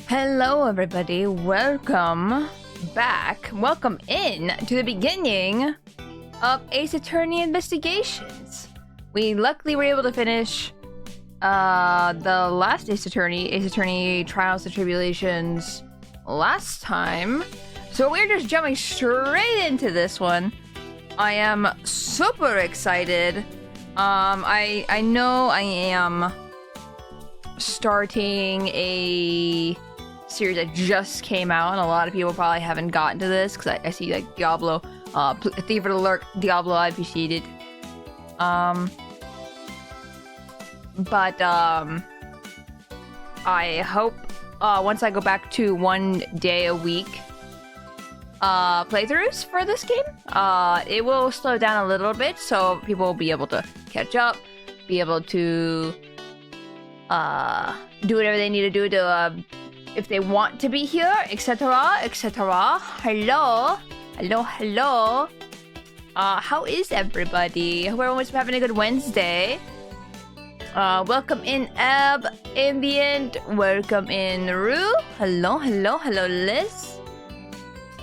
Hello everybody, welcome back, welcome in to the beginning of Ace Attorney Investigations. We luckily were able to finish the last Ace Attorney Trials and Tribulations last time. So we're just jumping straight into this one. I am super excited. I know I am starting a series that just came out, and a lot of people probably haven't gotten to this because I see like Diablo, Thief Alert, Diablo, I appreciate it. But I hope once I go back to 1 day a week playthroughs for this game, it will slow down a little bit, so people will be able to catch up, be able to do whatever they need to do to if they want to be here, etc, etc. Hello. How is everybody? I hope everyone's having a good Wednesday. Welcome in Ab, Ambient. Welcome in Rue. Hello, Liz.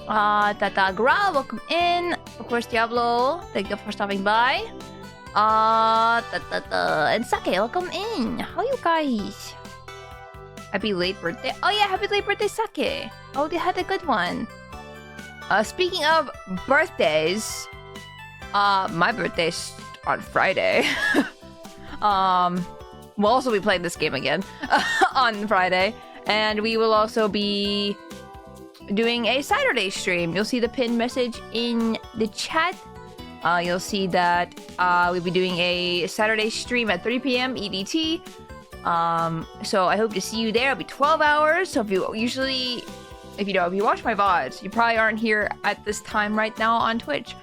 Tata Gra, welcome in. Of course, Diablo, thank you for stopping by. And Sake, welcome in. How you guys? Happy late birthday. Oh yeah, happy late birthday, Sake. Oh, they had a good one. Speaking of birthdays, my birthday's on Friday. We'll also be playing this game again on Friday, and we will also be doing a Saturday stream. You'll see the pinned message in the chat. You'll see that we'll be doing a Saturday stream at 3 p.m. EDT. So I hope to see you there. It'll be 12 hours. So if you watch my VODs, you probably aren't here at this time right now on Twitch.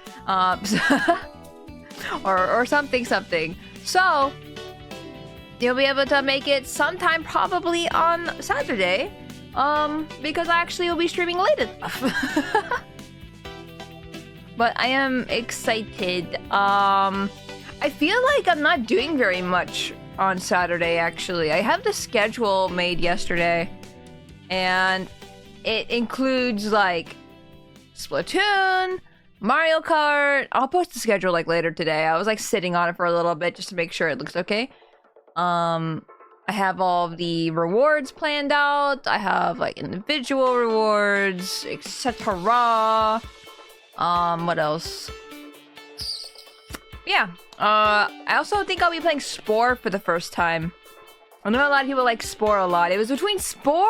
or something. So you'll be able to make it sometime probably on Saturday. Because I actually will be streaming late enough. But I am excited. I feel like I'm not doing very much on Saturday, actually. I have the schedule made yesterday, and it includes like Splatoon, Mario Kart. I'll post the schedule like later today. I was like sitting on it for a little bit just to make sure it looks okay. I have all of the rewards planned out. I have like individual rewards, etc. What else? Yeah. I also think I'll be playing Spore for the first time. I know a lot of people like Spore a lot. It was between Spore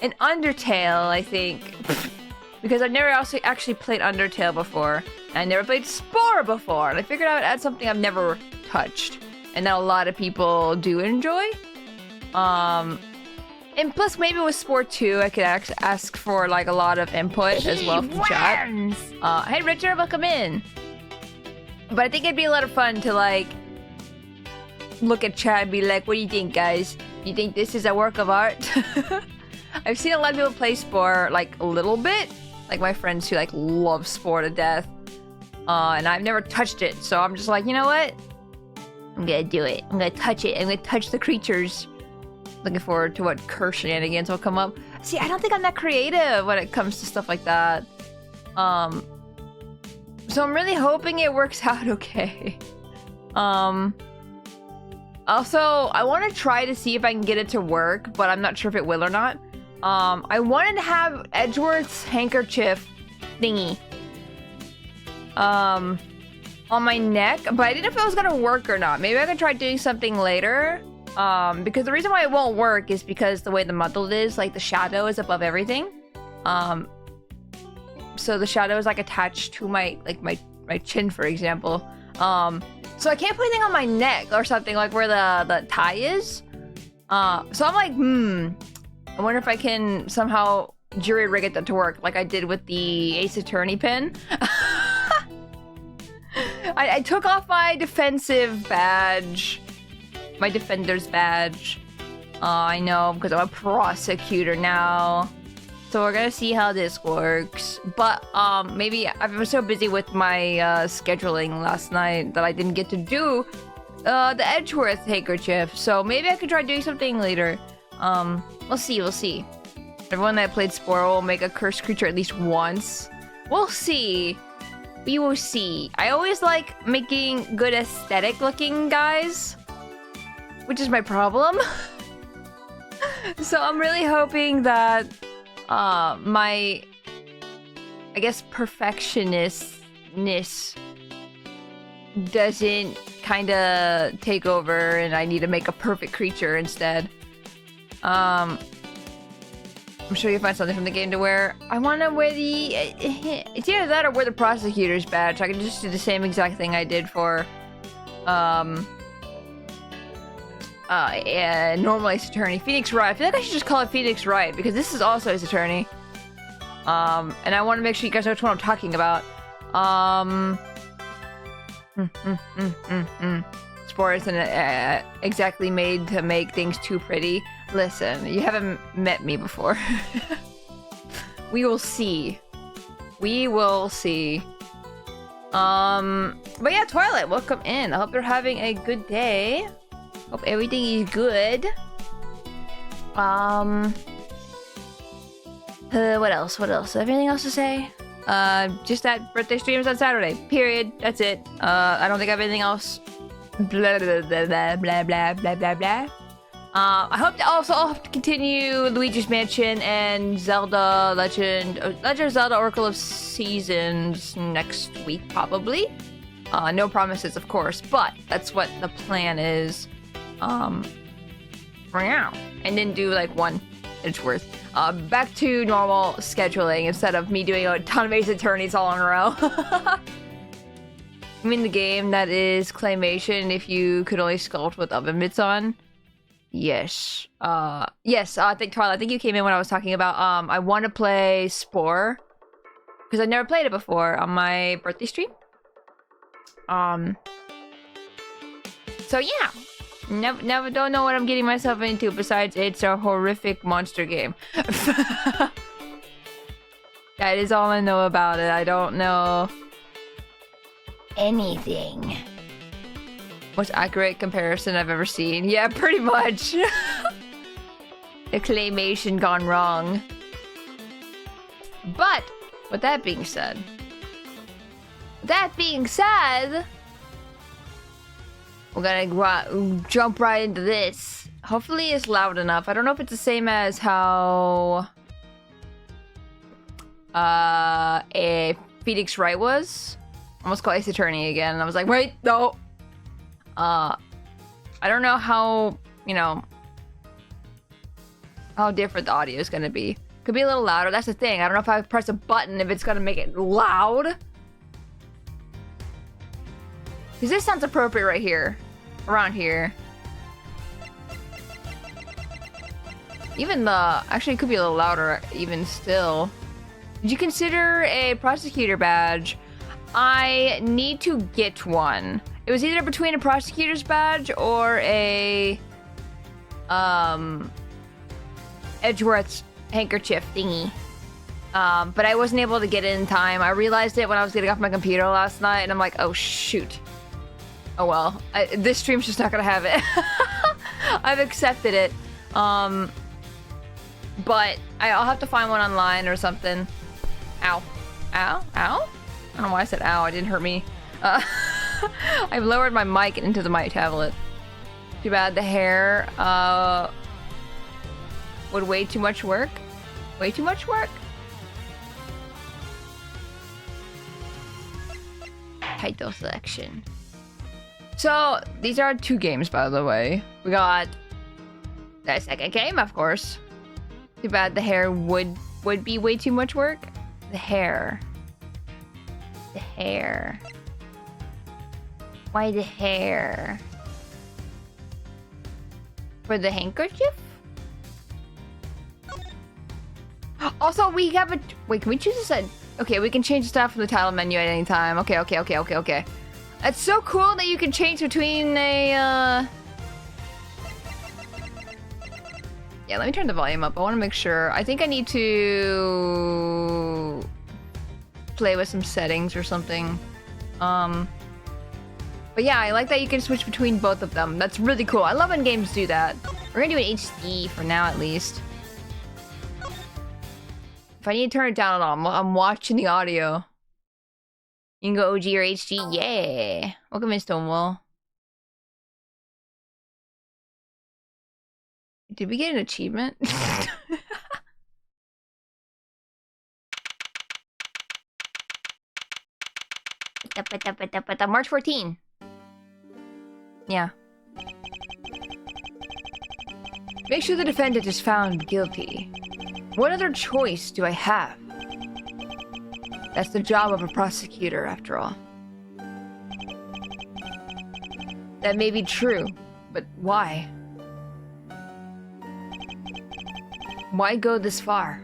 and Undertale, I think. Because I've never actually played Undertale before. And I never played Spore before. And I figured I would add something I've never touched, and that a lot of people do enjoy. And plus, maybe with Sport 2, I could ask for like a lot of input as well from chat. Hey Richard, welcome in. But I think it'd be a lot of fun to like look at chat and be like, what do you think, guys? You think this is a work of art? I've seen a lot of people play Sport like a little bit. Like my friends who like love Sport to death. And I've never touched it, so I'm just like, you know what? I'm gonna do it. I'm gonna touch it. I'm gonna touch the creatures. Looking forward to what curse shenanigans will come up. See, I don't think I'm that creative when it comes to stuff like that. So I'm really hoping it works out okay. Also, I want to try to see if I can get it to work, but I'm not sure if it will or not. I wanted to have Edgeworth's handkerchief thingy on my neck, but I didn't know if it was gonna work or not. Maybe I could try doing something later. Because the reason why it won't work is because the way the model is, like the shadow is above everything. So the shadow is like attached to my chin, for example. So I can't put anything on my neck or something like where the tie is. So I'm like, I wonder if I can somehow jury rig it to work like I did with the Ace Attorney pin. I took off my defensive badge. My defender's badge. I know, because I'm a prosecutor now. So we're gonna see how this works. But maybe I was so busy with my scheduling last night that I didn't get to do the Edgeworth handkerchief. So maybe I could try doing something later. We'll see. Everyone that played Spore will make a cursed creature at least once. We'll see. We will see. I always like making good aesthetic looking guys, which is my problem. So I'm really hoping that my, I guess, perfectionistness doesn't kind of take over and I need to make a perfect creature instead. I'm sure you'll find something from the game to wear. I want to wear the... it's either that or wear the prosecutor's badge. I can just do the same exact thing I did for... normal Ace Attorney. Phoenix Wright. I feel like I should just call it Phoenix Wright because this is also Ace Attorney. And I want to make sure you guys know what I'm talking about. Spore isn't exactly made to make things too pretty. Listen, you haven't met me before. We will see. We will see. But yeah, Twilight, welcome in. I hope you're having a good day. Hope everything is good. What else? What else? Anything else to say? Just that birthday streams on Saturday. Period. That's it. I don't think I have anything else. Blah blah blah blah blah blah blah blah blah. I hope to I'll have to continue Luigi's Mansion and Zelda Legend of Zelda Oracle of Seasons next week, probably. No promises, of course, but that's what the plan is. For now. And then do like one Edgeworth. Back to normal scheduling instead of me doing a ton of Ace Attorneys all in a row. I mean the game that is claymation if you could only sculpt with oven mitts on. Yes. Yes, I think Twilight, I think you came in when I was talking about I want to play Spore. Because I never played it before on my birthday stream. So yeah. Never don't know what I'm getting myself into besides it's a horrific monster game. That is all I know about it. I don't know anything. Most accurate comparison I've ever seen. Yeah, pretty much. The claymation gone wrong. But with that being said, we're gonna jump right into this. Hopefully it's loud enough. I don't know if it's the same as how a Phoenix Wright was. Almost called Ace Attorney again, and I was like, wait, no. I don't know how, you know, how different the audio is gonna be. Could be a little louder, that's the thing. I don't know if I press a button if it's gonna make it loud. Because this sounds appropriate right here. Around here. Even the... Actually, it could be a little louder even still. Did you consider a prosecutor badge? I need to get one. It was either between a prosecutor's badge or a... Edgeworth's handkerchief thingy. But I wasn't able to get it in time. I realized it when I was getting off my computer last night, and I'm like, oh shoot. Oh well, this stream's just not gonna have it. I've accepted it. But I'll have to find one online or something. Ow. Ow? Ow? I don't know why I said ow, it didn't hurt me. I've lowered my mic into my tablet. Too bad the hair, would way too much work. Way too much work? Title selection. So, these are 2 games, by the way. We got the second game, of course. Too bad the hair would be way too much work. The hair. The hair. Why the hair? For the handkerchief? Also, we have a... Wait, can we choose this? Okay, we can change stuff from the title menu at any time. Okay. It's so cool that you can change between a, Yeah, let me turn the volume up. I want to make sure. I think I need to... play with some settings or something. But yeah, I like that you can switch between both of them. That's really cool. I love when games do that. We're gonna do an HD for now, at least. If I need to turn it down at all, I'm watching the audio. You can go OG or HD. Yeah. Welcome in, Stonewall. Did we get an achievement? March 14. Yeah. Make sure the defendant is found guilty. What other choice do I have? That's the job of a prosecutor, after all. That may be true, but why? Why go this far?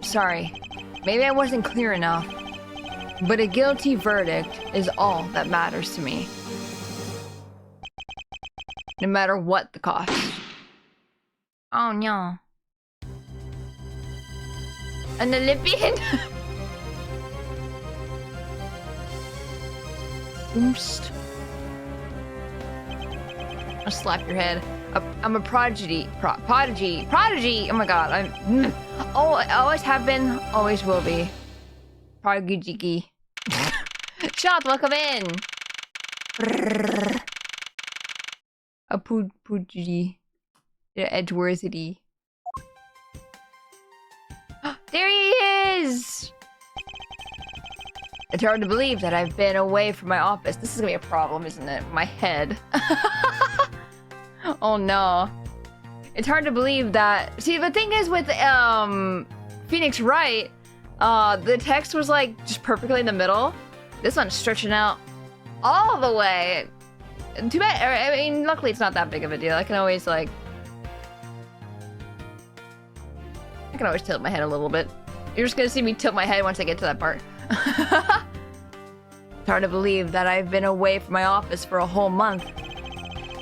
Sorry, maybe I wasn't clear enough, but a guilty verdict is all that matters to me. No matter what the cost. Oh no. An Olympian? Oost. I'll slap your head. I'm a prodigy. Prodigy. Oh my god. I always have been, always will be. Prodigy. Shot, welcome in. A prodigy. Edgeworthity. There he is! It's hard to believe that I've been away from my office. This is gonna be a problem, isn't it? My head. Oh no. It's hard to believe that... See, the thing is with Phoenix Wright, the text was like just perfectly in the middle. This one's stretching out all the way. Too bad. I mean, luckily it's not that big of a deal. I can always like... I can always tilt my head a little bit. You're just gonna see me tilt my head once I get to that part. It's hard to believe that I've been away from my office for a whole month.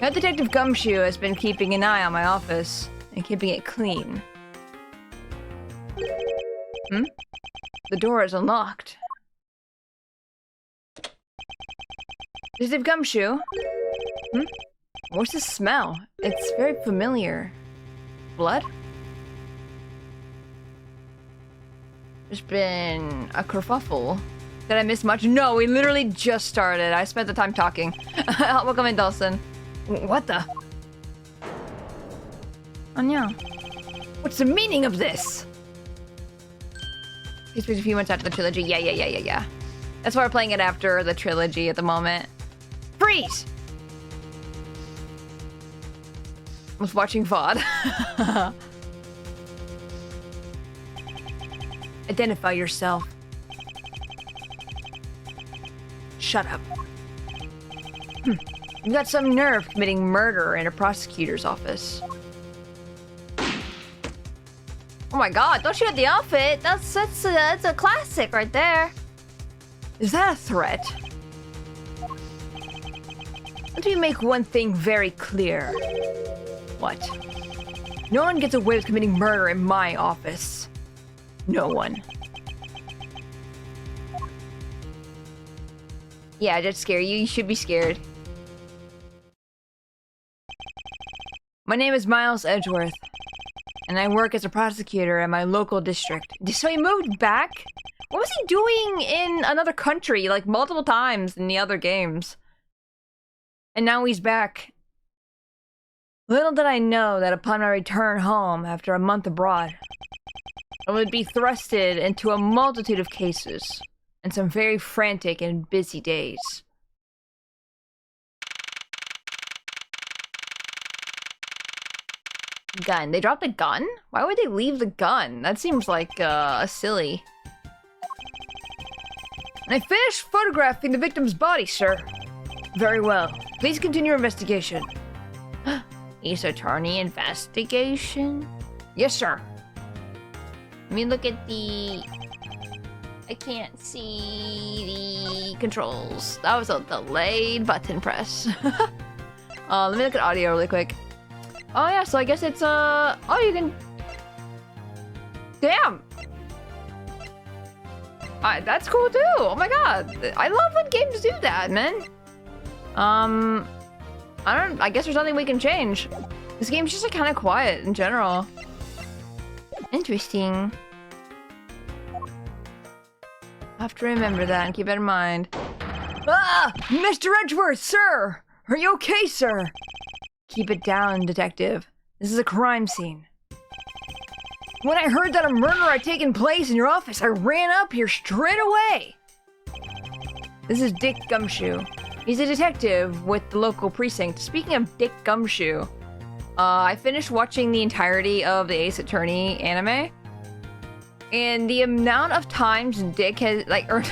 Head Detective Gumshoe has been keeping an eye on my office and keeping it clean. The door is unlocked. Detective Gumshoe? What's the smell? It's very familiar. Blood? There's been a kerfuffle. Did I miss much? No, we literally just started. I spent the time talking. Welcome in, Dawson. What the? Anya. What's the meaning of this? He's a few months after the trilogy. Yeah. That's why we're playing it after the trilogy at the moment. Freeze! I was watching VOD. Identify yourself. Shut up. You got some nerve committing murder in a prosecutor's office. Oh my god, don't shoot at the outfit. That's a classic right there. Is that a threat? Let me make one thing very clear. What? No one gets away with committing murder in my office. No one. Yeah, just scare you. You should be scared. My name is Miles Edgeworth, and I work as a prosecutor at my local district. So he moved back? What was he doing in another country, like multiple times in the other games? And now he's back. Little did I know that upon my return home after a month abroad, I would be thrusted into a multitude of cases and some very frantic and busy days. Gun. They dropped the gun? Why would they leave the gun? That seems like silly. I finished photographing the victim's body, sir. Very well. Please continue your investigation. Ace Attorney investigation? Yes, sir. Let me look at the... I can't see the controls. That was a delayed button press. Let me look at audio really quick. Oh yeah, so I guess it's oh, you can... Damn! That's cool too! Oh my god! I love when games do that, man! I guess there's nothing we can change. This game's just like kind of quiet in general. Interesting. I have to remember that and keep it in mind. Ah! Mr. Edgeworth, sir! Are you okay, sir? Keep it down, detective. This is a crime scene. When I heard that a murder had taken place in your office, I ran up here straight away. This is Dick Gumshoe. He's a detective with the local precinct. Speaking of Dick Gumshoe, I finished watching the entirety of the Ace Attorney anime. And the amount of times Dick has, like, or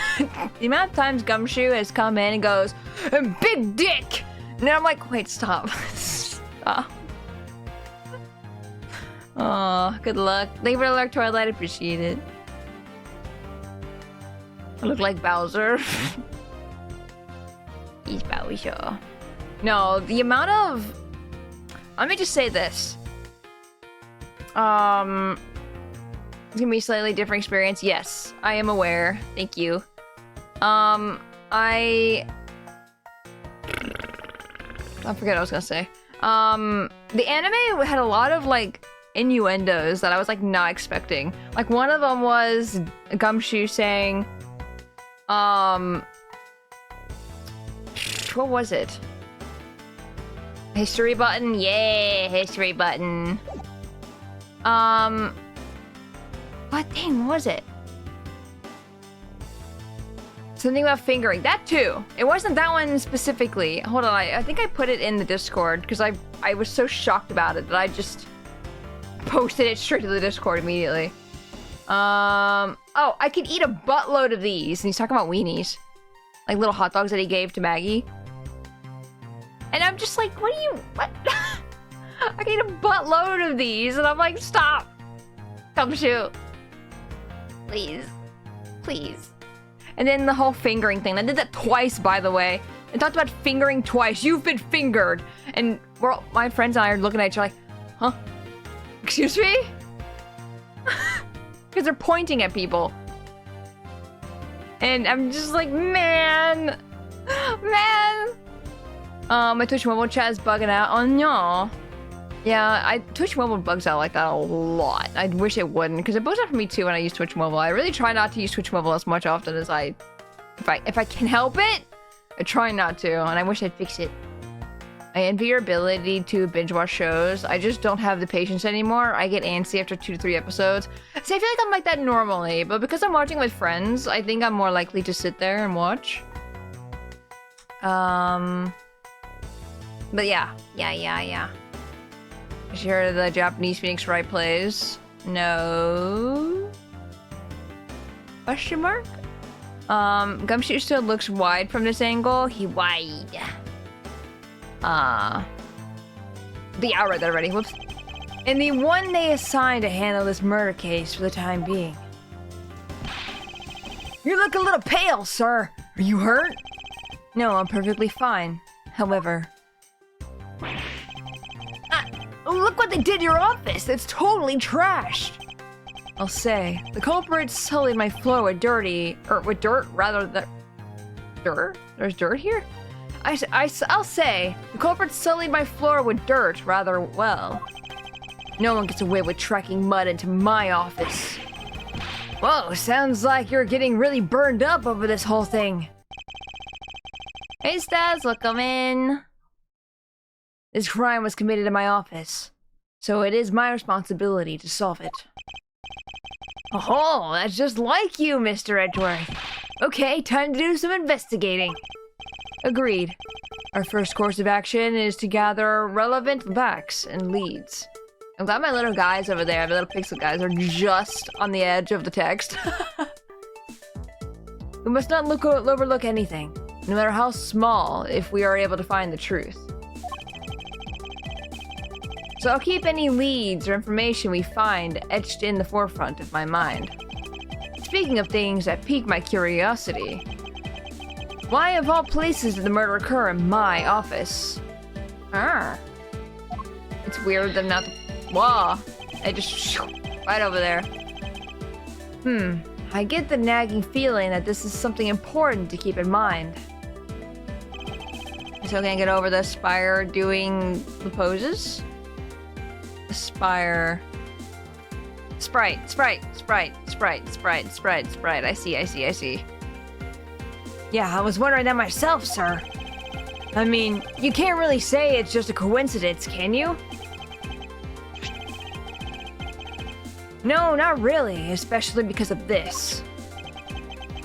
the amount of times Gumshoe has come in and goes, Big Dick! And I'm like, wait, stop. Stop. Oh, good luck. Thank you for the alert, Twilight. Appreciate it. I look like Bowser. He's Bowser. No, the amount of... Let me just say this. It's gonna be a slightly different experience. Yes, I am aware. Thank you. I forget what I was gonna say. The anime had a lot of, like, innuendos that I was, like, not expecting. Like, one of them was Gumshoe saying, what was it? History button? Yeah, history button. What thing was it? Something about fingering. That too. It wasn't that one specifically. Hold on, I think I put it in the Discord because I was so shocked about it that I just posted it straight to the Discord immediately. Oh, I could eat a buttload of these. And he's talking about weenies. Like little hot dogs that he gave to Maggie. And I'm just like, what? I can eat a buttload of these. And I'm like, stop. Come shoot. Please. Please. And then the whole fingering thing. I did that twice, by the way. I talked about fingering twice. You've been fingered. And my friends and I are looking at each other like, huh? Excuse me? Because they're pointing at people. And I'm just like, man. Man. My Twitch mobile chat is bugging out. Oh no. Yeah, Twitch mobile bugs out like that a lot. I wish it wouldn't, because it bugs out for me too when I use Twitch mobile. I really try not to use Twitch mobile as much often as if I can help it, I try not to, and I wish I'd fix it. I envy your ability to binge watch shows. I just don't have the patience anymore. I get antsy after 2 to 3 episodes. See, I feel like I'm like that normally, but because I'm watching with friends, I think I'm more likely to sit there and watch. But yeah. Did you hear the Japanese Phoenix Wright plays? No. Question mark? Gumshoe still looks wide from this angle. He wide. Yeah, I read that already. Whoops. And the one they assigned to handle this murder case for the time being. You look a little pale, sir. Are you hurt? No, I'm perfectly fine. However... look what they did to your office! It's totally trashed! I'll say, the culprit sullied my floor with dirt rather than... Dirt? There's dirt here? I'll say, the culprit sullied my floor with dirt rather well. No one gets away with tracking mud into my office. Whoa, sounds like you're getting really burned up over this whole thing. Hey Stas, welcome in. This crime was committed in my office, so it is my responsibility to solve it. Oh, that's just like you, Mr. Edgeworth. Okay, time to do some investigating. Agreed. Our first course of action is to gather relevant facts and leads. I'm glad my little guys over there, my little pixel guys, are just on the edge of the text. We must not overlook anything, no matter how small, if we are able to find the truth. So I'll keep any leads or information we find etched in the forefront of my mind. Speaking of things that pique my curiosity, why of all places did the murder occur in my office? It's weird that not... Whoa! It just... right over there. I get the nagging feeling that this is something important to keep in mind. Still can't get over the Spire doing the poses? Aspire. Sprite. I see. Yeah, I was wondering that myself, sir. I mean, you can't really say it's just a coincidence, can you? No, not really, especially because of this.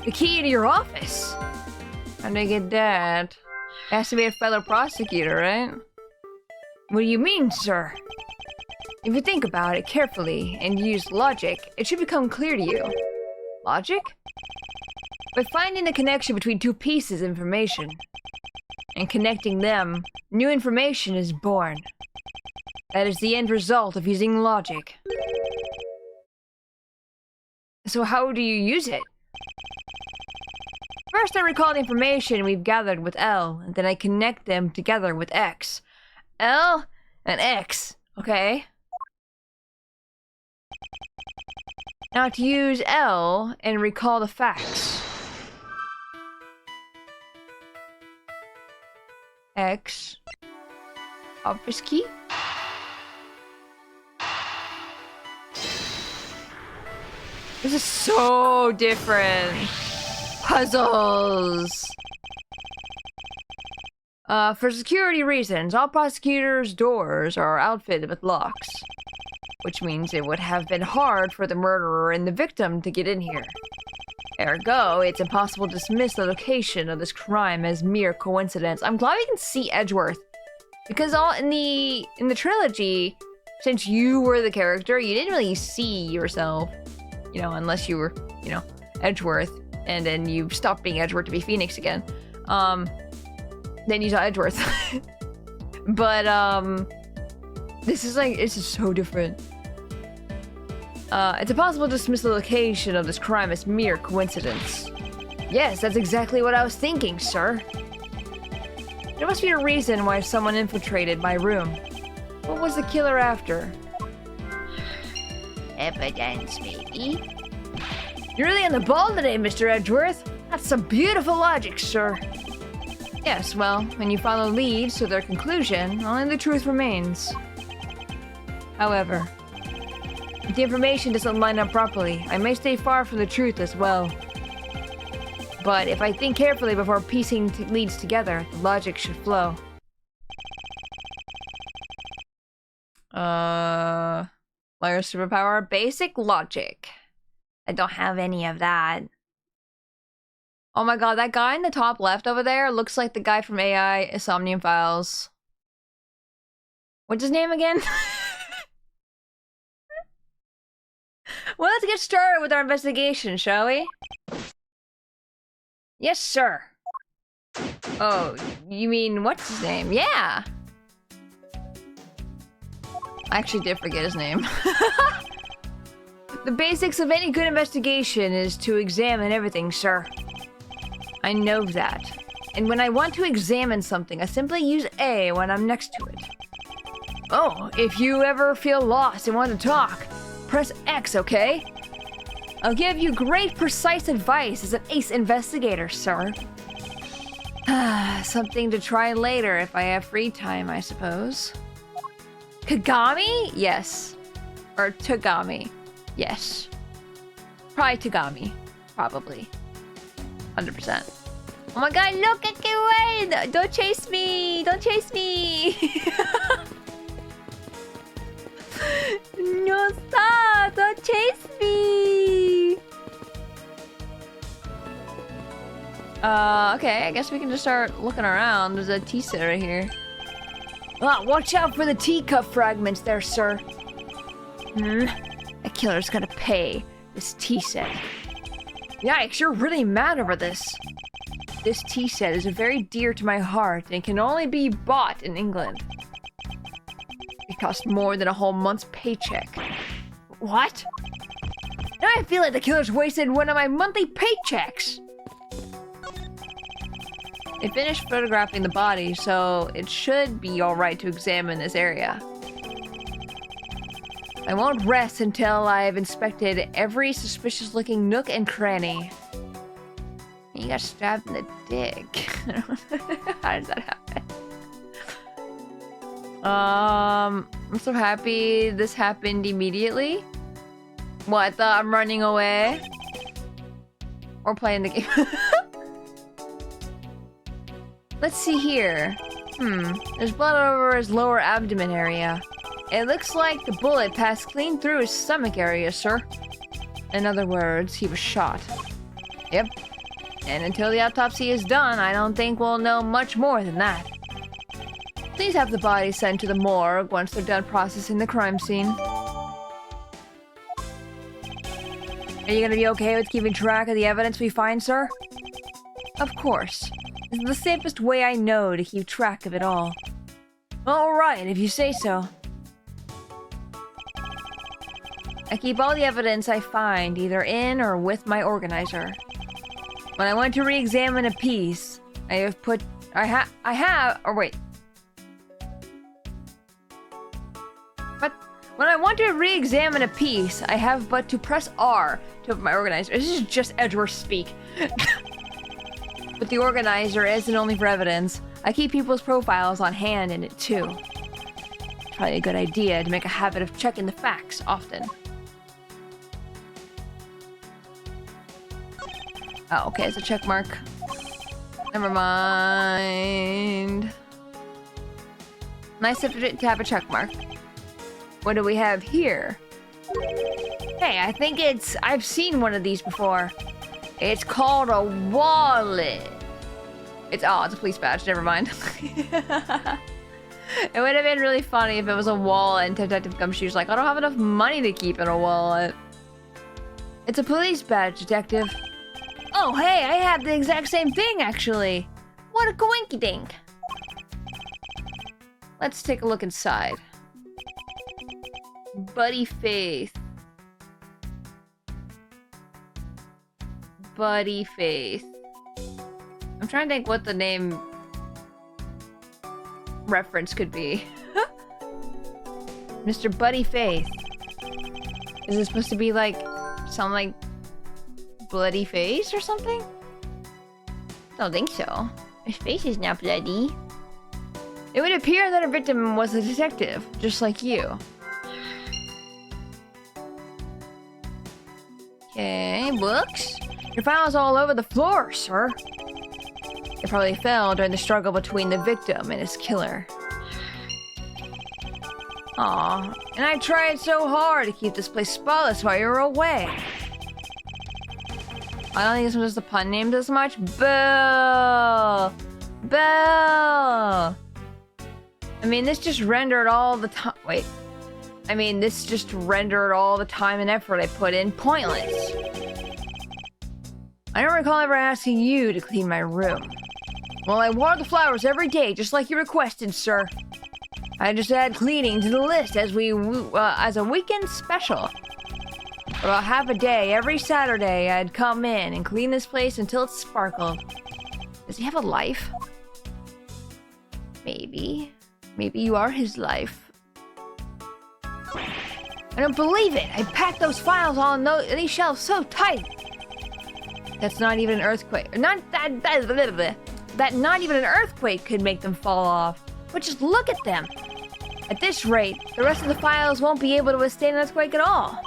The key to your office. How'd I get that? It has to be a fellow prosecutor, right? What do you mean, sir? If you think about it carefully and use logic, it should become clear to you. Logic? By finding the connection between two pieces of information and connecting them, new information is born. That is the end result of using logic. So how do you use it? First, I recall the information we've gathered with L, and then I connect them together with X. L and X, okay? Now to use L and recall the facts. X. Office key? This is so different. Puzzles. For security reasons, all prosecutors' doors are outfitted with locks. Which means it would have been hard for the murderer and the victim to get in here. Ergo, it's impossible to dismiss the location of this crime as mere coincidence. I'm glad we can see Edgeworth. Because all in the trilogy, since you were the character, you didn't really see yourself. You know, unless you were, you know, Edgeworth, and then you stopped being Edgeworth to be Phoenix again. Then you saw Edgeworth. But, this is so different. It's impossible to dismiss the location of this crime as mere coincidence. Yes, that's exactly what I was thinking, sir. There must be a reason why someone infiltrated my room. What was the killer after? Evidence, baby. You're really on the ball today, Mr. Edgeworth. That's some beautiful logic, sir. Yes, well, when you follow leads to their conclusion, only the truth remains. However, if the information doesn't line up properly, I may stay far from the truth as well. But if I think carefully before piecing leads together, the logic should flow. Lawyer superpower? Basic logic. I don't have any of that. Oh my god, that guy in the top left over there looks like the guy from AI Insomnium Files. What's his name again? Well, let's get started with our investigation, shall we? Yes, sir. Oh, you mean what's his name? Yeah. I actually did forget his name. The basics of any good investigation is to examine everything, sir. I know that. And when I want to examine something, I simply use A when I'm next to it. Oh, if you ever feel lost and want to talk, press X, okay? I'll give you great, precise advice as an ace investigator, sir. Something to try later if I have free time, I suppose. Kagami? Yes. Or Tagami. Yes. Probably Tagami. Probably. 100%. Oh my god, look, I can't wait! Don't chase me! Don't chase me! No, stop! Don't chase me! Okay, I guess we can just start looking around. There's a tea set right here. Ah, watch out for the teacup fragments there, sir. That killer's gonna pay this tea set. Yikes, you're really mad over this. This tea set is very dear to my heart and can only be bought in England. It cost more than a whole month's paycheck. What? Now I feel like the killer's wasted one of my monthly paychecks. They finished photographing the body, so it should be alright to examine this area. I won't rest until I've inspected every suspicious-looking nook and cranny. You got stabbed in the dick. How does that happen? I'm so happy this happened immediately. What, I thought I'm running away? Or playing the game. Let's see here. There's blood over his lower abdomen area. It looks like the bullet passed clean through his stomach area, sir. In other words, he was shot. Yep. And until the autopsy is done, I don't think we'll know much more than that. Please have the body sent to the morgue once they're done processing the crime scene. Are you gonna be okay with keeping track of the evidence we find, sir? Of course. This is the safest way I know to keep track of it all. Alright, if you say so. I keep all the evidence I find either in or with my organizer. When I want to re-examine a piece, when I want to re-examine a piece, I have but to press R to open my organizer. This is just Edgeworth speak. But the organizer isn't only for evidence. I keep people's profiles on hand in it too. It's probably a good idea to make a habit of checking the facts often. Oh, okay, it's a check mark. Never mind. Nice to have a check mark. What do we have here? Hey, I think I've seen one of these before. It's called a wallet. It's a police badge, never mind. It would have been really funny if it was a wallet and Detective Gumshoe's like, I don't have enough money to keep in a wallet. It's a police badge, Detective. Oh, hey, I have the exact same thing, actually. What a coinkydink. Let's take a look inside. Buddy Faith. Buddy Faith. I'm trying to think what the name reference could be. Mr. Buddy Faith. Is it supposed to be like something like bloody face or something? Don't think so. His face is not bloody. It would appear that our victim was a detective, just like you. Okay, books. Your files all over the floor, sir. They probably fell during the struggle between the victim and his killer. Aw, and I tried so hard to keep this place spotless while you were away. I don't think this was just the pun named as much. Boo! Boo! I mean, this just rendered all the time. Wait. I mean, this just rendered all the time and effort I put in pointless. I don't recall ever asking you to clean my room. Well, I water the flowers every day, just like you requested, sir. I just add cleaning to the list as a weekend special. For about half a day, every Saturday, I'd come in and clean this place until it sparkled. Does he have a life? Maybe. Maybe you are his life. I don't believe it! I packed those files on these shelves so tight! That's not even an earthquake. Not even an earthquake could make them fall off. But just look at them! At this rate, the rest of the files won't be able to withstand an earthquake at all.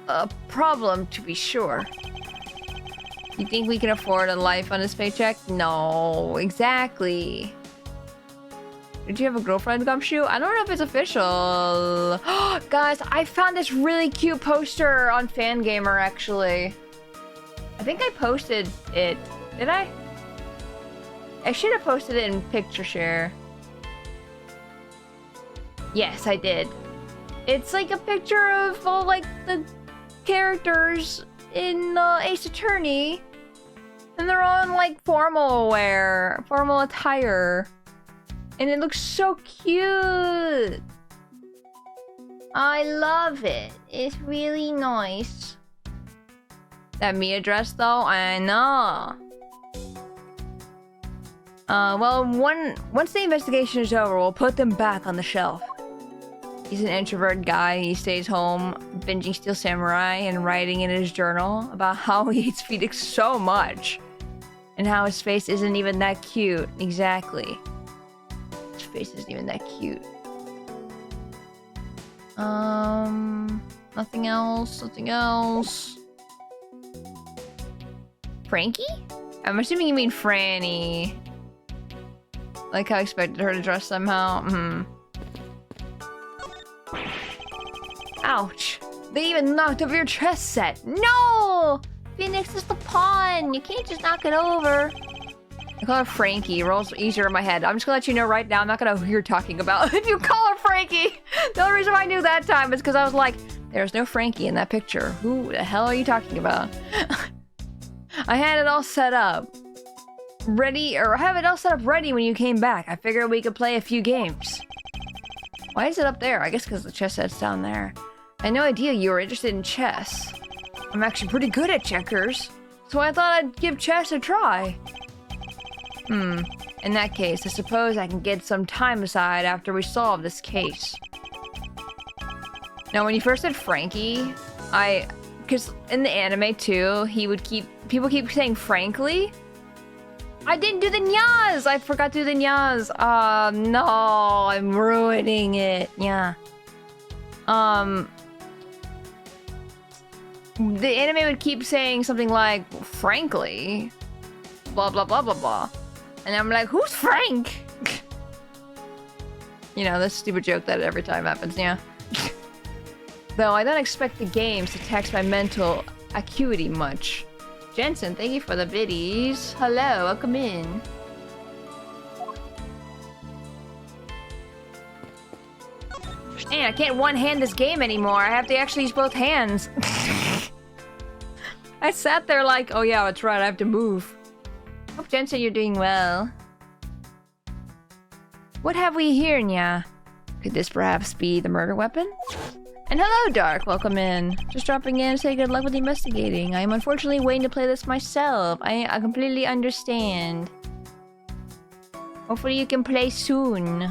A problem, to be sure. You think we can afford a life on this paycheck? No, exactly. Did you have a girlfriend, Gumshoe? I don't know if it's official. Guys, I found this really cute poster on Fangamer, actually. I think I posted it. Did I? I should have posted it in Picture Share. Yes, I did. It's like a picture of all, like, the characters in Ace Attorney. And they're all in, like, formal attire. And it looks so cute. I love it. It's really nice. That Mia dress, though, I know. Well, once the investigation is over, we'll put them back on the shelf. He's an introvert guy. He stays home, binging Steel Samurai and writing in his journal about how he hates Phoenix so much. And how his face isn't even that cute. Exactly. His face isn't even that cute. Nothing else. Nothing else. Frankie? I'm assuming you mean Franny. Like how I expected her to dress somehow. Ouch. They even knocked over your chess set. No! Phoenix is the pawn. You can't just knock it over. I call her Frankie. It rolls easier in my head. I'm just gonna let you know right now, I'm not gonna know who you're talking about. If you call her Frankie! The only reason why I knew that time is because I was like, there's no Frankie in that picture. Who the hell are you talking about? I had it all set up. Ready, or I have it all set up ready when you came back. I figured we could play a few games. Why is it up there? I guess because the chess set's down there. I had no idea you were interested in chess. I'm actually pretty good at checkers, so I thought I'd give chess a try. In that case, I suppose I can get some time aside after we solve this case. Now, when you first said Frankie, because in the anime too, people keep saying frankly. I didn't do the nyas! I forgot to do the nyas. No, I'm ruining it. Yeah. The anime would keep saying something like, frankly, blah, blah, blah, blah, blah. And I'm like, who's Frank? You know, this stupid joke that every time happens, yeah. Though I don't expect the games to tax my mental acuity much. Jensen, thank you for the biddies. Hello, welcome in. Man, I can't one-hand this game anymore. I have to actually use both hands. I sat there like, oh yeah, that's right, I have to move. Hope Jensen, you're doing well. What have we here, Nya? Could this perhaps be the murder weapon? And hello, Dark. Welcome in. Just dropping in to say good luck with investigating. I am unfortunately waiting to play this myself. I completely understand. Hopefully you can play soon.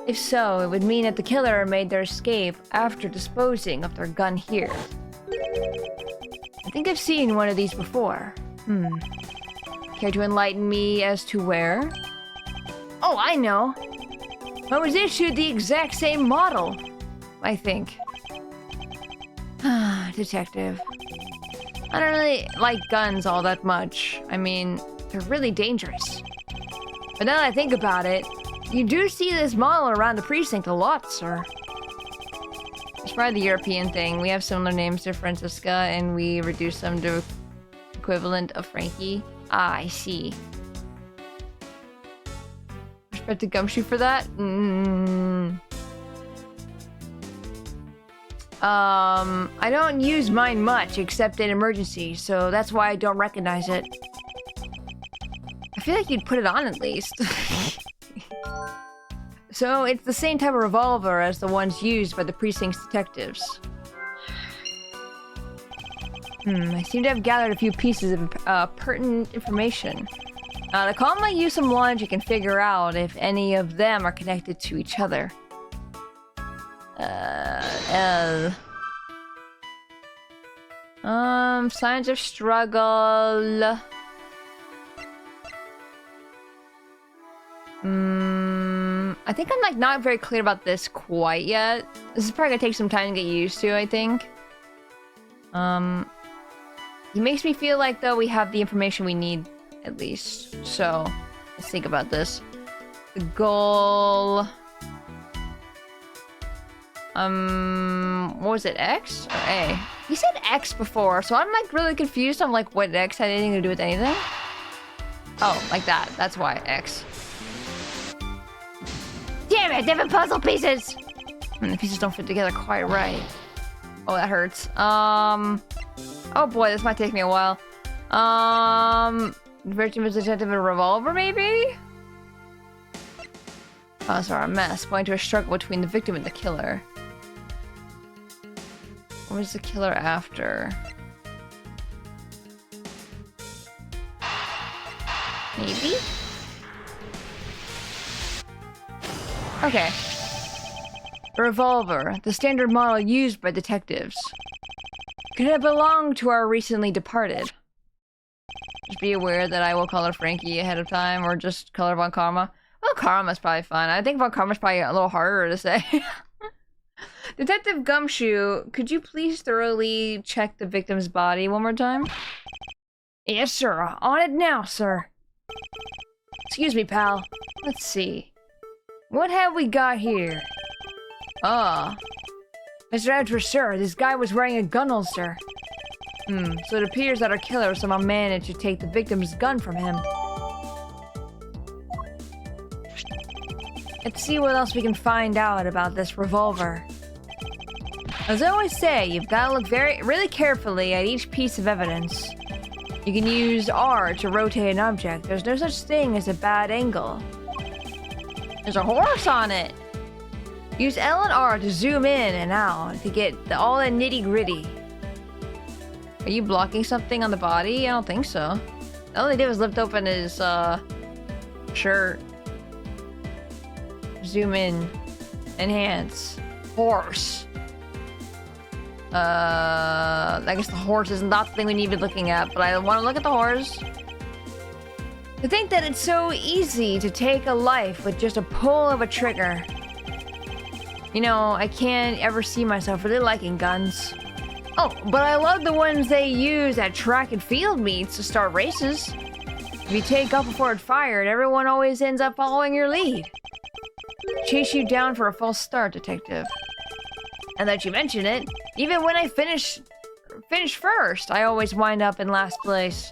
If so, it would mean that the killer made their escape after disposing of their gun here. I think I've seen one of these before. Care to enlighten me as to where? Oh, I know! I was issued the exact same model, I think. Detective. I don't really like guns all that much. I mean, they're really dangerous. But now that I think about it, you do see this model around the precinct a lot, sir. It's probably the European thing. We have similar names to Francisca, and we reduce them to equivalent of Frankie. Ah, I see. Respect to Gumshoe for that? I don't use mine much, except in emergencies, so that's why I don't recognize it. I feel like you'd put it on at least. So, it's the same type of revolver as the ones used by the precinct's detectives. I seem to have gathered a few pieces of pertinent information. To calmly use some logic and figure out if any of them are connected to each other. Signs of struggle. I think I'm like not very clear about this quite yet. This is probably gonna take some time to get used to, I think. It makes me feel like though we have the information we need at least. So let's think about this. The goal. What was it, X or A? He said X before, so I'm like really confused on like what X had anything to do with anything. Oh, like that. That's why X. Damn it, different puzzle pieces! The pieces don't fit together quite right. Oh, that hurts. Oh boy, this might take me a while. Victim is detective in a revolver, maybe? Oh, sorry, a mess. Pointing to a struggle between the victim and the killer. What was the killer after? Maybe? Okay. A revolver, the standard model used by detectives. Could have belonged to our recently departed. Just be aware that I will call her Frankie ahead of time, or just call her Von Karma. Karma's probably fun. I think Von Karma's probably a little harder to say. Detective Gumshoe, could you please thoroughly check the victim's body one more time? Yes, sir. On it now, sir. Excuse me, pal. Let's see. What have we got here? Ah. Mr. Edgeworth, sir, this guy was wearing a gun holster. So it appears that our killer somehow managed to take the victim's gun from him. Let's see what else we can find out about this revolver. As I always say, you've got to look really carefully at each piece of evidence. You can use R to rotate an object. There's no such thing as a bad angle. There's a horse on it! Use L and R to zoom in and out to get all the nitty-gritty. Are you blocking something on the body? I don't think so. All they did was lift open his, shirt. Zoom in. Enhance. Horse. I guess the horse is not the thing we need to be looking at, but I want to look at the horse. To think that it's so easy to take a life with just a pull of a trigger. You know, I can't ever see myself really liking guns. Oh, but I love the ones they use at track and field meets to start races. If you take up before it's fired, everyone always ends up following your lead. Chase you down for a false start, detective. And that you mention it, even when I finish first, I always wind up in last place.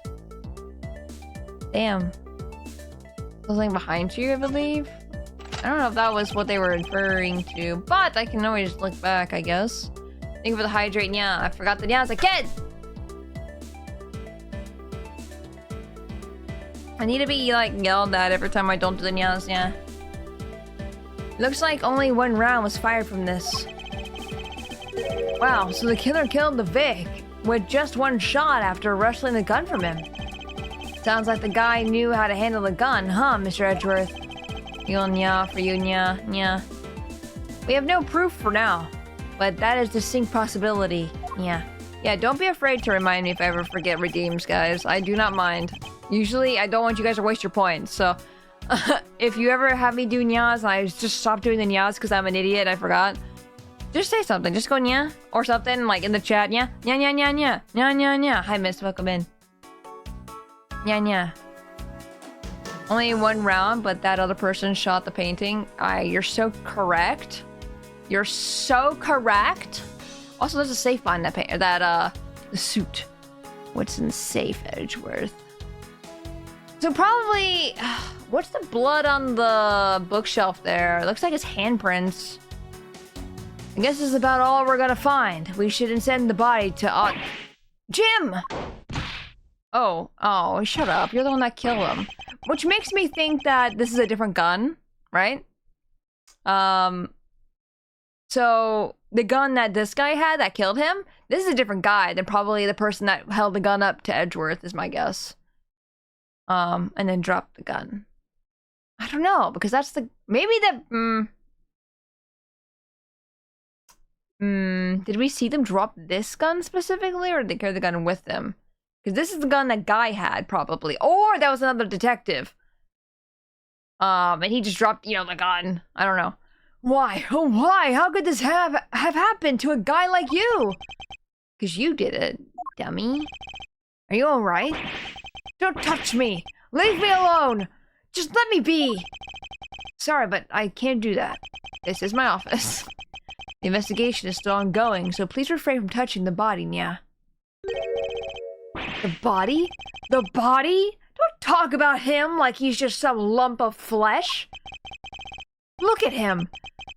Damn. Something behind you, I believe? I don't know if that was what they were referring to, but I can always look back, I guess. Thank you for the hydrate, yeah. I forgot the nya's again! I need to be, like, yelled at every time I don't do the nya's, yeah. Looks like only one round was fired from this. Wow, so the killer killed the Vic with just one shot after wrestling the gun from him. Sounds like the guy knew how to handle the gun, huh, Mr. Edgeworth? Nya for you, nya. We have no proof for now, but that is a distinct possibility, yeah. Yeah, don't be afraid to remind me if I ever forget redeems, guys. I do not mind. Usually, I don't want you guys to waste your points, so... if you ever have me do nyas and I just stop doing the nyas because I'm an idiot, I forgot. Just say something. Just go nya or something like in the chat. Nya. Hi, miss. Welcome in. Nya. Only one round, but that other person shot the painting. You're so correct. You're so correct. Also, there's a safe behind that the suit. What's in the safe, Edgeworth? So probably, what's the blood on the bookshelf there? It looks like it's handprints. I guess this is about all we're gonna find. We should send the body to Jim! Oh, shut up. You're the one that killed him. Which makes me think that this is a different gun, right? So the gun that this guy had that killed him, this is a different guy than probably the person that held the gun up to Edgeworth, is my guess. And then dropped the gun. I don't know, because that's the... Maybe the... Did we see them drop this gun specifically, or did they carry the gun with them? Because this is the gun that guy had, probably. Or that was another detective. And he just dropped, you know, the gun. I don't know. Why? Oh, why? How could this have happened to a guy like you? Because you did it, dummy. Are you alright? Don't touch me! Leave me alone! Just let me be! Sorry, but I can't do that. This is my office. The investigation is still ongoing, so please refrain from touching the body, Nya. The body? The body? Don't talk about him like he's just some lump of flesh. Look at him.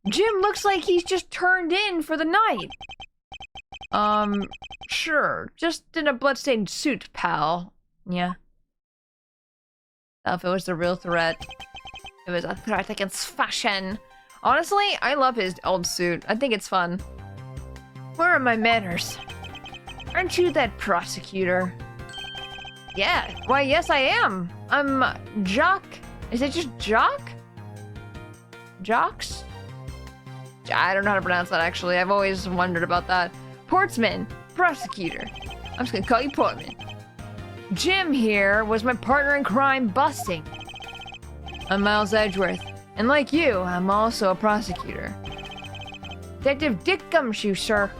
Jim looks like he's just turned in for the night. Sure. Just in a bloodstained suit, pal. Yeah. If it was the real threat, it was a threat against fashion. Honestly, I love his old suit. I think it's fun. Where are my manners? Aren't you that prosecutor? Yeah. Why, yes, I am. I'm Jock. Is it just Jock? Jocks? I don't know how to pronounce that, actually. I've always wondered about that. Portsman. Prosecutor. I'm just gonna call you Portman. Jim here was my partner in crime busting. I'm Miles Edgeworth. And like you, I'm also a prosecutor. Detective Dick Gumshoe, sir.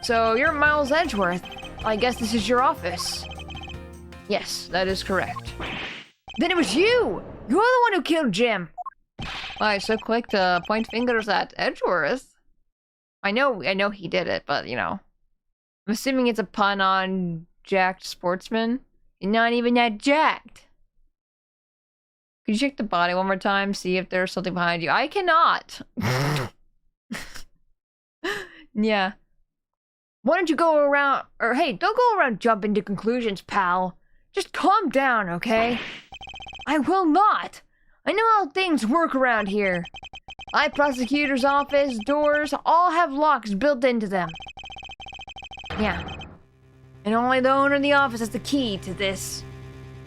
So you're Miles Edgeworth. I guess this is your office. Yes, that is correct. Then it was you! You're the one who killed Jim! Why, so quick to point fingers at Edgeworth? I know he did it, but you know. I'm assuming it's a pun on jacked sportsman. You're not even that jacked. Could you check the body one more time, see if there's something behind you? I cannot! Yeah. Why don't you go around, or hey, don't go around jumping to conclusions, pal. Just calm down, okay? I will not! I know how things work around here. My prosecutor's office doors all have locks built into them. Yeah. And only the owner of the office has the key to this.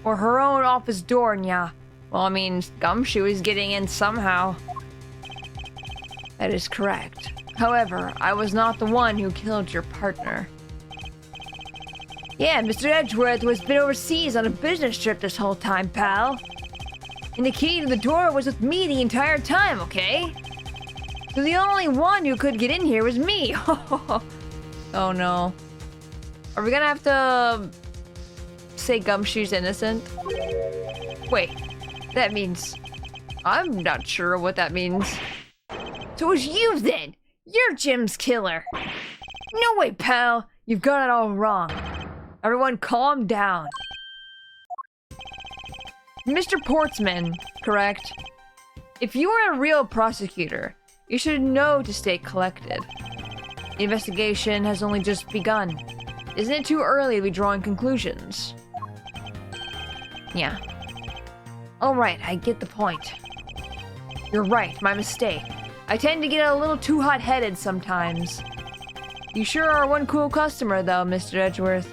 Or her own office door, yeah. Well, I mean, Gumshoe is getting in somehow. That is correct. However, I was not the one who killed your partner. Yeah, Mr. Edgeworth has been overseas on a business trip this whole time, pal. And the key to the door was with me the entire time, okay? So the only one who could get in here was me. Oh no. Are we gonna have to say Gumshoe's innocent? Wait, that means... I'm not sure what that means. So it was you then! You're Jim's killer! No way, pal! You've got it all wrong. Everyone calm down. Mr. Portsman, correct? If you were a real prosecutor, you should know to stay collected. The investigation has only just begun. Isn't it too early to be drawing conclusions? Yeah. Alright, I get the point. You're right, my mistake. I tend to get a little too hot-headed sometimes. You sure are one cool customer, though, Mr. Edgeworth.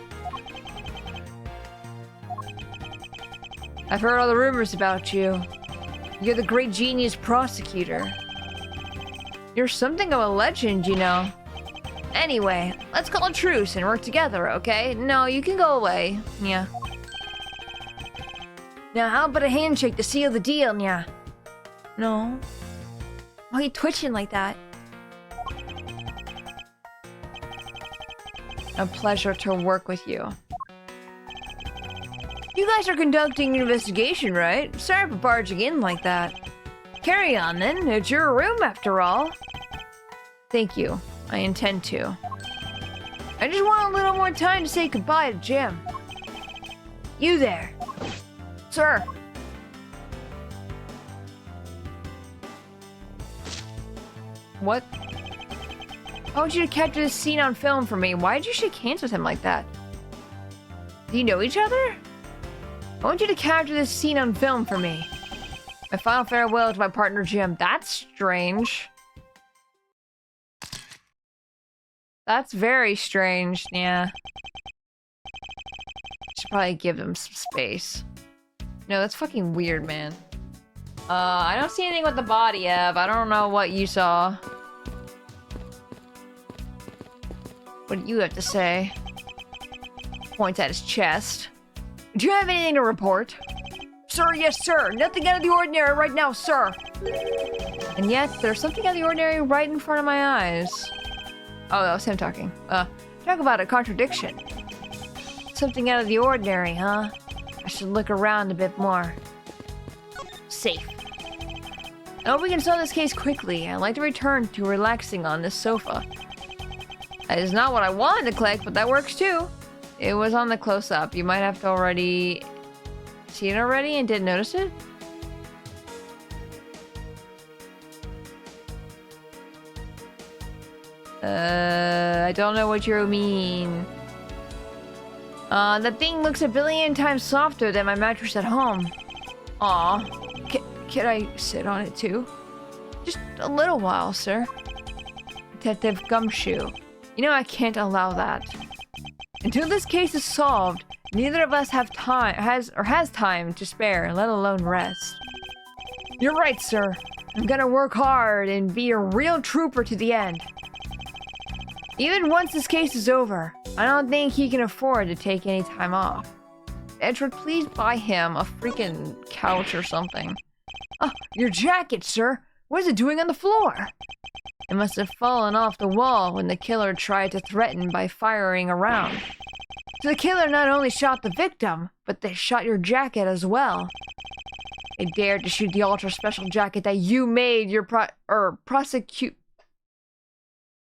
I've heard all the rumors about you. You're the great genius prosecutor. You're something of a legend, you know. Anyway, let's call a truce and work together, okay? No, you can go away. Yeah. Now, how about a handshake to seal the deal, yeah? No. Why are you twitching like that? A pleasure to work with you. You guys are conducting an investigation, right? Sorry for barging in like that. Carry on then, it's your room after all. Thank you, I intend to. I just want a little more time to say goodbye to Jim. You there. Sir. What? I want you to capture this scene on film for me. Why did you shake hands with him like that? Do you know each other? I want you to capture this scene on film for me. My final farewell to my partner Jim. That's strange. That's very strange, yeah. Should probably give him some space. No, that's fucking weird, man. I don't see anything with the body, Ev. I don't know what you saw. What do you have to say? Points at his chest. Do you have anything to report? Sir, yes, sir. Nothing out of the ordinary right now, sir. And yet, there's something out of the ordinary right in front of my eyes. Oh, that was him talking. Talk about a contradiction. Something out of the ordinary, huh? I should look around a bit more. Safe. I hope we can solve this case quickly. I'd like to return to relaxing on this sofa. That is not what I wanted to click, but that works too. It was on the close-up. You might have to already see it already and didn't notice it? I don't know what you mean. The thing looks a billion times softer than my mattress at home. Aw. Can I sit on it too? Just a little while, sir. Detective Gumshoe. You know I can't allow that. Until this case is solved, neither of us has time to spare, let alone rest. You're right, sir. I'm gonna work hard and be a real trooper to the end. Even once this case is over, I don't think he can afford to take any time off. Edgeworth, please buy him a freaking couch or something. Oh, your jacket, sir. What is it doing on the floor? It must have fallen off the wall when the killer tried to threaten by firing around. So the killer not only shot the victim, but they shot your jacket as well. They dared to shoot the ultra special jacket that you made your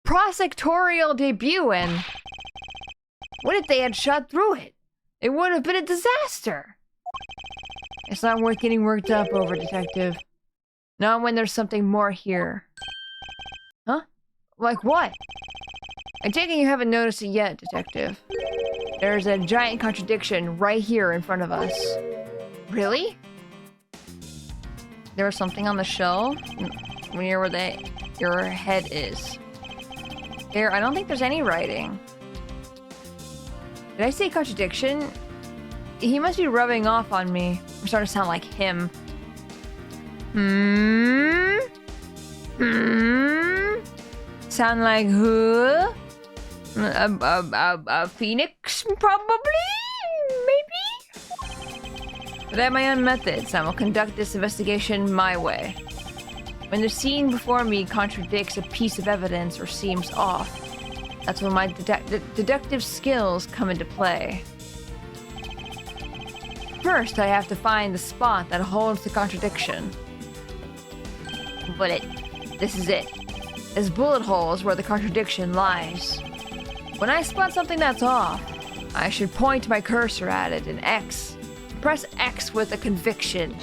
prosecutorial debut in. What if they had shot through it? It would have been a disaster. It's not worth getting worked up over, Detective. Not when there's something more here. Huh? Like what? I take it you haven't noticed it yet, Detective. There's a giant contradiction right here in front of us. Really? There was something on the shelf near where your head is. Here, I don't think there's any writing. Did I say contradiction? He must be rubbing off on me. I'm starting to sound like him. Sound like who? A phoenix, probably? Maybe? But I have my own methods, and I will conduct this investigation my way. When the scene before me contradicts a piece of evidence or seems off, that's when my deductive skills come into play. First, I have to find the spot that holds the contradiction. Bullet. This is it. This bullet hole is where the contradiction lies. When I spot something that's off, I should point my cursor at it and X. Press X with a conviction.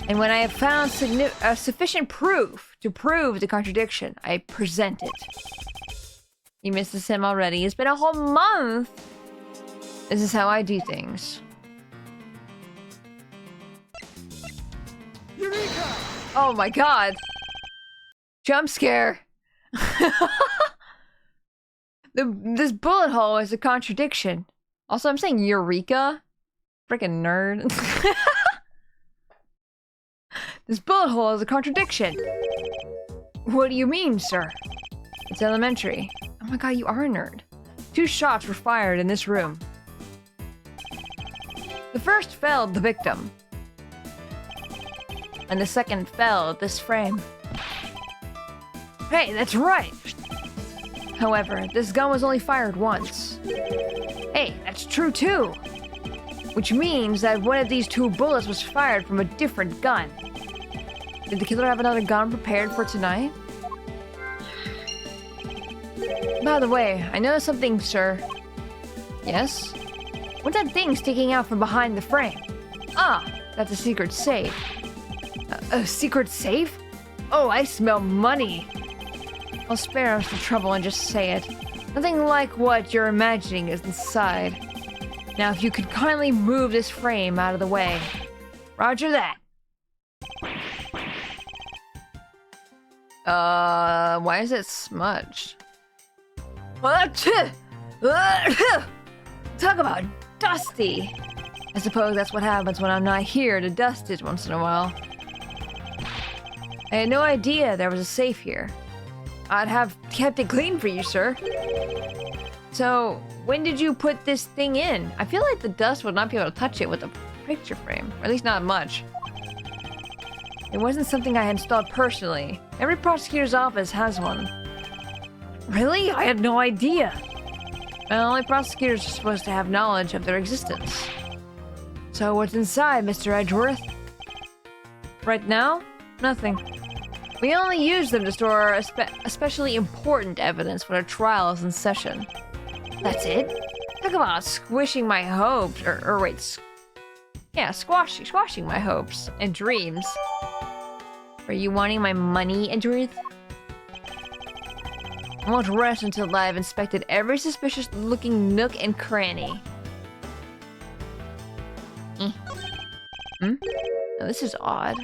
And when I have found sufficient proof to prove the contradiction, I present it. He misses him already. It's been a whole month. This is how I do things. Eureka! Oh my god. Jump scare. This bullet hole is a contradiction. Also, I'm saying Eureka. Freaking nerd. This bullet hole is a contradiction. What do you mean, sir? It's elementary. Oh my god, you are a nerd. 2 shots were fired in this room. The first felled the victim. And the second felled this frame. Hey, that's right! However, this gun was only fired once. Hey, that's true too! Which means that one of these 2 bullets was fired from a different gun. Did the killer have another gun prepared for tonight? By the way, I noticed something, sir. Yes? What's that thing sticking out from behind the frame? Ah, that's a secret safe. A secret safe? Oh, I smell money. I'll spare us the trouble and just say it. Nothing like what you're imagining is inside. Now, if you could kindly move this frame out of the way. Roger that. Why is it smudged? Talk about dusty. I suppose that's what happens when I'm not here to dust it once in a while. I had no idea there was a safe here. I'd have kept it clean for you, sir. So, when did you put this thing in? I feel like the dust would not be able to touch it with a picture frame. Or at least not much. It wasn't something I had installed personally. Every prosecutor's office has one. Really? I had no idea. Well, only prosecutors are supposed to have knowledge of their existence. So what's inside, Mr. Edgeworth? Right now? Nothing. We only use them to store especially important evidence when a trial is in session. That's it? Talk about squishing my hopes, squashing my hopes and dreams. Are you wanting my money, Edgeworth? I won't rest until I've inspected every suspicious-looking nook and cranny. Now, this is odd.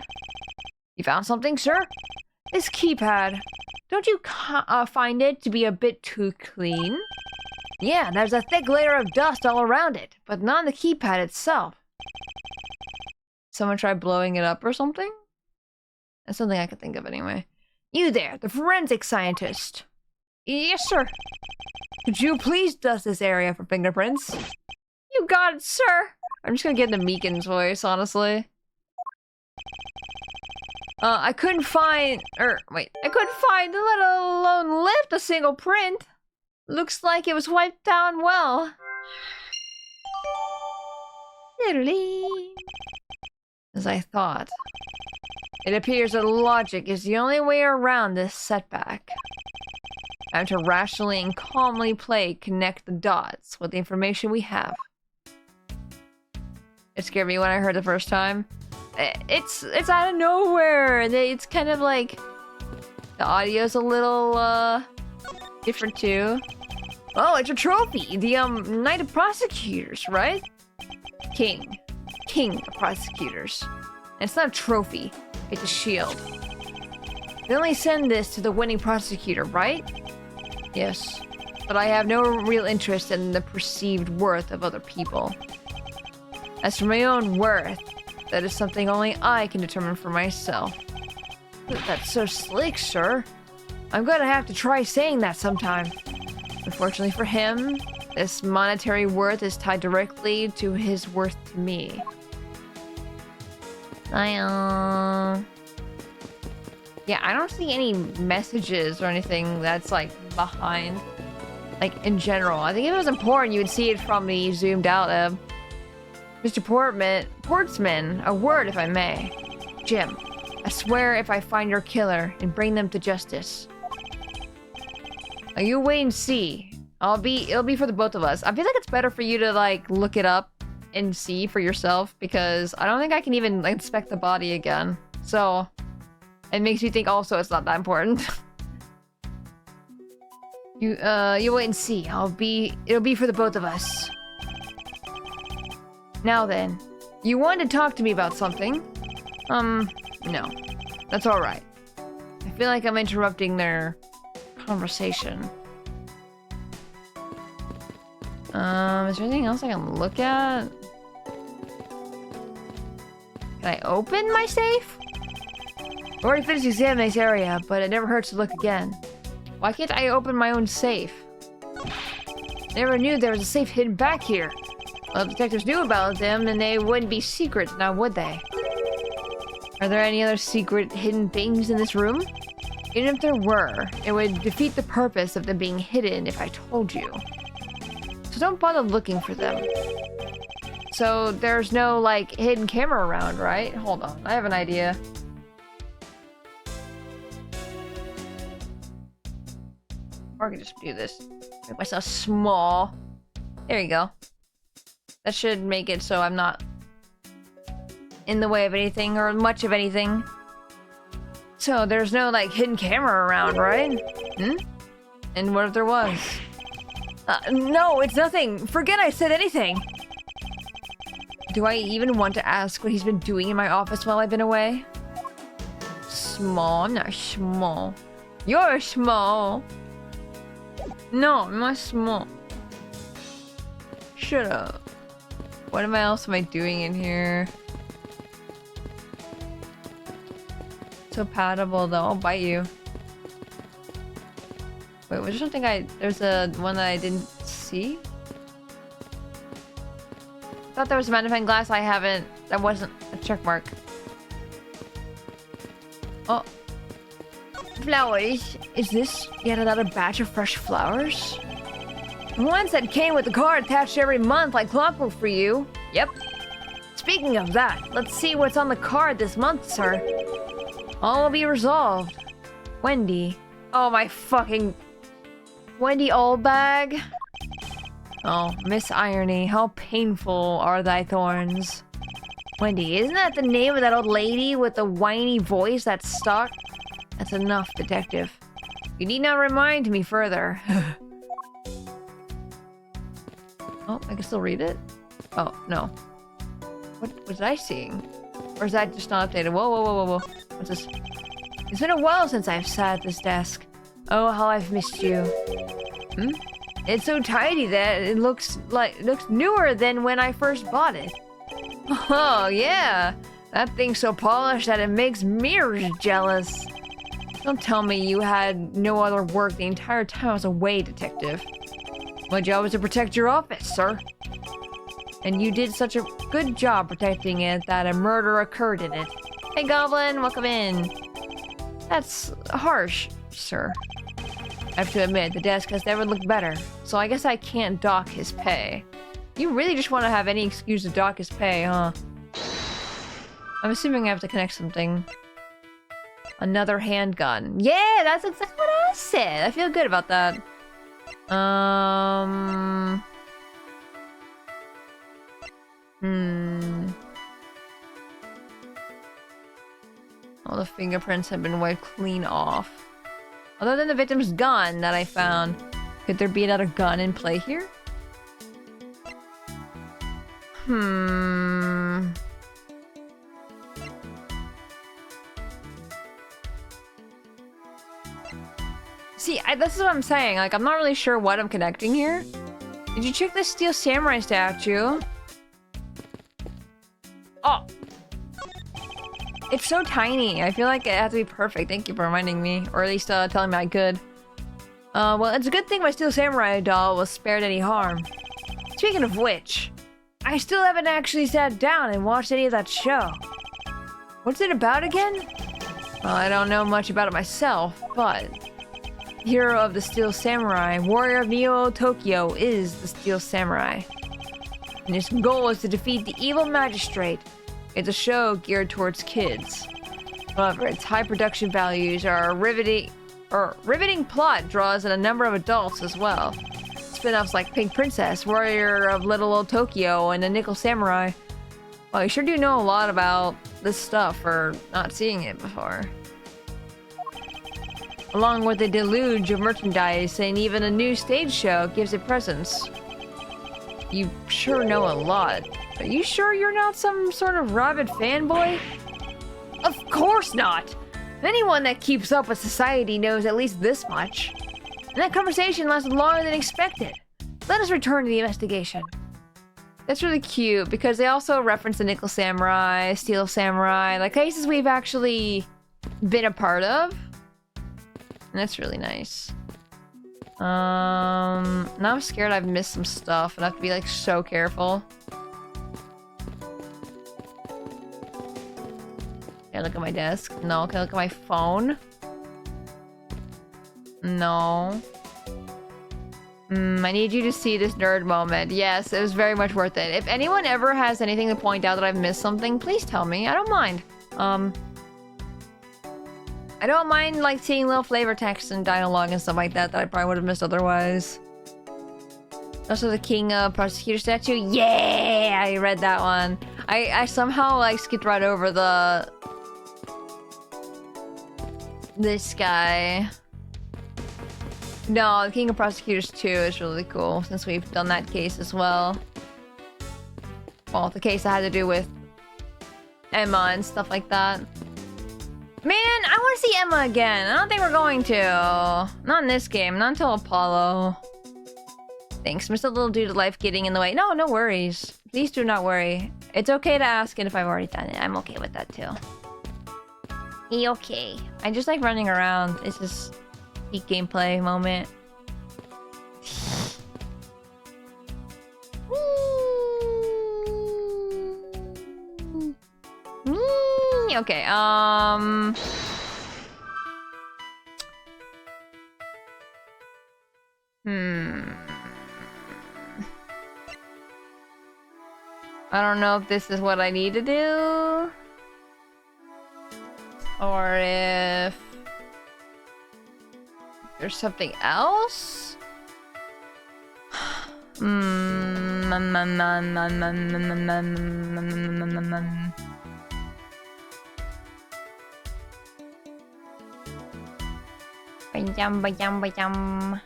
You found something, sir? This keypad. Don't you find it to be a bit too clean? Yeah, there's a thick layer of dust all around it, but not on the keypad itself. Someone try blowing it up or something? That's something I could think of anyway. You there, the forensic scientist. Yes, sir. Could you please dust this area for fingerprints? You got it, sir. I'm just gonna get into Meekin's voice, honestly. I couldn't find, I couldn't find, let alone lift a single print. Looks like it was wiped down well. As I thought. It appears that logic is the only way around this setback. I have to rationally and calmly connect the dots with the information we have. It scared me when I heard the first time. It's out of nowhere. It's kind of like the audio's a little different too. Oh, it's a trophy. The Knight of Prosecutors, right? King of Prosecutors. And it's not a trophy. It's a shield. They only send this to the winning prosecutor, right? Yes. But I have no real interest in the perceived worth of other people. As for my own worth, that is something only I can determine for myself. That's so slick, sir. I'm gonna have to try saying that sometime. Unfortunately for him, this monetary worth is tied directly to his worth to me. Yeah, I don't see any messages or anything that's like behind, like in general. I think if it was important, you would see it from the zoomed out Mr. Portsman, a word if I may. Jim, I swear if I find your killer and bring them to justice. Now you wait and see. It'll be for the both of us. I feel like it's better for you to like look it up and see for yourself, because I don't think I can even inspect the body again. So it makes me think also it's not that important. You wait and see. It'll be for the both of us. Now then, you wanted to talk to me about something? No. That's alright. I feel like I'm interrupting their conversation. Is there anything else I can look at? Can I open my safe? I already finished examining this area, but it never hurts to look again. Why can't I open my own safe? Never knew there was a safe hidden back here. Well, if detectives knew about them, then they wouldn't be secrets, now would they? Are there any other secret hidden things in this room? Even if there were, it would defeat the purpose of them being hidden if I told you. So don't bother looking for them. So there's no, like, hidden camera around, right? Hold on, I have an idea. Or I can just do this. Make myself small. There you go. That should make it so I'm not in the way of anything or much of anything. So there's no like hidden camera around, right? And what if there was? No, it's nothing. Forget I said anything. Do I even want to ask what he's been doing in my office while I've been away? Small, I'm not small. You're small. No, I'm not small. Shut up. What else am I doing in here? So patable though, I'll bite you. Wait, was there something there's one that I didn't see? I thought there was a magnifying glass that wasn't a check mark. Oh. Flowers. Is this yet another batch of fresh flowers? The ones that came with the card attached every month like clockwork for you. Yep. Speaking of that, let's see what's on the card this month, sir. All will be resolved. Wendy. Oh, my fucking... Wendy Oldbag? Oh, Miss Irony, how painful are thy thorns. Wendy, isn't that the name of that old lady with the whiny voice that's stuck? That's enough, detective. You need not remind me further. Oh, I can still read it? Oh, no. What was I seeing? Or is that just not updated? Whoa, whoa, whoa, whoa, whoa. What's this? It's been a while since I've sat at this desk. Oh, how I've missed you. It's so tidy that it looks newer than when I first bought it. Oh, yeah. That thing's so polished that it makes mirrors jealous. Don't tell me you had no other work the entire time I was away, detective. My job is to protect your office, sir. And you did such a good job protecting it that a murder occurred in it. Hey, Goblin, welcome in. That's harsh, sir. I have to admit, the desk has never looked better, so I guess I can't dock his pay. You really just want to have any excuse to dock his pay, huh? I'm assuming I have to connect something. Another handgun. Yeah, that's exactly what I said. I feel good about that. All the fingerprints have been wiped clean off. Other than the victim's gun that I found, could there be another gun in play here? See, this is what I'm saying. Like, I'm not really sure what I'm connecting here. Did you check the steel samurai statue? Oh! It's so tiny. I feel like it has to be perfect. Thank you for reminding me. Or at least telling me I could. Well, it's a good thing my steel samurai doll was spared any harm. Speaking of which, I still haven't actually sat down and watched any of that show. What's it about again? Well, I don't know much about it myself, but... Hero of the Steel Samurai, warrior of Neo Tokyo is the Steel Samurai. And his goal is to defeat the evil magistrate. It's a show geared towards kids. However, its high production values are riveting plot draws in a number of adults as well. Spin-offs like Pink Princess, Warrior of Little Old Tokyo, and the Nickel Samurai. Well, you sure do know a lot about this stuff for not seeing it before. Along with a deluge of merchandise and even a new stage show gives it presence. You sure know a lot. Are you sure you're not some sort of rabid fanboy? Of course not! Anyone that keeps up with society knows at least this much. And that conversation lasted longer than expected. Let us return to the investigation. That's really cute because they also reference the Nickel Samurai, Steel Samurai, like cases we've actually been a part of. And that's really nice. Now I'm scared I've missed some stuff and I have to be like so careful. Can I look at my desk? No. Can I look at my phone? No. I need you to see this nerd moment. Yes, it was very much worth it. If anyone ever has anything to point out that I've missed something, please tell me. I don't mind. I don't mind like seeing little flavor text and dialogue and stuff like that that I probably would have missed otherwise. Also the King Prosecutor statue. Yeah, I read that one. I somehow like skipped right over this guy. No, the King of Prosecutors 2 is really cool since we've done that case as well. Well, the case that had to do with Emma and stuff like that. Man, I want to see Emma again. I don't think we're going to. Not in this game. Not until Apollo. Thanks, Mr. Little Dude, life getting in the way. No, no worries. Please do not worry. It's okay to ask it if I've already done it. I'm okay with that too. Okay. I just like running around. It's just peak gameplay moment. Okay, I don't know if this is what I need to do. Or if there's something else? Ba-yum.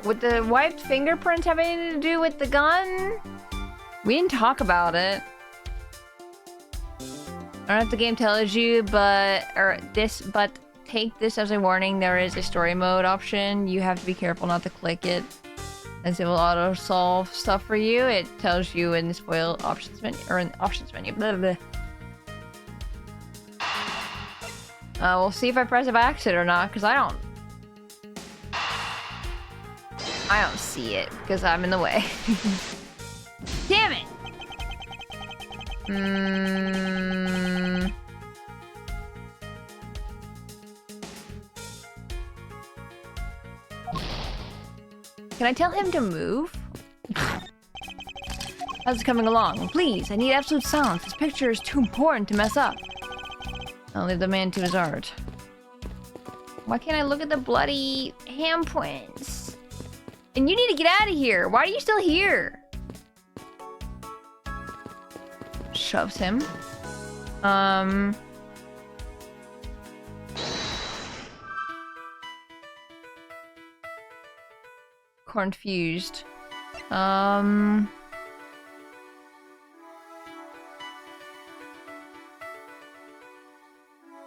Would the wiped fingerprints have anything to do with the gun? We didn't talk about it. I don't know if the game tells you, but take this as a warning. There is a story mode option. You have to be careful not to click it, as it will auto solve stuff for you. It tells you in the spoil options menu or in the options menu. Blah, blah. We'll see if I press it by accident or not, because I don't. I don't see it because I'm in the way. Damn it! Can I tell him to move? How's it coming along? Please, I need absolute silence. This picture is too important to mess up. I'll leave the man to his art. Why can't I look at the bloody handprints? And you need to get out of here. Why are you still here? Shoves him. Confused.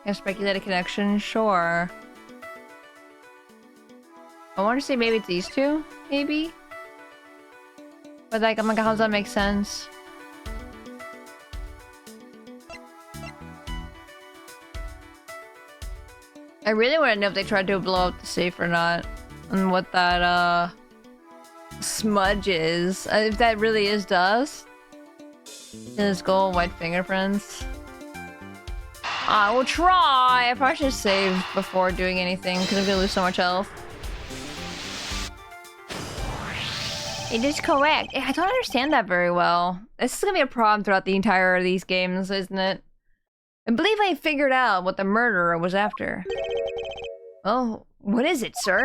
I speculate a connection? Sure. I want to say maybe it's these two, maybe? But like, I'm like, how does that make sense? I really want to know if they tried to blow up the safe or not. And what that, smudge is. If that really is dust. In his gold white fingerprints. I will try! I probably should have saved before doing anything, because I'm gonna lose so much health. It is correct. I don't understand that very well. This is gonna be a problem throughout the entire of these games, isn't it? I believe I figured out what the murderer was after. Oh, what is it, sir?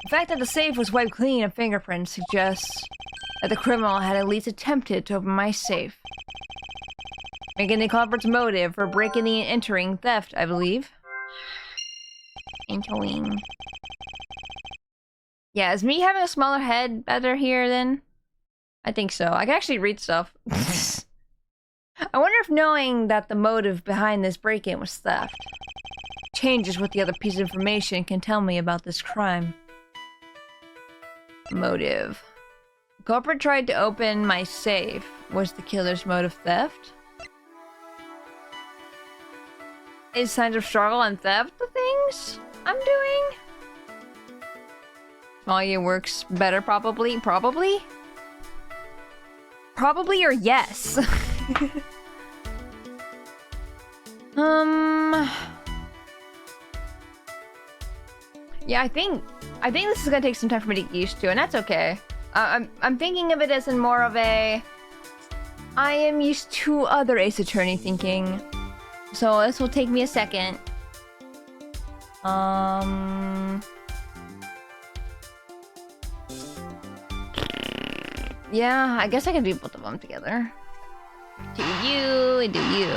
The fact that the safe was wiped clean of fingerprints suggests that the criminal had at least attempted to open my safe. Making the culprit's motive for breaking and entering theft, I believe. Entering. Yeah, is me having a smaller head better here then? I think so. I can actually read stuff. I wonder if knowing that the motive behind this break-in was theft changes what the other piece of information can tell me about this crime. Motive. The culprit tried to open my safe. Was the killer's motive theft? Is signs of struggle and theft the things I'm doing? Small works better, probably. Probably? Probably or yes? Yeah, I think this is gonna take some time for me to get used to, and that's okay. I'm thinking of it as in more of a... I am used to other Ace Attorney thinking. So this will take me a second. Yeah, I guess I can do both of them together. Do you, do you.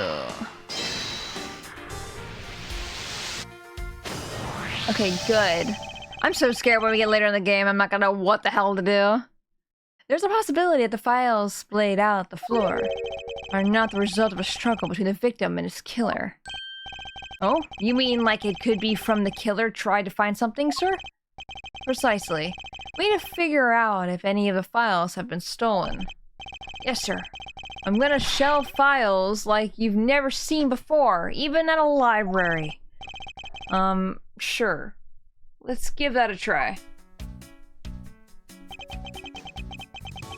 Okay, good. I'm so scared when we get later in the game, I'm not gonna know what the hell to do. There's a possibility that the files splayed out the floor are not the result of a struggle between the victim and his killer. Oh? You mean like it could be from the killer tried to find something, sir? Precisely. We need to figure out if any of the files have been stolen. Yes, sir. I'm gonna shelve files like you've never seen before, even at a library. Sure. Let's give that a try.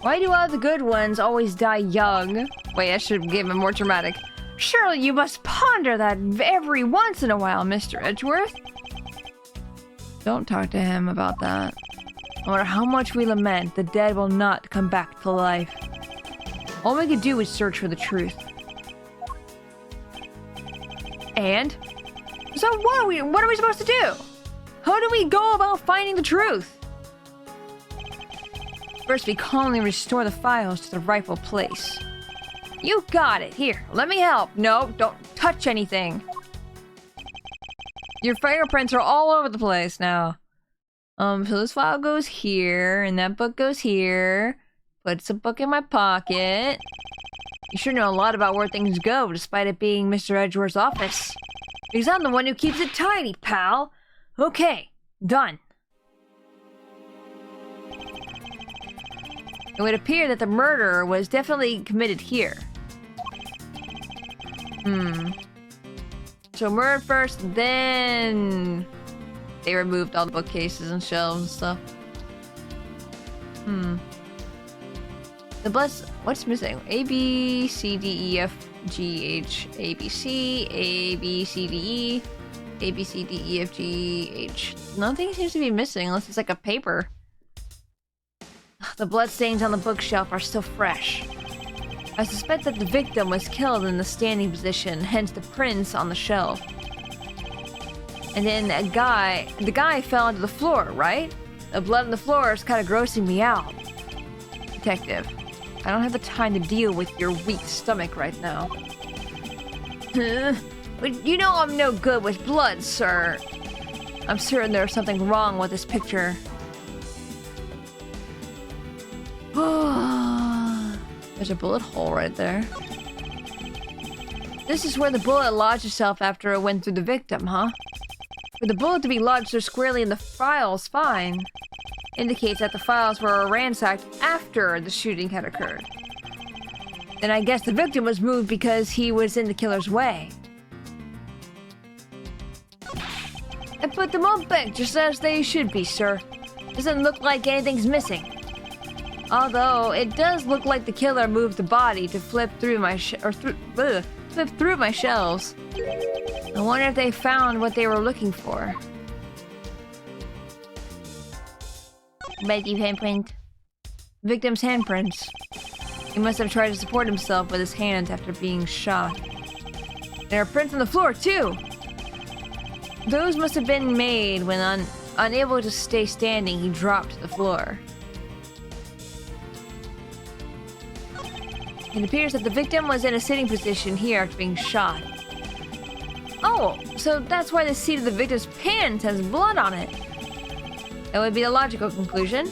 Why do all the good ones always die young? Wait, I should give him more dramatic. Surely you must ponder that every once in a while, Mr. Edgeworth. Don't talk to him about that. No matter how much we lament, the dead will not come back to life. All we can do is search for the truth. And? So what are we supposed to do? How do we go about finding the truth? First, we calmly restore the files to the rightful place. You got it. Here, let me help. No, don't touch anything. Your fingerprints are all over the place now. So this file goes here, and that book goes here. Puts a book in my pocket. You sure know a lot about where things go, despite it being Mr. Edgeworth's office. Because I'm the one who keeps it tidy, pal. Okay, done. It would appear that the murder was definitely committed here. So murder first, then they removed all the bookcases and shelves and stuff. The blood's... What's missing? A, B, C, D, E, F, G, H, A, B, C, A, B, C, D, E, A, B, C, D, E, F, G, H. Nothing seems to be missing unless it's like a paper. The bloodstains on the bookshelf are still fresh. I suspect that the victim was killed in the standing position, hence the prints on the shelf. And then the guy fell onto the floor, right? The blood on the floor is kind of grossing me out. Detective, I don't have the time to deal with your weak stomach right now. But you know I'm no good with blood, sir. I'm certain there's something wrong with this picture. There's a bullet hole right there. This is where the bullet lodged itself after it went through the victim, huh? For the bullet to be lodged so squarely in the files, fine. Indicates that the files were ransacked after the shooting had occurred. Then I guess the victim was moved because he was in the killer's way. I put them all back just as they should be, sir. Doesn't look like anything's missing. Although it does look like the killer moved the body to flip through my flip through my shelves. I wonder if they found what they were looking for. Betty handprint. Victim's handprints. He must have tried to support himself with his hands after being shot. There are prints on the floor too. Those must have been made when unable to stay standing, he dropped to the floor. It appears that the victim was in a sitting position here after being shot. Oh, so that's why the seat of the victim's pants has blood on it. That would be the logical conclusion.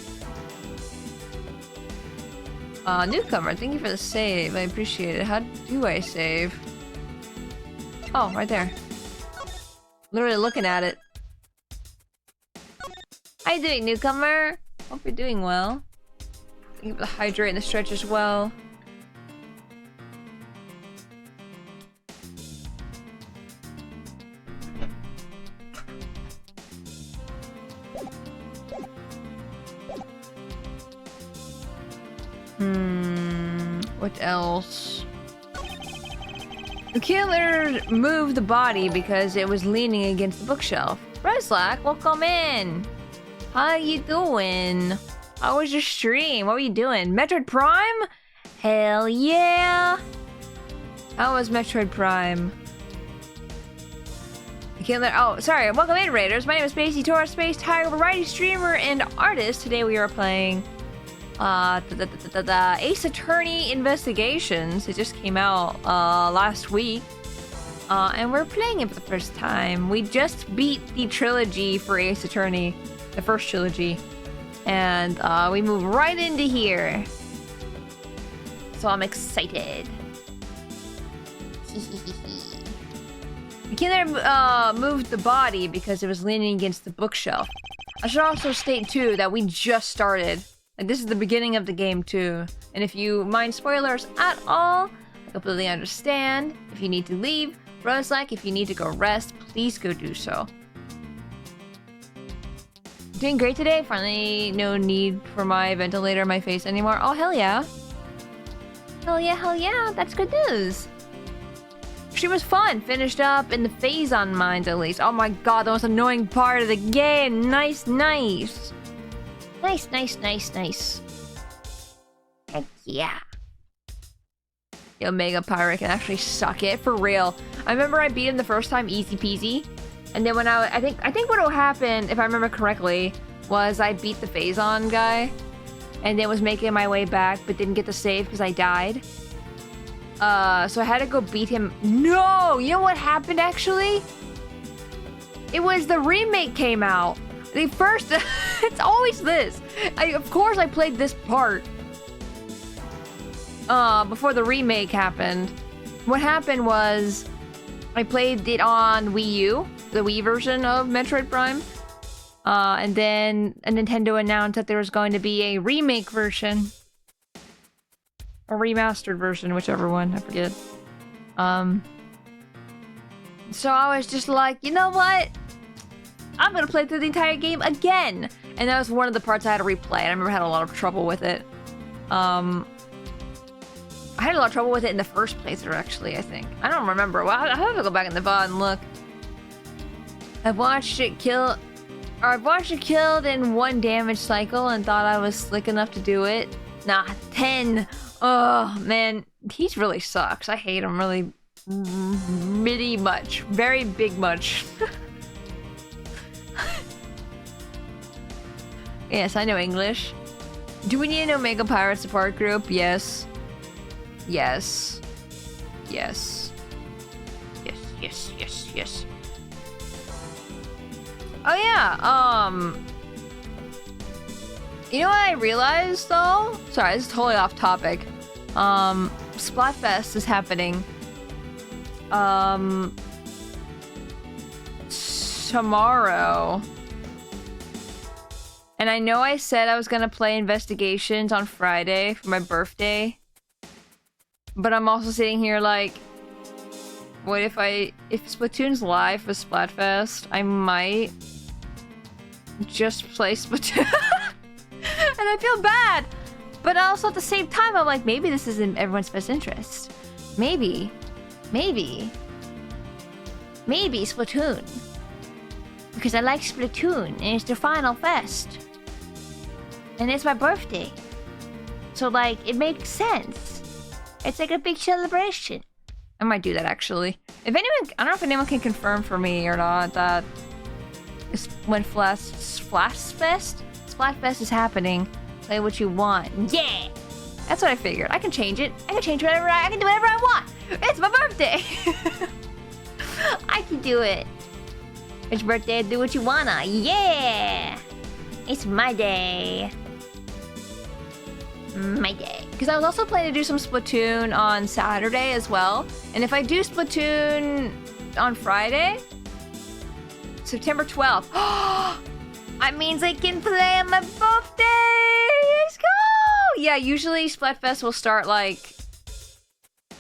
Newcomer, thank you for the save. I appreciate it. How do I save? Oh, right there. Literally looking at it. How you doing, newcomer? Hope you're doing well. Thank you for the hydrate and the stretch as well. What else? The killer moved the body because it was leaning against the bookshelf. Roslack, welcome in. How you doing? How was your stream? What were you doing? Metroid Prime? Hell yeah! How was Metroid Prime? The killer. Oh, sorry. Welcome in, Raiders. My name is Spacey Tora, Space Tiger, variety streamer and artist. Today we are playing the Ace Attorney Investigations. It just came out last week, and we're playing it for the first time. We just beat the trilogy for Ace Attorney, the first trilogy, and we move right into here, so I'm excited. The killer moved the body because it was leaning against the bookshelf. I should also state too that we just started. Like, this is the beginning of the game too. And if you mind spoilers at all, I completely understand. If you need to leave, Roselike, if you need to go rest, please go do so. Doing great today. Finally, no need for my ventilator in my face anymore. Oh, hell yeah. Hell yeah, hell yeah. That's good news. She was fun. Finished up in the phase on mines at least. Oh my god, the most annoying part of the game. Nice, nice. Nice, nice, nice, nice. Heck yeah. The Omega Pirate can actually suck it, for real. I remember I beat him the first time, easy peasy. And then when I think what happened, if I remember correctly, was I beat the Phazon guy. And then was making my way back, but didn't get the save because I died. So I had to go beat him. No! You know what happened, actually? It was the remake came out. The first... it's always this. Of course I played this part before the remake happened. What happened was I played it on Wii U, the Wii version of Metroid Prime. And then Nintendo announced that there was going to be a remake version. A remastered version, whichever one, I forget. So I was just like, you know what? I'm gonna play through the entire game again! And that was one of the parts I had to replay, and I remember I had a lot of trouble with it. I had a lot of trouble with it in the first playthrough, actually, I think. I don't remember. Well, I have to go back in the VOD and look. I've watched it killed in 1 damage cycle and thought I was slick enough to do it. Nah, 10. Oh, man. He really sucks. I hate him really much. Very big much. Yes, I know English. Do we need an Omega Pirate support group? Yes. Yes. Yes. Yes, yes, yes, yes. Oh yeah, you know what I realized though? Sorry, this is totally off topic. Splatfest is happening. Tomorrow. And I know I said I was gonna play Investigations on Friday for my birthday. But I'm also sitting here like, what if Splatoon's live for Splatfest, I might just play Splatoon. And I feel bad. But also at the same time, I'm like, maybe this is in everyone's best interest. Maybe Splatoon. Because I like Splatoon, and it's the final fest. And it's my birthday. So like, it makes sense. It's like a big celebration. I might do that actually. If anyone, I don't know if anyone can confirm for me or not that when Splatfest is happening, play what you want. Yeah! That's what I figured. I can change it. I can change whatever I can do whatever I want. It's my birthday. I can do it. It's your birthday, do what you wanna. Yeah! It's my day. My day. Because I was also planning to do some Splatoon on Saturday as well. And if I do Splatoon on Friday, September 12th, that means I can play on my birthday! Let's go! Yeah, usually Splatfest will start like,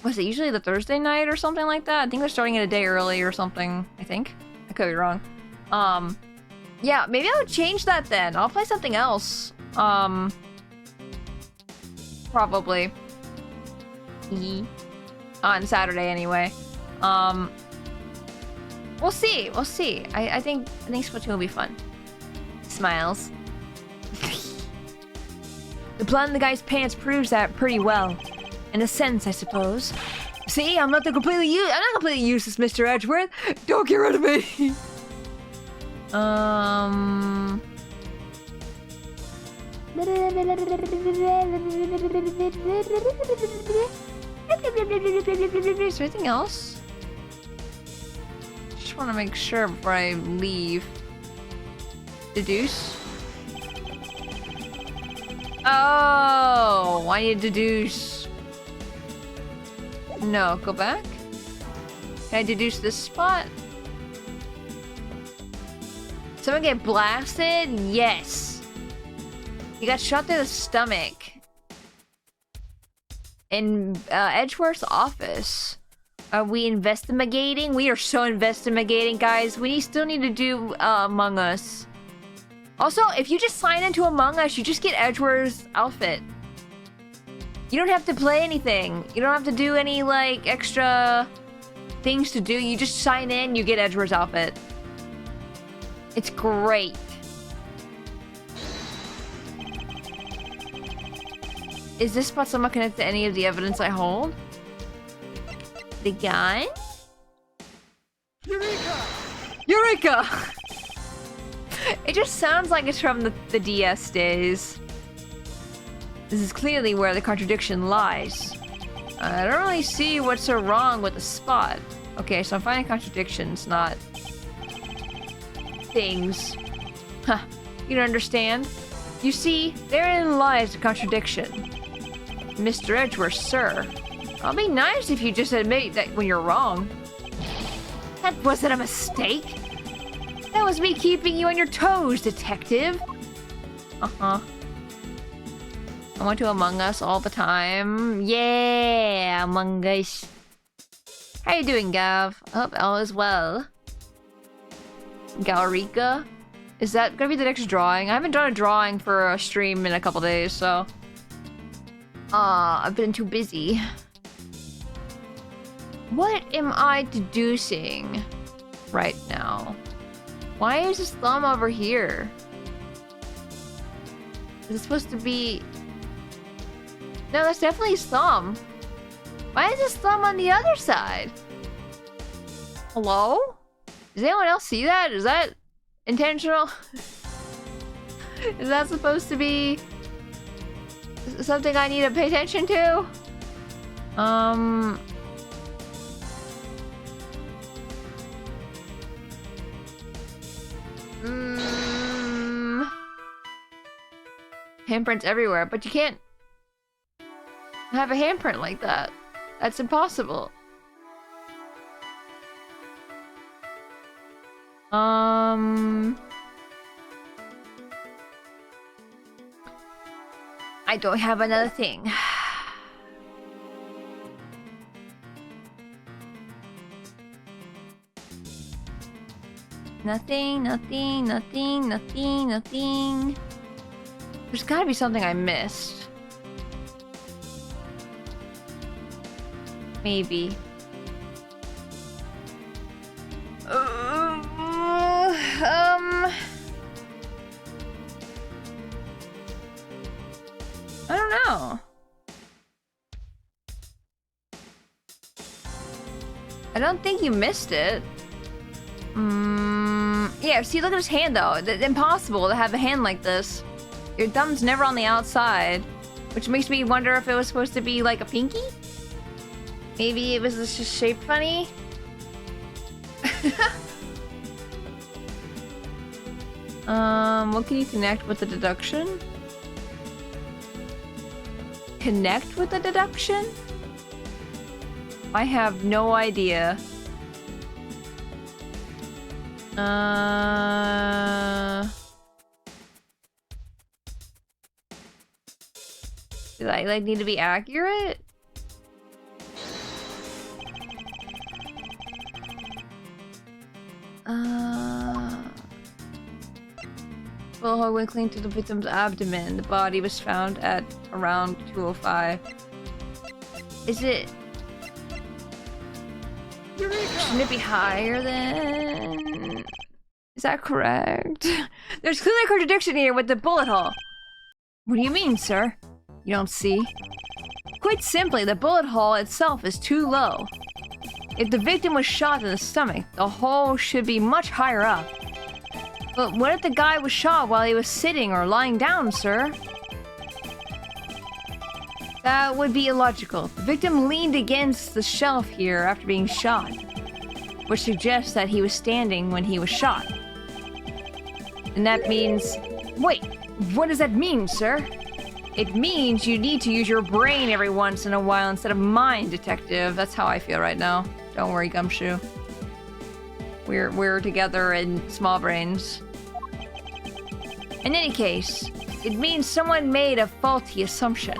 was it usually the Thursday night or something like that? I think they're starting it a day early or something, I think. I could be wrong. Yeah, maybe I'll change that then. I'll play something else. Probably. On Saturday anyway. We'll see. We'll see. I think Splatoon will be fun. Smiles. The blood in the guy's pants proves that pretty well. In a sense, I suppose. See, I'm not completely useless, Mr. Edgeworth. Don't get rid of me. Is there anything else? Just want to make sure before I leave. Deduce. Oh, I need to deduce. No, go back. Can I deduce this spot? Someone get blasted? Yes. You got shot through the stomach. In Edgeworth's office. Are we investigating? We are so investigating, guys. We still need to do Among Us. Also, if you just sign into Among Us, you just get Edgeworth's outfit. You don't have to play anything. You don't have to do any, like, extra things to do. You just sign in, you get Edgeworth's outfit. It's great. Is this spot somehow connected to any of the evidence I hold? The gun? Eureka! Eureka! It just sounds like it's from the DS days. This is clearly where the contradiction lies. I don't really see what's so wrong with the spot. Okay, so I'm finding contradictions, not things. Huh, you don't understand? You see, therein lies the contradiction. Mr. Edgeworth, sir. I'll be nice if you just admit that when you're wrong. That wasn't a mistake. That was me keeping you on your toes, detective. Uh-huh. I went to Among Us all the time. Yeah, Among Us. How you doing, Gav? I hope all is well. Galrica? Is that gonna be the next drawing? I haven't done a drawing for a stream in a couple days, so... I've been too busy. What am I deducing right now? Why is this thumb over here? Is it supposed to be... No, that's definitely his thumb. Why is his thumb on the other side? Hello? Does anyone else see that? Is that intentional? Is that supposed to be something I need to pay attention to? Handprints everywhere, but you can't have a handprint like that. That's impossible. I don't have another thing. Nothing. There's gotta be something I missed. Maybe. I don't know. I don't think you missed it. Yeah, see, look at his hand though. It's impossible to have a hand like this. Your thumb's never on the outside, which makes me wonder if it was supposed to be like a pinky? Maybe it was just shaped funny? What can you connect with the deduction? Connect with the deduction? I have no idea. Did I like need to be accurate? Bullet hole went clean to the victim's abdomen. The body was found at around 2:05. Is it? Shouldn't it be higher than? Is that correct? There's clearly a contradiction here with the bullet hole. What do you mean, sir? You don't see? Quite simply, the bullet hole itself is too low. If the victim was shot in the stomach, the hole should be much higher up. But what if the guy was shot while he was sitting or lying down, sir? That would be illogical. The victim leaned against the shelf here after being shot, which suggests that he was standing when he was shot. And that means... Wait, what does that mean, sir? It means you need to use your brain every once in a while instead of mine, detective. That's how I feel right now. Don't worry, Gumshoe. We're together in small brains. In any case, it means someone made a faulty assumption.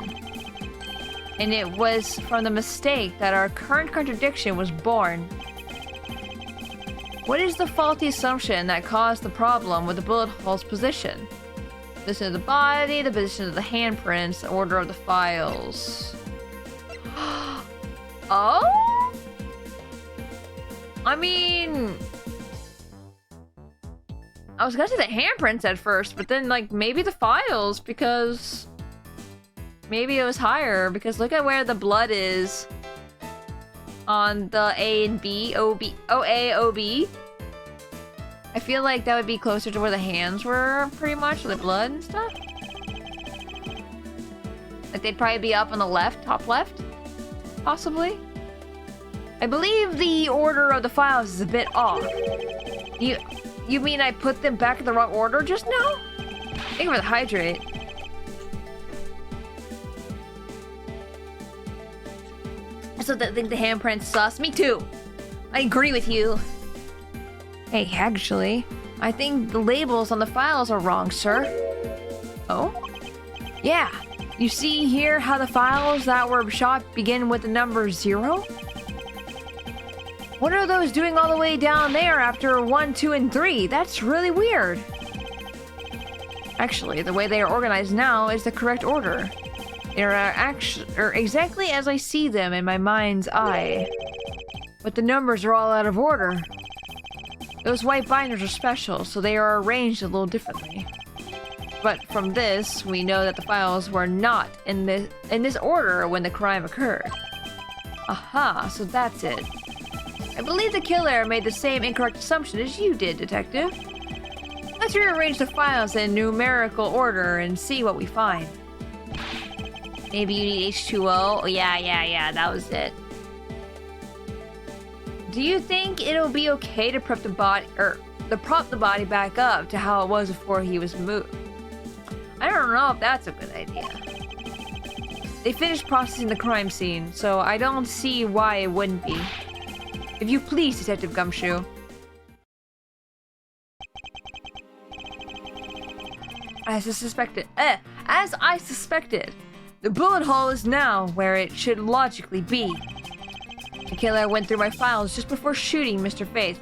And it was from the mistake that our current contradiction was born. What is the faulty assumption that caused the problem with the bullet hole's position? The position of the body, the position of the handprints, the order of the files. Oh? I mean... I was gonna say the handprints at first, but then, like, maybe the files, because... Maybe it was higher, because look at where the blood is on the A and B, OA, OB. I feel like that would be closer to where the hands were, pretty much, the blood and stuff. Like, they'd probably be up on the left, top left, possibly. I believe the order of the files is a bit off. You mean I put them back in the wrong order just now? Thank you for the hydrate. I still think the handprint's sus. Me too. I agree with you. Hey, actually, I think the labels on the files are wrong, sir. Oh? Yeah. You see here how the files that were shot begin with the number 0? What are those doing all the way down there after 1, 2, and 3? That's really weird. Actually, the way they are organized now is the correct order. They are exactly as I see them in my mind's eye. But the numbers are all out of order. Those white binders are special, so they are arranged a little differently. But from this, we know that the files were not in this order when the crime occurred. Aha, so that's it. I believe the killer made the same incorrect assumption as you did, Detective. Let's rearrange the files in numerical order and see what we find. Maybe you need H2O? Oh, yeah, that was it. Do you think it'll be okay to prop the body back up to how it was before he was moved? I don't know if that's a good idea. They finished processing the crime scene, so I don't see why it wouldn't be. If you please, Detective Gumshoe. As I suspected, the bullet hole is now where it should logically be. The killer went through my files just before shooting Mr. Faith.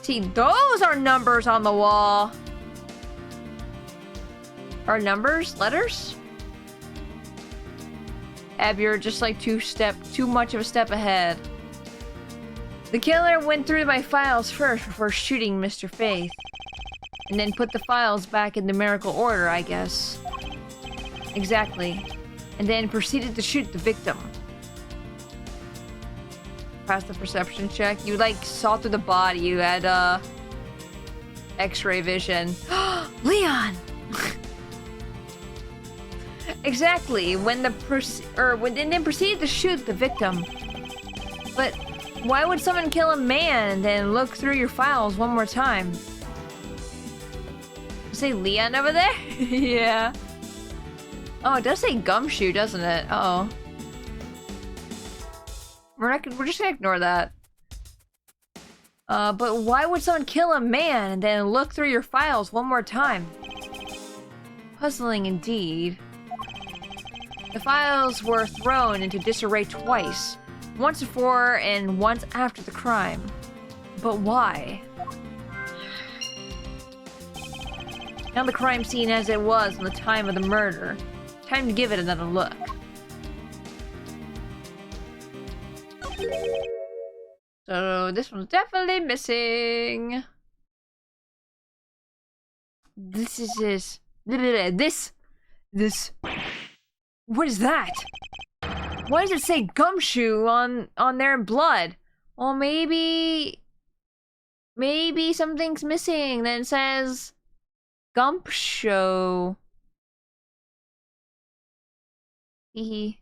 See, those are numbers on the wall. Are numbers letters? Ab, you're just like too much of a step ahead. The killer went through my files first before shooting Mr. Faith. And then put the files back in numerical order, I guess. Exactly. And then proceeded to shoot the victim. Pass the perception check. You like saw through the body. You had X-ray vision. Leon. Exactly. When then proceeded to shoot the victim. But why would someone kill a man and then look through your files one more time? Say Leon over there? Yeah. Oh, it does say Gumshoe, doesn't it? Uh oh. We're just gonna ignore that. But why would someone kill a man and then look through your files one more time? Puzzling indeed. The files were thrown into disarray twice. Once before and once after the crime. But why? Now the crime scene as it was on the time of the murder. Time to give it another look. So this one's definitely missing. This. What is that? Why does it say Gumshoe on there in blood? Well, maybe something's missing. Then it says Gumshoe. Maybe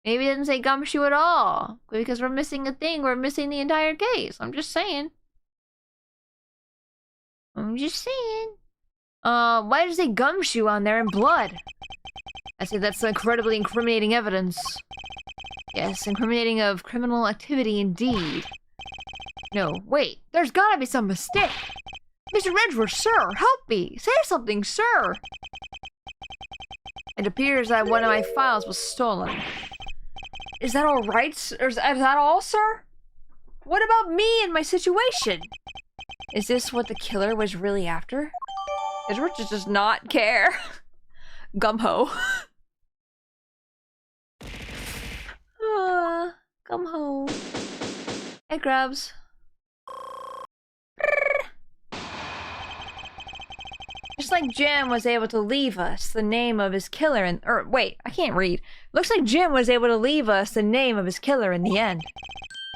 it doesn't say Gumshoe at all. Because we're missing a thing. We're missing the entire case. I'm just saying. Why does it say Gumshoe on there in blood? I say that's incredibly incriminating evidence. Yes, incriminating of criminal activity indeed. No, wait. There's gotta be some mistake. Mr. Edgeworth, sir, help me. Say something, sir. It appears that one of my files was stolen. Is that all right? Is that all, sir? What about me and my situation? Is this what the killer was really after? Edgeworth just does not care. Gumho. Gumho. Hey, Grubs. Just like Jim was able to leave us the name of his killer and wait, I can't read. Looks like Jim was able to leave us the name of his killer in the end.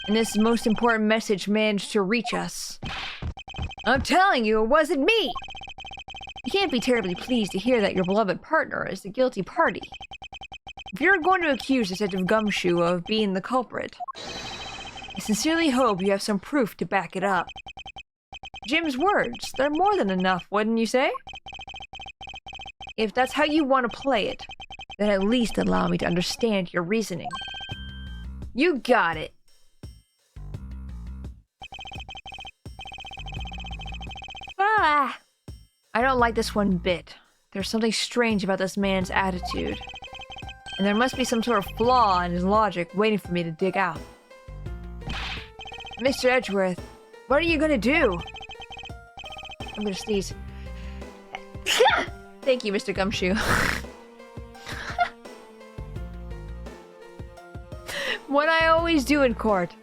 And this most important message managed to reach us. I'm telling you, it wasn't me! You can't be terribly pleased to hear that your beloved partner is the guilty party. If you're going to accuse Detective Gumshoe of being the culprit, I sincerely hope you have some proof to back it up. Jim's words, they're more than enough, wouldn't you say? If that's how you want to play it, then at least allow me to understand your reasoning. You got it. Ah! I don't like this one bit. There's something strange about this man's attitude. And there must be some sort of flaw in his logic waiting for me to dig out. Mr. Edgeworth, what are you gonna do? I'm gonna sneeze. Thank you, Mr. Gumshoe. What I always do in court.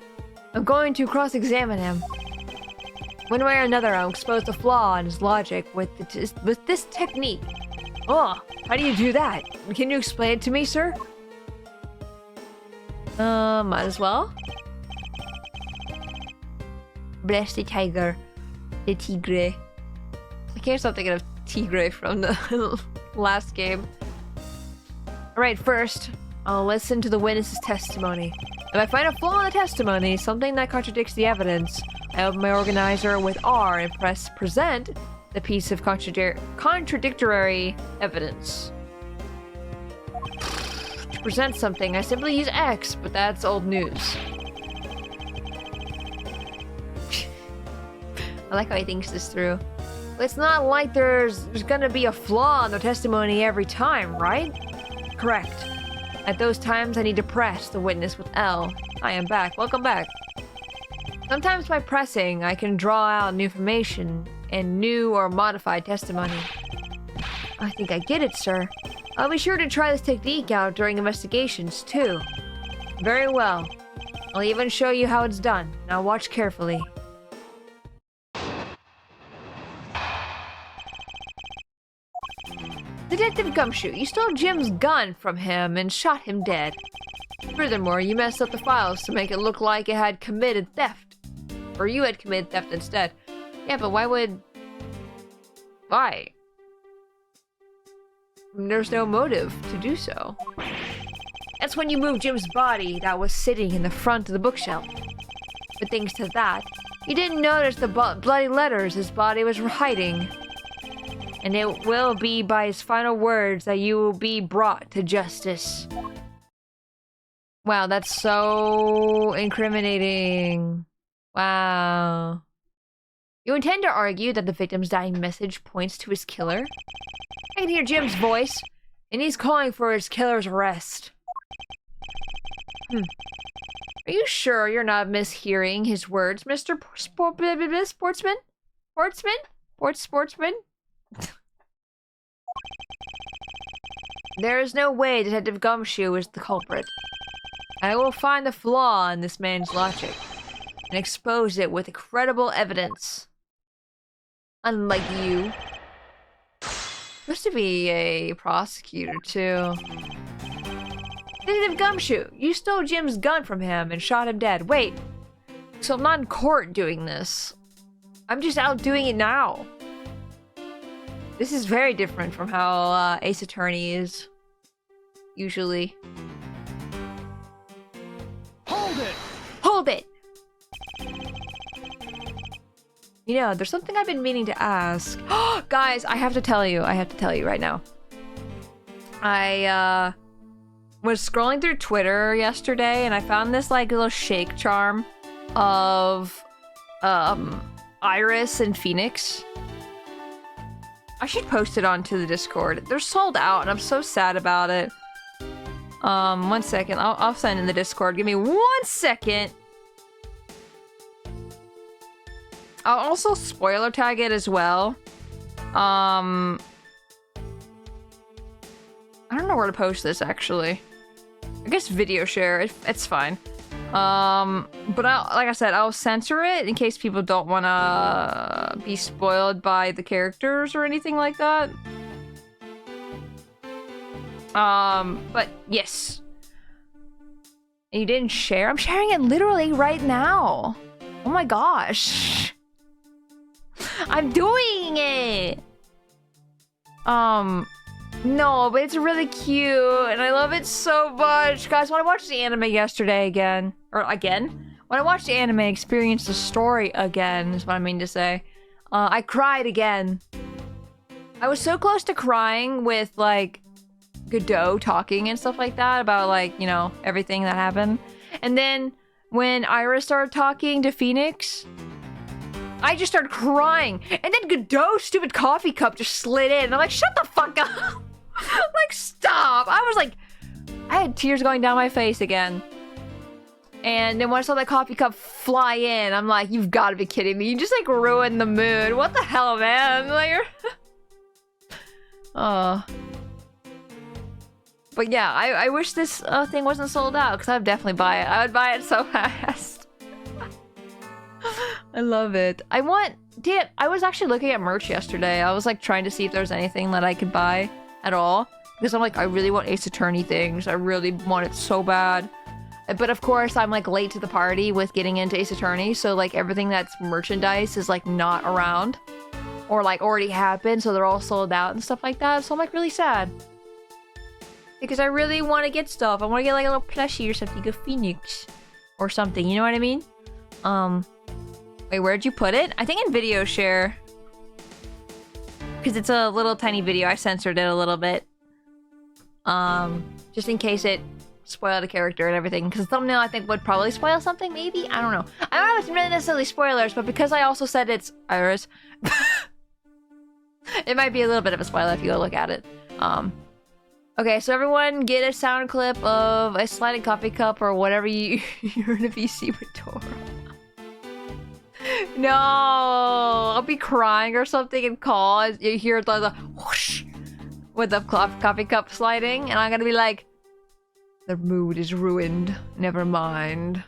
I'm going to cross-examine him. One way or another, I'll expose the flaw in his logic with this technique. Oh, how do you do that? Can you explain it to me, sir? Might as well. Bless the tiger. The tigre. I can't stop thinking of tigre from the last game. Alright, first, I'll listen to the witness's testimony. If I find a flaw in the testimony, something that contradicts the evidence, I open my organizer with R and press present the piece of contradictory evidence. To present something, I simply use X, but that's old news. I like how he thinks this through. It's not like there's gonna be a flaw in the testimony every time, right? Correct. At those times, I need to press the witness with L. I am back. Welcome back. Sometimes by pressing, I can draw out new information and new or modified testimony. I think I get it, sir. I'll be sure to try this technique out during investigations, too. Very well. I'll even show you how it's done. Now watch carefully. Detective Gumshoe, you stole Jim's gun from him and shot him dead. Furthermore, you messed up the files to make it look like it had committed theft. Or you had committed theft instead. Yeah, but why would... Why? There's no motive to do so. That's when you moved Jim's body that was sitting in the front of the bookshelf. But thanks to that, you didn't notice the bloody letters his body was hiding. And it will be by his final words that you will be brought to justice. Wow, that's so incriminating. Wow. You intend to argue that the victim's dying message points to his killer? I can hear Jim's voice, and he's calling for his killer's arrest. Are you sure you're not mishearing his words, Mr. Sportsman? Sportsman? There is no way Detective Gumshoe is the culprit. I will find the flaw in this man's logic and expose it with credible evidence. Unlike you. Supposed to be a prosecutor, too. Detective Gumshoe, you stole Jim's gun from him and shot him dead. Wait, so I'm not in court doing this. I'm just out doing it now. This is very different from how Ace Attorney is. Usually. Hold it! Hold it! You know, there's something I've been meaning to ask. Guys, I have to tell you right now. I was scrolling through Twitter yesterday and I found this like little shake charm of Iris and Phoenix. I should post it onto the Discord. They're sold out and I'm so sad about it. 1 second. I'll send in the Discord. Give me 1 second. I'll also spoiler tag it as well. I don't know where to post this actually. I guess video share. It's fine. But like I said, I'll censor it in case people don't want to be spoiled by the characters or anything like that. But yes. And you didn't share? I'm sharing it literally right now. Oh my gosh. I'm doing it. No, but it's really cute and I love it so much. Guys, when I watched the anime yesterday again, when I watched the anime, experienced the story again, is what I mean to say. I cried again. I was so close to crying with, like, Godot talking and stuff like that about, like, you know, everything that happened. And then when Iris started talking to Phoenix, I just started crying. And then Godot's stupid coffee cup just slid in. And I'm like, shut the fuck up. Like, stop. I was like, I had tears going down my face again. And then when I saw that coffee cup fly in, I'm like, you've got to be kidding me. You just, like, ruined the mood. What the hell, man? Like, Oh. But yeah, I wish this thing wasn't sold out, because I'd definitely buy it. I would buy it so fast. I love it. I was actually looking at merch yesterday. I was like trying to see if there's anything that I could buy at all. Because I'm like, I really want Ace Attorney things. I really want it so bad. But of course, I'm like late to the party with getting into Ace Attorney. So like everything that's merchandise is like not around. Or like already happened. So they're all sold out and stuff like that. So I'm like really sad. Because I really want to get stuff. I want to get like a little plushie or something. A Phoenix. Or something. You know what I mean? Wait, where'd you put it? I think in video share. Because it's a little tiny video. I censored it a little bit. Just in case it spoiled a character and everything. Because the thumbnail, I think, would probably spoil something, maybe? I don't know. I don't know if it's really necessarily spoilers, but because I also said it's Iris, it might be a little bit of a spoiler if you go look at it. Okay, so everyone get a sound clip of a sliding coffee cup or whatever you're in a VC with Tora. No, I'll be crying or something and call. You hear the whoosh with the coffee cup sliding, and I'm gonna be like, the mood is ruined. Never mind.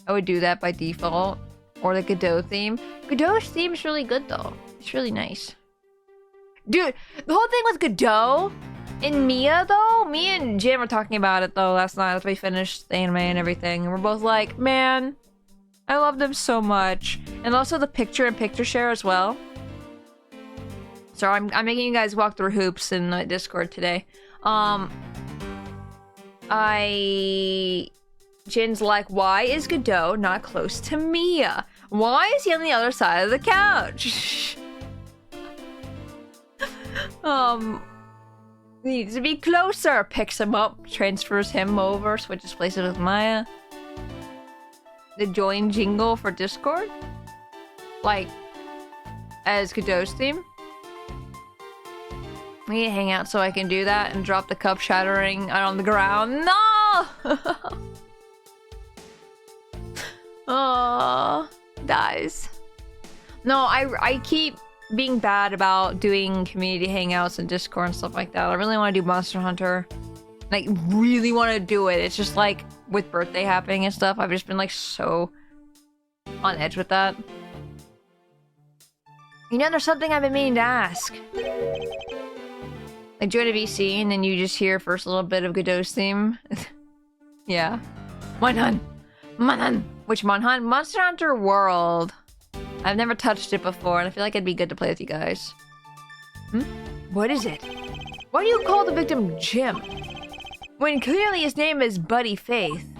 I would do that by default. Or the Godot theme. Godot's theme is really good though. It's really nice. Dude, the whole thing with Godot and Mia though, me and Jim were talking about it though last night after we finished the anime and everything. And we're both like, man, I love them so much. And also the picture-in-picture share as well. So I'm making you guys walk through hoops in Discord today. Jin's like, why is Godot not close to Mia? Why is he on the other side of the couch? Needs to be closer. Picks him up, transfers him over, switches places with Maya. The join jingle for Discord? Like, as Godot's theme? We need to hang out so I can do that and drop the cup shattering on the ground. No! Oh, dies. No, I keep being bad about doing community hangouts and Discord and stuff like that. I really want to do Monster Hunter. Like, really want to do it. It's just like, with birthday happening and stuff, I've just been like so on edge with that. You know, there's something I've been meaning to ask. Like, join a VC and then you just hear first a little bit of Godot's theme. Yeah. Monhan! Monhan! Which Monhan? Monster Hunter World. I've never touched it before and I feel like it'd be good to play with you guys. What is it? Why do you call the victim Jim? When clearly his name is Buddy Faith.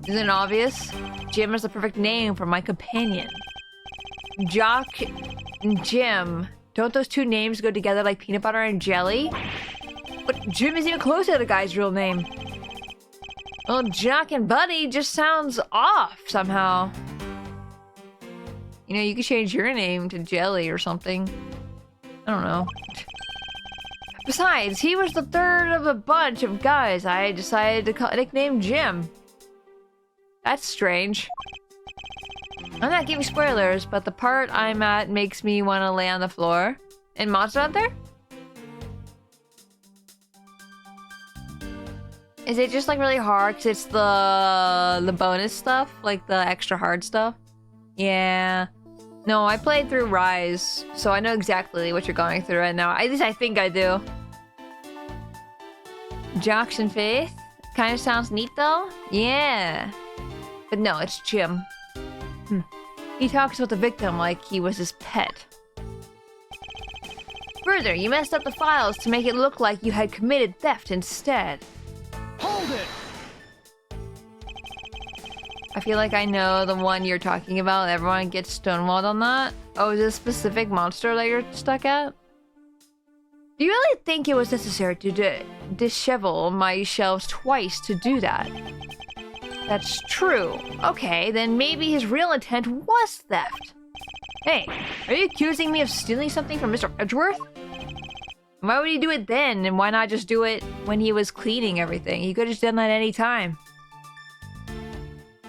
Isn't it obvious? Jim is the perfect name for my companion. Jock and Jim. Don't those two names go together like peanut butter and jelly? But Jim isn't even close to the guy's real name. Well, Jock and Buddy just sounds off somehow. You know, you could change your name to Jelly or something. I don't know. Besides, he was the third of a bunch of guys I decided to nickname Jim. That's strange. I'm not giving spoilers, but the part I'm at makes me want to lay on the floor. In Monster Hunter? Is it just like really hard because it's the bonus stuff? Like the extra hard stuff? Yeah. No, I played through Rise, so I know exactly what you're going through right now. At least I think I do. Jocks and Faith? Kind of sounds neat though? Yeah. But no, it's Jim. He talks about the victim like he was his pet. Further, you messed up the files to make it look like you had committed theft instead. Hold it! I feel like I know the one you're talking about. Everyone gets stonewalled on that. Oh, is it a specific monster that you're stuck at? Do you really think it was necessary to dishevel my shelves twice to do that? That's true. Okay, then maybe his real intent was theft. Hey, are you accusing me of stealing something from Mr. Edgeworth? Why would he do it then, and why not just do it when he was cleaning everything? He could have just done that any time.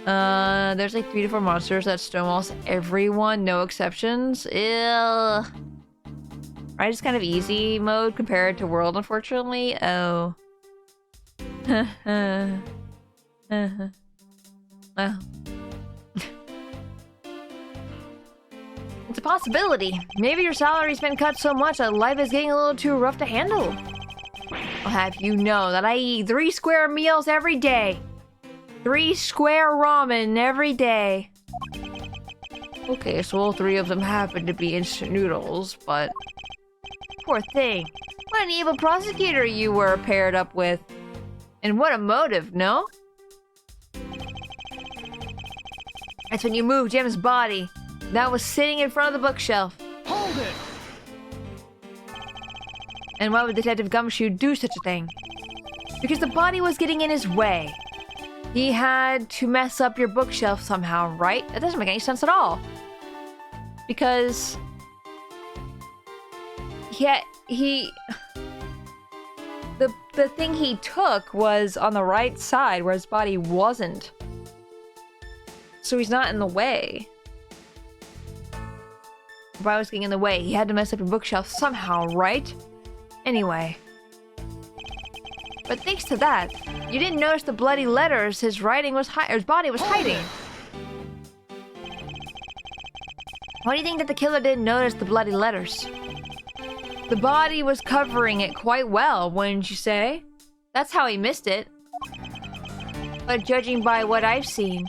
There's like 3 to 4 monsters that stonewalls everyone, no exceptions. Ew. Right, it's kind of easy mode compared to World, unfortunately. Oh. Well. It's a possibility. Maybe your salary's been cut so much that life is getting a little too rough to handle. I'll have you know that I eat 3 square meals every day. 3 square ramen every day. Okay, so all 3 of them happen to be instant noodles, but... Poor thing. What an evil prosecutor you were paired up with. And what a motive, no? That's when you moved Jim's body. That was sitting in front of the bookshelf. Hold it! And why would Detective Gumshoe do such a thing? Because the body was getting in his way. He had to mess up your bookshelf somehow, right? That doesn't make any sense at all. Because... The thing he took was on the right side, where his body wasn't. So he's not in the way. The body was getting in the way. He had to mess up your bookshelf somehow, right? Anyway. But thanks to that, you didn't notice the bloody letters his body was hiding. Why do you think that the killer didn't notice the bloody letters? The body was covering it quite well, wouldn't you say? That's how he missed it. But judging by what I've seen,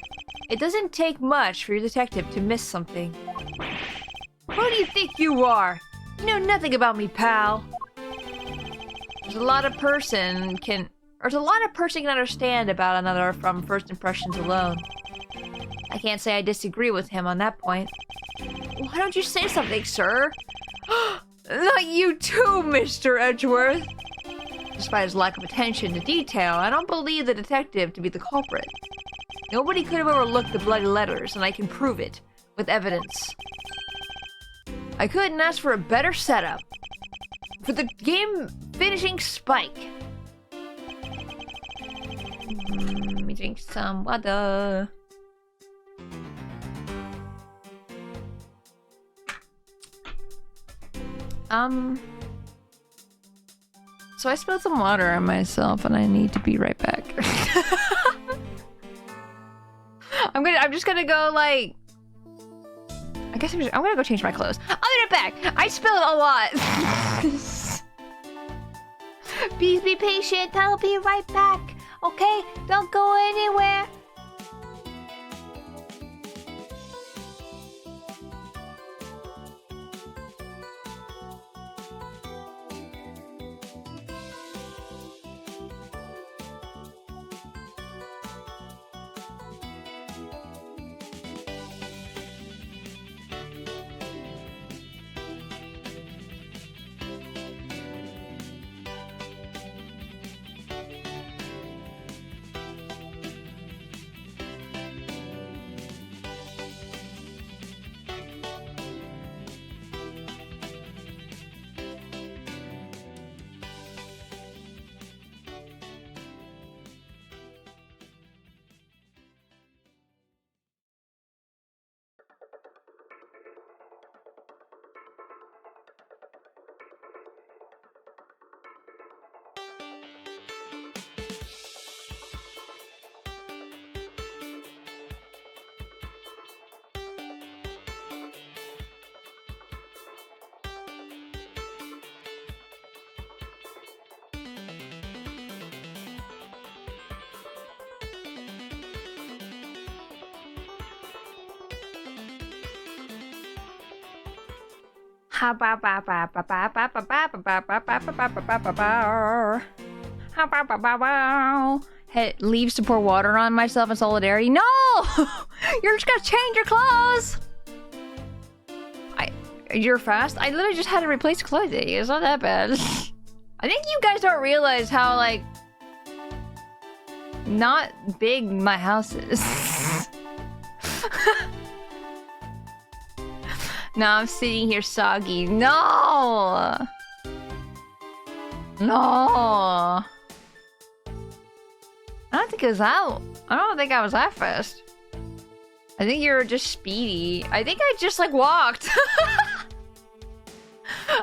it doesn't take much for your detective to miss something. Who do you think you are? You know nothing about me, pal. There's a lot a person can understand about another from first impressions alone. I can't say I disagree with him on that point. Why don't you say something, sir? Not you too, Mr. Edgeworth! Despite his lack of attention to detail, I don't believe the detective to be the culprit. Nobody could have overlooked the bloody letters, and I can prove it, with evidence. I couldn't ask for a better setup. For the game-finishing spike. Let me drink some water. So I spilled some water on myself and I need to be right back. I'm just gonna go like... I guess I'm gonna go change my clothes. I'll be right back! I spilled a lot! Please be patient, I'll be right back. Okay? Don't go anywhere. Hey, leaves to pour water on myself in solidarity. No! You're just gonna change your clothes! You're fast? I literally just had to replace clothing. It's not that bad. I think you guys don't realize how, like, not big my house is. Now I'm sitting here soggy. No! No! I don't think it was out. I don't think I was that fast. I think you were just speedy. I think I just like walked.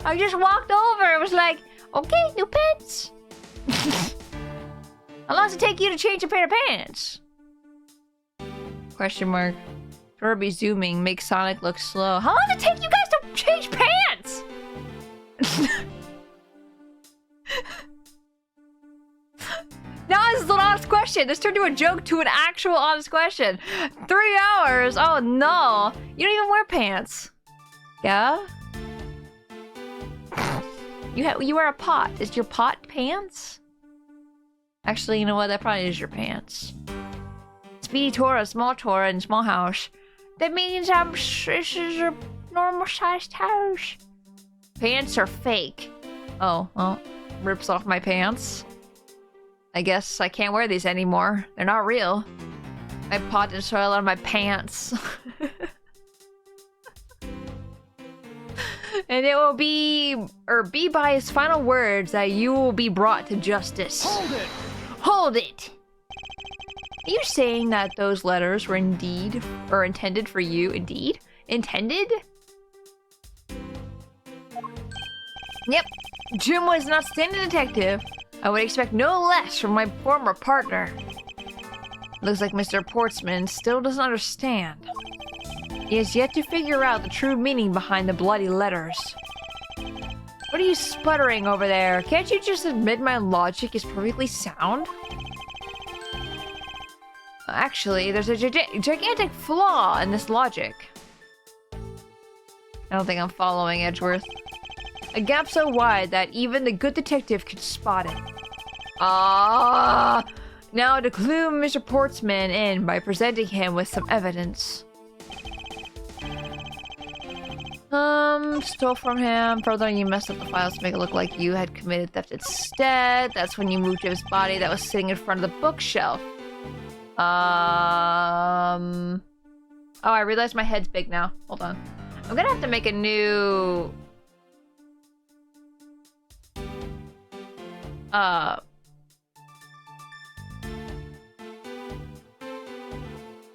I just walked over. It was like, okay, new pants. How long does it take you to change a pair of pants? Question mark. Kirby zooming makes Sonic look slow. How long does it take you guys to change pants? Now this is an honest question. This turned into a joke to an actual honest question. 3 hours? Oh no. You don't even wear pants. Yeah? You wear a pot. Is your pot pants? Actually, you know what? That probably is your pants. Speedy Tora, small Tora, and small house. That means this is a normal sized house. Pants are fake. Oh, well, rips off my pants. I guess I can't wear these anymore. They're not real. I pot and soil on my pants. And it will be by his final words that you will be brought to justice. Hold it! Hold it! Are you saying that those letters were indeed, or intended for you? Indeed? Intended? Yep. Jim was an outstanding detective. I would expect no less from my former partner. Looks like Mr. Portsman still doesn't understand. He has yet to figure out the true meaning behind the bloody letters. What are you sputtering over there? Can't you just admit my logic is perfectly sound? Actually, there's a gigantic flaw in this logic. I don't think I'm following Edgeworth. A gap so wide that even the good detective could spot it. Now to clue Mr. Portsman in by presenting him with some evidence. Stole from him. Further, you messed up the files to make it look like you had committed theft instead. That's when you moved Jim's body that was sitting in front of the bookshelf. Oh, I realized my head's big now. Hold on. I'm gonna have to make a new...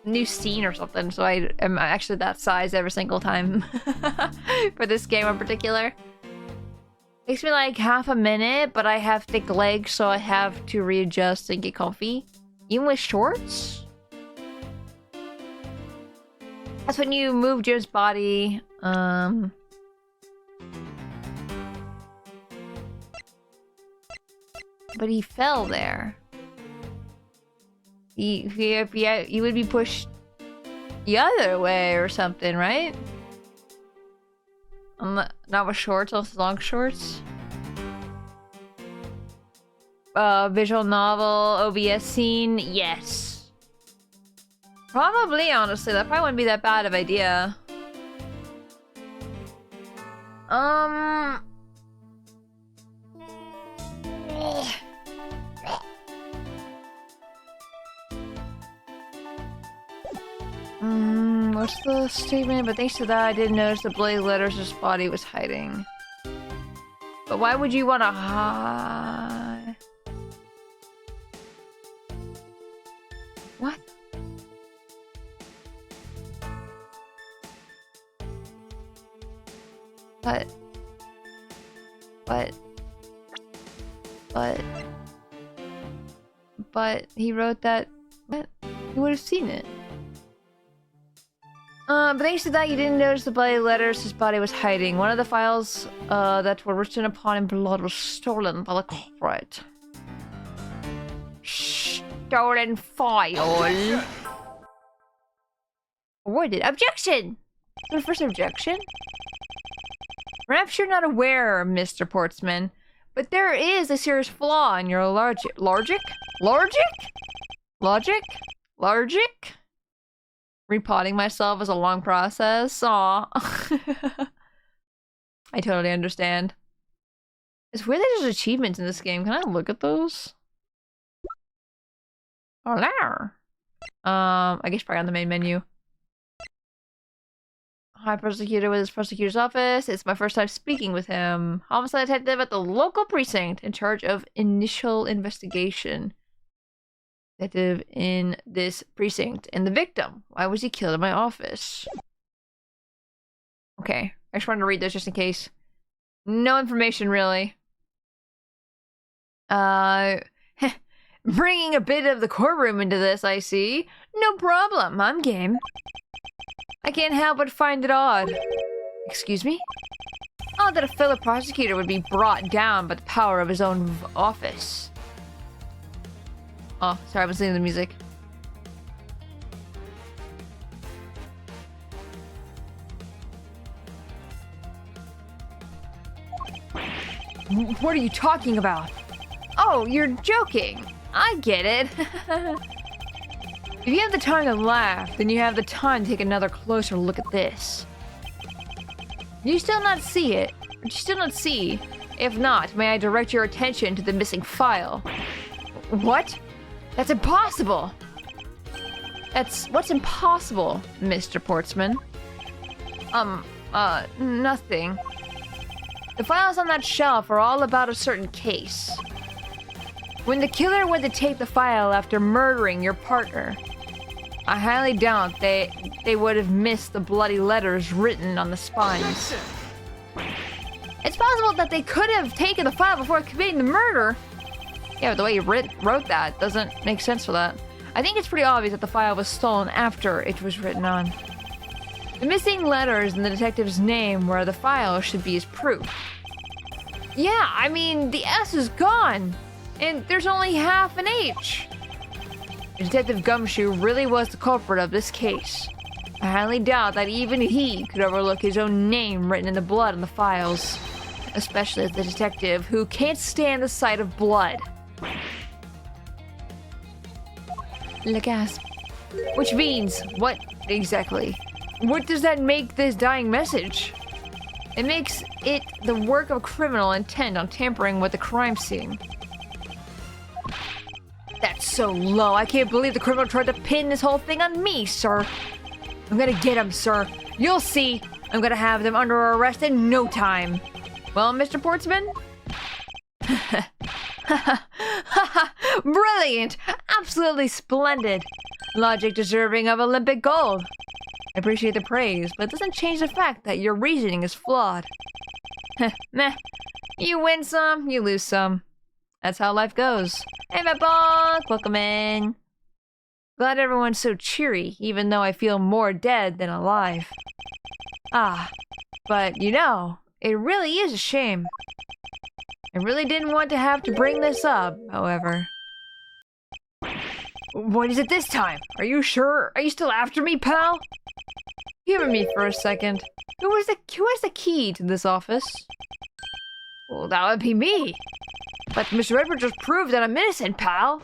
new scene or something, so I am actually that size every single time for this game in particular. Takes me like half a minute, but I have thick legs, so I have to readjust and get comfy. Even with shorts? That's when you move Jim's body. But he fell there. You would be pushed the other way or something, right? Not with shorts, also long shorts. Visual novel, OBS scene, yes. Probably, honestly, that probably wouldn't be that bad of an idea. What's the statement? But thanks to that, I didn't notice the bloody letters his body was hiding. But why would you want to hide? What? But he wrote that. What? He would have seen it. But thanks to that, you didn't notice the bloody letters his body was hiding. One of the files that were written upon in blood was stolen by the culprit. Stolen file. Avoided. Objection! The first objection? Perhaps you're not aware, Mr. Portsman, but there is a serious flaw in your logic. Repotting myself is a long process. Aw. I totally understand. It's weird that there's achievements in this game. Can I look at those? Oh, there. I guess probably on the main menu. Hi, prosecutor with his prosecutor's office. It's my first time speaking with him. Homicide detective at the local precinct in charge of initial investigation. Detective in this precinct. And the victim. Why was he killed in my office? Okay. I just wanted to read those just in case. No information, really. Bringing a bit of the courtroom into this, I see. No problem, I'm game. I can't help but find it odd. Excuse me? Odd that a fellow prosecutor would be brought down by the power of his own office. Oh, sorry, I was listening to the music. What are you talking about? Oh, you're joking. I get it. If you have the time to laugh, then you have the time to take another closer look at this. You still not see it? You still not see? If not, may I direct your attention to the missing file? What? That's impossible! What's impossible, Mr. Portsman? Nothing. The files on that shelf are all about a certain case. When the killer went to take the file after murdering your partner, I highly doubt they would have missed the bloody letters written on the spines. It's possible that they could have taken the file before committing the murder. Yeah, but the way you wrote that doesn't make sense for that. I think it's pretty obvious that the file was stolen after it was written on. The missing letters and the detective's name where the file should be as proof. Yeah, I mean, the S is gone, and there's only half an H. Detective Gumshoe really was the culprit of this case. I highly doubt that even he could overlook his own name written in the blood on the files. Especially as the detective who can't stand the sight of blood. Le gasp. Which means, what exactly? What does that make this dying message? It makes it the work of a criminal intent on tampering with the crime scene. That's so low. I can't believe the criminal tried to pin this whole thing on me, sir. I'm gonna get him, sir. You'll see. I'm gonna have them under arrest in no time. Well, Mr. Portsman? Brilliant! Absolutely splendid! Logic deserving of Olympic gold. I appreciate the praise, but it doesn't change the fact that your reasoning is flawed. Meh. You win some, you lose some. That's how life goes. Hey, Matt Bonk! Welcome in. Glad everyone's so cheery, even though I feel more dead than alive. Ah, but you know, it really is a shame. I really didn't want to have to bring this up, however. What is it this time? Are you sure? Are you still after me, pal? Humor me for a second. Who has the key to this office? Well, that would be me. But Mr. Edward just proved that I'm innocent, pal.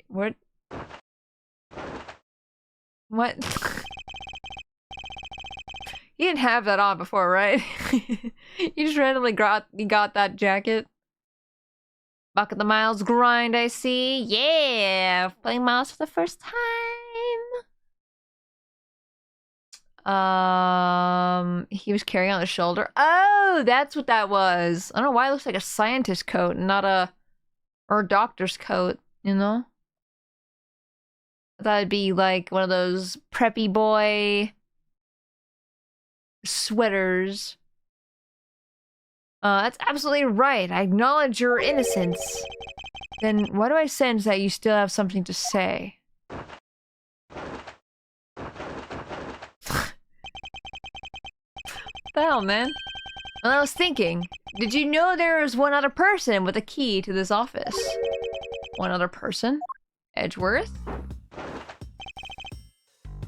What? What? You didn't have that on before, right? You just randomly got that jacket. Buck of the Miles grind, I see. Yeah! Playing Miles for the first time. He was carrying on the shoulder. Oh, that's what that was. I don't know why it looks like a scientist coat, not or a doctor's coat, you know? That'd be like one of those preppy boy sweaters. That's absolutely right. I acknowledge your innocence. Then why do I sense that you still have something to say? What the hell, man? Well, I was thinking, did you know there is one other person with a key to this office? One other person? Edgeworth?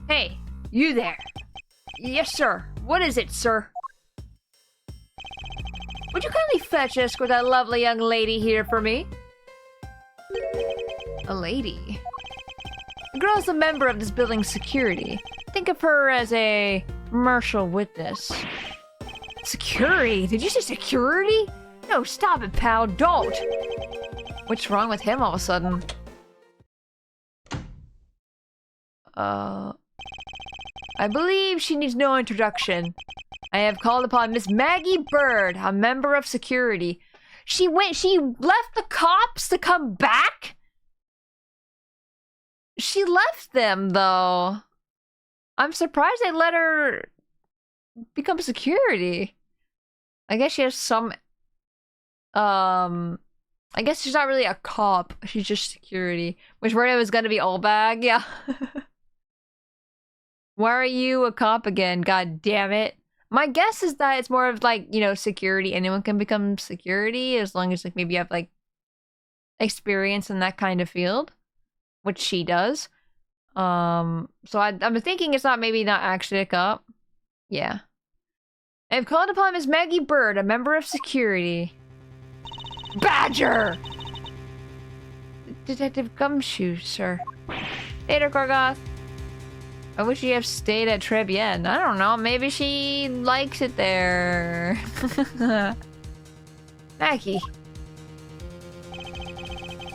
Hey, you there. Yes, sir. What is it, sir? Would you kindly fetch escort that lovely young lady here for me? A lady? The girl's a member of this building's security. Think of her as a martial witness. Security? Did you say security? No, stop it, pal. Don't. What's wrong with him all of a sudden? I believe she needs no introduction. I have called upon Miss Maggie Bird, a member of security. She left the cops to come back? She left them, though. I'm surprised they let her become security. I guess she has some... I guess she's not really a cop. She's just security. Which word it was gonna be all bag? Yeah. Why are you a cop again? God damn it. My guess is that it's more of like, you know, security. Anyone can become security as long as like maybe you have like experience in that kind of field. Which she does. So I'm thinking it's maybe not actually a cop. Yeah. I've called upon Miss Maggie Bird, a member of security. Badger! Detective Gumshoe, sir. Later, Gorgoth. I wish you have stayed at Trebienne. I don't know, maybe she likes it there. Maggie.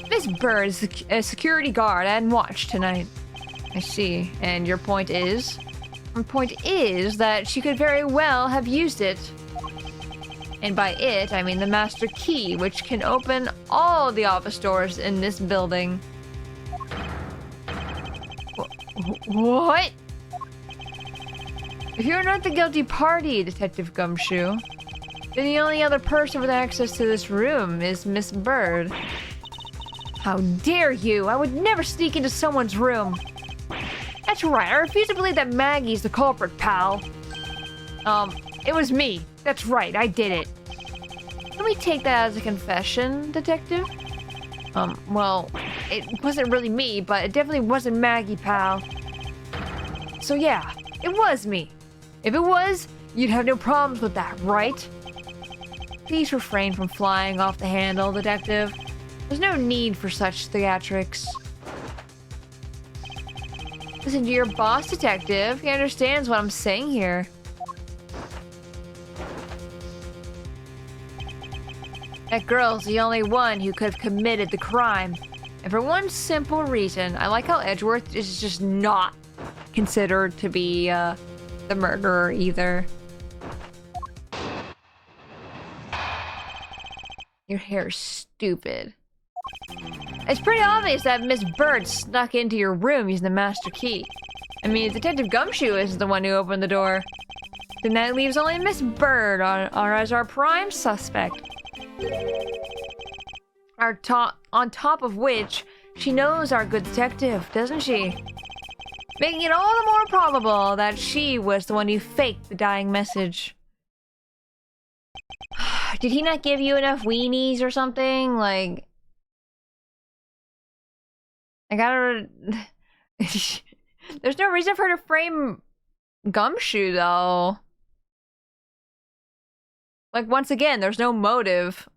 Miss Bird is a security guard and watch tonight. I see. And your point is? My point is that she could very well have used it. And by it, I mean the master key, which can open all the office doors in this building. What? If you're not the guilty party, Detective Gumshoe, then the only other person with access to this room is Miss Bird. How dare you! I would never sneak into someone's room. That's right, I refuse to believe that Maggie's the culprit, pal. It was me. That's right, I did it. Can we take that as a confession, Detective? Well, it wasn't really me, but it definitely wasn't Maggie, pal. So yeah, it was me. If it was, you'd have no problems with that, right? Please refrain from flying off the handle, Detective. There's no need for such theatrics. Listen to your boss, Detective. He understands what I'm saying here. That girl's the only one who could have committed the crime. And for one simple reason, I like how Edgeworth is just not considered to be the murderer either. Your hair's stupid. It's pretty obvious that Miss Bird snuck into your room using the master key. I mean, Detective Gumshoe is the one who opened the door. Then that leaves only Miss Bird as our prime suspect. On top of which, she knows our good detective, doesn't she? Making it all the more probable that she was the one who faked the dying message. Did he not give you enough weenies or something? Like... I gotta... There's no reason for her to frame Gumshoe, though. Like, once again, there's no motive.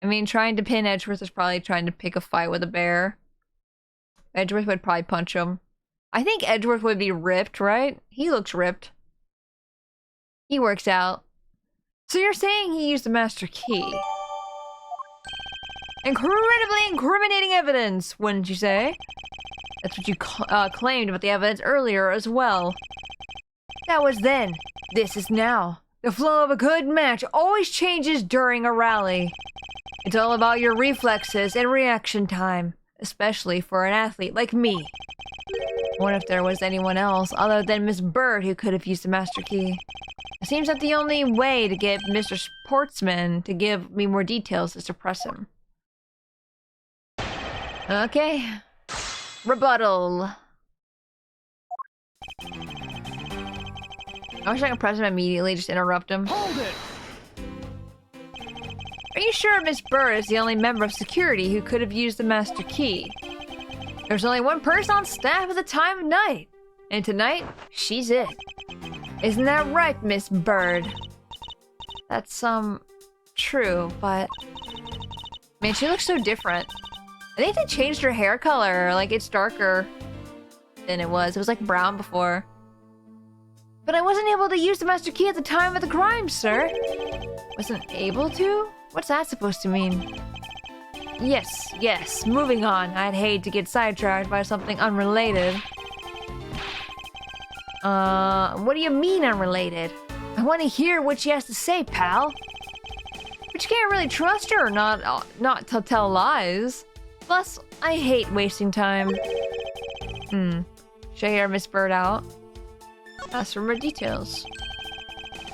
I mean, trying to pin Edgeworth is probably trying to pick a fight with a bear. Edgeworth would probably punch him. I think Edgeworth would be ripped, right? He looks ripped. He works out. So you're saying he used the master key? Incredibly incriminating evidence, wouldn't you say? That's what you claimed about the evidence earlier as well. That was then. This is now. The flow of a good match always changes during a rally. It's all about your reflexes and reaction time, especially for an athlete like me. I wonder if there was anyone else other than Miss Bird who could have used the master key. It seems that the only way to get Mr. Sportsman to give me more details is to press him. Okay. Rebuttal. I wish I could press him immediately, just interrupt him. Hold it! Are you sure Miss Bird is the only member of security who could have used the master key? There's only one person on staff at the time of night. And tonight, she's it. Isn't that right, Miss Bird? That's, true, but... Man, she looks so different. I think they changed her hair color, like it's darker than it was. It was like brown before. But I wasn't able to use the master key at the time of the crime, sir. Wasn't able to? What's that supposed to mean? Yes, moving on. I'd hate to get sidetracked by something unrelated. What do you mean unrelated? I want to hear what she has to say, pal. But you can't really trust her not to tell lies. Plus, I hate wasting time. Should I hear Miss Bird out? Ask for more details.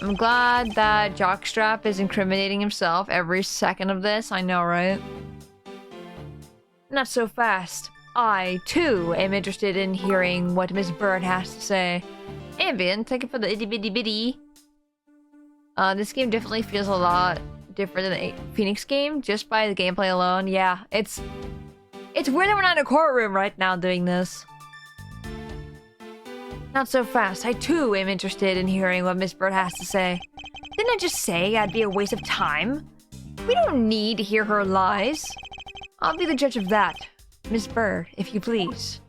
I'm glad that Jockstrap is incriminating himself every second of this. I know, right? Not so fast. I, too, am interested in hearing what Miss Bird has to say. Ambient, take it for the itty bitty bitty. This game definitely feels a lot different than the Phoenix game, just by the gameplay alone. Yeah, it's weird that we're not in a courtroom right now doing this. Not so fast. I too am interested in hearing what Miss Bird has to say. Didn't I just say I'd be a waste of time? We don't need to hear her lies. I'll be the judge of that. Miss Bird, if you please.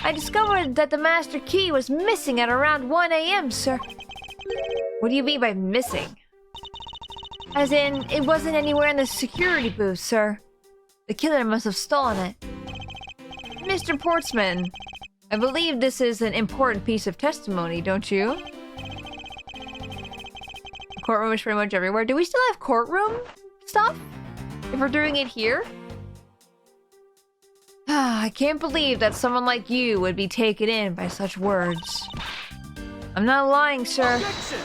I discovered that the master key was missing at around 1 AM, sir. What do you mean by missing? As in, it wasn't anywhere in the security booth, sir. The killer must have stolen it. Mr. Portsman, I believe this is an important piece of testimony, don't you? Courtroom is pretty much everywhere. Do we still have courtroom stuff? If we're doing it here? I can't believe that someone like you would be taken in by such words. I'm not lying, sir. Objection.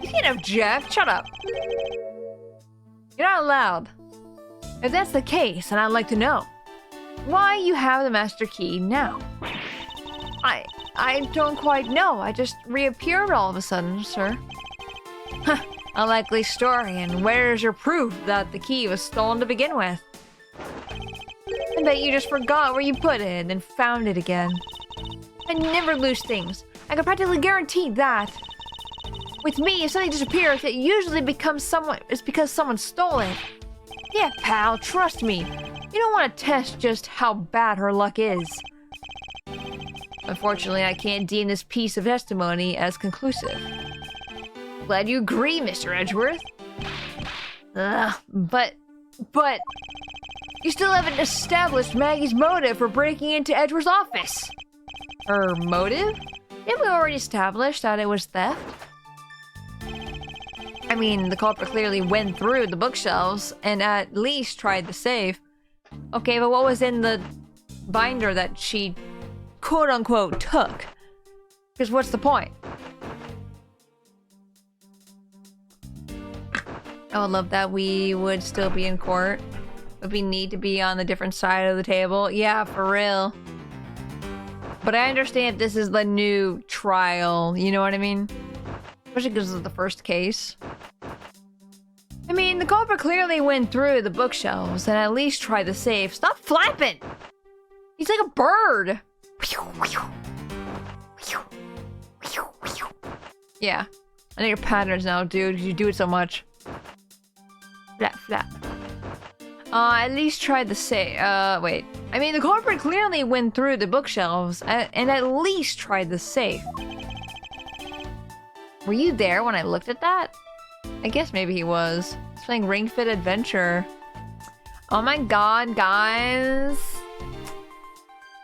You can't object. Shut up. You're not allowed. If that's the case, then I'd like to know why you have the master key now. I don't quite know. I just reappeared all of a sudden, sir. Huh, a likely story, and where's your proof that the key was stolen to begin with? I bet you just forgot where you put it and found it again. I never lose things. I can practically guarantee that. With me, if something disappears, it usually becomes it's because someone stole it. Yeah, pal, trust me. You don't want to test just how bad her luck is. Unfortunately, I can't deem this piece of testimony as conclusive. Glad you agree, Mr. Edgeworth. But... You still haven't established Maggie's motive for breaking into Edgeworth's office. Her motive? Didn't we already establish that it was theft? I mean, the culprit clearly went through the bookshelves and at least tried the safe. Okay, but what was in the binder that she quote-unquote took? Because what's the point? I would love that we would still be in court. Would we need to be on the different side of the table? Yeah, for real. But I understand this is the new trial, you know what I mean? Especially because it's the first case. I mean, the culprit clearly went through the bookshelves and at least tried the safe. Stop flapping! He's like a bird! Yeah. I know your patterns now, dude, because you do it so much. Flap, flap. At least try the safe. Wait. I mean, the culprit clearly went through the bookshelves and at least tried the safe. Were you there when I looked at that? I guess maybe he was. He's playing Ring Fit Adventure. Oh my god, guys.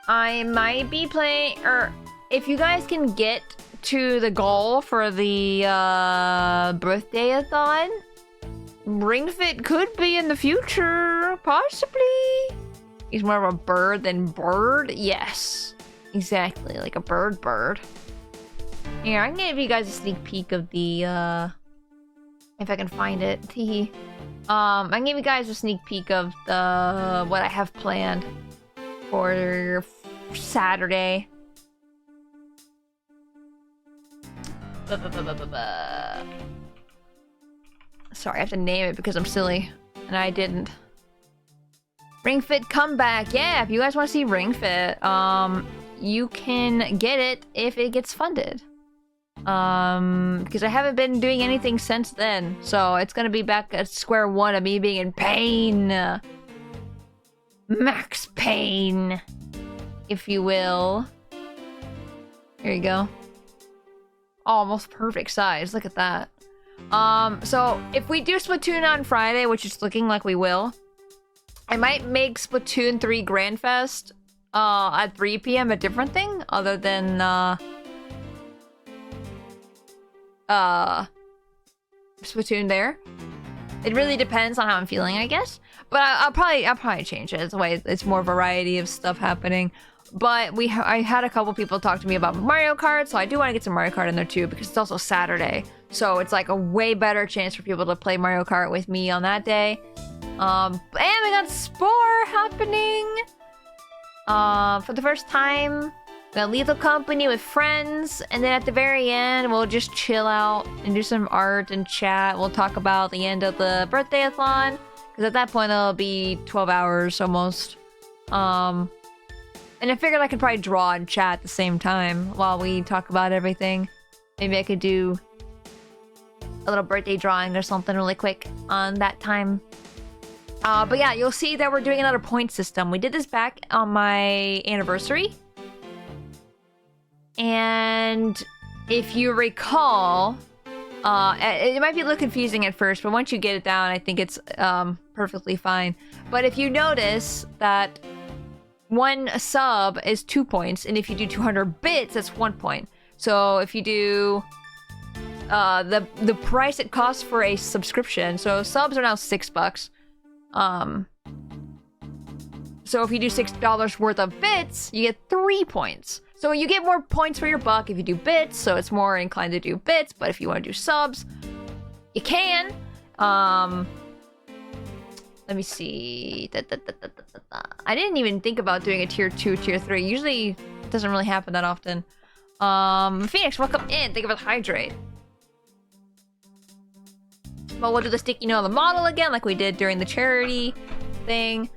I might be playing, or if you guys can get to the goal for the birthday-a-thon, Ring Fit could be in the future, possibly. He's more of a bird than bird. Yes, exactly, like a bird. Here, I can give you guys a sneak peek of the, if I can find it. I can give you guys a sneak peek of the what I have planned for Saturday. Sorry, I have to name it because I'm silly, and I didn't. Ring Fit comeback. Yeah, if you guys want to see Ring Fit, you can get it if it gets funded. Because I haven't been doing anything since then, so it's gonna be back at square one of me being in pain. Max pain, if you will. Here you go. Almost perfect size. Look at that. So if we do Splatoon on Friday, which is looking like we will, I might make Splatoon 3 Grand Fest at 3 PM a different thing other than Splatoon there. It really depends on how I'm feeling, I guess. But I'll probably change it. It's the way it's more variety of stuff happening. But I had a couple people talk to me about Mario Kart, so I do want to get some Mario Kart in there too, because it's also Saturday. So it's like a way better chance for people to play Mario Kart with me on that day. And we got Spore happening. For the first time. Gonna leave the company with friends, and then at the very end, we'll just chill out and do some art and chat. We'll talk about the end of the birthday-a-thon, because at that point, it'll be 12 hours almost. And I figured I could probably draw and chat at the same time while we talk about everything. Maybe I could do a little birthday drawing or something really quick on that time. But yeah, you'll see that we're doing another point system. We did this back on my anniversary. And if you recall, it might be a little confusing at first, but once you get it down, I think it's perfectly fine. But if you notice that one sub is 2 points, and if you do 200 bits, that's 1 point. So if you do the price it costs for a subscription, so subs are now $6. So if you do $6 worth of bits, you get 3 points. So you get more points for your buck if you do bits, so it's more inclined to do bits, but if you want to do subs, you can. Let me see. I didn't even think about doing a tier 2, tier 3. Usually it doesn't really happen that often. Phoenix, welcome in. Think about hydrate. But we'll do the sticky note on the model again, like we did during the charity thing.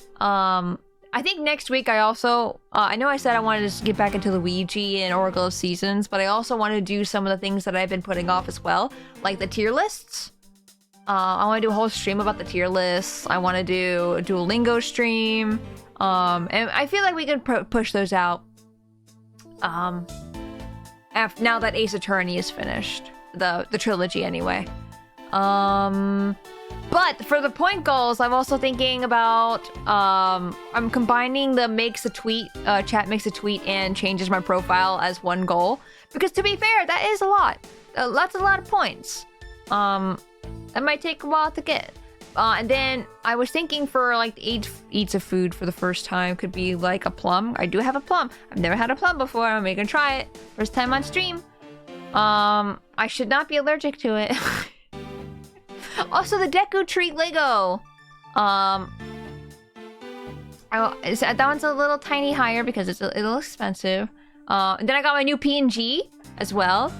I think next week I also, I know I said I wanted to get back into Luigi and Oracle of Seasons, but I also want to do some of the things that I've been putting off as well, like the tier lists. I want to do a whole stream about the tier lists. I want to do a Duolingo stream. And I feel like we can push those out now that Ace Attorney is finished. The trilogy anyway. But for the point goals, I'm also thinking about, I'm combining the makes a tweet, chat makes a tweet and changes my profile as one goal. Because to be fair, that is a lot. That's a lot of points. That might take a while to get. And then I was thinking for like the eats of food for the first time could be like a plum. I do have a plum. I've never had a plum before. I'm gonna try it. First time on stream. I should not be allergic to it. Also, the Deku Tree Lego. That one's a little tiny higher because it's a little expensive. And then I got my new PNG as well.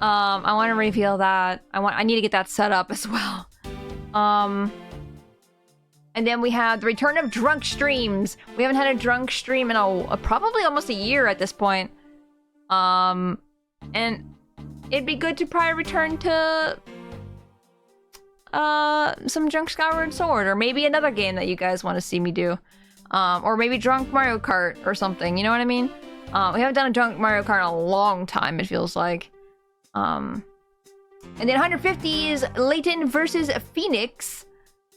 I want to reveal that. I need to get that set up as well. And then we have the return of drunk streams. We haven't had a drunk stream in probably almost a year at this point. And it'd be good to probably return to some Drunk Skyward Sword, or maybe another game that you guys want to see me do. Or maybe Drunk Mario Kart or something, you know what I mean? We haven't done a Drunk Mario Kart in a long time, it feels like. And then 150 is Layton versus Phoenix,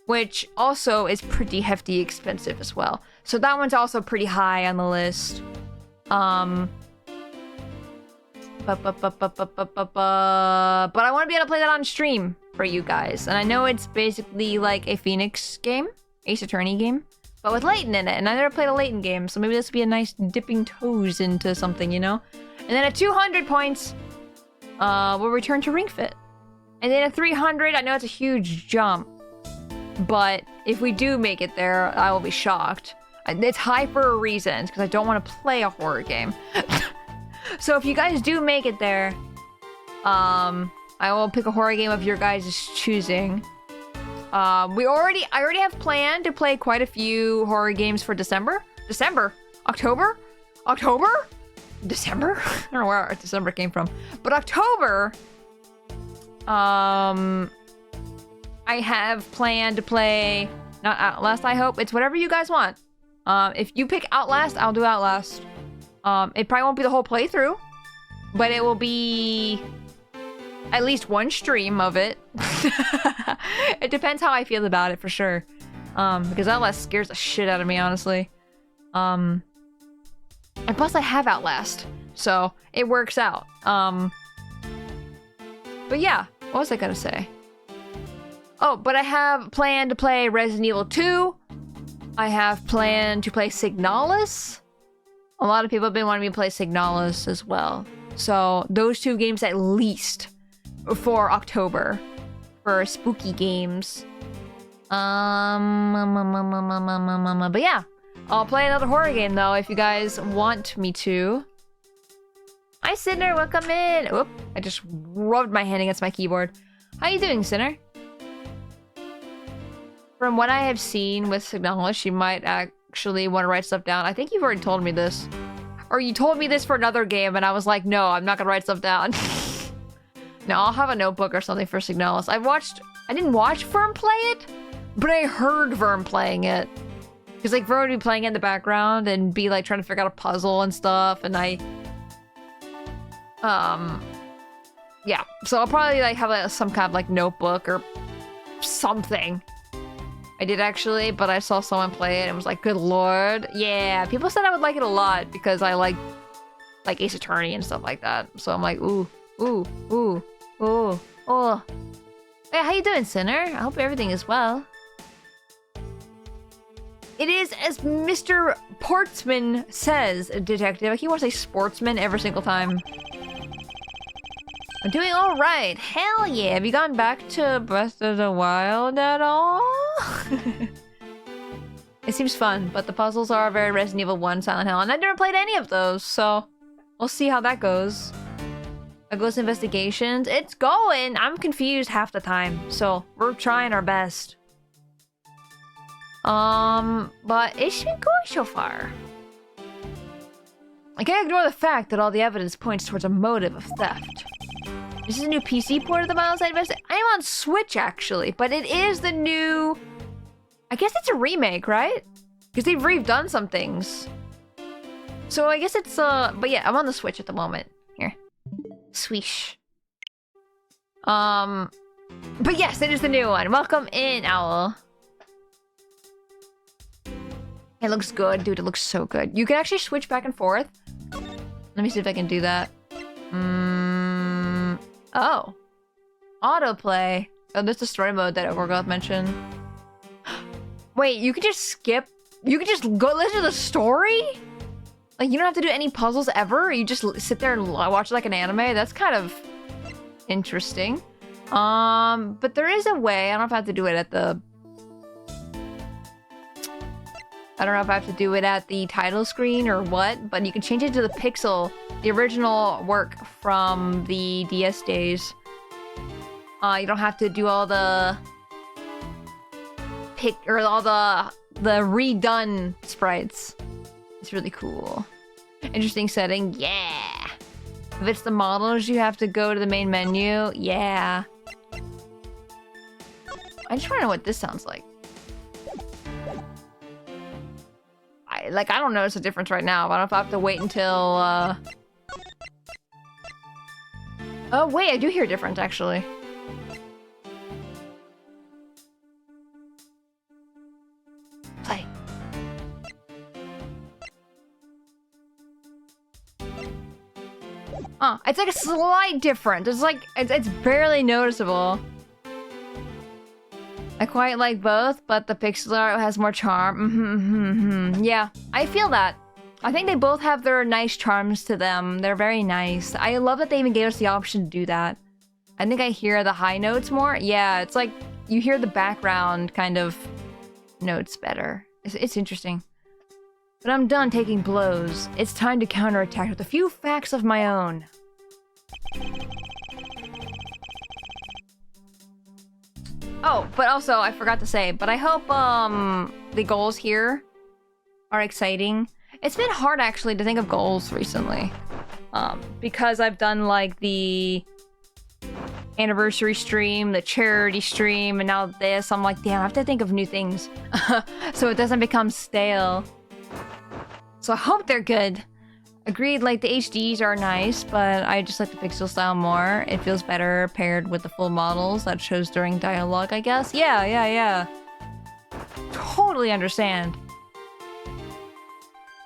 which also is pretty hefty expensive as well. So that one's also pretty high on the list. But I want to be able to play that on stream for you guys. And I know it's basically like a Phoenix game, Ace Attorney game, but with Layton in it. And I never played a Layton game, so maybe this would be a nice dipping toes into something, you know? And then at 200 points, we'll return to Ring Fit. And then at 300, I know it's a huge jump, but if we do make it there, I will be shocked. It's high for a reason, because I don't want to play a horror game. So if you guys do make it there, I will pick a horror game of your guys' choosing. I already have planned to play quite a few horror games for December. October? December? I don't know where December came from. But October, I have planned to play, not Outlast, I hope. It's whatever you guys want. If you pick Outlast, I'll do Outlast. It probably won't be the whole playthrough, but it will be at least one stream of it. It depends how I feel about it, for sure. Because Outlast scares the shit out of me, honestly. And plus I have Outlast, so it works out. But yeah, what was I gonna say? Oh, but I have planned to play Resident Evil 2. I have planned to play Signalis. A lot of people have been wanting me to play Signalis as well. So those 2 games at least for October for spooky games. But yeah, I'll play another horror game though if you guys want me to. Hi Sinner, welcome in. Oop, I just rubbed my hand against my keyboard. How you doing, Sinner? From what I have seen with Signalis, she might actually want to write stuff down. I think you've already told me this. Or you told me this for another game, and I was like, no, I'm not gonna write stuff down. No, I'll have a notebook or something for Signalis. I didn't watch Vern play it, but I heard Vern playing it. Because like Vern would be playing it in the background and be like trying to figure out a puzzle and stuff, and yeah. So I'll probably like have some kind of like notebook or something. I did actually, but I saw someone play it and was like, good lord. Yeah, people said I would like it a lot because I like Ace Attorney and stuff like that. So I'm like, ooh. Hey, how you doing, Sinner? I hope everything is well. It is as Mr. Portsman says, Detective. He wants to say sportsman every single time. I'm doing all right. Hell yeah. Have you gone back to Breath of the Wild at all? It seems fun, but the puzzles are very Resident Evil 1, Silent Hill, and I've never played any of those, so we'll see how that goes. A Ghost Investigations. It's going. I'm confused half the time, so we're trying our best. But it's been going so far. I can't ignore the fact that all the evidence points towards a motive of theft. This is a new PC port of the Miles Side Invest. I am on Switch, actually, but it is the new... I guess it's a remake, right? Because they've redone some things. So I guess it's, but yeah, I'm on the Switch at the moment. Here. Swish. But yes, it is the new one. Welcome in, Owl. It looks good, dude. It looks so good. You can actually switch back and forth. Let me see if I can do that. Oh. Autoplay. Oh, there's the story mode that Overgrowth mentioned. Wait, you could just skip? You could just go listen to the story? Like, you don't have to do any puzzles ever? You just sit there and watch like an anime? That's kind of interesting. But there is a way. I don't know if I have to do it at the... I don't know if I have to do it at the title screen or what, but you can change it to the pixel, the original work from the DS days. You don't have to do all the all the redone sprites. It's really cool. Interesting setting, yeah. If it's the models, you have to go to the main menu, yeah. I just want to know what this sounds like. I don't notice a difference right now, but I don't know if I have to wait until, Oh, wait, I do hear a difference, actually. Play. It's like a slight difference. It's like, it's barely noticeable. I quite like both, but the pixel art has more charm. Yeah, I feel that. I think they both have their nice charms to them. They're very nice. I love that they even gave us the option to do that. I think I hear the high notes more. Yeah, it's like you hear the background kind of notes better. It's interesting. But I'm done taking blows. It's time to counterattack with a few facts of my own. Oh, but also, I forgot to say, but I hope, the goals here are exciting. It's been hard, actually, to think of goals recently. Because I've done, like, the anniversary stream, the charity stream, and now this. I'm like, damn, I have to think of new things. So it doesn't become stale. So I hope they're good. Agreed, like, the HDs are nice, but I just like the pixel style more. It feels better paired with the full models that shows during dialogue, I guess. Yeah. Totally understand.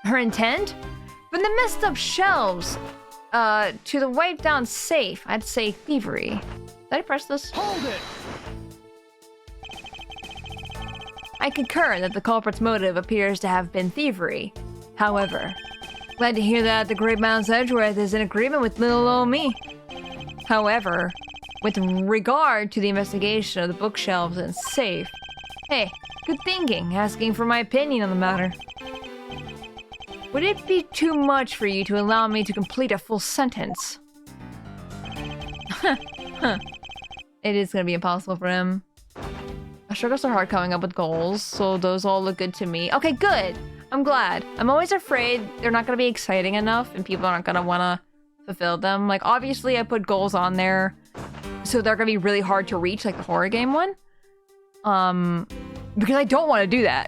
Her intent? From the messed up shelves, to the wiped down safe, I'd say thievery. Did I press this? Hold it! I concur that the culprit's motive appears to have been thievery. However, glad to hear that the Great Mountain's Edgeworth is in agreement with little old me. However, with regard to the investigation of the bookshelves and safe, hey, good thinking, asking for my opinion on the matter. Would it be too much for you to allow me to complete a full sentence? It is gonna be impossible for him. Struggles are hard coming up with goals, so those all look good to me. Okay, good. I'm glad. I'm always afraid they're not gonna be exciting enough and people aren't gonna wanna fulfill them. Like, obviously I put goals on there, so they're gonna be really hard to reach, like the horror game one. Because I don't want to do that.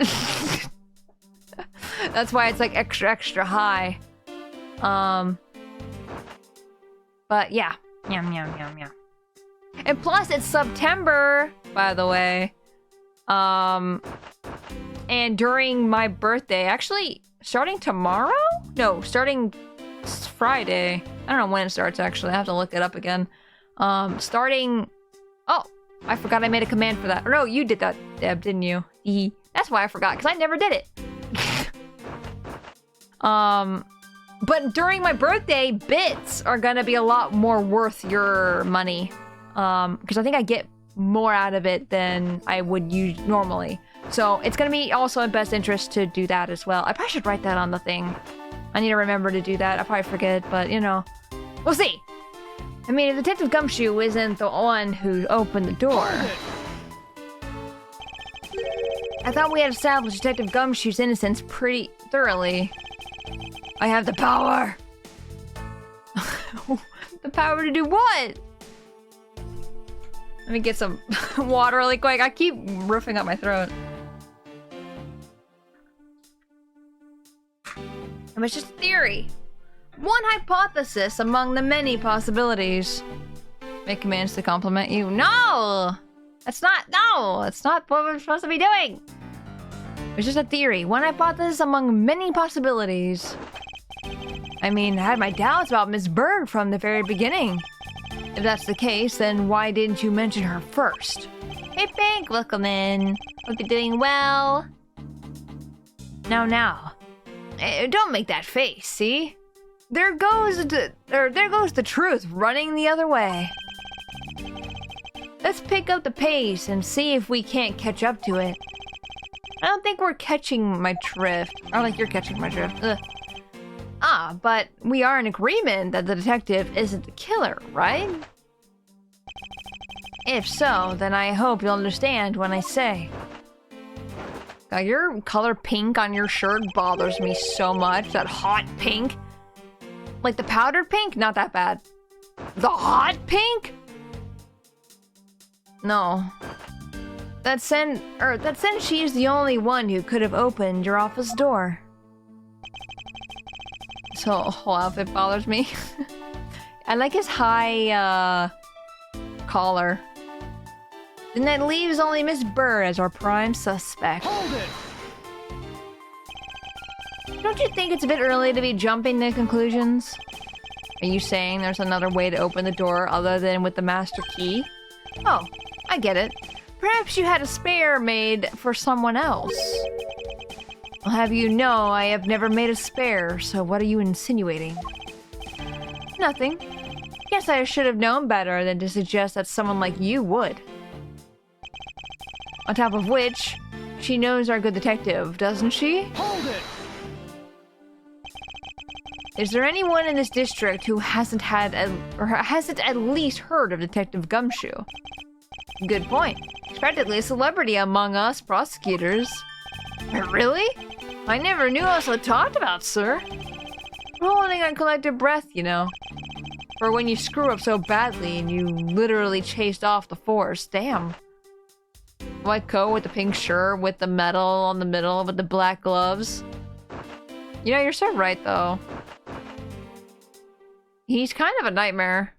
That's why it's like extra high. But yeah. Yum. And plus it's September, by the way. And during my birthday, actually starting tomorrow? No, starting Friday. I don't know when it starts actually. I have to look it up again. Starting... Oh, I forgot I made a command for that. Or no, you did that, Deb, didn't you? That's why I forgot, because I never did it. But during my birthday, bits are gonna be a lot more worth your money. Because I think I get more out of it than I would use normally. So it's gonna be also in best interest to do that as well. I probably should write that on the thing. I need to remember to do that. I'll probably forget, but you know. We'll see. I mean, if Detective Gumshoe isn't the one who opened the door. I thought we had established Detective Gumshoe's innocence pretty thoroughly. I have the power! The power to do what? Let me get some water really quick. I keep roofing up my throat. It was just a theory. One hypothesis among the many possibilities. Make commands to compliment you. No! That's not what we're supposed to be doing. It's just a theory. One hypothesis among many possibilities. I mean, I had my doubts about Miss Bird from the very beginning. If that's the case, then why didn't you mention her first? Hey Pink, welcome in. Hope you're doing well. Now. Don't make that face, see? There goes the truth running the other way. Let's pick up the pace and see if we can't catch up to it. I don't think we're catching my drift. I don't think you're catching my drift. Ugh. But we are in agreement that the detective isn't the killer, right? If so, then I hope you'll understand when I say. God, your color pink on your shirt bothers me so much. That hot pink. Like the powdered pink? Not that bad. The hot pink? No. That since she's the only one who could have opened your office door. So whole outfit bothers me. I like his high collar. And that leaves only Miss Burr as our prime suspect. Hold it! Don't you think it's a bit early to be jumping to conclusions? Are you saying there's another way to open the door other than with the master key? Oh, I get it. Perhaps you had a spare made for someone else. I'll have you know I have never made a spare, so what are you insinuating? Nothing. Guess I should have known better than to suggest that someone like you would. On top of which, she knows our good detective, doesn't she? Hold it! Is there anyone in this district who hasn't at least heard of Detective Gumshoe? Good point. He's practically a celebrity among us prosecutors. Really? I never knew I was so talked about, sir. We're holding on collective breath, you know. For when you screw up so badly and you literally chased off the force. Damn. White coat with the pink shirt with the medal on the middle with the black gloves. You know, you're so right, though. He's kind of a nightmare.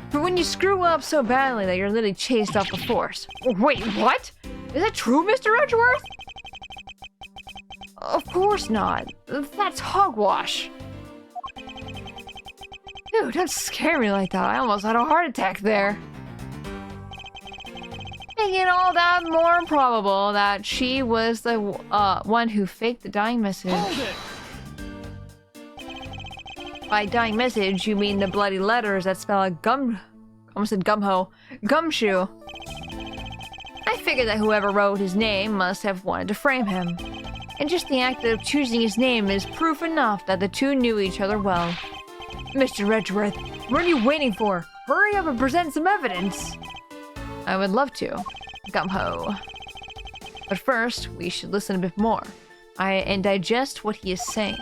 For when you screw up so badly that you're literally chased off the force. Wait, what? Is that true, Mr. Edgeworth? Of course not. That's hogwash. Dude, don't scare me like that. I almost had a heart attack there. Making it all that more probable that she was the one who faked the dying message. By dying message, you mean the bloody letters that spell a almost said gumshoe. I figured that whoever wrote his name must have wanted to frame him. And just the act of choosing his name is proof enough that the two knew each other well. Mr. Edgeworth, what are you waiting for? Hurry up and present some evidence! I would love to. Gumho. But first, we should listen a bit more. And digest what he is saying.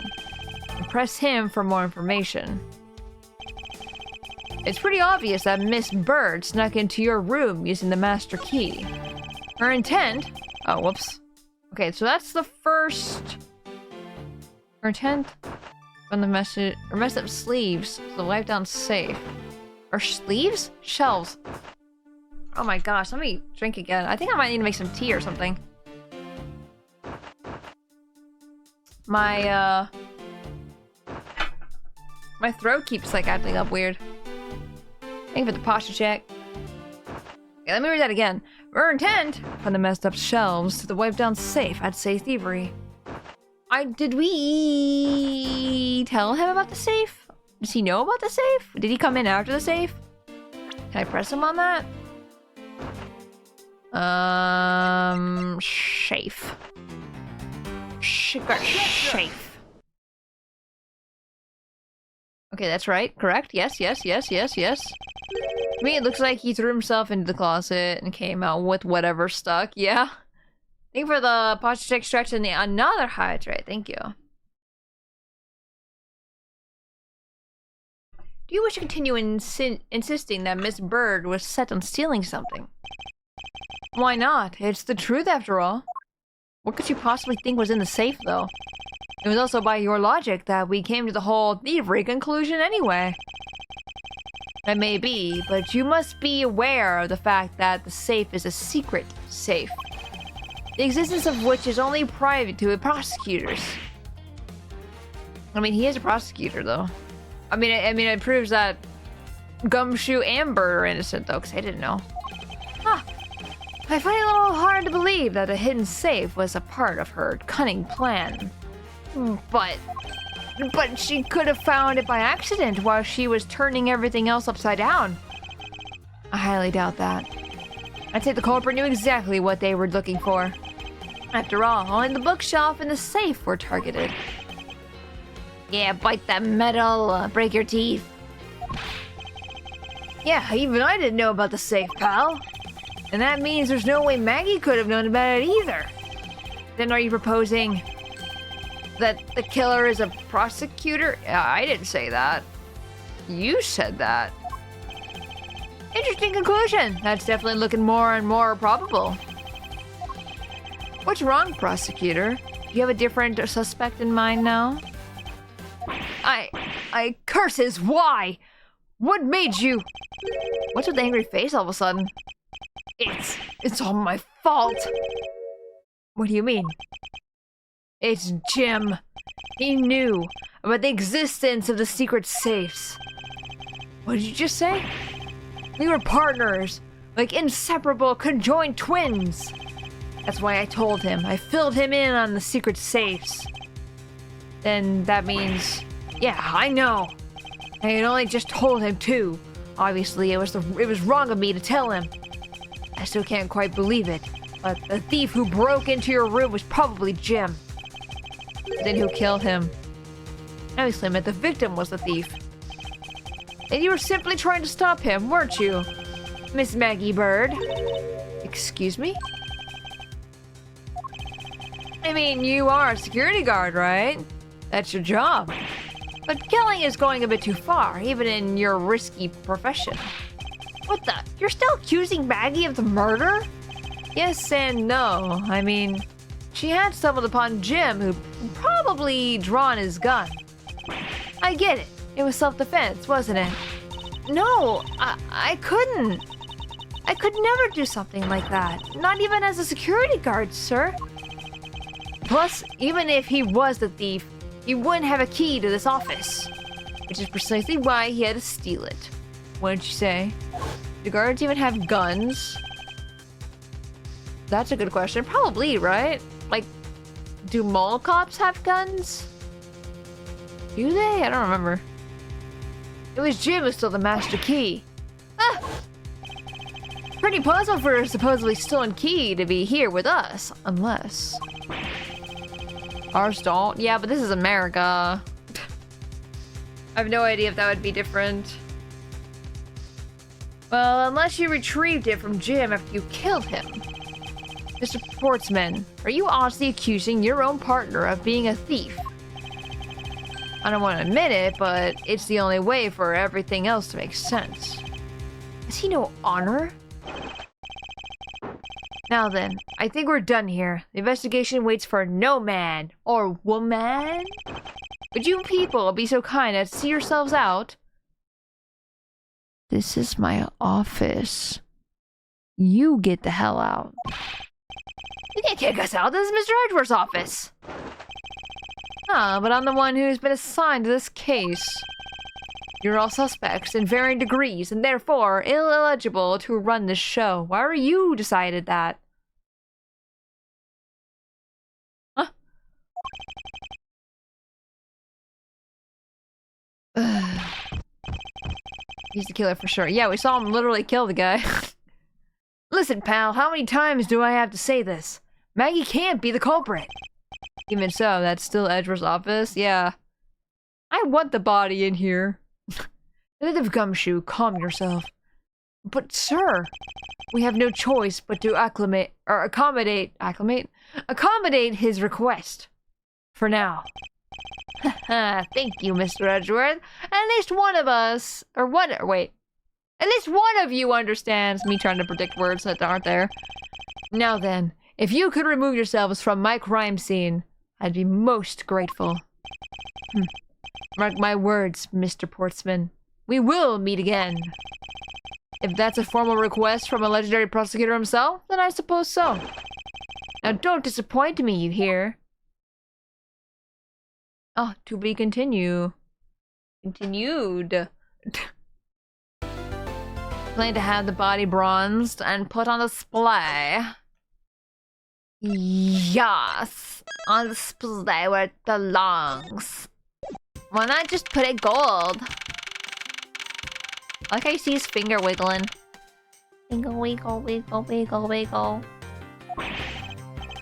And press him for more information. It's pretty obvious that Miss Bird snuck into your room using the master key. Her intent... Oh, whoops. Okay, so that's the first... Her intent... From the message... Or messed up sleeves. So wipe down safe. Or sleeves? Shelves. Oh my gosh, let me drink again. I think I might need to make some tea or something. My throat keeps like acting up weird. Thank you for the posture check. Okay, let me read that again. Her intent from the messed up shelves to the wiped down safe. I'd say thievery. Did we tell him about the safe? Does he know about the safe? Did he come in after the safe? Can I press him on that? Safe. Safe. Okay, that's right. Correct. Yes. To me, it looks like he threw himself into the closet and came out with whatever stuck. Yeah. Thank you for the posture check stretch and another hydrate. Thank you. Do you wish to continue insisting that Miss Bird was set on stealing something? Why not? It's the truth after all. What could you possibly think was in the safe, though? It was also by your logic that we came to the whole thievery conclusion anyway. That may be, but you must be aware of the fact that the safe is a secret safe. The existence of which is only private to the prosecutors. I mean, he is a prosecutor, though. I mean, it proves that Gumshoe and Bird are innocent, though, because I didn't know. Huh. I find it a little hard to believe that a hidden safe was a part of her cunning plan. But she could have found it by accident while she was turning everything else upside down. I highly doubt that. I'd say the culprit knew exactly what they were looking for. After all, only the bookshelf and the safe were targeted. Yeah, bite that metal, break your teeth. Yeah, even I didn't know about the safe, pal. And that means there's no way Maggie could have known about it either. Then are you proposing that the killer is a prosecutor? I didn't say that. You said that. Interesting conclusion. That's definitely looking more and more probable. What's wrong, prosecutor? Do you have a different suspect in mind now? I curses, why? What made you? What's with the angry face all of a sudden? It's all my fault. What do you mean? It's Jim. He knew about the existence of the secret safes. What did you just say? We were partners, like inseparable conjoined twins. That's why I told him. I filled him in on the secret safes. Then that means... Yeah, I know. I had only just told him too. Obviously, it was wrong of me to tell him. I still can't quite believe it, but the thief who broke into your room was probably Jim. Then who killed him? Obviously, I meant the victim was the thief. And you were simply trying to stop him, weren't you, Miss Maggie Bird? Excuse me? I mean, you are a security guard, right? That's your job. But killing is going a bit too far, even in your risky profession. What the? You're still accusing Maggie of the murder? Yes and no. I mean, she had stumbled upon Jim, who probably drawn his gun. I get it. It was self-defense, wasn't it? No, I couldn't. I could never do something like that. Not even as a security guard, sir. Plus, even if he was the thief, he wouldn't have a key to this office. Which is precisely why he had to steal it. What did you say? Do guards even have guns? That's a good question. Probably, right? Like, do mall cops have guns? Do they? I don't remember. It was Jim who stole the master key. Ah! Pretty puzzle for a supposedly stolen key to be here with us. Unless... Ours don't? Yeah, but this is America. I have no idea if that would be different. Well, unless you retrieved it from Jim after you killed him. Mr. Portsman, are you honestly accusing your own partner of being a thief? I don't want to admit it, but it's the only way for everything else to make sense. Has he no honor? Now then, I think we're done here. The investigation waits for no man or woman. Would you people be so kind as to see yourselves out? This is my office. You get the hell out. You can't kick us out. This is Mr. Edgeworth's office. Ah, but I'm the one who's been assigned to this case. You're all suspects in varying degrees and therefore ineligible to run this show. Why are you decided that? Huh? He's the killer for sure. Yeah, we saw him literally kill the guy. Listen, pal, how many times do I have to say this? Maggie can't be the culprit. Even so, that's still Edgeworth's office? Yeah. I want the body in here. Detective Gumshoe, calm yourself. But, sir, we have no choice but to accommodate his request. For now. Thank you, Mr. Edgeworth. At least one of us, at least one of you understands me trying to predict words that aren't there. Now then, if you could remove yourselves from my crime scene, I'd be most grateful. Mark my words, Mr. Portsman. We will meet again. If that's a formal request from a legendary prosecutor himself, then I suppose so. Now don't disappoint me, you hear? Oh, to be continued. Plan to have the body bronzed and put on display. Yes, on display where it belongs. Why not just put it gold? I like how you see his finger wiggling. Wiggle, wiggle, wiggle, wiggle, wiggle.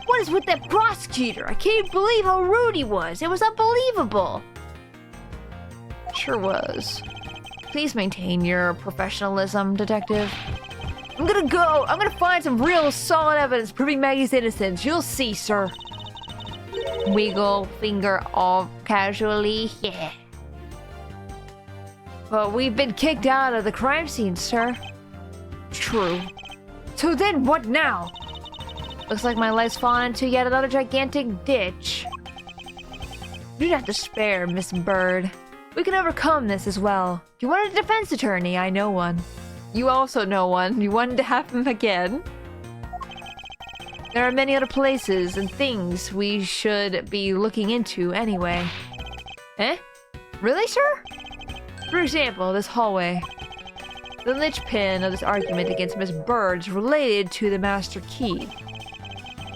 What is with that prosecutor? I can't believe how rude he was. It was unbelievable. Sure was. Please maintain your professionalism, detective. I'm gonna find some real solid evidence proving Maggie's innocence. You'll see, sir. Wiggle finger off casually. Yeah. But we've been kicked out of the crime scene, sir. True. So then what now? Looks like my life's fallen into yet another gigantic ditch. Do not despair, Miss Bird. We can overcome this as well. If you wanted a defense attorney, I know one. You also know one. You wanted to have him again? There are many other places and things we should be looking into anyway. Eh? Really, sir? For example, this hallway. The linchpin of this argument against Miss Bird is related to the master key.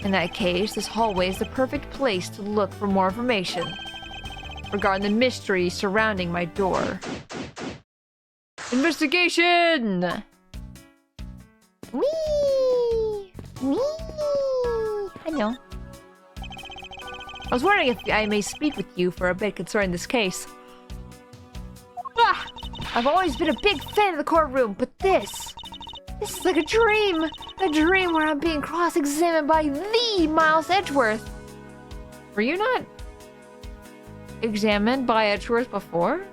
In that case, this hallway is the perfect place to look for more information regarding the mystery surrounding my door. Investigation! Wee! Wee! I know. I was wondering if I may speak with you for a bit concerning this case. Ah! I've always been a big fan of the courtroom, but this is like a dream! A dream where I'm being cross-examined by the Miles Edgeworth. Were you not examined by Edgeworth before?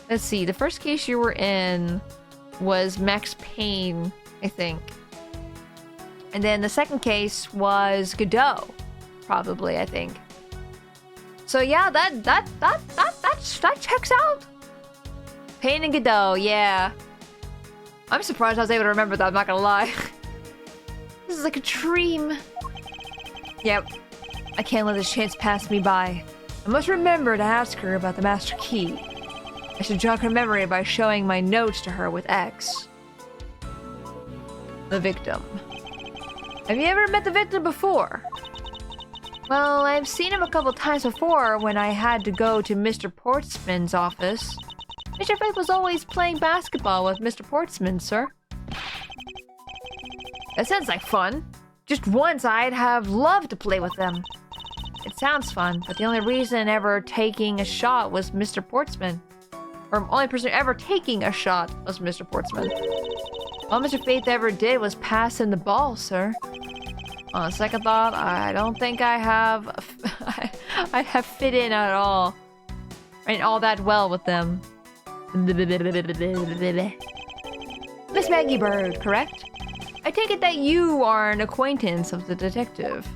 Let's see, the first case you were in was Max Payne, I think. And then the second case was Godot, probably, I think. So yeah, that checks out. Payne and Godot, yeah. I'm surprised I was able to remember that, I'm not gonna lie. This is like a dream. Yep. I can't let this chance pass me by. I must remember to ask her about the master key. I should jog her memory by showing my notes to her with X. The victim. Have you ever met the victim before? Well, I've seen him a couple times before when I had to go to Mr. Portsman's office. Mr. Faith was always playing basketball with Mr. Portsman, sir. That sounds like fun. Just once I'd have loved to play with them. It sounds fun, but the only reason ever taking a shot was Mr. Portsman. Or only person ever taking a shot was Mr. Portsman. All Mr. Faith ever did was pass him the ball, sir. On second thought, I don't think I have I have fit in at all. And all that well with them. Miss Maggie Bird, correct? I take it that you are an acquaintance of the detective.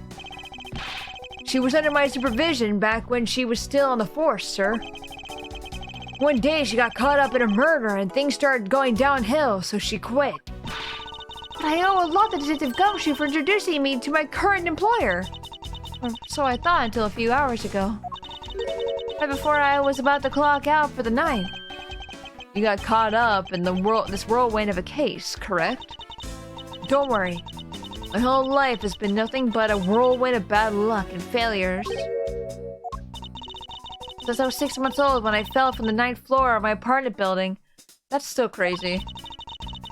She was under my supervision back when she was still on the force, sir. One day she got caught up in a murder and things started going downhill, so she quit. But I owe a lot to Detective Gumshoe for introducing me to my current employer. Or so I thought until a few hours ago. Right before I was about to clock out for the night. You got caught up in this whirlwind of a case, correct? Don't worry. My whole life has been nothing but a whirlwind of bad luck and failures. Since I was 6 months old when I fell from the 9th floor of my apartment building. That's still crazy.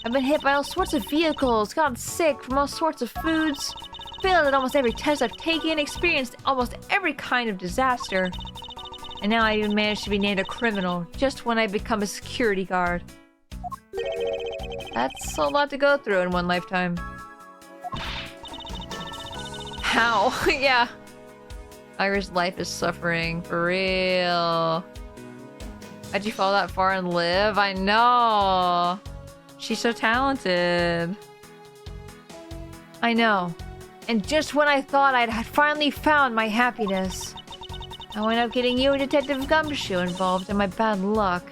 I've been hit by all sorts of vehicles, gotten sick from all sorts of foods, failed at almost every test I've taken, experienced almost every kind of disaster. And now I even managed to be named a criminal just when I become a security guard. That's a lot to go through in one lifetime. How? Yeah. Ira's life is suffering, for real. How'd you fall that far and live? I know. She's so talented. I know. And just when I thought I'd finally found my happiness, I wound up getting you and Detective Gumshoe involved in my bad luck.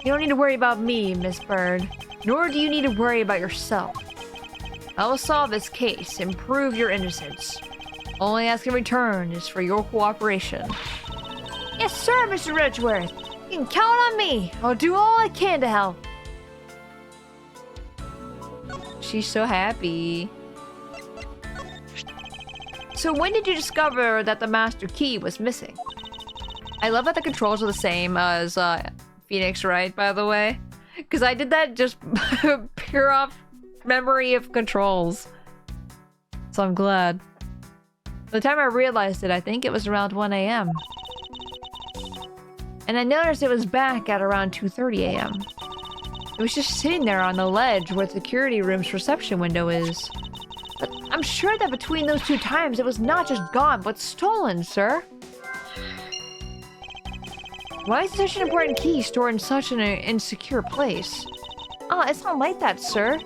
You don't need to worry about me, Miss Bird. Nor do you need to worry about yourself. I will solve this case and prove your innocence. All I ask in return is for your cooperation. Yes, sir, Mr. Edgeworth. You can count on me. I'll do all I can to help. She's so happy. So when did you discover that the master key was missing? I love that the controls are the same as Phoenix Wright, by the way. Because I did that just pure off memory of controls. So I'm glad. By the time I realized it, I think it was around 1 a.m. And I noticed it was back at around 2:30 a.m. It was just sitting there on the ledge where the security room's reception window is. But I'm sure that between those two times, it was not just gone, but stolen, sir. Why is such an important key stored in such an insecure place? Ah, it's not like that, sir.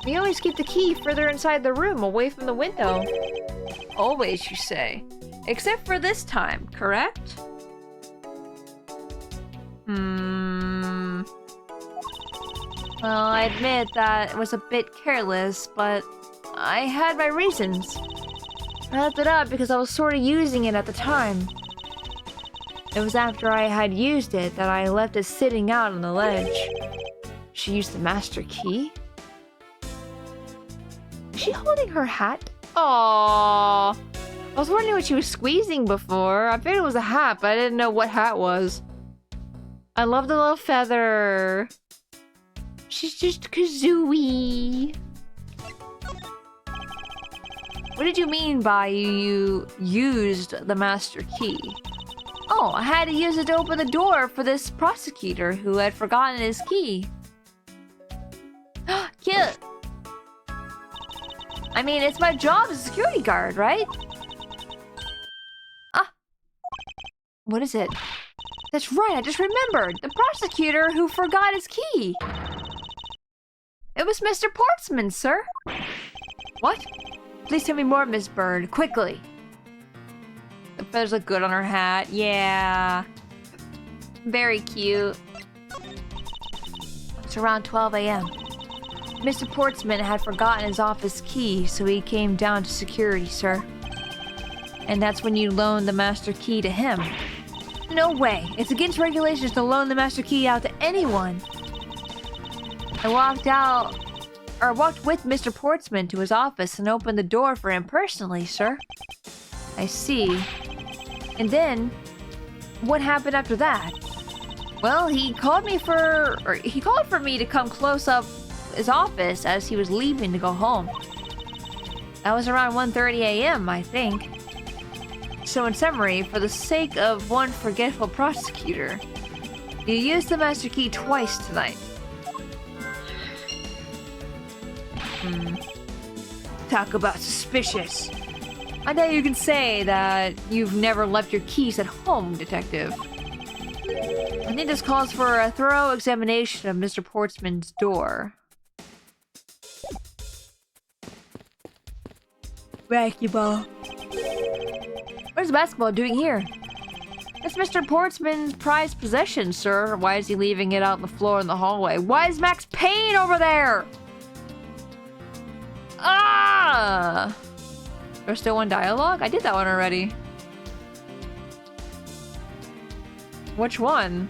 We always keep the key further inside the room, away from the window. Always, you say. Except for this time, correct? Well, I admit that it was a bit careless, but I had my reasons. I left it up because I was sort of using it at the time. It was after I had used it that I left it sitting out on the ledge. She used the master key? Is she holding her hat? Aww. I was wondering what she was squeezing before. I figured it was a hat, but I didn't know what hat was. I love the little feather. She's just Kazooie. What did you mean by you used the master key? Oh, I had to use it to open the door for this prosecutor who had forgotten his key. Cute. I mean, it's my job as a security guard, right? Ah. What is it? That's right, I just remembered. The prosecutor who forgot his key. It was Mr. Portsman, sir. What? Please tell me more, Miss Bird, quickly. The feathers look good on her hat. Yeah. Very cute. It's around 12 a.m. Mr. Portsman had forgotten his office key, so he came down to security, sir. And that's when you loaned the master key to him. No way. It's against regulations to loan the master key out to anyone. I walked out walked with Mr. Portsman to his office and opened the door for him personally, sir. I see. And then, what happened after that? Well, he called for me to come close up his office as he was leaving to go home. That was around 1:30 a.m., I think. So in summary, for the sake of one forgetful prosecutor, you used the master key twice tonight. Talk about suspicious. I know you can say that you've never left your keys at home, Detective. I think this calls for a thorough examination of Mr. Portsman's door. Basketball. What is basketball doing here? It's Mr. Portsman's prized possession, sir. Why is he leaving it out on the floor in the hallway? Why is Max Payne over there? Ah! There's still one dialogue? I did that one already. Which one?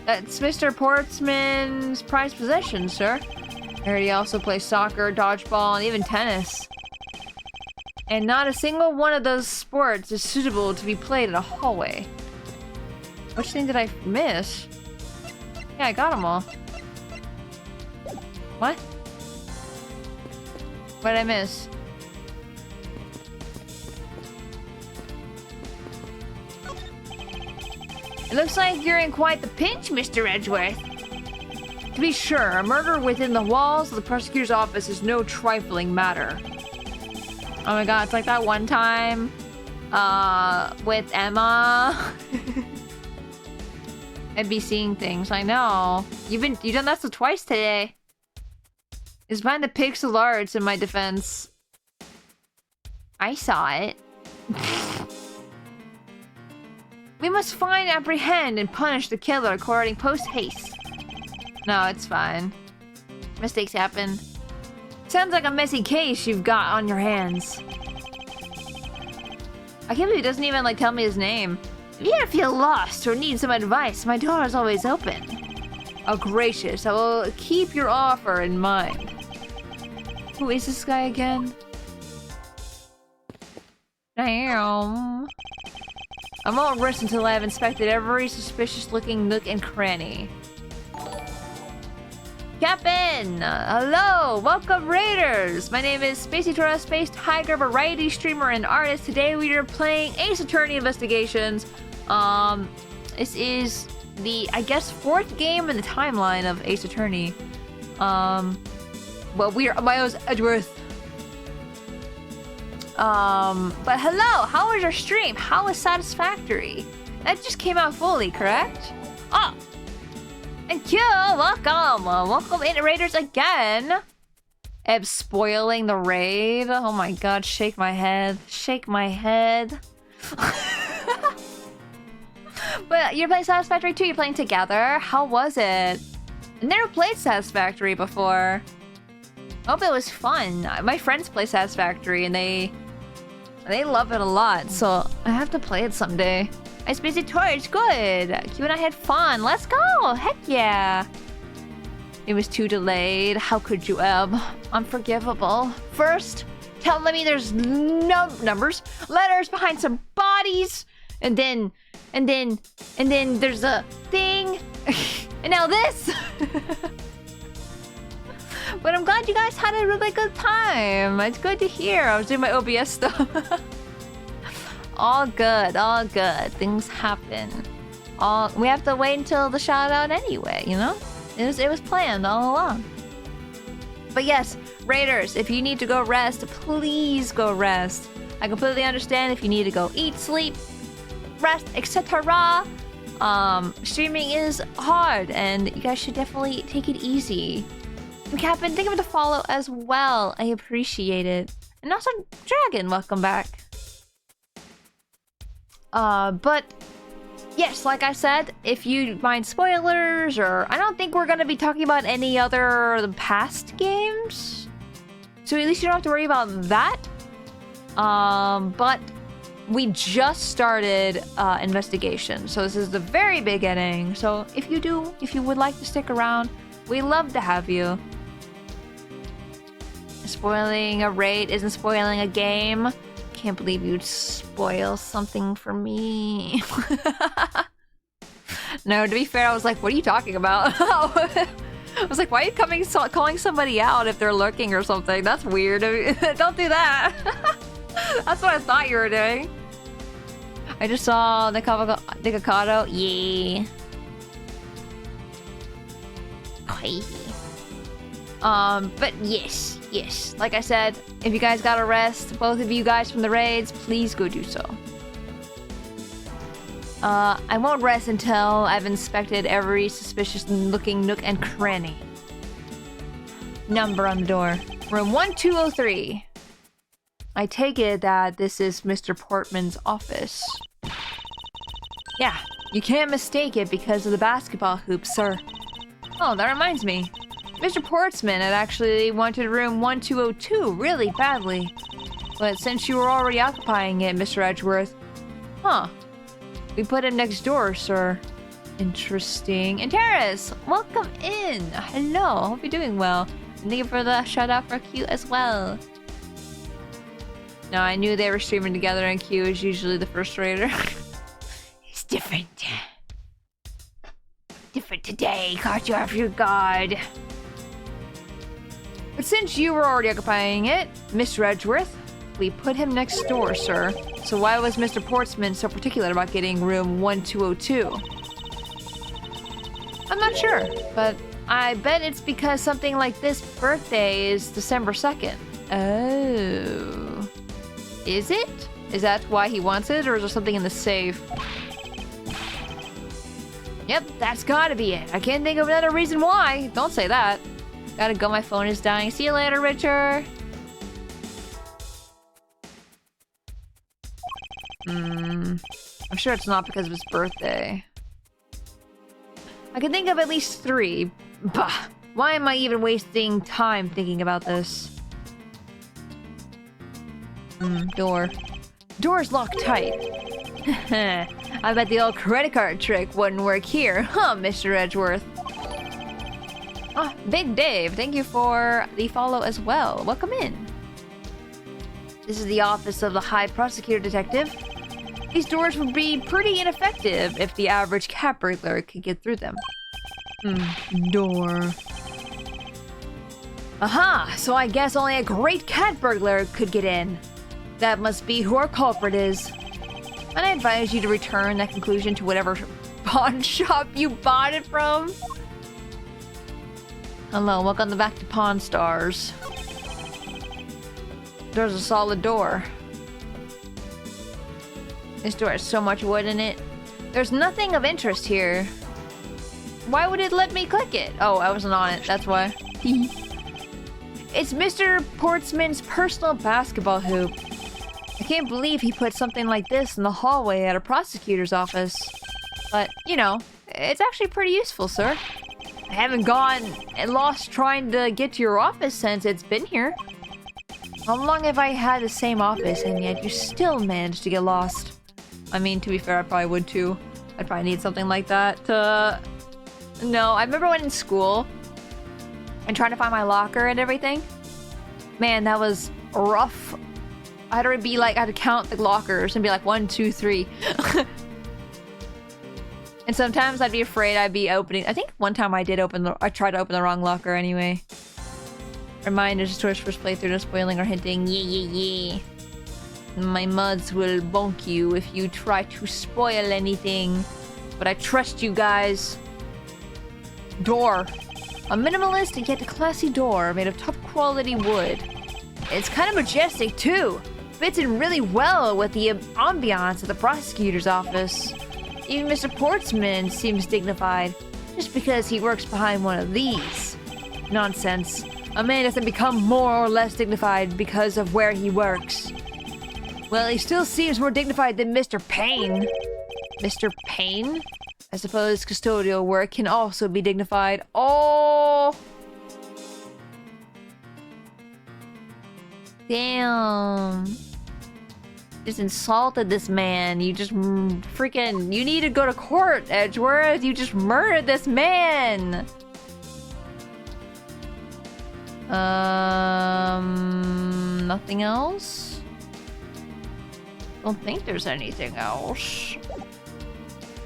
That's Mr. Portsman's prized possession, sir. I heard he also plays soccer, dodgeball, and even tennis. And not a single one of those sports is suitable to be played in a hallway. Which thing did I miss? Yeah, I got them all. What? What did I miss? It looks like you're in quite the pinch, Mr. Edgeworth. To be sure, a murder within the walls of the prosecutor's office is no trifling matter. Oh my god, it's like that one time with Emma. I'd be seeing things, I know. You've done that twice today. It's behind the pixel arts in my defense. I saw it. We must find, apprehend, and punish the killer according post-haste. No, it's fine. Mistakes happen. Sounds like a messy case you've got on your hands. I can't believe he doesn't even like tell me his name. If you ever feel lost or need some advice, my door is always open. Oh gracious, I will keep your offer in mind. Who is this guy again? Damn. I won't rest until I have inspected every suspicious-looking nook and cranny. Captain! Hello! Welcome, Raiders! My name is Spacey Tora, Space Tiger, variety streamer and artist. Today we are playing Ace Attorney Investigations. This is the, I guess, 4th game in the timeline of Ace Attorney. Well, we are my name is Edgeworth. But hello! How was your stream? How was Satisfactory? That just came out fully, correct? Oh! Thank you! Welcome! Welcome in, Raiders, again! Eb spoiling the raid. Oh my god, shake my head. Shake my head. But you're playing Satisfactory too? You're playing together? How was it? I never played Satisfactory before. I hope it was fun. My friends play Satisfactory and they love it a lot, so I have to play it someday. I Spacey Tora, it's good. Q and I had fun. Let's go. Heck yeah. It was too delayed. How could you, Eb? Unforgivable. First, telling me there's numbers, letters behind some bodies, and then there's a thing, and now this. But I'm glad you guys had a really good time. It's good to hear. I was doing my OBS stuff. All good, all good. Things happen. We have to wait until the shout out anyway, you know? It was planned all along. But yes, Raiders, if you need to go rest, please go rest. I completely understand if you need to go eat, sleep, rest, etc. Streaming is hard, and you guys should definitely take it easy. And Captain, thank you for the follow as well. I appreciate it. And also, Dragon, welcome back. But yes, like I said, if you mind spoilers, or I don't think we're gonna be talking about any other past games, so at least you don't have to worry about that. But we just started investigation, so this is the very beginning. So if you would like to stick around, we love to have you. spoiling a raid isn't spoiling a game. Can't believe you'd spoil something for me. No, to be fair, I was like, what are you talking about? I was like, why are you calling somebody out if they're lurking or something? That's weird. I mean, don't do that. That's what I thought you were doing. I just saw the Nikocado. Yeah. Crazy. But yes. Like I said, if you guys gotta rest, both of you guys from the raids, please go do so. I won't rest until I've inspected every suspicious-looking nook and cranny. Number on the door. Room 1203. I take it that this is Mr. Portman's office. Yeah, you can't mistake it because of the basketball hoop, sir. Oh, that reminds me. Mr. Portsman had actually wanted room 1202 really badly. But since you were already occupying it, Mr. Edgeworth... Huh. We put him next door, sir. Interesting. And Terrace, welcome in. Hello, hope you're doing well. And thank you for the shout out for Q as well. No, I knew they were streaming together and Q is usually the first raider. It's different. Different today. Caught you off your guard. But since you were already occupying it, Mr. Edgeworth, we put him next door, sir. So why was Mr. Portsman so particular about getting room 1202? I'm not sure, but I bet it's because something like this birthday is December 2nd. Oh. Is it? Is that why he wants it, or is there something in the safe? Yep, that's gotta be it. I can't think of another reason why. Don't say that. Gotta go, my phone is dying. See you later, Richard. I'm sure it's not because of his birthday. I can think of at least 3. Bah! Why am I even wasting time thinking about this? Door. Door's locked tight. I bet the old credit card trick wouldn't work here, huh, Mr. Edgeworth? Ah, Big Dave, thank you for the follow as well. Welcome in. This is the office of the High Prosecutor Detective. These doors would be pretty ineffective if the average cat burglar could get through them. Door. Aha! So I guess only a great cat burglar could get in. That must be who our culprit is. And I advise you to return that conclusion to whatever pawn shop you bought it from. Hello, welcome back to Pawn Stars. There's a solid door. This door has so much wood in it. There's nothing of interest here. Why would it let me click it? Oh, I wasn't on it, that's why. It's Mr. Portsman's personal basketball hoop. I can't believe he put something like this in the hallway at a prosecutor's office. But, you know, it's actually pretty useful, sir. I haven't gone and lost trying to get to your office since it's been here. How long have I had the same office and yet you still managed to get lost? I mean, to be fair, I probably would too. I'd probably need something like that to... No, I remember when in school and trying to find my locker and everything. Man, that was rough. I had to count the lockers and be like 1, 2, 3. And sometimes I'd be afraid I'd be opening. I think one time I tried to open the wrong locker anyway. Reminders towards first playthrough, no spoiling or hinting. Yeah. My muds will bonk you if you try to spoil anything. But I trust you guys. Door. A minimalist and yet a classy door made of top quality wood. It's kind of majestic too. Fits in really well with the ambiance of the prosecutor's office. Even Mr. Portsman seems dignified, just because he works behind one of these. Nonsense. A man doesn't become more or less dignified because of where he works. Well, he still seems more dignified than Mr. Payne. Mr. Payne? I suppose custodial work can also be dignified. Oh! Damn. Just insulted this man. You just freaking... You need to go to court, Edgeworth. You just murdered this man. Nothing else? Don't think there's anything else.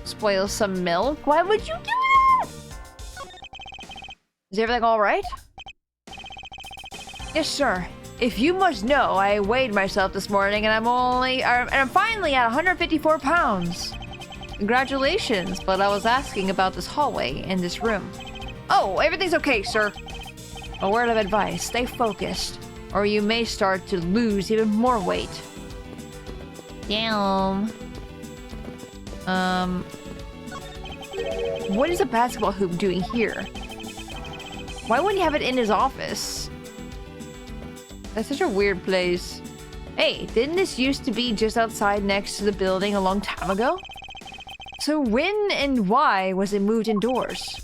Spoil some milk? Why would you do that? Is everything alright? Yes, sir. If you must know, I weighed myself this morning and I'm finally at 154 pounds. Congratulations, but I was asking about this hallway in this room. Oh, everything's okay, sir. A word of advice, stay focused, or you may start to lose even more weight. Damn. What is a basketball hoop doing here? Why wouldn't he have it in his office? That's such a weird place. Hey, didn't this used to be just outside next to the building a long time ago? So when and why was it moved indoors?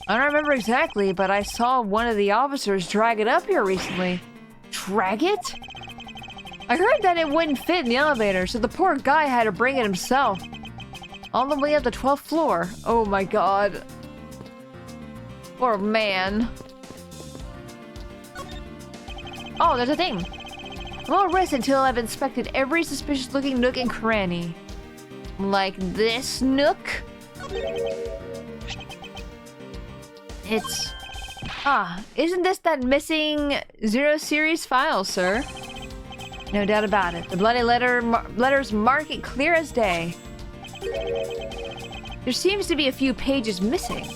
I don't remember exactly, but I saw one of the officers drag it up here recently. Drag it? I heard that it wouldn't fit in the elevator, so the poor guy had to bring it himself. All the way up the 12th floor. Oh my god. Poor man. Oh, there's a thing. I won't rest until I've inspected every suspicious-looking nook and cranny. Like this nook? It's... isn't this that missing 0 series file, sir? No doubt about it. The bloody letters mark it clear as day. There seems to be a few pages missing.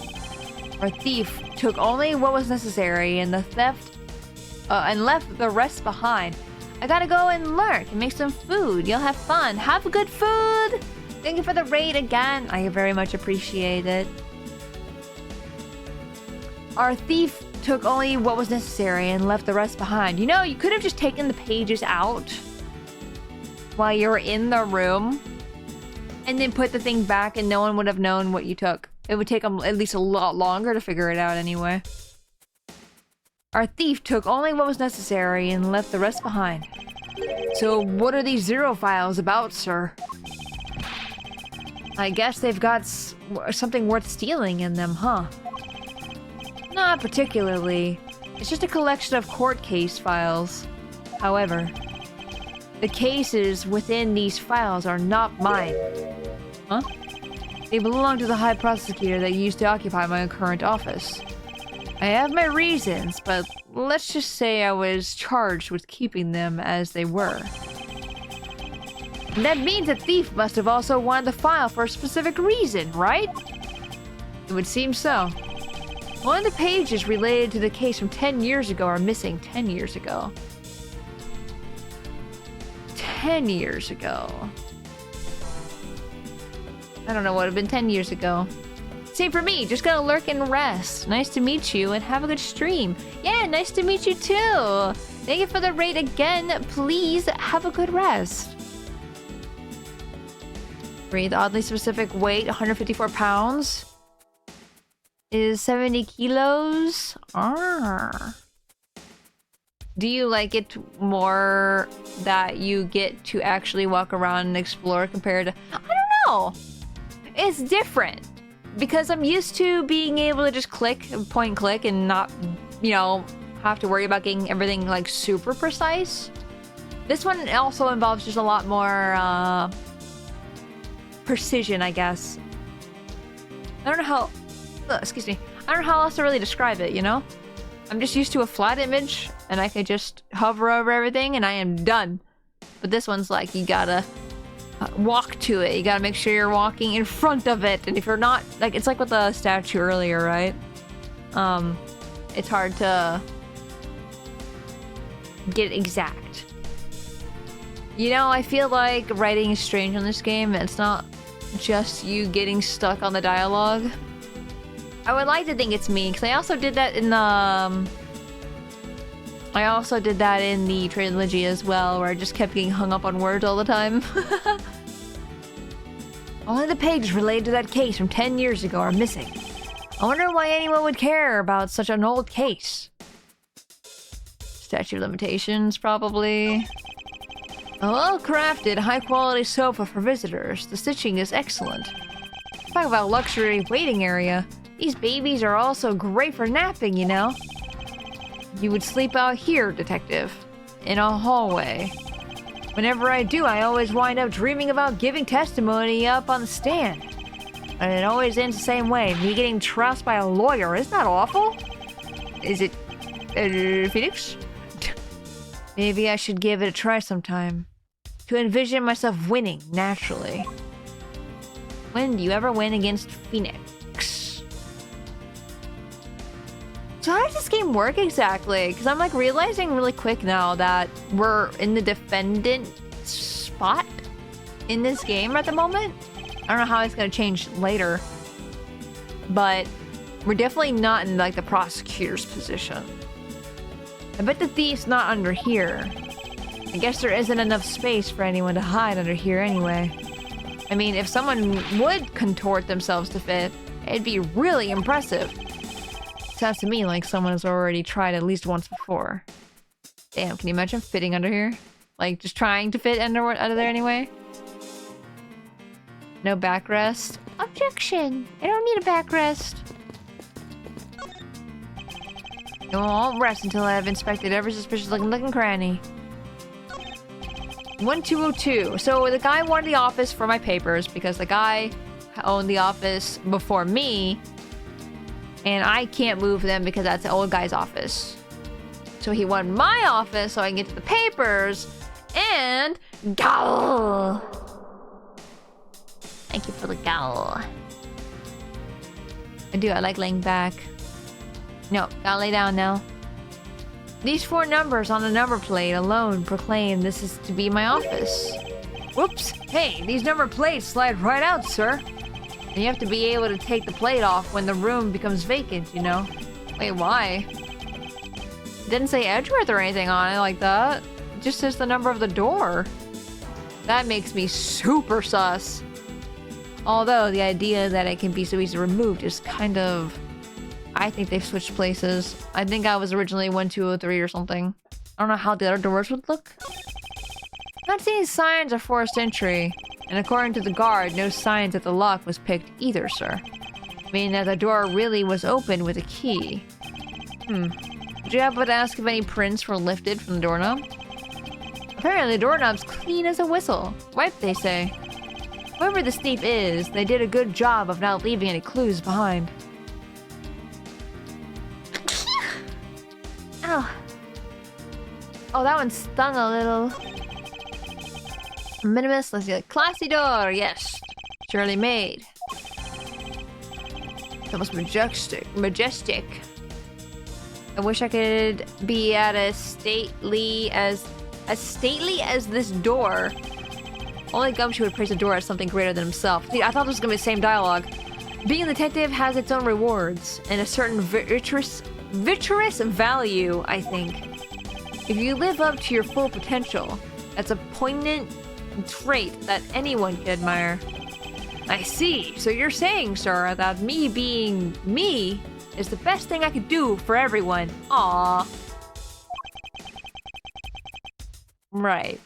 Our thief took only what was necessary and and left the rest behind. I gotta go and lurk and make some food. You'll have fun. Have good food! Thank you for the raid again. I very much appreciate it. Our thief took only what was necessary and left the rest behind. You know, you could have just taken the pages out while you were in the room and then put the thing back and no one would have known what you took. It would take them at least a lot longer to figure it out anyway. Our thief took only what was necessary and left the rest behind. So what are these 0 files about, sir? I guess they've got something worth stealing in them, huh? Not particularly. It's just a collection of court case files. However, the cases within these files are not mine. Huh? They belong to the High Prosecutor that used to occupy my current office. I have my reasons, but let's just say I was charged with keeping them as they were. And that means the thief must have also wanted the file for a specific reason, right? It would seem so. One of the pages related to the case from 10 years ago are missing. 10 years ago. 10 years ago. I don't know what would have been 10 years ago. Same for me, just gonna lurk and rest. Nice to meet you and have a good stream. Yeah, nice to meet you too. Thank you for the raid again. Please have a good rest. Breathe. Oddly specific weight, 154 pounds. Is 70 kilos. Do you like it more that you get to actually walk around and explore compared to... I don't know. It's different. Because I'm used to being able to just click, point and click, and not, you know, have to worry about getting everything, like, super precise. This one also involves just a lot more, precision, I guess. I don't know how... excuse me. I don't know how else to really describe it, you know? I'm just used to a flat image, and I can just hover over everything, and I am done. But this one's like, you gotta... walk to it. You gotta make sure you're walking in front of it. And if you're not, like, it's like with the statue earlier, right? It's hard to get exact. You know, I feel like writing is strange on this game. It's not just you getting stuck on the dialogue. I would like to think it's me, because I also did that in the... trilogy as well, where I just kept getting hung up on words all the time. All of the pages related to that case from 10 years ago are missing. I wonder why anyone would care about such an old case. Statute of limitations, probably. A well-crafted, high-quality sofa for visitors. The stitching is excellent. Talk about luxury waiting area. These babies are also great for napping, you know? You would sleep out here, detective. In a hallway. Whenever I do, I always wind up dreaming about giving testimony up on the stand. And it always ends the same way. Me getting trounced by a lawyer. Isn't that awful? Is it... Phoenix? Maybe I should give it a try sometime. To envision myself winning, naturally. When do you ever win against Phoenix? So how does this game work exactly? Because I'm like realizing really quick now that we're in the defendant spot in this game at the moment. I don't know how it's going to change later. But we're definitely not in like the prosecutor's position. I bet the thief's not under here. I guess there isn't enough space for anyone to hide under here anyway. I mean, if someone would contort themselves to fit, it'd be really impressive. Sounds to me like someone has already tried at least once before. Damn, can you imagine fitting under here? Like, just trying to fit under there anyway? No backrest? Objection! I don't need a backrest. I won't rest until I have inspected every suspicious looking cranny. 1202. So the guy wanted the office for my papers because the guy owned the office before me. And I can't move them because that's the old guy's office. So he wanted my office so I can get to the papers. And... Gowl! Thank you for the gowl. I do, I like laying back. No, gotta lay down now. These 4 numbers on the number plate alone proclaim this is to be my office. Whoops! Hey, these number plates slide right out, sir. And you have to be able to take the plate off when the room becomes vacant, you know? Wait, why? It didn't say Edgeworth or anything on it like that. It just says the number of the door. That makes me super sus. Although the idea that it can be so easily removed is kind of... I think they've switched places. I think I was originally 1203 or something. I don't know how the other doors would look. Not seeing signs of forced entry. And according to the guard, no signs that the lock was picked either, sir. Meaning that the door really was opened with a key. Would you happen to ask if any prints were lifted from the doorknob? Apparently the doorknob's clean as a whistle. Wiped, they say. Whoever this thief is, they did a good job of not leaving any clues behind. Ow. Oh, that one stung a little. Minimalist, let's see. Classy door, yes. Surely made. That was majestic. I wish I could be as stately as this door. Only Gumshoe would praise the door as something greater than himself. See, I thought this was gonna be the same dialogue. Being a detective has its own rewards and a certain virtuous value, I think. If you live up to your full potential, that's a poignant trait that anyone can admire. I see. So you're saying, sir, that me being me is the best thing I could do for everyone. Aww. Right.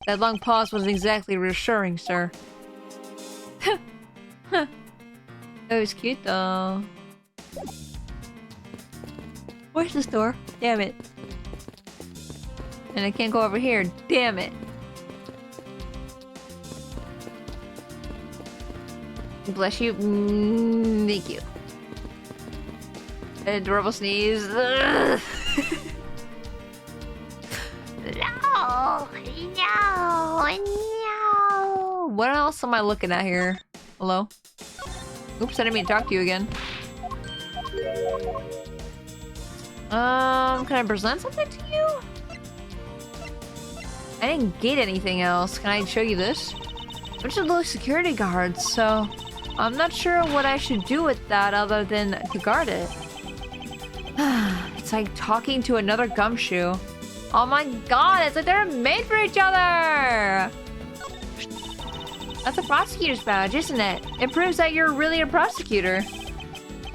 That long pause wasn't exactly reassuring, sir. That was cute, though. Where's the store? Damn it. And I can't go over here. Damn it. Bless you. Thank you. Adorable sneeze. No! No! What else am I looking at here? Hello? Oops, I didn't mean to talk to you again. Can I present something to you? I didn't get anything else. Can I show you this? Bunch of little security guards, so I'm not sure what I should do with that other than to guard it. It's like talking to another gumshoe. Oh my god, it's like they're made for each other! That's a prosecutor's badge, isn't it? It proves that you're really a prosecutor.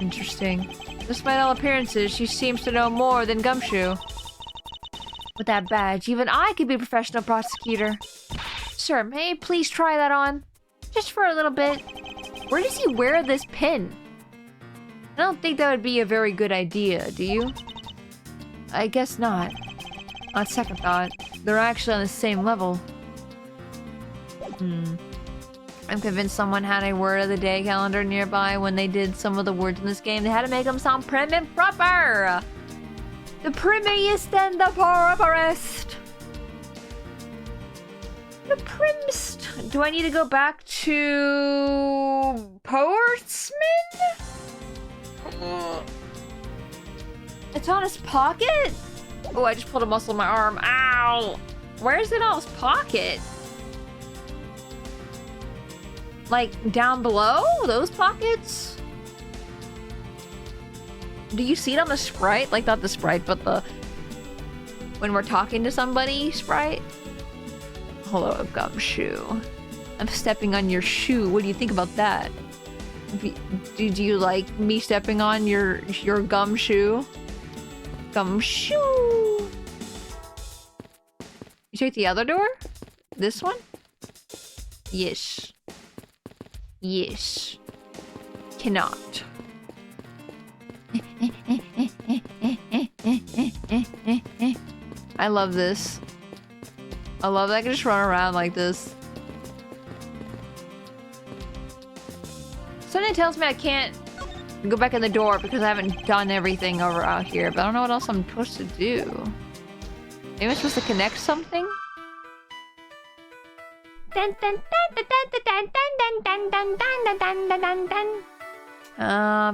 Interesting. Despite all appearances, she seems to know more than Gumshoe. With that badge, even I could be a professional prosecutor. Sir, may I please try that on? Just for a little bit. Where does he wear this pin? I don't think that would be a very good idea, do you? I guess not. On second thought, they're actually on the same level. I'm convinced someone had a word of the day calendar nearby when they did some of the words in this game. They had to make them sound prim and proper! The primiest and the properest! The primst! Do I need to go back to... Portsman? It's on his pocket? Oh, I just pulled a muscle in my arm. Ow! Where's it on his pocket? Like, down below? Those pockets? Do you see it on the sprite? Like, not the sprite, but the... when we're talking to somebody sprite? Hello, gumshoe. I'm stepping on your shoe. What do you think about that? Did you like me stepping on your gumshoe? Gumshoe! You take the other door? This one? Yes. Yes. Cannot. I love this. I love that I can just run around like this. Something tells me I can't go back in the door because I haven't done everything over out here, but I don't know what else I'm supposed to do. Maybe I'm supposed to connect something?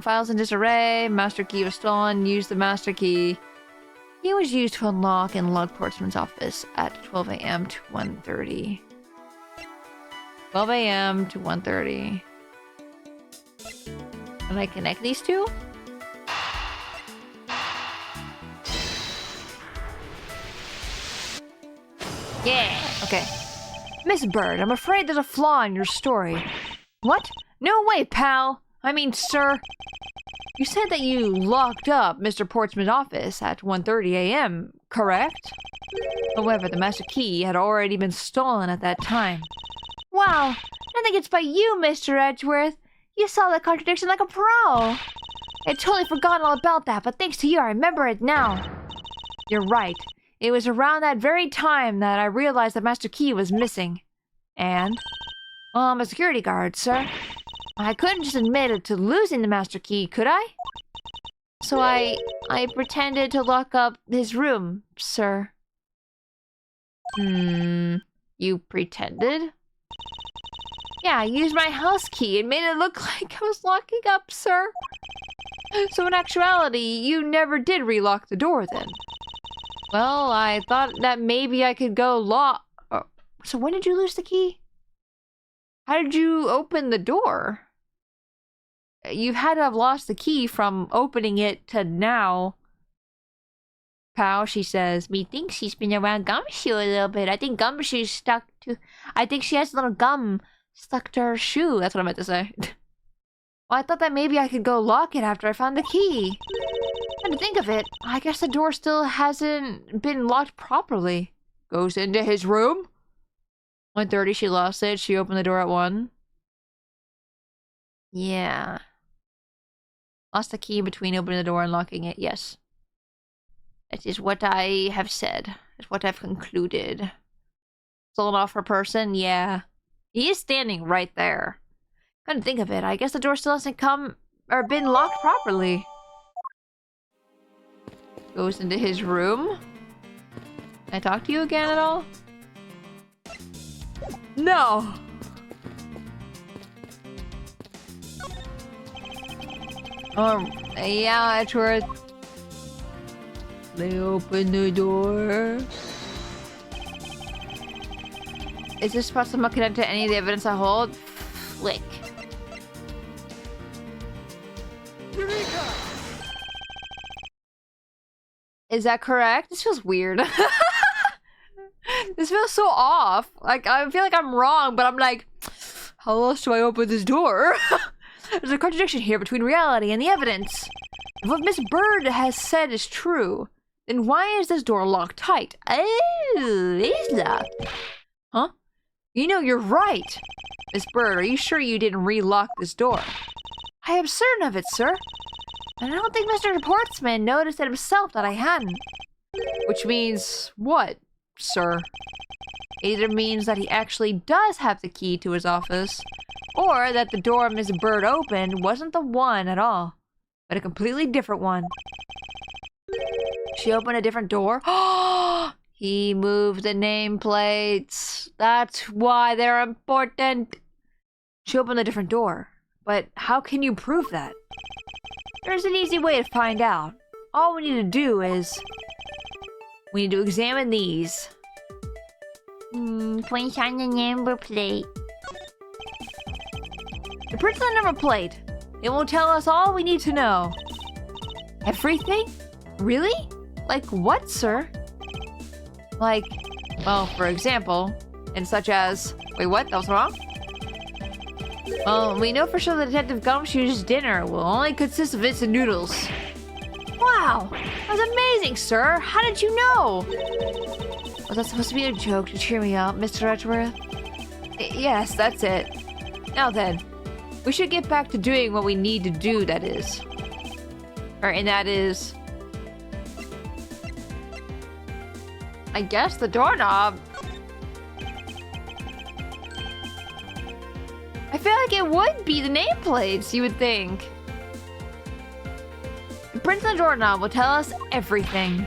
Files in disarray. Master key was stolen. Use the master key. He was used to unlock and log Portsman's office at 12 a.m. to 1:30. 12 a.m. to 1:30. Can I connect these two? Yeah, okay. Miss Bird, I'm afraid there's a flaw in your story. What? No way, pal! I mean, sir. You said that you locked up Mr. Portsman's office at 1:30 a.m., correct? However, the master key had already been stolen at that time. Wow, I think it's by you, Mr. Edgeworth. You saw the contradiction like a pro. I'd totally forgotten all about that, but thanks to you, I remember it now. You're right. It was around that very time that I realized that Master Key was missing. And? Well, I'm a security guard, sir. I couldn't just admit it to losing the Master Key, could I? So I pretended to lock up his room, sir. You pretended? Yeah, I used my house key and made it look like I was locking up, sir. So in actuality, you never did relock the door then. Well, I thought that maybe I could go lock... Oh, so when did you lose the key? How did you open the door? You had to have lost the key from opening it to now. Pal, she says. Methinks she's been around Gumshoe a little bit. I think Gumshoe's stuck to... I think she has a little gum stuck to her shoe. That's what I meant to say. Well, I thought that maybe I could go lock it after I found the key. And to think of it, I guess the door still hasn't been locked properly. Goes into his room? 1:30, she lost it. She opened the door at 1. Yeah. Lost the key between opening the door and locking it, yes. That is what I have said. That's what I've concluded. Stolen off her person? Yeah. He is standing right there. Couldn't think of it. I guess the door still hasn't come or been locked properly. Goes into his room. Can I talk to you again at all? No! Yeah, it's worth... They open the door. Is this spot somehow connected to any of the evidence I hold? Flick. Eureka! Is that correct? This feels weird. This feels so off. Like, I feel like I'm wrong, but I'm like, how else do I open this door? There's a contradiction here between reality and the evidence. If what Miss Bird has said is true, then why is this door locked tight? Oh, it's locked. Huh? You know, you're right. Miss Bird, are you sure you didn't relock this door? I am certain of it, sir. And I don't think Mr. Portsman noticed it himself that I hadn't. Which means what, sir? Either means that he actually does have the key to his office, or that the door Miss Bird opened wasn't the one at all, but a completely different one. She opened a different door? He moved the nameplates. That's why they're important. She opened a different door. But how can you prove that? There's an easy way to find out. All we need to do is... we need to examine these. Point on the number plate. The print on the number plate. It will tell us all we need to know. Everything? Really? Like what, sir? Like, well, for example, and such as... Wait, what? That was wrong? Well, we know for sure that Detective Gumshoe's dinner will only consist of instant noodles. Wow! That was amazing, sir! How did you know? Was that supposed to be a joke to cheer me up, Mr. Edgeworth? Yes, that's it. Now then, we should get back to doing what we need to do, that is. And that is... I guess the doorknob. I feel like it would be the nameplates, you would think. The print on the doorknob will tell us everything.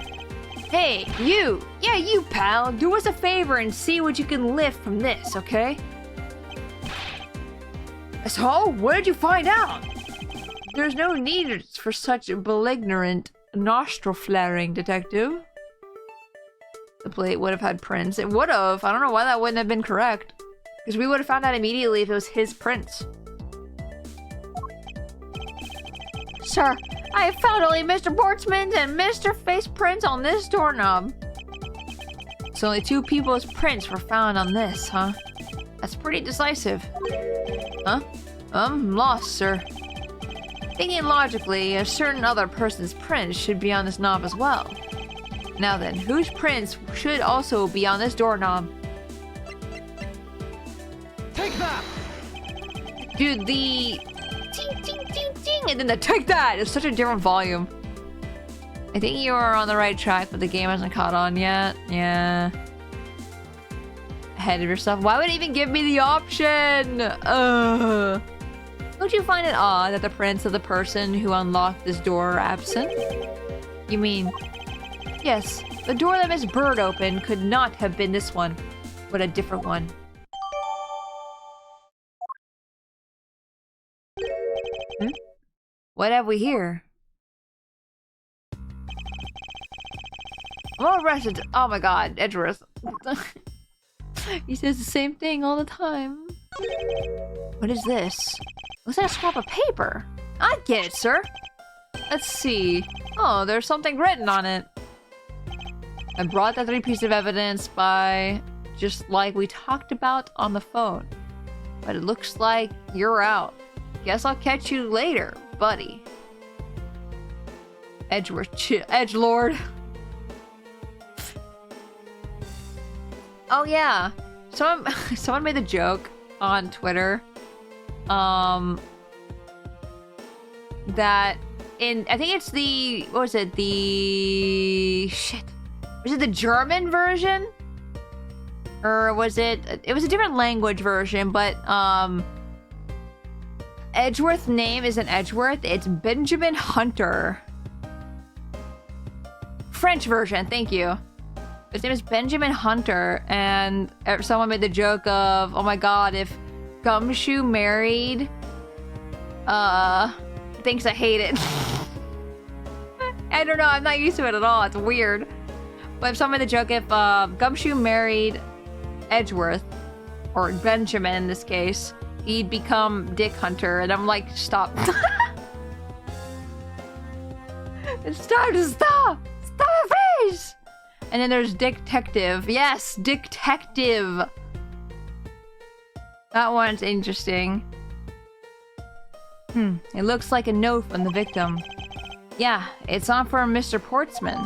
Hey, you! Yeah, you, pal! Do us a favor and see what you can lift from this, okay? So, what did you find out? There's no need for such belligerent nostril flaring, detective. The plate would have had prints. It would have. I don't know why that wouldn't have been correct. Because we would have found out immediately if it was his prints. Sir, I have found only Mr. Portsman's and Mr. Face prints on this doorknob. So only 2 people's prints were found on this, huh? That's pretty decisive. Huh? I'm lost, sir. Thinking logically, a certain other person's prints should be on this knob as well. Now then, whose prints should also be on this doorknob? Take that! Dude, the... ting, ting, ting, ting, and then the take that is such a different volume. I think you are on the right track, but the game hasn't caught on yet. Yeah. Ahead of yourself. Why would it even give me the option? Don't you find it odd that the prints of the person who unlocked this door are absent? You mean... Yes, the door that Miss Bird opened could not have been this one, but a different one. What have we here? I'm all arrested. Oh my god, Edgeworth. He says the same thing all the time. What is this? Looks like a scrap of paper. I get it, sir. Let's see. Oh, there's something written on it. I brought that 3 pieces of evidence by just like we talked about on the phone. But it looks like you're out. Guess I'll catch you later, buddy. Edgeworth, Edgelord. Oh yeah, someone made the joke on Twitter, that in I think it's the what was it was it the German version, or was it? It was a different language version, but Edgeworth's name isn't Edgeworth, it's Benjamin Hunter. French version, thank you. His name is Benjamin Hunter, and someone made the joke of, oh my god, if Gumshoe married, thinks I hate it. I don't know, I'm not used to it at all, it's weird. But if someone made the joke, if Gumshoe married Edgeworth, or Benjamin in this case, he'd become Dick Hunter, and I'm like, stop. It's time to stop! Stop it, please! And then there's Detective. Yes, Detective! That one's interesting. It looks like a note from the victim. Yeah, it's on for Mr. Portsman.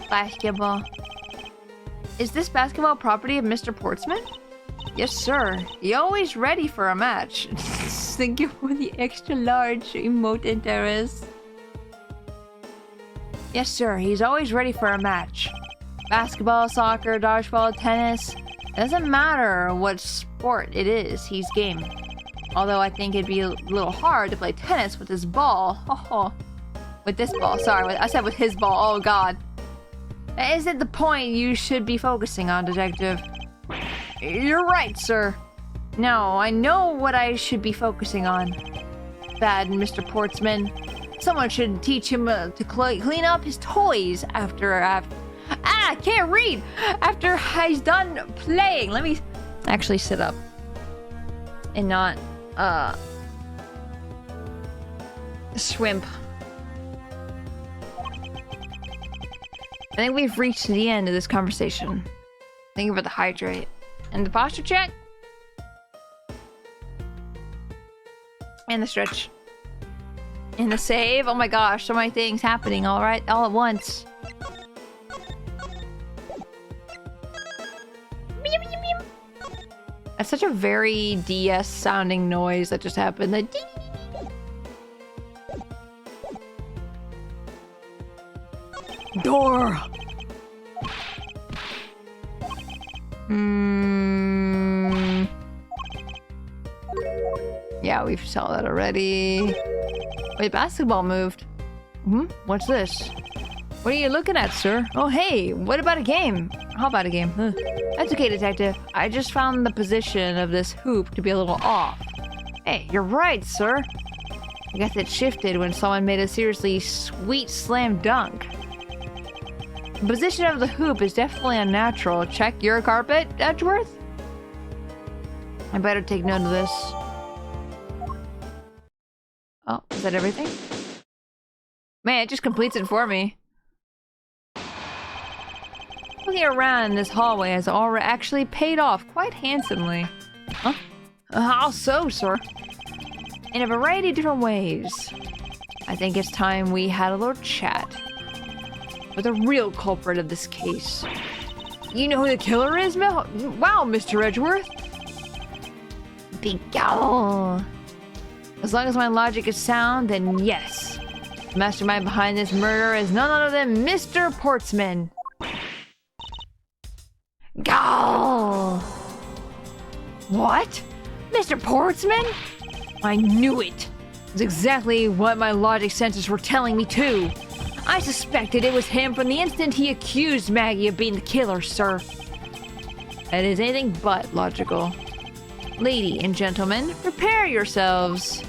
Basketball. Is this basketball property of Mr. Portsman? Yes, sir. He always ready for a match. Thank you for the extra large emote interest. Yes, sir. He's always ready for a match. Basketball, soccer, dodgeball, tennis. It doesn't matter what sport it is, he's game. Although I think it'd be a little hard to play tennis with this ball. Oh, with this ball. Sorry, I said with his ball. Oh, God. Is it the point you should be focusing on, Detective? You're right, sir. No, I know what I should be focusing on. Bad, Mr. Portsman. Someone should teach him to clean up his toys after I can't read! After he's done playing. Let me actually sit up. And not, swimp. I think we've reached the end of this conversation. Think about the hydrate. And the posture check. And the stretch. And the save. Oh my gosh, so many things happening all at once. That's such a very DS sounding noise that just happened. The ding. Door. Yeah, we saw that already. Wait, basketball moved. What's this? What are you looking at, sir? Oh, hey, what about a game? How about a game? That's okay, Detective. I just found the position of this hoop to be a little off. Hey, you're right, sir. I guess it shifted when someone made a seriously sweet slam dunk. The position of the hoop is definitely unnatural. Check your carpet, Edgeworth? I better take note of this. Oh, is that everything? Man, it just completes it for me. Looking around, this hallway has already actually paid off quite handsomely. Huh? How so, sir? In a variety of different ways. I think it's time we had a little chat with the real culprit of this case. You know who the killer is, Wow, Mr. Edgeworth? Big owl. As long as my logic is sound, then yes. The mastermind behind this murder is none other than Mr. Portsman. Gall! What? Mr. Portsman? I knew it. It's exactly what my logic sensors were telling me too. I suspected it was him from the instant he accused Maggie of being the killer, sir. That is anything but logical. Lady and gentlemen, prepare yourselves.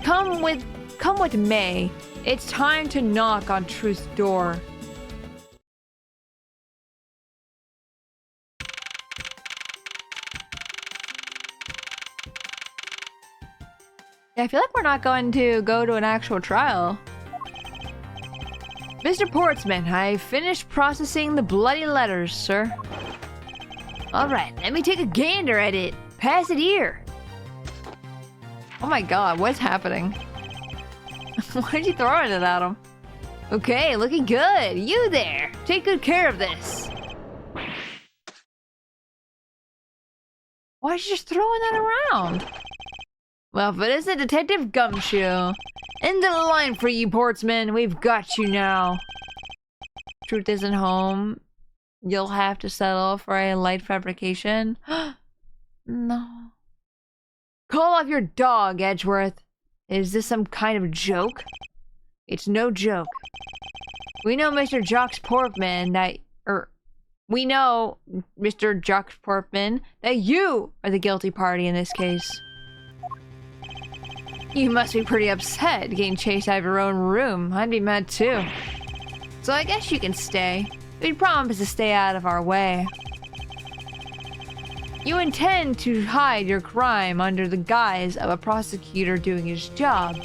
Come with May. It's time to knock on truth's door. Yeah, I feel like we're not going to go to an actual trial. Mr. Portsman, I finished processing the bloody letters, sir. Alright, let me take a gander at it. Pass it here. Oh my god, what's happening? Why are you throwing it at him? Okay, looking good. You there. Take good care of this. Why is she just throwing that around? Well, if it isn't Detective Gumshoe. End of the line for you, Portsman. We've got you now. Truth isn't home. You'll have to settle for a light fabrication. No. Call off your dog, Edgeworth. Is this some kind of joke? It's no joke. We know Mr. Jocks Portman that... We know, Mr. Jocks Portman, that you are the guilty party in this case. You must be pretty upset getting chased out of your own room. I'd be mad too. So I guess you can stay. We promise to stay out of our way. You intend to hide your crime under the guise of a prosecutor doing his job.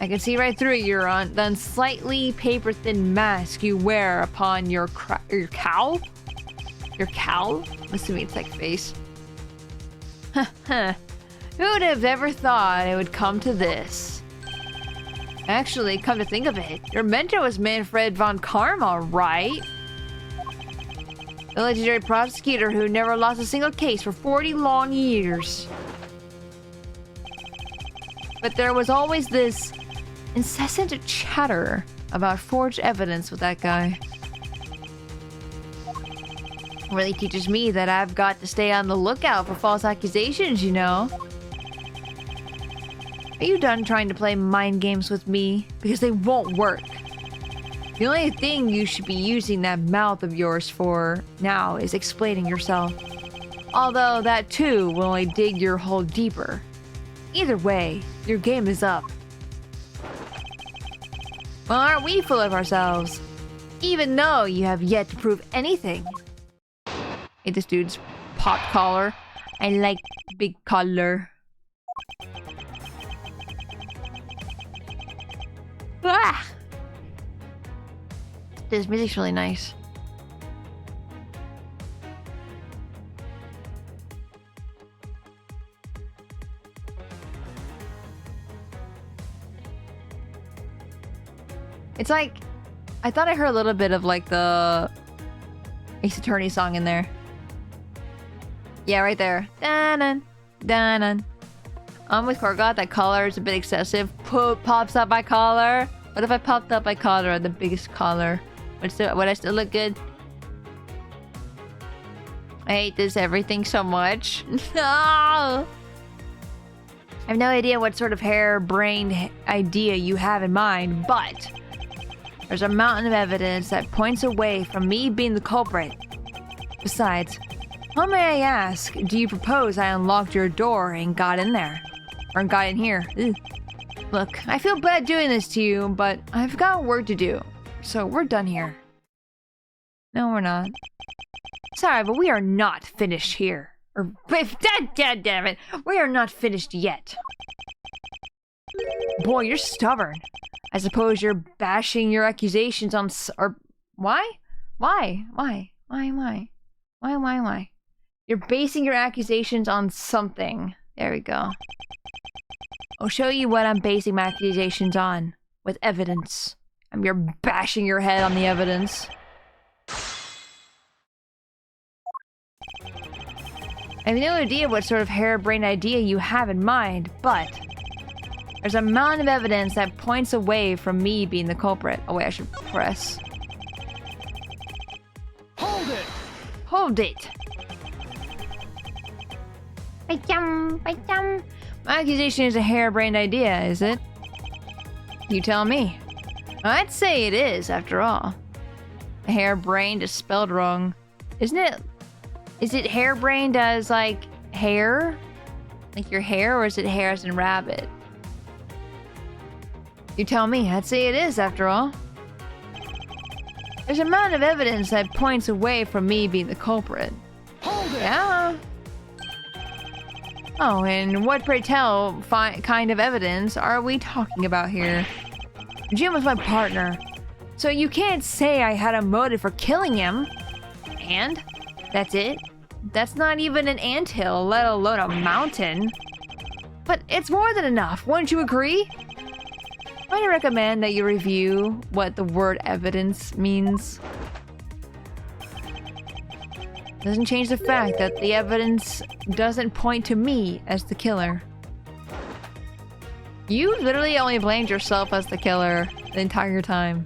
I can see right through your slightly paper-thin mask you wear upon your cowl? Your cowl? I'm assuming it's like face. Who'd have ever thought it would come to this? Actually, come to think of it, your mentor was Manfred von Karma, right? The legendary prosecutor who never lost a single case for 40 long years. But there was always this incessant chatter about forged evidence with that guy. Really teaches me that I've got to stay on the lookout for false accusations, you know. Are you done trying to play mind games with me? Because they won't work. The only thing you should be using that mouth of yours for now is explaining yourself. Although that too will only dig your hole deeper. Either way, your game is up. Well, aren't we full of ourselves? Even though you have yet to prove anything. Hey, this dude's pop collar. I like big collar. Ah! This music's really nice. It's like, I thought I heard a little bit of like the Ace Attorney song in there. Yeah, right there. Da-nun, da-nun. With Korgot, that collar is a bit excessive. Pops up my collar. What if I popped up my collar on the biggest collar? Would I still look good? I hate this everything so much. No! I have no idea what sort of harebrained idea you have in mind, but there's a mountain of evidence that points away from me being the culprit. Besides, how may I ask, do you propose I unlocked your door and got in there? Or got in here? Ugh. Look, I feel bad doing this to you, but I've got work to do. So we're done here. No, we're not. Sorry, but we are not finished here. Or, damn it, we are not finished yet. Boy, you're stubborn. I suppose you're bashing your accusations on or why? Why? You're basing your accusations on something. There we go. I'll show you what I'm basing my accusations on. With evidence. You're bashing your head on the evidence. I have no idea what sort of harebrained idea you have in mind, but there's a mountain of evidence that points away from me being the culprit. Oh wait, I should press. Hold it! Hold it! My accusation is a harebrained idea, is it? You tell me. I'd say it is, after all. Harebrained is spelled wrong. Isn't it? Is it harebrained as, like, hair? Like your hair, or is it hair as in rabbit? You tell me. I'd say it is, after all. There's a mountain of evidence that points away from me being the culprit. Hold it! Yeah. Oh, and what, pray tell, kind of evidence are we talking about here? Jim was my partner, so you can't say I had a motive for killing him. And? That's it? That's not even an anthill, let alone a mountain. But it's more than enough, wouldn't you agree? Might I recommend that you review what the word evidence means? Doesn't change the fact that the evidence doesn't point to me as the killer. You literally only blamed yourself as the killer the entire time.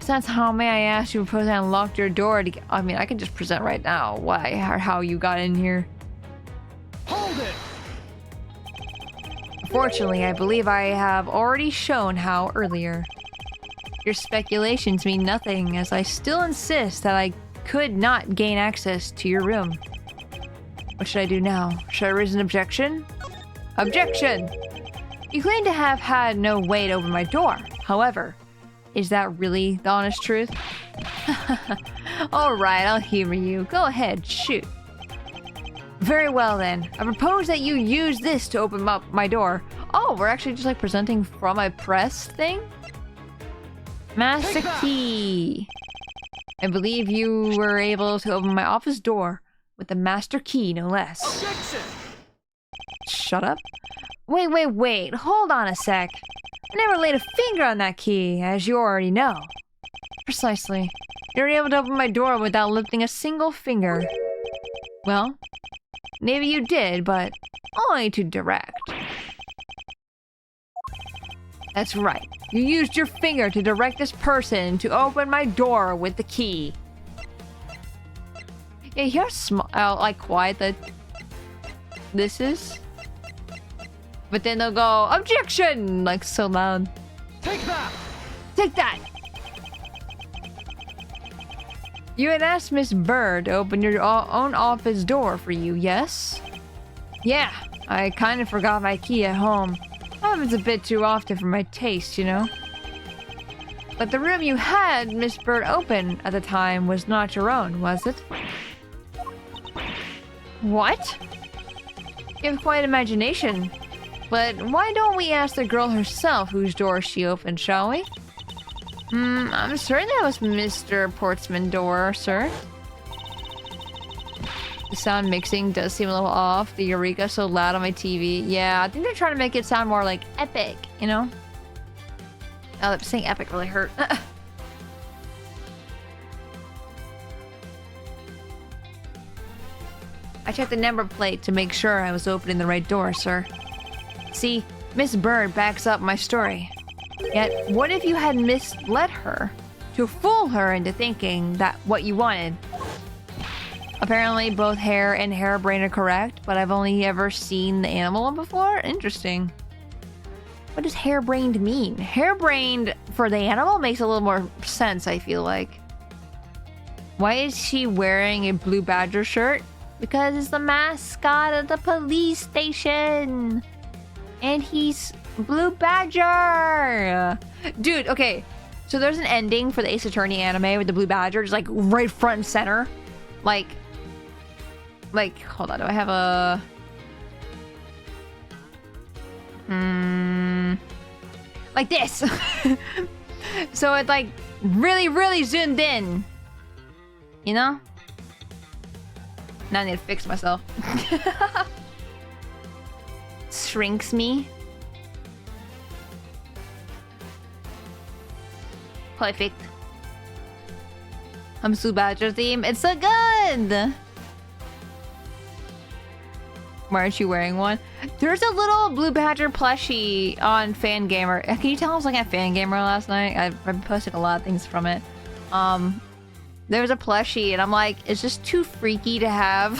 Besides, how may I ask you propose I unlocked your door to get— I mean, I can just present right now why or how you got in here. Hold it! Fortunately, I believe I have already shown how earlier. Your speculations mean nothing, as I still insist that I could not gain access to your room. What should I do now? Should I raise an objection? Objection! You claim to have had no way to open my door. However, is that really the honest truth? Alright, I'll humor you. Go ahead, shoot. Very well then. I propose that you use this to open up my door. Oh, we're actually just like presenting from a press thing? Master key. I believe you were able to open my office door with the master key, no less. Objection! Shut up. Wait. Hold on a sec. I never laid a finger on that key, as you already know. Precisely. You were able to open my door without lifting a single finger. Well, maybe you did, but only to direct. That's right. You used your finger to direct this person to open my door with the key. Yeah, you hear like quiet that this is. But then they'll go, objection! Like so loud. Take that! Take that! You had asked Miss Bird to open your own office door for you, yes? Yeah, I kind of forgot my key at home. Happens a bit too often for my taste, you know? But the room you had Miss Bird open at the time was not your own, was it? What? You have quite imagination. But why don't we ask the girl herself whose door she opened, shall we? I'm certain that was Mr. Portsman's door, sir. The sound mixing does seem a little off. The Eureka so loud on my TV. Yeah, I think they're trying to make it sound more like epic, you know? Oh, saying epic really hurt. I checked the number plate to make sure I was opening the right door, sir. See, Miss Bird backs up my story. Yet, what if you had misled her to fool her into thinking that what you wanted? Apparently, both hair and harebrained are correct, but I've only ever seen the animal one before? Interesting. What does harebrained mean? Harebrained for the animal makes a little more sense, I feel like. Why is she wearing a blue badger shirt? Because it's the mascot of the police station. And he's Blue Badger! Dude, okay. So there's an ending for the Ace Attorney anime with the Blue Badger just like right front and center. Like, hold on, do I have a... like this! So it's like really, really zoomed in. You know? Now I need to fix myself. Shrinks me. Perfect. I'm Blue Badger theme. It's so good! Why aren't you wearing one? There's a little Blue Badger plushie on Fangamer. Can you tell I was looking at Fangamer last night? I've posted a lot of things from it. There was a plushie and I'm like, it's just too freaky to have.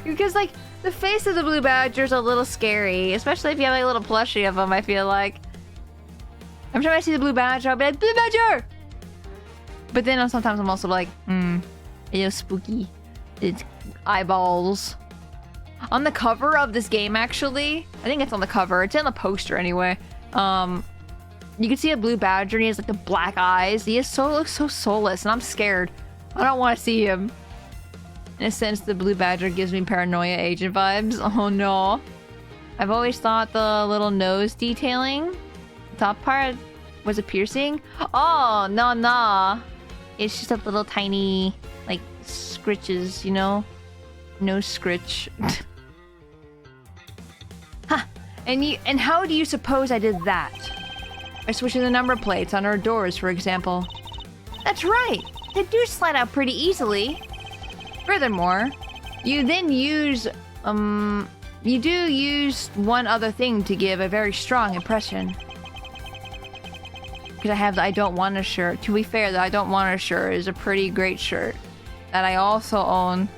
Because like, the face of the Blue Badger is a little scary. Especially if you have like, a little plushie of them, I feel like. Every time I see the Blue Badger, I'll be like, Blue Badger! But then sometimes I'm also like, it's spooky. It's eyeballs. On the cover of this game, actually, I think it's on the cover. It's in the poster anyway. You can see a Blue Badger and he has like the black eyes. He looks so soulless and I'm scared. I don't want to see him. In a sense, the Blue Badger gives me paranoia agent vibes. Oh no. I've always thought the little nose detailing, top part, was a piercing. Oh, no. It's just a little tiny, like, scritches, you know? No scritch. Huh. And how do you suppose I did that? By switching the number plates on our doors, for example. That's right. They do slide out pretty easily. Furthermore, you then use, you do use one other thing to give a very strong impression. Because I have the I Don't Want a shirt. To be fair, the I Don't Want a shirt is a pretty great shirt that I also own.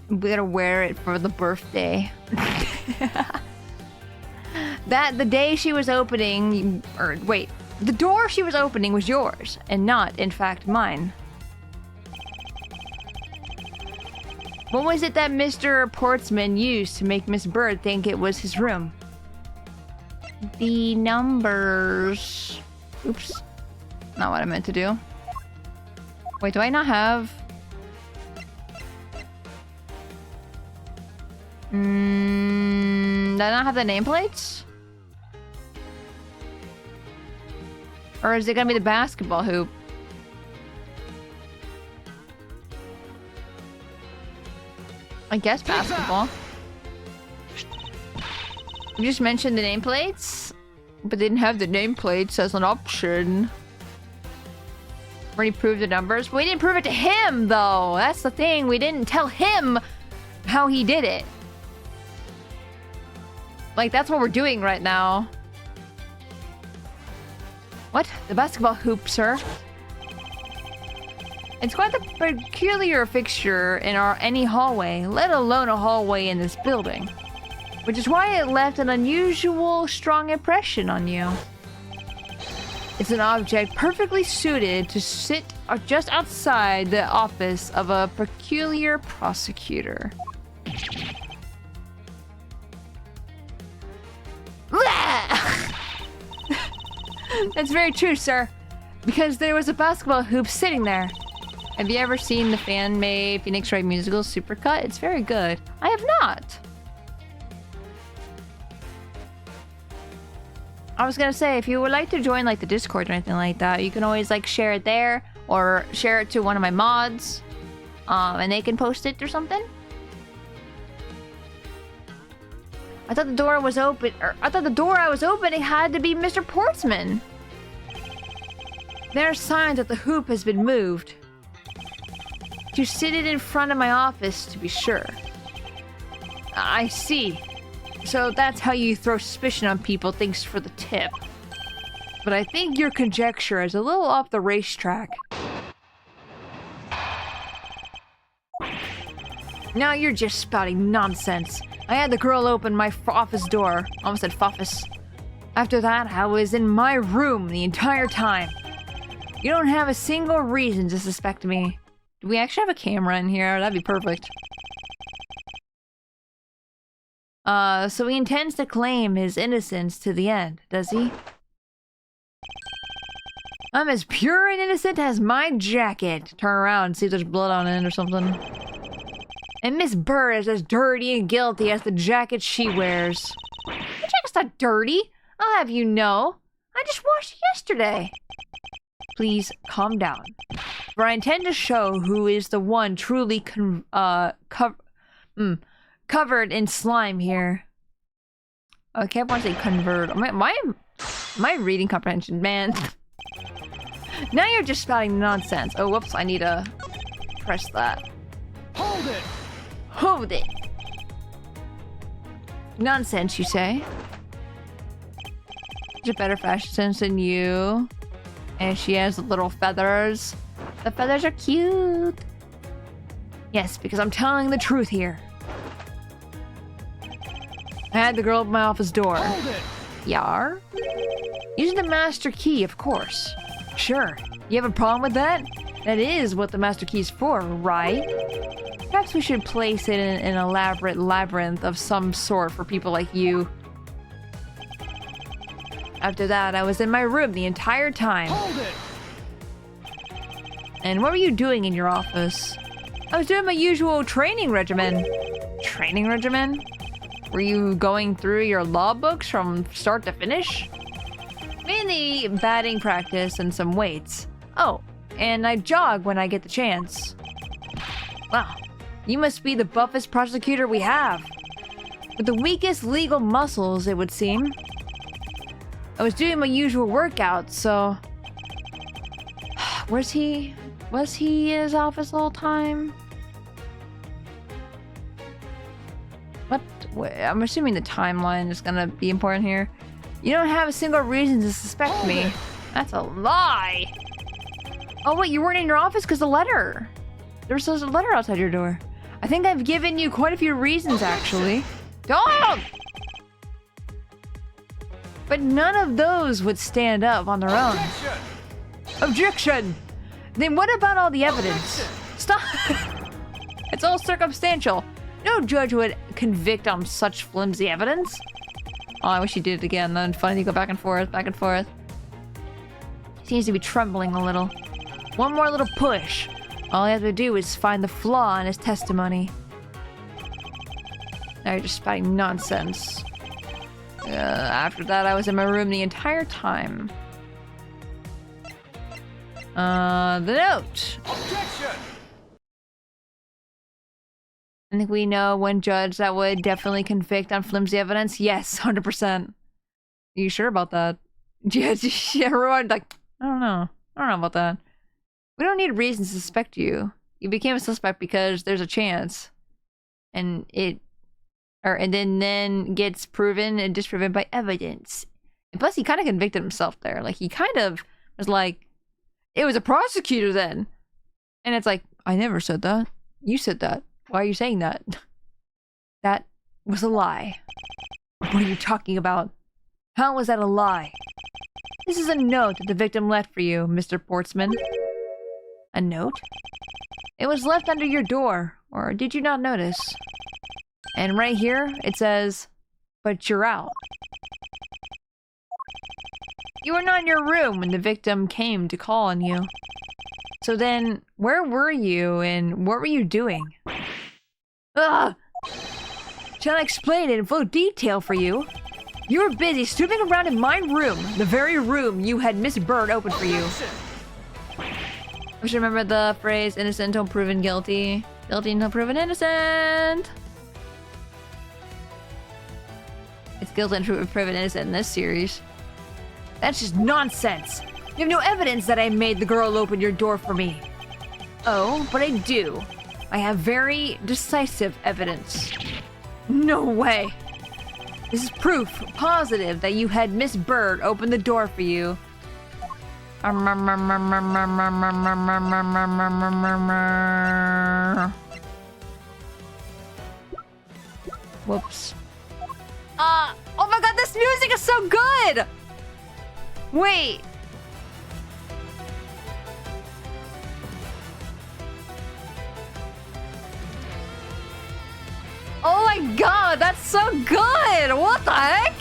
I'm gonna wear it for the birthday. That the day she was opening, or wait, the door she was opening was yours and not, in fact, mine. What was it that Mr. Portsman used to make Miss Bird think it was his room? The numbers. Oops. Not what I meant to do. Wait, do I not have... do I not have the nameplates? Or is it gonna be the basketball hoop? I guess basketball. You just mentioned the nameplates, but didn't have the nameplates as an option. Already proved the numbers. But we didn't prove it to him, though. That's the thing. We didn't tell him how he did it. Like, that's what we're doing right now. What? The basketball hoop, sir? It's quite a peculiar fixture in any hallway, let alone a hallway in this building. Which is why it left an unusual strong impression on you. It's an object perfectly suited to sit just outside the office of a peculiar prosecutor. That's very true, sir. Because there was a basketball hoop sitting there. Have you ever seen the fan-made Phoenix Wright musical Supercut? It's very good. I have not. I was gonna say, if you would like to join like the Discord or anything like that, you can always like share it there or share it to one of my mods, and they can post it or something. I thought the door was open, or I thought the door I was opening had to be Mr. Portsman. There are signs that the hoop has been moved. To sit it in front of my office, to be sure. I see. So that's how you throw suspicion on people, thanks for the tip. But I think your conjecture is a little off the racetrack. Now you're just spouting nonsense. I had the girl open my office door. Almost said foffice. After that, I was in my room the entire time. You don't have a single reason to suspect me. Do we actually have a camera in here? That'd be perfect. So he intends to claim his innocence to the end, does he? I'm as pure and innocent as my jacket. Turn around and see if there's blood on it or something. And Miss Burr is as dirty and guilty as the jacket she wears. The jacket's not dirty. I'll have you know. I just washed it yesterday. Please calm down. For I intend to show who is the one truly covered in slime here. I can't want to say convert. My reading comprehension, man. Now you're just spouting nonsense. Oh, whoops! I need to press that. Hold it! Hold it! Nonsense, you say? She's a better fashion sense than you. And she has little feathers. The feathers are cute. Yes, because I'm telling the truth here. I had the girl open my office door. Hold it! Yar? Using the master key, of course. Sure. You have a problem with that? That is what the master key is for, right? Perhaps we should place it in an elaborate labyrinth of some sort for people like you. After that, I was in my room the entire time. Hold it! And what were you doing in your office? I was doing my usual training regimen. Training regimen? Were you going through your law books from start to finish? Mainly batting practice and some weights. Oh, and I jog when I get the chance. Wow, you must be the buffest prosecutor we have. With the weakest legal muscles, it would seem. I was doing my usual workout, so... Was he in his office the whole time? What? I'm assuming the timeline is gonna be important here. You don't have a single reason to suspect me. That's a lie! Oh wait, you weren't in your office because the letter. There was a letter outside your door. I think I've given you quite a few reasons, actually. Dog! But none of those would stand up on their own. Objection! Then what about all the evidence? Stop! It's all circumstantial. No judge would convict on such flimsy evidence. Oh, I wish he did it again. Then finally go back and forth, back and forth. He seems to be trembling a little. One more little push. All he has to do is find the flaw in his testimony. Now you're just spouting nonsense. After that, I was in my room the entire time. The note. Objection! I think we know one judge that would definitely convict on flimsy evidence. Yes, 100%. Are you sure about that? Yeah, everyone like, I don't know about that. We don't need reason to suspect you. You became a suspect because there's a chance. And then gets proven and disproven by evidence. And plus, he kind of convicted himself there. Like, he kind of was like, it was a prosecutor then. And it's like, I never said that. You said that. Why are you saying that? That was a lie. What are you talking about? How was that a lie? This is a note that the victim left for you, Mr. Portsman. A note? It was left under your door, or did you not notice? And right here, it says, but you're out. You were not in your room when the victim came to call on you. So then, where were you and what were you doing? Ugh! Shall I explain it in full detail for you? You were busy snooping around in my room, the very room you had Miss Bird open for you. I should remember the phrase, innocent until proven guilty. Guilty until proven innocent! It's guilty until proven innocent in this series. That's just nonsense! You have no evidence that I made the girl open your door for me. Oh, but I do. I have very decisive evidence. No way! This is proof positive that you had Miss Bird open the door for you. Whoops. Oh my god, this music is so good! Wait. Oh my god, that's so good! What the heck?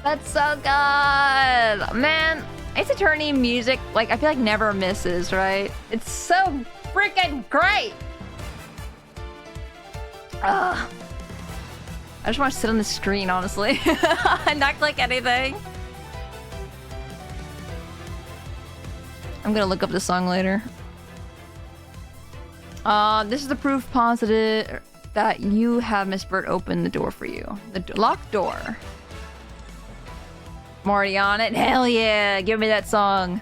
That's so good! Man, Ace Attorney music, like, I feel like never misses, right? It's so freaking great! Ugh. I just want to sit on the screen, honestly, and not click anything. I'm gonna look up this song later. This is the proof positive that you have Miss Bird open the door for you. The locked door. I'm already on it. Hell yeah! Give me that song.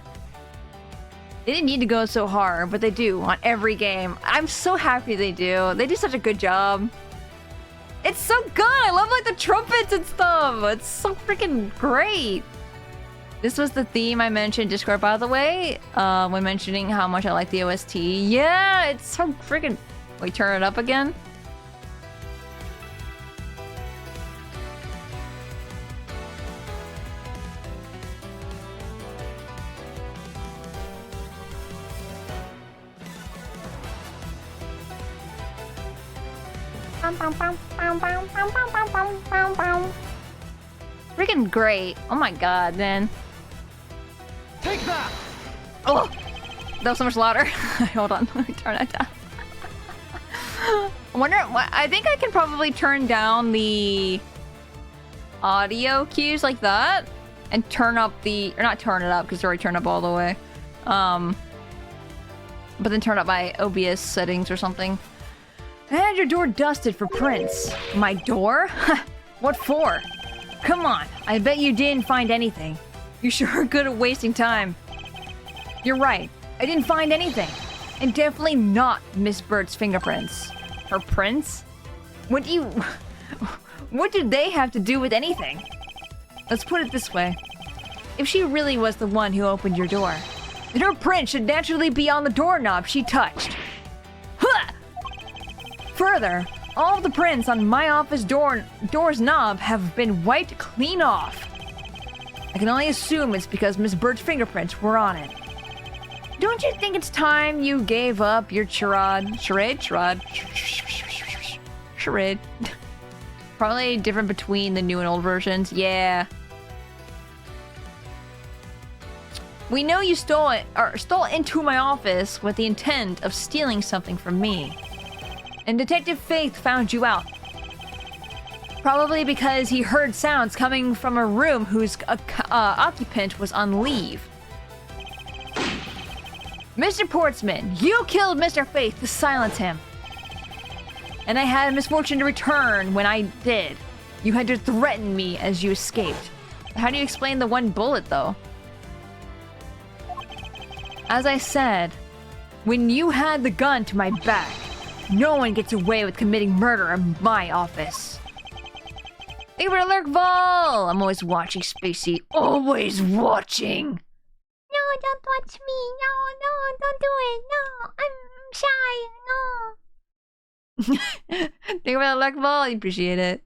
They didn't need to go so hard, but they do on every game. I'm so happy they do. They do such a good job. It's so good! I love like the trumpets and stuff! It's so freaking great! This was the theme I mentioned in Discord, by the way, when mentioning how much I like the OST. Yeah, it's so freaking... Wait, turn it up again? Freaking great. Oh my god, man. Take that! Oh! That was so much louder. Hold on, let me turn it down. I wonder what... I think I can probably turn down the audio cues like that and turn up the... Or not turn it up, because it's already turned up all the way. But then turn up my OBS settings or something. I had your door dusted for prints. My door? What for? Come on, I bet you didn't find anything. You sure are good at wasting time. You're right, I didn't find anything. And definitely not Miss Bird's fingerprints. Her prints? What do they have to do with anything? Let's put it this way. If she really was the one who opened your door, then her print should naturally be on the doorknob she touched. Huh! Further, all of the prints on my office door's knob have been wiped clean off. I can only assume it's because Miss Bird's fingerprints were on it. Don't you think it's time you gave up your charade? Probably different between the new and old versions. Yeah. We know you stole into my office with the intent of stealing something from me. And Detective Faith found you out. Probably because he heard sounds coming from a room whose occupant was on leave. Mr. Portsman, you killed Mr. Faith to silence him. And I had a misfortune to return when I did. You had to threaten me as you escaped. How do you explain the one bullet, though? As I said, when you had the gun to my back, no one gets away with committing murder in my office. Thank you for the lurk, Vol! I'm always watching, Spacey. Always watching! No, don't watch me. No, don't do it. No, I'm shy. No. Thank you for the lurk, Vol. I appreciate it.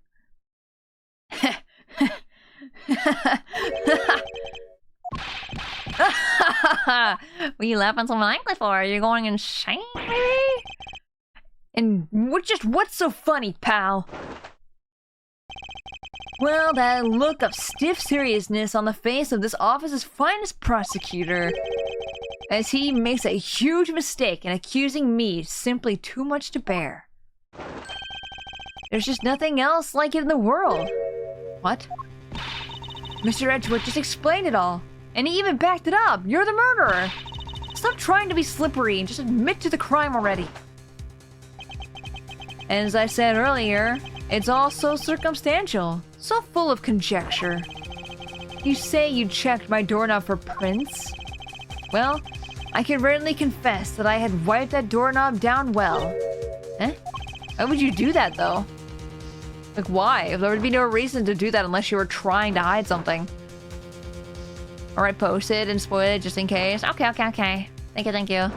What are you laughing so maniacally for? Are you going insane, maybe? And what's so funny, pal? Well, that look of stiff seriousness on the face of this office's finest prosecutor, as he makes a huge mistake in accusing me simply too much to bear. There's just nothing else like it in the world. What? Mr. Edgeworth just explained it all, and he even backed it up. You're the murderer. Stop trying to be slippery and just admit to the crime already. And as I said earlier, it's all so circumstantial, so full of conjecture. You say you checked my doorknob for prints? Well, I can readily confess that I had wiped that doorknob down well. Eh? Why would you do that, though? Like, why? There would be no reason to do that unless you were trying to hide something. Alright, post it and spoil it just in case. Okay. Thank you.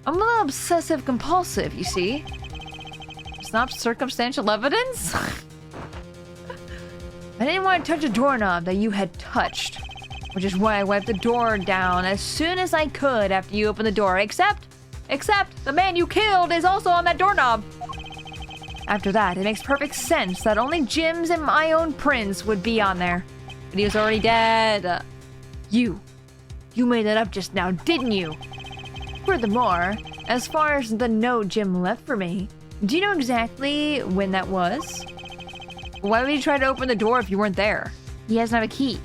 I'm a little obsessive-compulsive, you see. It's not circumstantial evidence? I didn't want to touch a doorknob that you had touched, which is why I wiped the door down as soon as I could after you opened the door, except the man you killed is also on that doorknob. After that, it makes perfect sense that only Jim's and my own prints would be on there. But he was already dead. You made that up just now, didn't you? Furthermore, as far as the note Jim left for me, do you know exactly when that was? Why would he try to open the door if you weren't there? He doesn't have a key.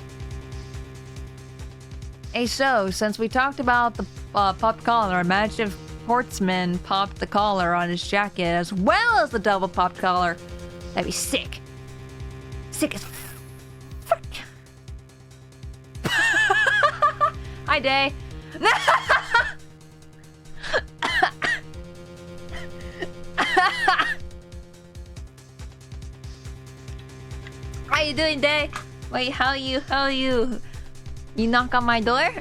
Hey, so, since we talked about the popped collar, imagine if Portsman popped the collar on his jacket as well as the double popped collar. That'd be sick. Sick as frick. Hi, Day. How you doing, Day? Wait, how you? You knock on my door?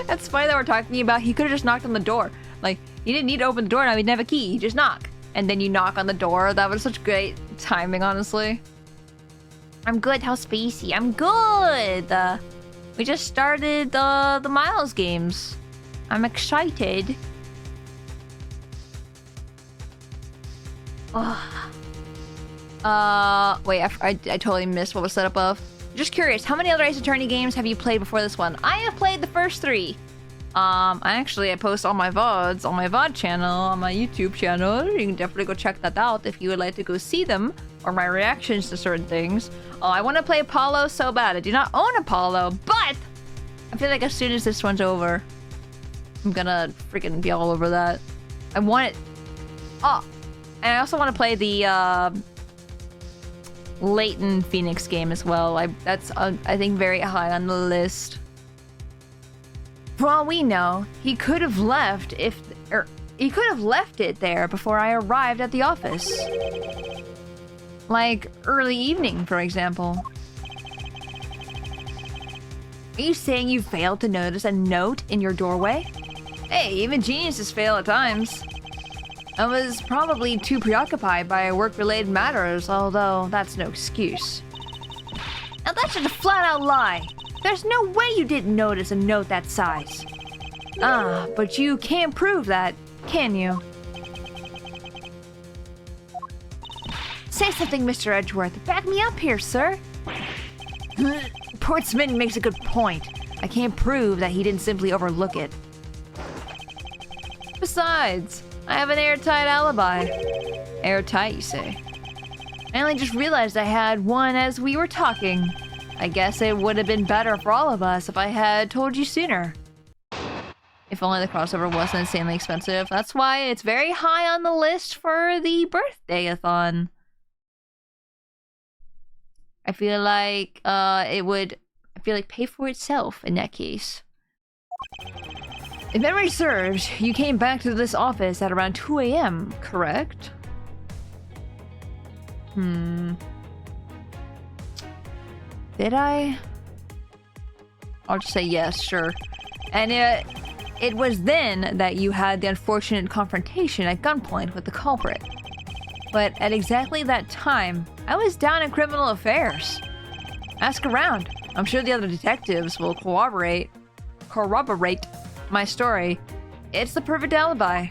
That's funny that we're talking about. He could have just knocked on the door. Like, he didn't need to open the door now, he didn't have a key. You just knock. And then you knock on the door. That was such great timing, honestly. I'm good. How's Spacey? I'm good. We just started the Miles games. I'm excited. Wait, I totally missed what was said above. Just curious, how many other Ace Attorney games have you played before this one? I have played the first 3. I post all my VODs on my VOD channel, on my YouTube channel. You can definitely go check that out if you would like to go see them, or my reactions to certain things. I want to play Apollo so bad. I do not own Apollo, but I feel like as soon as this one's over, I'm gonna freaking be all over that. I want it. Oh, and I also want to play the Leighton Phoenix game as well. That's I think very high on the list. For all we know, he could have left it there before I arrived at the office. Like early evening, for example. Are you saying you failed to notice a note in your doorway? Hey, even geniuses fail at times. I was probably too preoccupied by work-related matters, although that's no excuse. Now that's just a flat-out lie. There's no way you didn't notice a note that size. But you can't prove that, can you? Say something, Mr. Edgeworth. Back me up here, sir. Portsman makes a good point. I can't prove that he didn't simply overlook it. Besides, I have an airtight alibi. Airtight, you say? I only just realized I had one as we were talking. I guess it would have been better for all of us if I had told you sooner. If only the crossover wasn't insanely expensive. That's why it's very high on the list for the birthday-a-thon. I feel like it would, pay for itself in that case. If memory serves, you came back to this office at around 2 a.m., correct? Did I? I'll just say yes, sure. And it was then that you had the unfortunate confrontation at gunpoint with the culprit. But at exactly that time, I was down in criminal affairs. Ask around. I'm sure the other detectives will corroborate my story. It's the perfect alibi.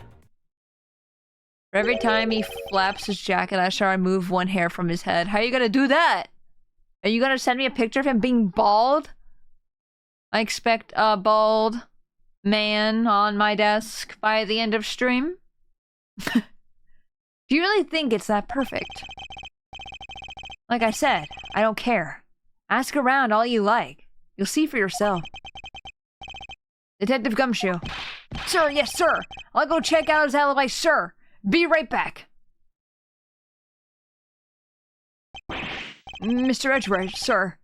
Every time he flaps his jacket, I shall remove one hair from his head. How are you gonna do that? Are you gonna send me a picture of him being bald? I expect a bald man on my desk by the end of stream. Do you really think it's that perfect? Like I said, I don't care. Ask around all you like. You'll see for yourself. Detective Gumshoe. Sir, yes, sir. I'll go check out his alibi, sir. Be right back. Mr. Edgeworth, sir.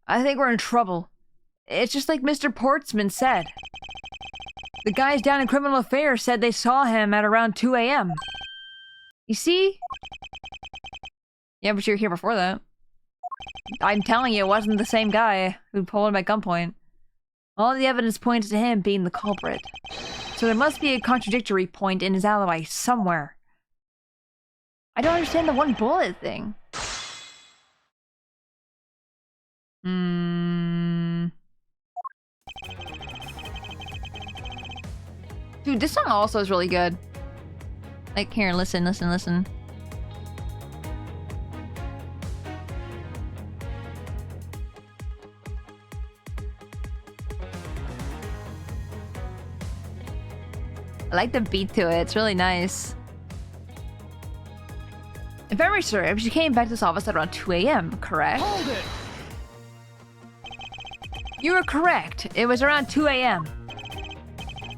I think we're in trouble. It's just like Mr. Portsman said. The guys down in criminal affairs said they saw him at around 2 a.m. You see? Yeah, but you were here before that. I'm telling you, it wasn't the same guy who pulled him at gunpoint. All the evidence points to him being the culprit. So there must be a contradictory point in his alibi somewhere. I don't understand the one bullet thing. Dude, this song also is really good. Like, here, listen. I like the beat to it, it's really nice. If memory serves, you came back to this office at around 2 a.m., correct? Hold it! You were correct. It was around 2 a.m.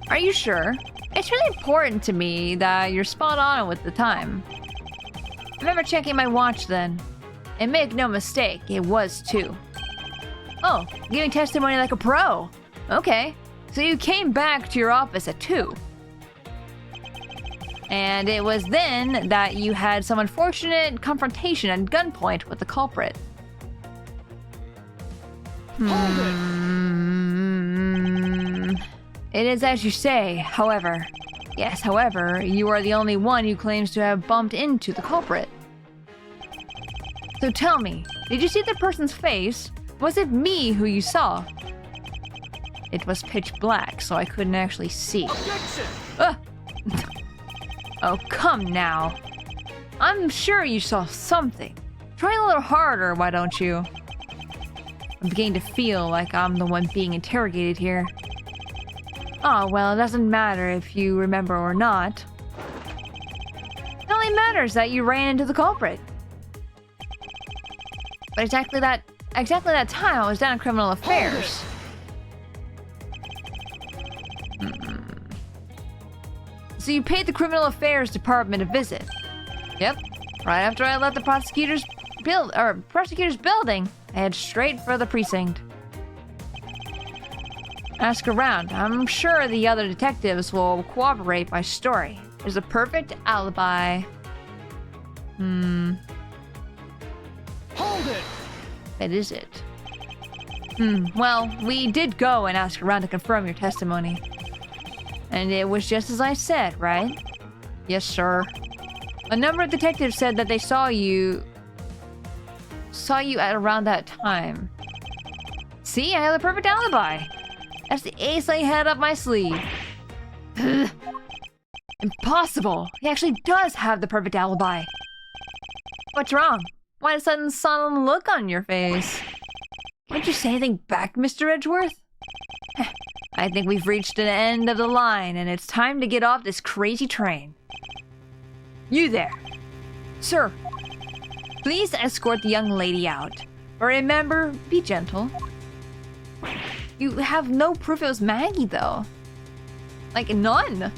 Are you sure? It's really important to me that you're spot on with the time. I remember checking my watch then. And make no mistake, it was 2. Oh, giving testimony like a pro. Okay, so you came back to your office at 2. And it was then that you had some unfortunate confrontation at gunpoint with the culprit. It is as you say, however. Yes, however, you are the only one who claims to have bumped into the culprit. So tell me, did you see the person's face? Was it me who you saw? It was pitch black, so I couldn't actually see. Oh, come now. I'm sure you saw something. Try a little harder, why don't you? I'm beginning to feel like I'm the one being interrogated here. Oh, well, it doesn't matter if you remember or not. It only matters that you ran into the culprit. But exactly that time I was down in criminal affairs. So you paid the criminal affairs department a visit. Yep. Right after I left the prosecutor's building, I head straight for the precinct. Ask around. I'm sure the other detectives will corroborate my story. There's a perfect alibi. Hold it! That is it. Well, we did go and ask around to confirm your testimony. And it was just as I said, right? Yes, sir. A number of detectives said that they saw you at around that time. See, I have the perfect alibi. That's the ace I had up my sleeve. Impossible! He actually does have the perfect alibi. What's wrong? Why a sudden solemn look on your face? Can't you say anything back, Mr. Edgeworth? I think we've reached an end of the line, and it's time to get off this crazy train. You there. Sir, please escort the young lady out. But remember, be gentle. You have no proof it was Maggie, though. Like, none!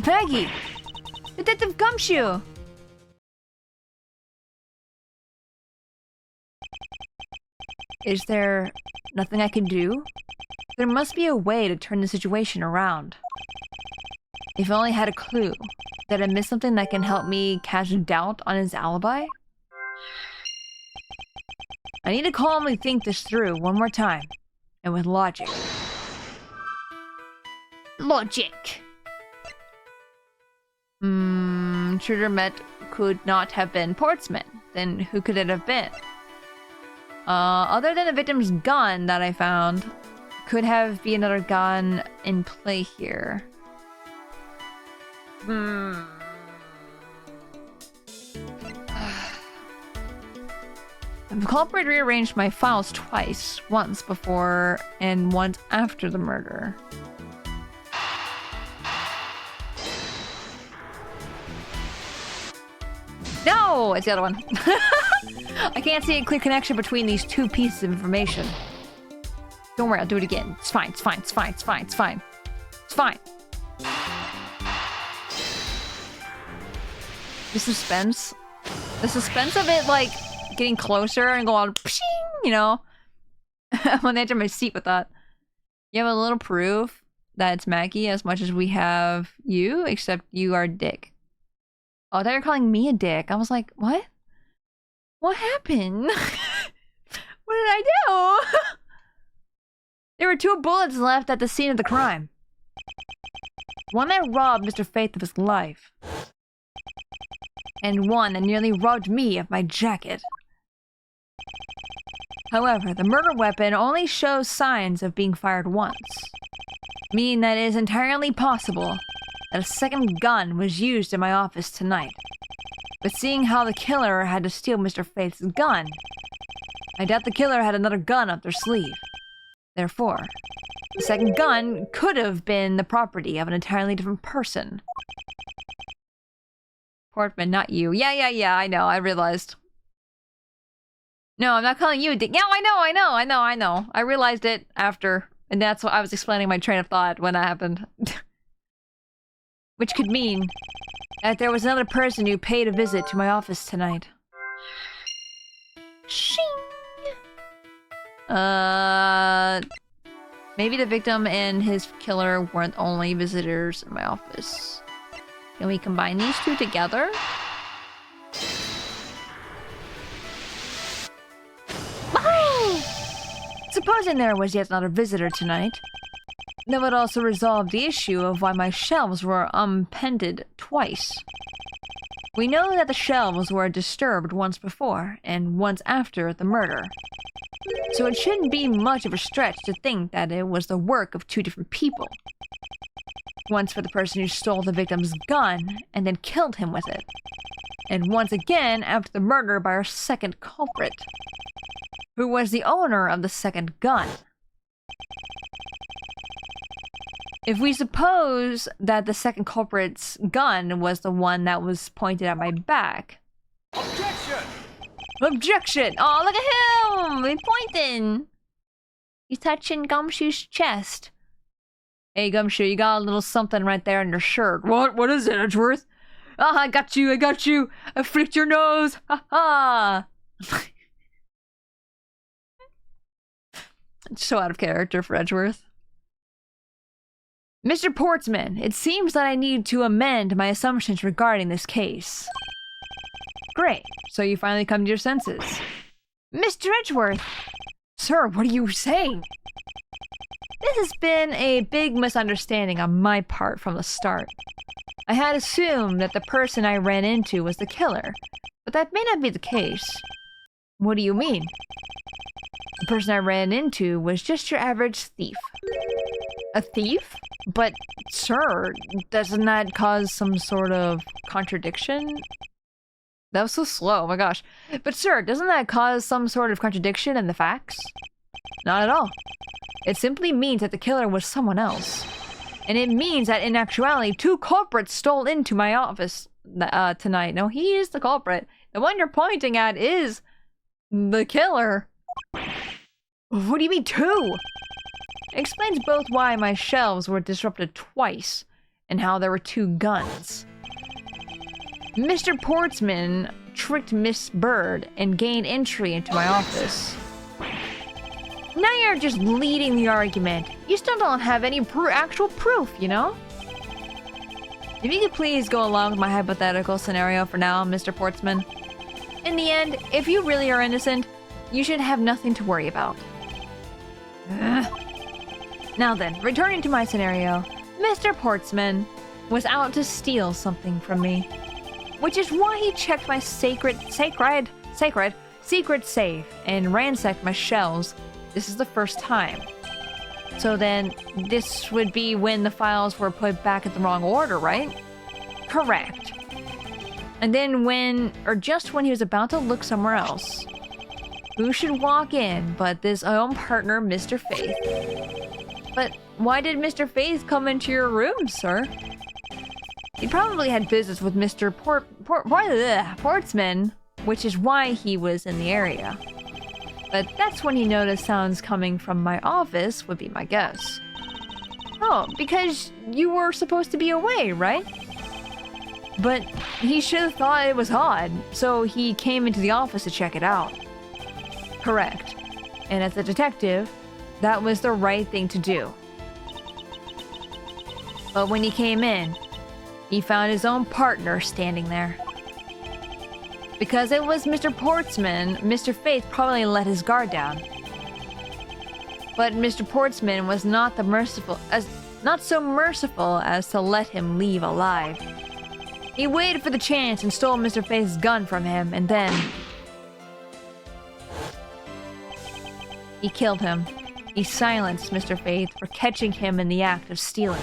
Maggie! Detective Gumshoe! Is there nothing I can do? There must be a way to turn the situation around. If I only had a clue. Did I miss something that can help me cast doubt on his alibi? I need to calmly think this through one more time. And with logic. Logic! Intruder met could not have been Portsman. Then who could it have been? Other than the victim's gun that I found, could have been another gun in play here. The culprit rearranged my files twice, once before and once after the murder. No! It's the other one. I can't see a clear connection between these two pieces of information. Don't worry, I'll do it again. It's fine, it's fine, it's fine, it's fine, it's fine. It's fine. The suspense. The suspense of it, like, getting closer and going, pshing, you know? I'm on the edge of my seat with that. You have a little proof that it's Maggie as much as we have you, except you are Dick. Oh, I thought you were calling me a dick. I was like, what? What happened? What did I do? There were 2 bullets left at the scene of the crime. One that robbed Mr. Faith of his life. And one that nearly robbed me of my jacket. However, the murder weapon only shows signs of being fired once. Meaning that it is entirely possible that a second gun was used in my office tonight. But seeing how the killer had to steal Mr. Faith's gun, I doubt the killer had another gun up their sleeve. Therefore, the second gun could have been the property of an entirely different person. Portman, not you. Yeah, I know, I realized. No, I'm not calling you a dick. Yeah, I know. I realized it after, and that's what I was explaining my train of thought when that happened. Which could mean that there was another person who paid a visit to my office tonight. Shing! Maybe the victim and his killer weren't only visitors in my office. Can we combine these two together? Woohoo! Supposing there was yet another visitor tonight, that would also resolve the issue of why my shelves were unpended twice. We know that the shelves were disturbed once before, and once after the murder. So it shouldn't be much of a stretch to think that it was the work of 2 different people. Once for the person who stole the victim's gun, and then killed him with it. And once again after the murder by our second culprit, who was the owner of the second gun. If we suppose that the second culprit's gun was the one that was pointed at my back... Objection! Objection! Oh, look at him! He's pointing! He's touching Gumshoe's chest. Hey, Gumshoe, you got a little something right there in your shirt. What? What is it, Edgeworth? Ah, I got you! I flicked your nose! Ha ha! It's so out of character for Edgeworth. Mr. Portsman, it seems that I need to amend my assumptions regarding this case. Great, so you finally come to your senses. Mr. Edgeworth! Sir, what are you saying? This has been a big misunderstanding on my part from the start. I had assumed that the person I ran into was the killer, but that may not be the case. What do you mean? The person I ran into was just your average thief. A thief? But, sir, doesn't that cause some sort of contradiction? That was so slow, oh my gosh. But sir, doesn't that cause some sort of contradiction in the facts? Not at all. It simply means that the killer was someone else. And it means that in actuality, 2 culprits stole into my office tonight. No, he is the culprit. The one you're pointing at is the killer. What do you mean 2? Explains both why my shelves were disrupted twice and how there were 2 guns. Mr. Portsman tricked Miss Bird and gained entry into my office. Now you're just leading the argument. You still don't have any actual proof, you know? If you could please go along with my hypothetical scenario for now, Mr. Portsman. In the end, if you really are innocent, you should have nothing to worry about. Now then, returning to my scenario, Mr. Portsman was out to steal something from me, which is why he checked my secret safe and ransacked my shelves. This is the first time. So then, this would be when the files were put back in the wrong order, right? Correct. And then just when he was about to look somewhere else. Who should walk in but this own partner, Mr. Faith? But why did Mr. Faith come into your room, sir? He probably had business with Mr. Portsman, which is why he was in the area. But that's when he noticed sounds coming from my office, would be my guess. Oh, because you were supposed to be away, right? But he should have thought it was odd, so he came into the office to check it out. Correct. And as a detective, that was the right thing to do. But when he came in, he found his own partner standing there. Because it was Mr. Portsman, Mr. Faith probably let his guard down. But Mr. Portsman was not so merciful as to let him leave alive. He waited for the chance and stole Mr. Faith's gun from him, and then he killed him. He silenced Mr. Faith for catching him in the act of stealing.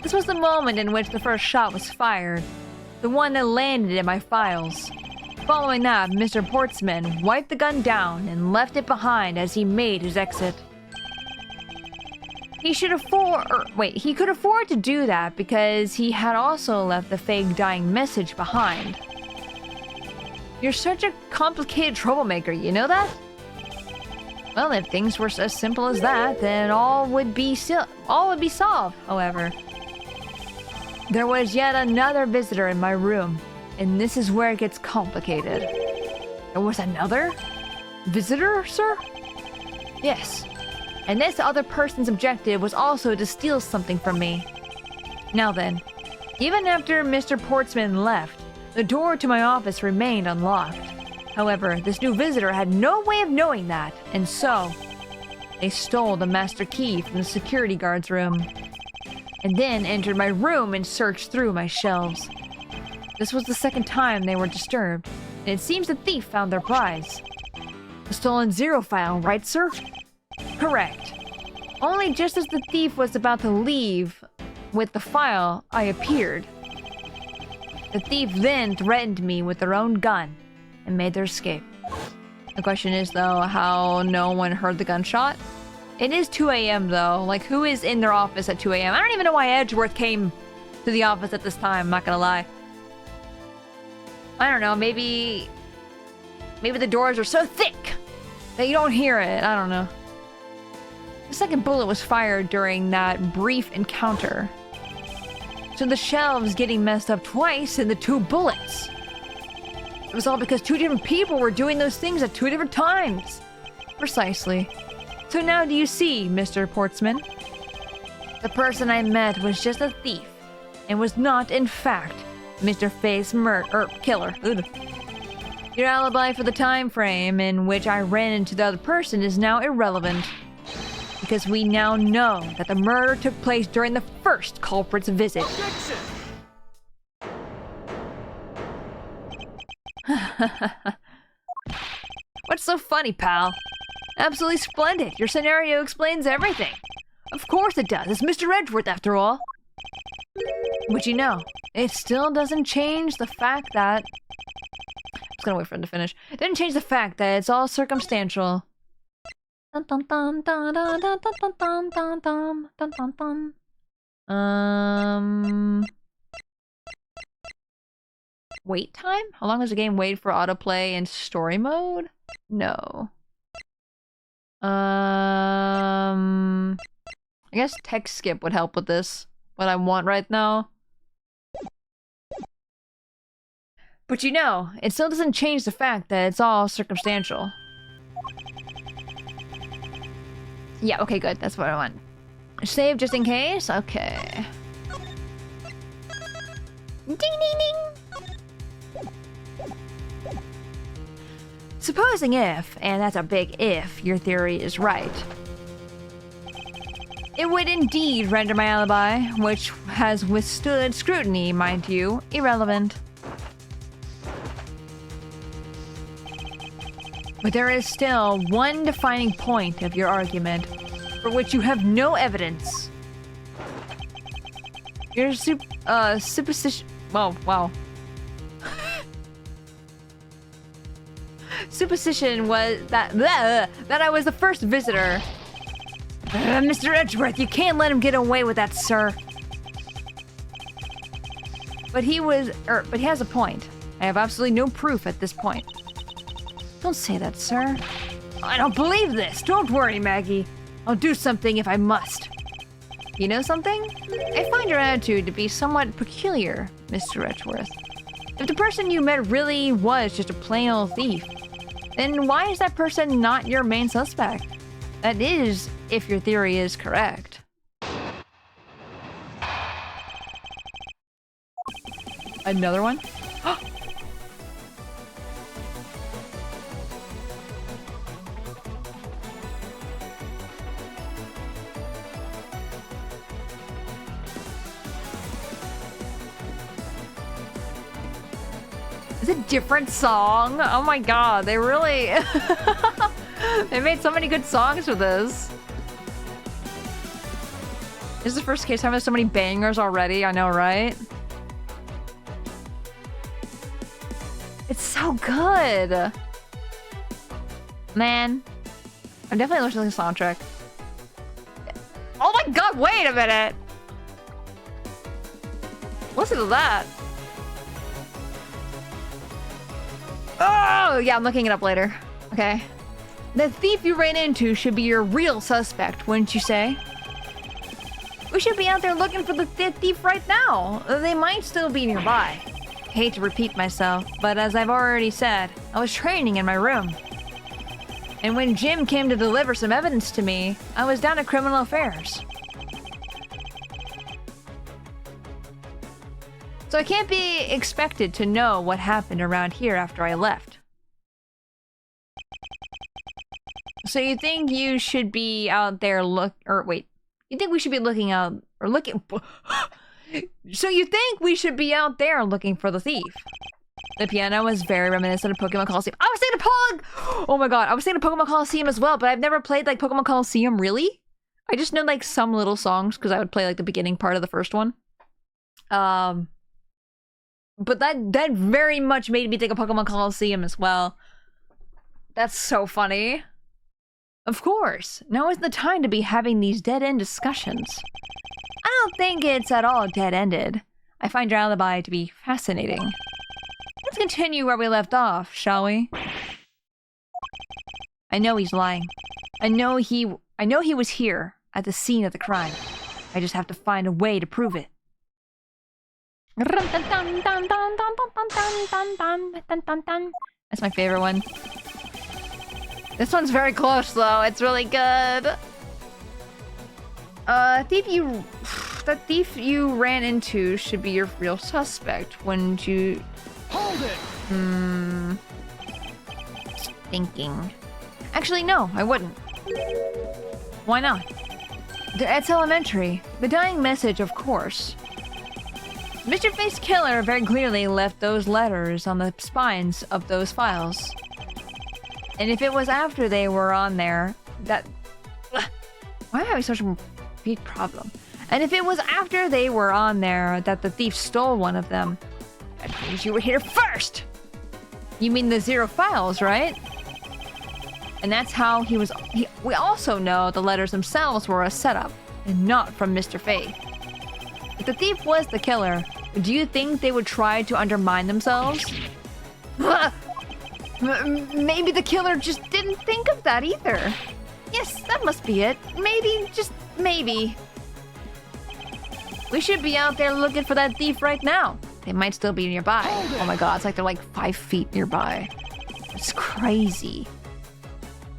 This was the moment in which the first shot was fired, the one that landed in my files. Following that, Mr. Portsman wiped the gun down and left it behind as he made his exit. He could afford to do that because he had also left the fake dying message behind. You're such a complicated troublemaker, you know that? Well, if things were as simple as that, then all would be solved, however. There was yet another visitor in my room, and this is where it gets complicated. There was another visitor, sir? Yes. And this other person's objective was also to steal something from me. Now then, even after Mr. Portsman left, the door to my office remained unlocked. However, this new visitor had no way of knowing that, and so they stole the master key from the security guard's room, and then entered my room and searched through my shelves. This was the second time they were disturbed, and it seems the thief found their prize. The stolen zero file, right, sir? Correct. Only just as the thief was about to leave with the file, I appeared. The thief then threatened me with their own gun and made their escape. The question is, though, how no one heard the gunshot? It is 2 a.m. though. Like, who is in their office at 2 a.m.? I don't even know why Edgeworth came to the office at this time, I'm not gonna lie. I don't know, maybe the doors are so thick that you don't hear it. I don't know. The second bullet was fired during that brief encounter. So the shelves getting messed up twice and the 2 bullets. It was all because 2 different people were doing those things at 2 different times. Precisely. So now do you see, Mr. Portsman? The person I met was just a thief, and was not, in fact, Mr. Faith's killer. Ugh. Your alibi for the time frame in which I ran into the other person is now irrelevant, because we now know that the murder took place during the first culprit's visit. What's so funny, pal? Absolutely splendid. Your scenario explains everything. Of course it does. It's Mr. Edgeworth, after all. But you know, it still doesn't change the fact that... I'm just gonna wait for him to finish. It didn't change the fact that it's all circumstantial. wait time? How long does the game wait for autoplay in story mode? No. I guess text skip would help with this. What I want right now. But you know, it still doesn't change the fact that it's all circumstantial. Yeah, okay, good. That's what I want. Save just in case? Okay. Ding ding ding. Supposing if, and that's a big if, your theory is right. It would indeed render my alibi, which has withstood scrutiny, mind you, irrelevant. But there is still one defining point of your argument, for which you have no evidence. Your superstition... Oh, wow. Superstition was that I was the first visitor. Mr. Edgeworth, you can't let him get away with that, sir. But he has a point. I have absolutely no proof at this point. Don't say that, sir. I don't believe this. Don't worry, Maggie. I'll do something if I must. You know something? I find your attitude to be somewhat peculiar, Mr. Edgeworth. If the person you met really was just a plain old thief, then why is that person not your main suspect? That is, if your theory is correct. Another one? It's a different song. Oh my god, they really... They made so many good songs for this. This is the first case time there's so many bangers already, I know, right? It's so good! Man. I'm definitely listening to the soundtrack. Oh my god, wait a minute! Listen to that. Oh, yeah, I'm looking it up later. Okay. The thief you ran into should be your real suspect, wouldn't you say? We should be out there looking for the thief right now. They might still be nearby. Hate to repeat myself, but as I've already said, I was training in my room. And when Jim came to deliver some evidence to me, I was down at Criminal Affairs. So I can't be expected to know what happened around here after I left. So you think you should be out there you think we should be looking out, or looking... So you think we should be out there looking for the thief? The piano was very reminiscent of Pokemon Coliseum. I was thinking of Oh my god, I was thinking of Pokemon Coliseum as well, but I've never played, like, Pokemon Coliseum, really? I just know, like, some little songs, because I would play, like, the beginning part of the first one. But that very much made me think of Pokemon Coliseum as well. That's so funny. Of course, now is the time to be having these dead-end discussions. I don't think it's at all dead-ended. I find your alibi to be fascinating. Let's continue where we left off, shall we? I know he's lying. I know he was here at the scene of the crime. I just have to find a way to prove it. That's my favorite one. This one's very close though, it's really good. The thief you ran into should be your real suspect, wouldn't you? Hold it! Thinking. Actually, no, I wouldn't. Why not? It's elementary. The dying message, of course. Mr. Face Killer very clearly left those letters on the spines of those files. And if it was after they were on there, why am I having such a big problem? And if it was after they were on there that the thief stole one of them, that means you were here first! You mean the 0 files, right? And that's how we also know the letters themselves were a setup, and not from Mr. Faith. If the thief was the killer, Do you think they would try to undermine themselves? Maybe the killer just didn't think of that either. Yes, that must be it. Maybe, just maybe. We should be out there looking for that thief right now. They might still be nearby. Oh my god, it's like they're like 5 feet nearby. It's crazy.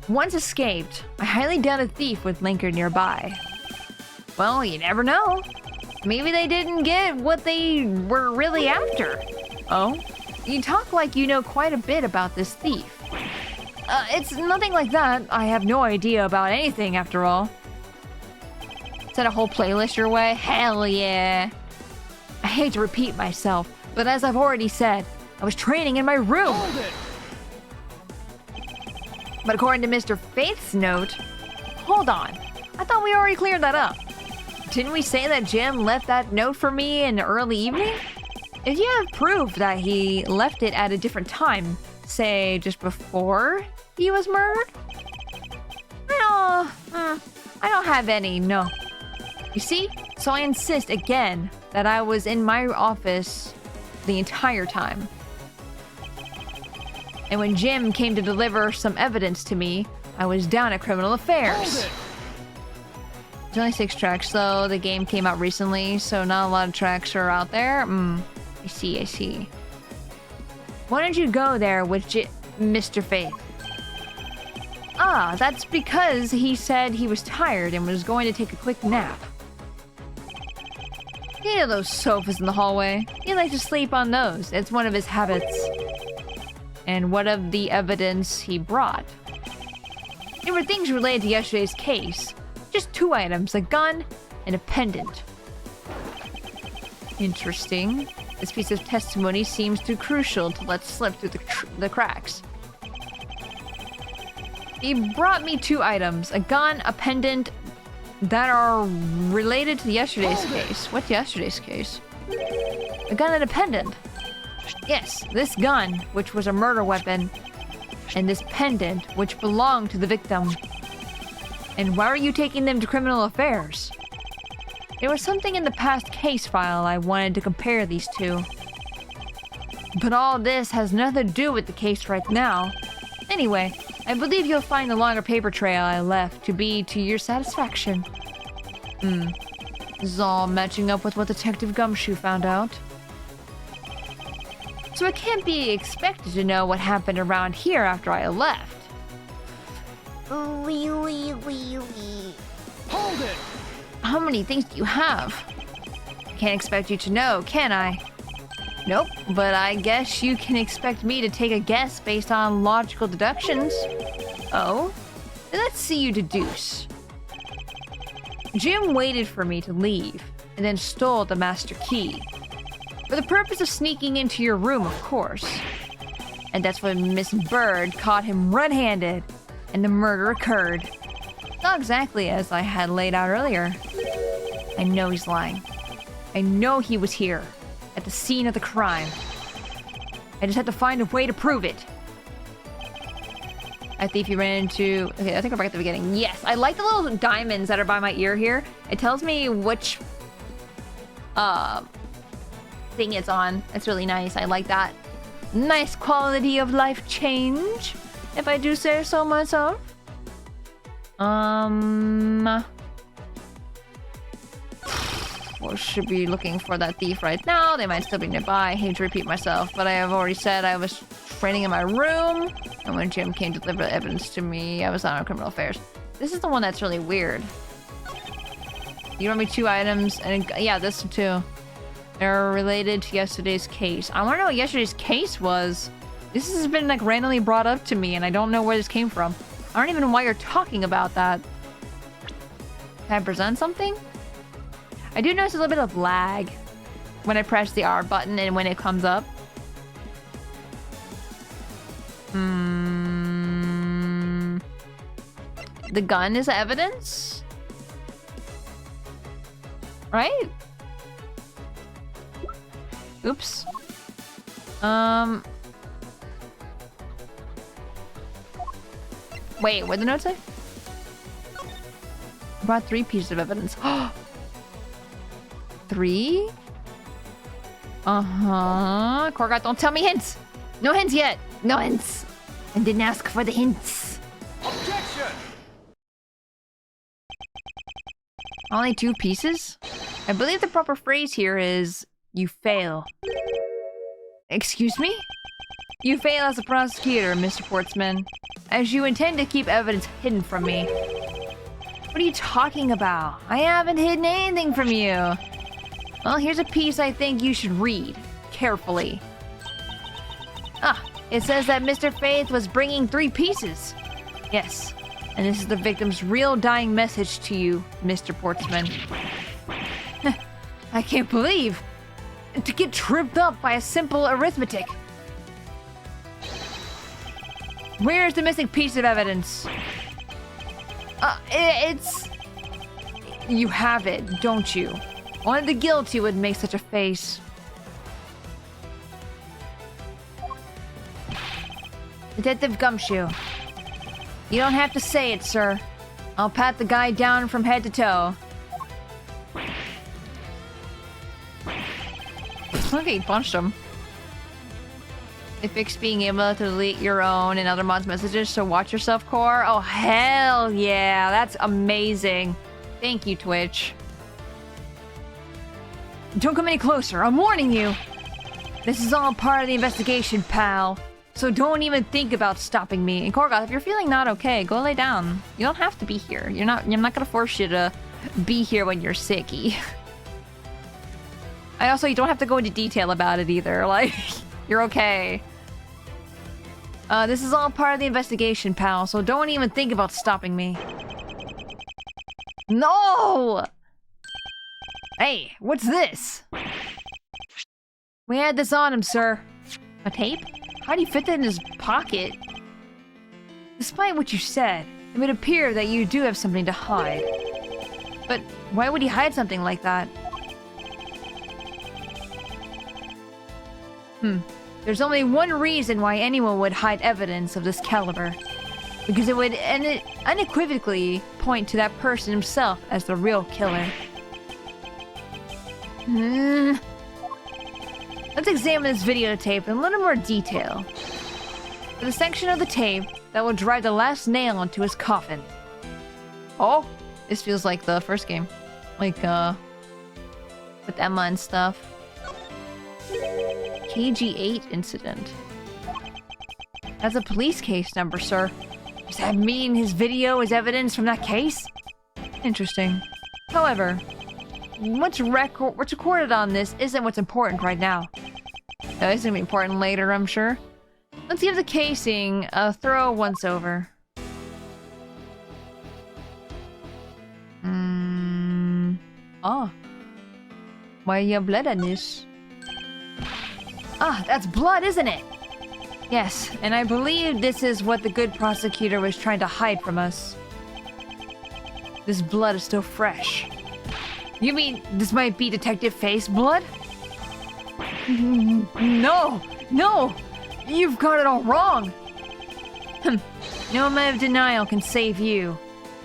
Once escaped, I highly doubt a thief would linger nearby. Well, you never know. Maybe they didn't get what they were really after. Oh? You talk like you know quite a bit about this thief. It's nothing like that. I have no idea about anything after all. Is that a whole playlist your way? Hell yeah. I hate to repeat myself, but as I've already said, I was training in my room. But according to Mr. Faith's note... Hold on. I thought we already cleared that up. Didn't we say that Jim left that note for me in the early evening? If you have proof that he left it at a different time, say just before he was murdered? I don't have any, no. You see? So I insist again that I was in my office the entire time. And when Jim came to deliver some evidence to me, I was down at Criminal Affairs. There's only 6 tracks, though. The game came out recently, so not a lot of tracks are out there. I see. Why don't you go there with Mr. Faith? Ah, that's because he said he was tired and was going to take a quick nap. You know those sofas in the hallway? He likes to sleep on those. It's one of his habits. And what of the evidence he brought? There were things related to yesterday's case. Just 2 items, a gun and a pendant. Interesting. This piece of testimony seems too crucial to let slip through the cracks. He brought me 2 items, a gun, a pendant, that are related to yesterday's case. What's yesterday's case? A gun and a pendant. Yes, this gun, which was a murder weapon, and this pendant, which belonged to the victim. And why are you taking them to Criminal Affairs? There was something in the past case file I wanted to compare these two. But all this has nothing to do with the case right now. Anyway, I believe you'll find the longer paper trail I left to be to your satisfaction. This is all matching up with what Detective Gumshoe found out. So I can't be expected to know what happened around here after I left. Hold it! How many things do you have? Can't expect you to know, can I? Nope, but I guess you can expect me to take a guess based on logical deductions. Oh? Then let's see you deduce. Jim waited for me to leave, and then stole the master key. For the purpose of sneaking into your room, of course. And that's when Miss Bird caught him red-handed, and the murder occurred. Not exactly as I had laid out earlier. I know he's lying. I know he was here, at the scene of the crime. I just had to find a way to prove it. I think you ran into... Okay, I think we're back at the beginning. Yes, I like the little diamonds that are by my ear here. It tells me which... thing it's on. It's really nice. I like that. Nice quality of life change, if I do say so myself. We should be looking for that thief right now. They might still be nearby. I hate to repeat myself, but I have already said I was training in my room, and when Jim came to deliver the evidence to me, I was on Criminal Affairs. This is the one that's really weird. You brought me 2 items, and yeah, this one too. They're related to yesterday's case. I want to know what yesterday's case was. This has been like randomly brought up to me, and I don't know where this came from. I don't even know why you're talking about that. Can I present something? I do notice a little bit of lag when I press the R button and when it comes up. The gun is evidence? Right? Oops. Wait, what did the note say? Brought 3 pieces of evidence. 3? Uh-huh. Korgot, don't tell me hints! No hints yet! No hints! I didn't ask for the hints. Objection! Only 2 pieces? I believe the proper phrase here is, you fail. Excuse me? You fail as a prosecutor, Mr. Portsman, as you intend to keep evidence hidden from me. What are you talking about? I haven't hidden anything from you. Well, here's a piece I think you should read carefully. Ah, it says that Mr. Faith was bringing 3 pieces. Yes, and this is the victim's real dying message to you, Mr. Portsman. I can't believe to get tripped up by a simple arithmetic. Where's the missing piece of evidence? It's... You have it, don't you? Only the guilty would make such a face. Detective Gumshoe. You don't have to say it, sir. I'll pat the guy down from head to toe. Look, he punched him. They fixed being able to delete your own and other mods' messages, so watch yourself, Core. Oh, hell yeah. That's amazing. Thank you, Twitch. Don't come any closer. I'm warning you. This is all part of the investigation, pal. So don't even think about stopping me. And Korgoth, if you're feeling not okay, go lay down. You don't have to be here. I'm not gonna force you to be here when you're sicky. You don't have to go into detail about it either. Like, you're okay. This is all part of the investigation, pal, so don't even think about stopping me. No! Hey, what's this? We had this on him, sir. A tape? How do you fit that in his pocket? Despite what you said, it would appear that you do have something to hide. But why would he hide something like that? There's only one reason why anyone would hide evidence of this caliber. Because it would unequivocally point to that person himself as the real killer. Let's examine this videotape in a little more detail. For the section of the tape that will drive the last nail into his coffin. Oh, this feels like the first game. Like, with Emma and stuff. KG8 incident. That's a police case number, sir. Does that mean his video is evidence from that case? Interesting. However, what's recorded on this isn't what's important right now. No, it's gonna be important later, I'm sure. Let's give the casing a thorough once-over. Why you have blood on this? Ah, that's blood, isn't it? Yes, and I believe this is what the good prosecutor was trying to hide from us. This blood is still fresh. You mean this might be Detective Faith's blood? No! No! You've got it all wrong! No amount of denial can save you.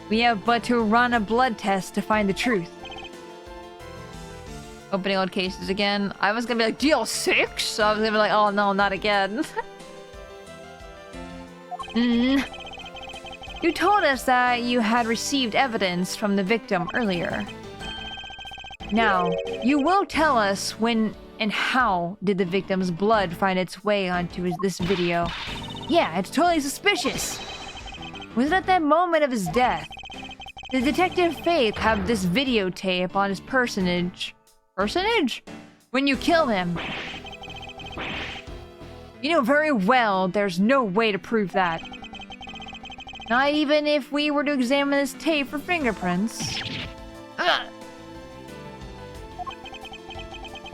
We have but to run a blood test to find the truth. Opening old cases again. I was gonna be like, DL6? So I was gonna be like, oh no, not again. You told us that you had received evidence from the victim earlier. Now, you will tell us when and how did the victim's blood find its way onto this video. Yeah, it's totally suspicious. Was it at that moment of his death? Did Detective Faith have this videotape on his personage? When you kill him? You know very well there's no way to prove that. Not even if we were to examine this tape for fingerprints. Ugh.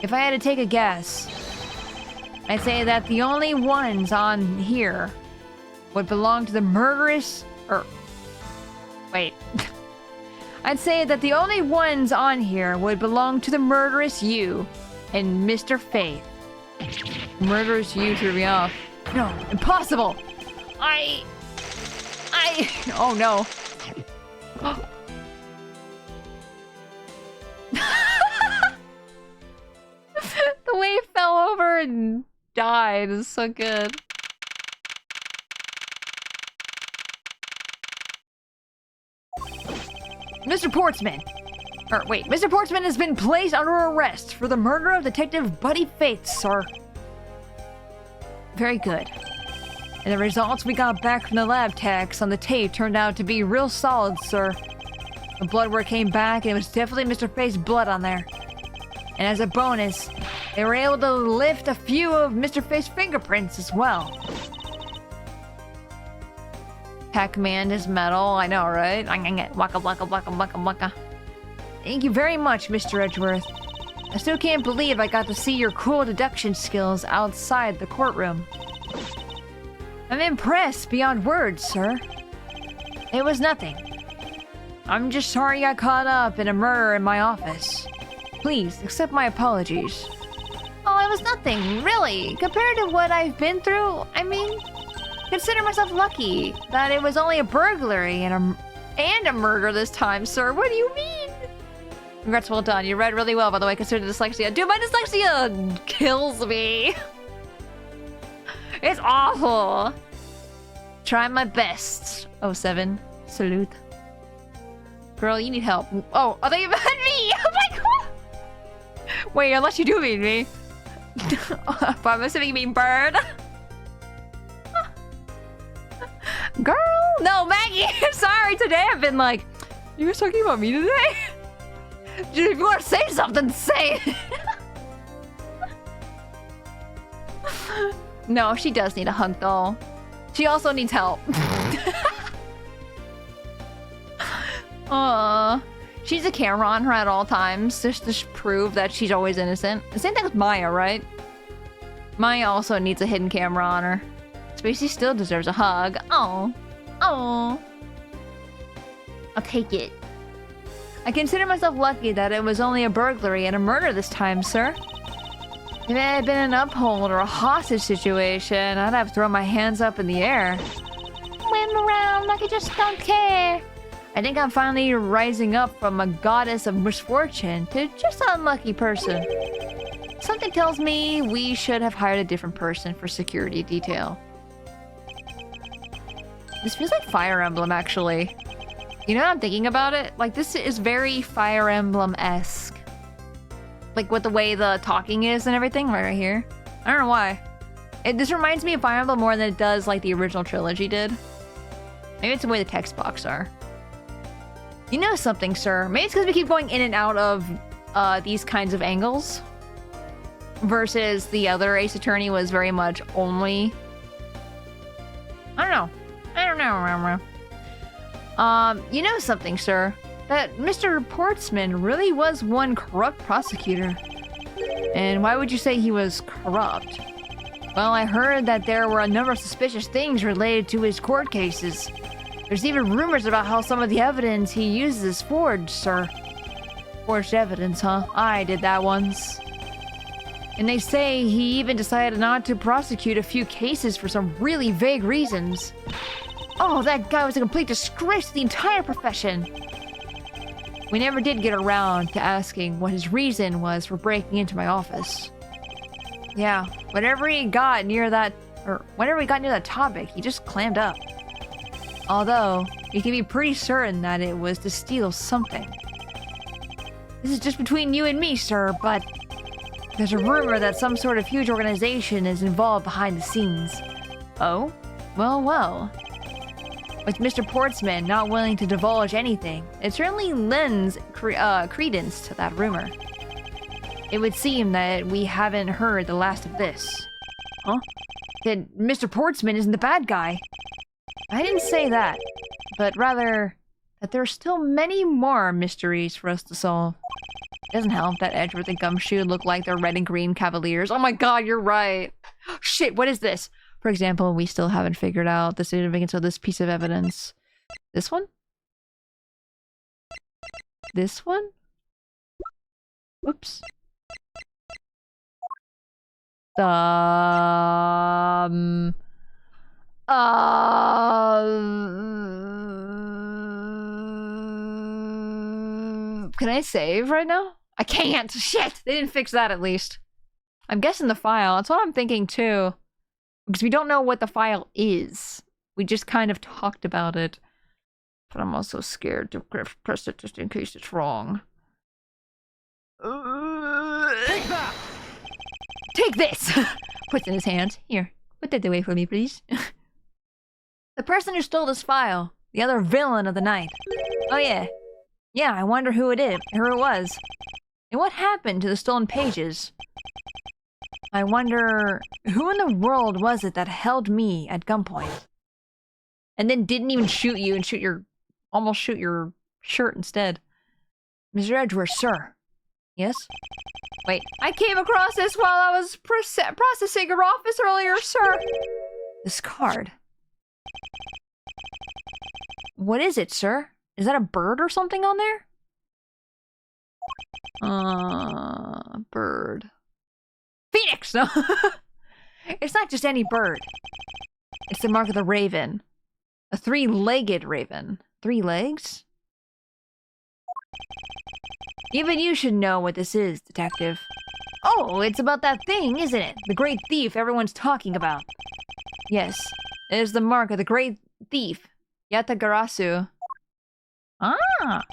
If I had to take a guess, I'd say that the only ones on here would belong to the murderous... Wait. I'd say that the only ones on here would belong to the murderous you and Mr. Faith. Murderous you threw me off. No, impossible! Oh no. The way it fell died. It's so good. Mr. Portsman! Wait, Mr. Portsman has been placed under arrest for the murder of Detective Buddy Faith, sir. Very good. And the results we got back from the lab techs on the tape turned out to be real solid, sir. The blood work came back and it was definitely Mr. Faith's blood on there. And as a bonus, they were able to lift a few of Mr. Faith's fingerprints as well. Pac-Man is metal, I know, right? Waka waka waka waka waka. Thank you very much, Mr. Edgeworth. I still can't believe I got to see your cool deduction skills outside the courtroom. I'm impressed beyond words, sir. It was nothing. I'm just sorry I got caught up in a murder in my office. Please, accept my apologies. Oh, it was nothing, really. Compared to what I've been through, I mean, consider myself lucky that it was only a burglary and a murder this time, sir. What do you mean? Congrats, well done. You read really well, by the way, consider dyslexia. Dude, my dyslexia kills me. It's awful. Try my best. 07. Salute. Girl, you need help. Oh, I thought you meant me! Oh my god! Wait, unless you do mean me. But I'm assuming you mean bird. Girl! No, Maggie! Sorry, today I've been like, you guys talking about me today? Dude, if you want to say something, say it! No, she does need a hug, though. She also needs help. She's a camera on her at all times, just to prove that she's always innocent. The same thing with Maya, right? Maya also needs a hidden camera on her. Spacey still deserves a hug. Oh, oh. I'll take it. I consider myself lucky that it was only a burglary and a murder this time, sir. If it had been an uphold or a hostage situation, I'd have thrown my hands up in the air. Swim around like I just don't care. I think I'm finally rising up from a goddess of misfortune to just an unlucky person. Something tells me we should have hired a different person for security detail. This feels like Fire Emblem, actually. You know what I'm thinking about it? Like, this is very Fire Emblem-esque. Like, with the way the talking is and everything, right here. I don't know why. This reminds me of Fire Emblem more than it does, like, the original trilogy did. Maybe it's the way the text box are. You know something, sir. Maybe it's because we keep going in and out of these kinds of angles. Versus the other Ace Attorney was very much only... I don't know. You know something, sir. That Mr. Portsman really was one corrupt prosecutor. And why would you say he was corrupt? Well, I heard that there were a number of suspicious things related to his court cases. There's even rumors about how some of the evidence he uses is forged, sir. Forged evidence, huh? I did that once. And they say he even decided not to prosecute a few cases for some really vague reasons. Oh, that guy was a complete disgrace to the entire profession. We never did get around to asking what his reason was for breaking into my office. Yeah, whenever we got near that topic, he just clammed up. Although, you can be pretty certain that it was to steal something. This is just between you and me, sir, but there's a rumor that some sort of huge organization is involved behind the scenes. Oh? Well. With Mr. Portsman not willing to divulge anything, it certainly lends credence to that rumor. It would seem that we haven't heard the last of this. Huh? That Mr. Portsman isn't the bad guy. I didn't say that, but rather that there are still many more mysteries for us to solve. It doesn't help that Edgeworth and Gumshoe look like they're red and green cavaliers. Oh my god, you're right. Shit, what is this? For example, we still haven't figured out the significance of this piece of evidence. This one? This one? Oops. Can I save right now? I can't! Shit! They didn't fix that at least. I'm guessing the file. That's what I'm thinking too. Because we don't know what the file is. We just kind of talked about it. But I'm also scared to press it just in case it's wrong. Take that! Take this! Puts in his hand. Here, put that away for me, please. The person who stole this file. The other villain of the night. Oh yeah. Yeah, I wonder who it was. And what happened to the stolen pages? I wonder who in the world was it that held me at gunpoint? And then didn't even shoot you and almost shoot your shirt instead. Mr. Edgeworth, sir. Yes? Wait, I came across this while I was processing your office earlier, sir. This card. What is it, sir? Is that a bird or something on there? Bird. Phoenix! No. It's not just any bird. It's the mark of the raven. A three-legged raven. 3 legs? Even you should know what this is, detective. Oh, it's about that thing, isn't it? The great thief everyone's talking about. Yes, it is the mark of the great thief, Yatagarasu. Ah!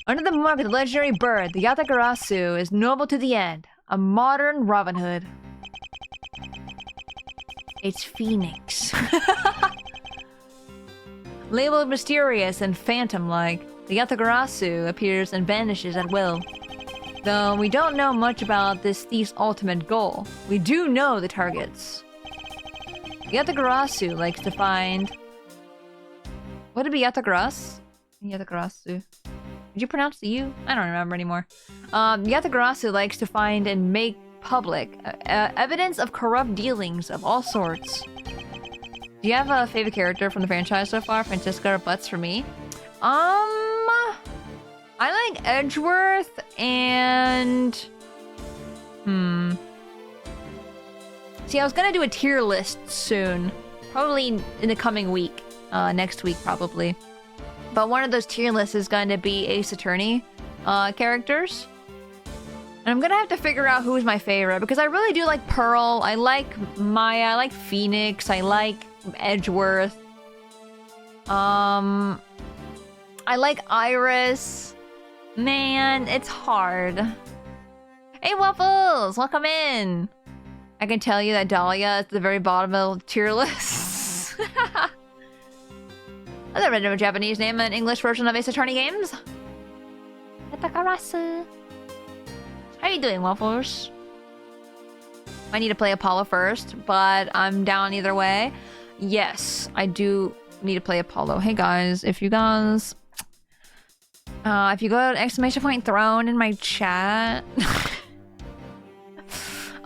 Under the mark of the legendary bird, the Yatagarasu is noble to the end. A modern Robin Hood. It's Phoenix. Labeled mysterious and phantom-like, the Yatagarasu appears and vanishes at will. Though we don't know much about this thief's ultimate goal, we do know the targets. The Yatagarasu likes to find... Would it be Yatagarasu? Yatagarasu. Did you pronounce the U? I don't remember anymore. Yatagarasu likes to find and make public evidence of corrupt dealings of all sorts. Do you have a favorite character from the franchise so far? Francisca or Butts for me? I like Edgeworth and... See, I was gonna do a tier list soon. Probably in the coming week. Next week, probably. But one of those tier lists is going to be Ace Attorney characters. And I'm gonna have to figure out who's my favorite, because I really do like Pearl, I like Maya, I like Phoenix, I like Edgeworth. I like Iris. Man, it's hard. Hey Waffles, welcome in. I can tell you that Dahlia is at the very bottom of the tier list. I've never read a Japanese name and English version of Ace Attorney games. Yatagarasu. How you doing, Waffles? I need to play Apollo first, but I'm down either way. Yes, I do need to play Apollo. Hey guys, if you go to ! Throne in my chat,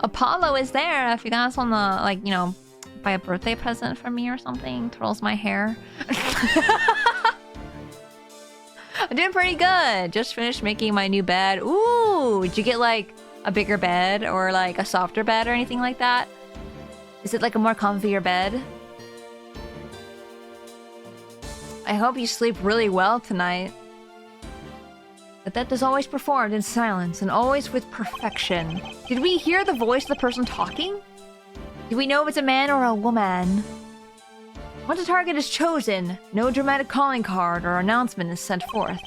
Apollo is there. If you guys want to, like, you know, buy a birthday present for me or something, twirls my hair. I'm doing pretty good. Just finished making my new bed. Ooh, did you get like a bigger bed or like a softer bed or anything like that? Is it like a more comfier bed? I hope you sleep really well tonight. But that is always performed in silence and always with perfection. Did we hear the voice of the person talking? Do we know if it's a man or a woman? Once a target is chosen, no dramatic calling card or announcement is sent forth.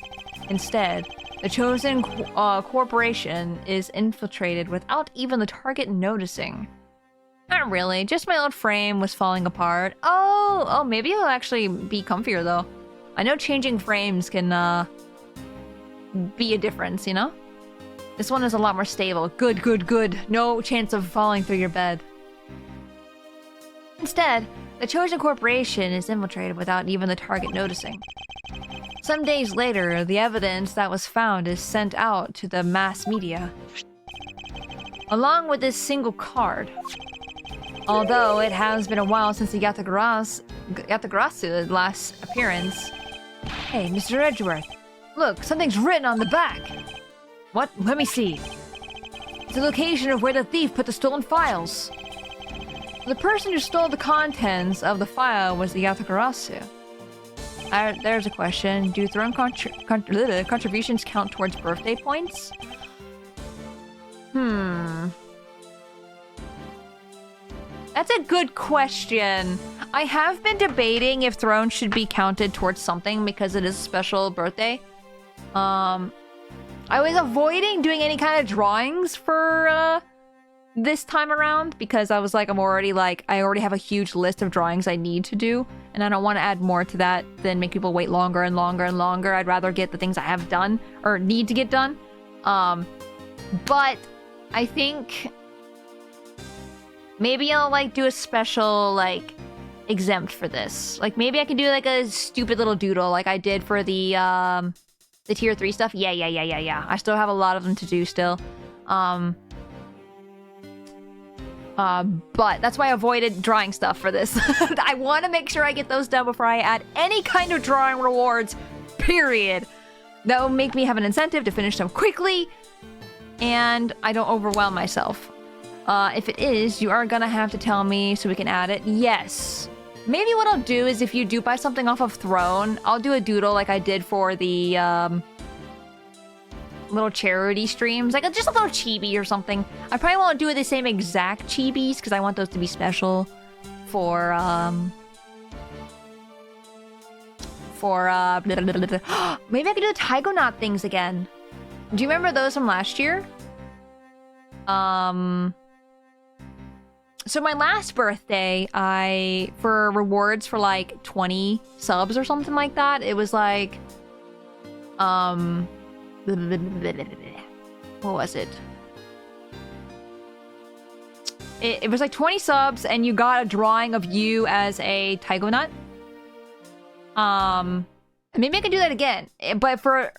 Instead, the chosen corporation is infiltrated without even the target noticing. Not really, just my old frame was falling apart. Oh, maybe it'll actually be comfier though. I know changing frames can be a difference, you know? This one is a lot more stable. Good. No chance of falling through your bed. Instead, the chosen corporation is infiltrated without even the target noticing. Some days later, the evidence that was found is sent out to the mass media, along with this single card. Although it has been a while since the Yatagarasu last appearance. Hey, Mr. Edgeworth, look, something's written on the back. What? Let me see. It's the location of where the thief put the stolen files. The person who stole the contents of the file was the Yatagarasu. There's a question. Do throne contributions count towards birthday points? That's a good question. I have been debating if Throne should be counted towards something because it is a special birthday. I was avoiding doing any kind of drawings for this time around because I was like, I already have a huge list of drawings I need to do, and I don't want to add more to that than make people wait longer and longer and longer. I'd rather get the things I have done or need to get done. But I think maybe I'll like do a special like exempt for this. Like maybe I can do like a stupid little doodle like I did for the tier 3 stuff. Yeah. I still have a lot of them to do still. But that's why I avoided drawing stuff for this. I want to make sure I get those done before I add any kind of drawing rewards, period. That will make me have an incentive to finish them quickly, and I don't overwhelm myself. If it is, you are gonna have to tell me so we can add it. Yes. Maybe what I'll do is if you do buy something off of Throne, I'll do a doodle like I did for the, little charity streams, like just a little chibi or something. I probably won't do the same exact chibis because I want those to be special for maybe I could do the Tygonaut things again. Do you remember those from last year? So my last birthday, for rewards for like 20 subs or something like that, it was like what was it? It was like 20 subs and you got a drawing of you as a Tygonaut. Maybe I can do that again, but for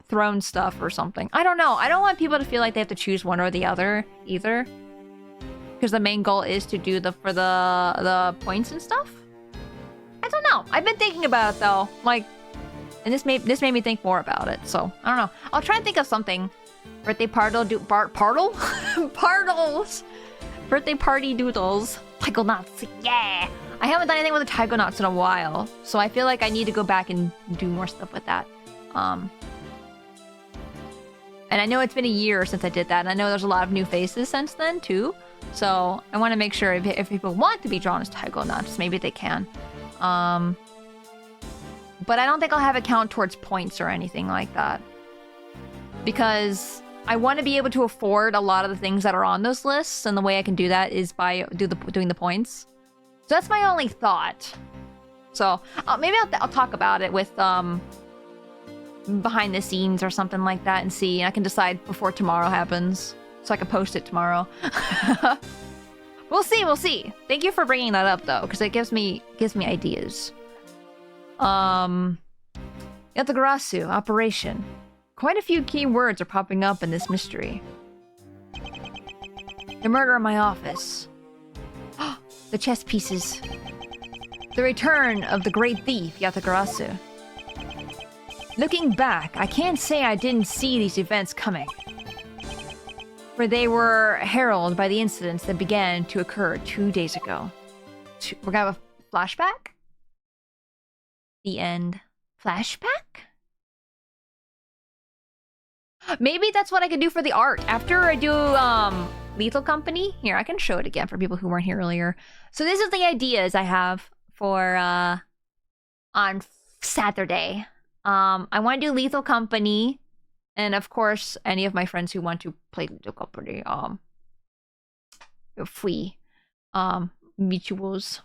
Throne stuff or something. I don't know. I don't want people to feel like they have to choose one or the other either, because the main goal is to do the points and stuff. I don't know. I've been thinking about it though, like, and this made me think more about it. So I don't know. I'll try and think of something. Birthday partle Partles. Birthday party doodles. Tygonauts. Yeah. I haven't done anything with the Tygonauts in a while, so I feel like I need to go back and do more stuff with that. And I know it's been a year since I did that, and I know there's a lot of new faces since then too. So I want to make sure if people want to be drawn as Tygonauts, maybe they can. But I don't think I'll have it count towards points or anything like that, because I want to be able to afford a lot of the things that are on those lists, and the way I can do that is by doing the points. So that's my only thought. So maybe I'll talk about it with behind the scenes or something like that and see, and I can decide before tomorrow happens, so I can post it tomorrow. We'll see. Thank you for bringing that up though, because it gives me ideas. Yatagarasu operation. Quite a few key words are popping up in this mystery. The murder in my office. The chess pieces. The return of the great thief, Yatagarasu. Looking back, I can't say I didn't see these events coming, for they were heralded by the incidents that began to occur 2 days ago. We're gonna have a flashback? The end. Flashback? Maybe that's what I could do for the art. After I do Lethal Company, here, I can show it again for people who weren't here earlier. So this is the ideas I have for on Saturday. I want to do Lethal Company, and of course, any of my friends who want to play Lethal Company, free mutuals.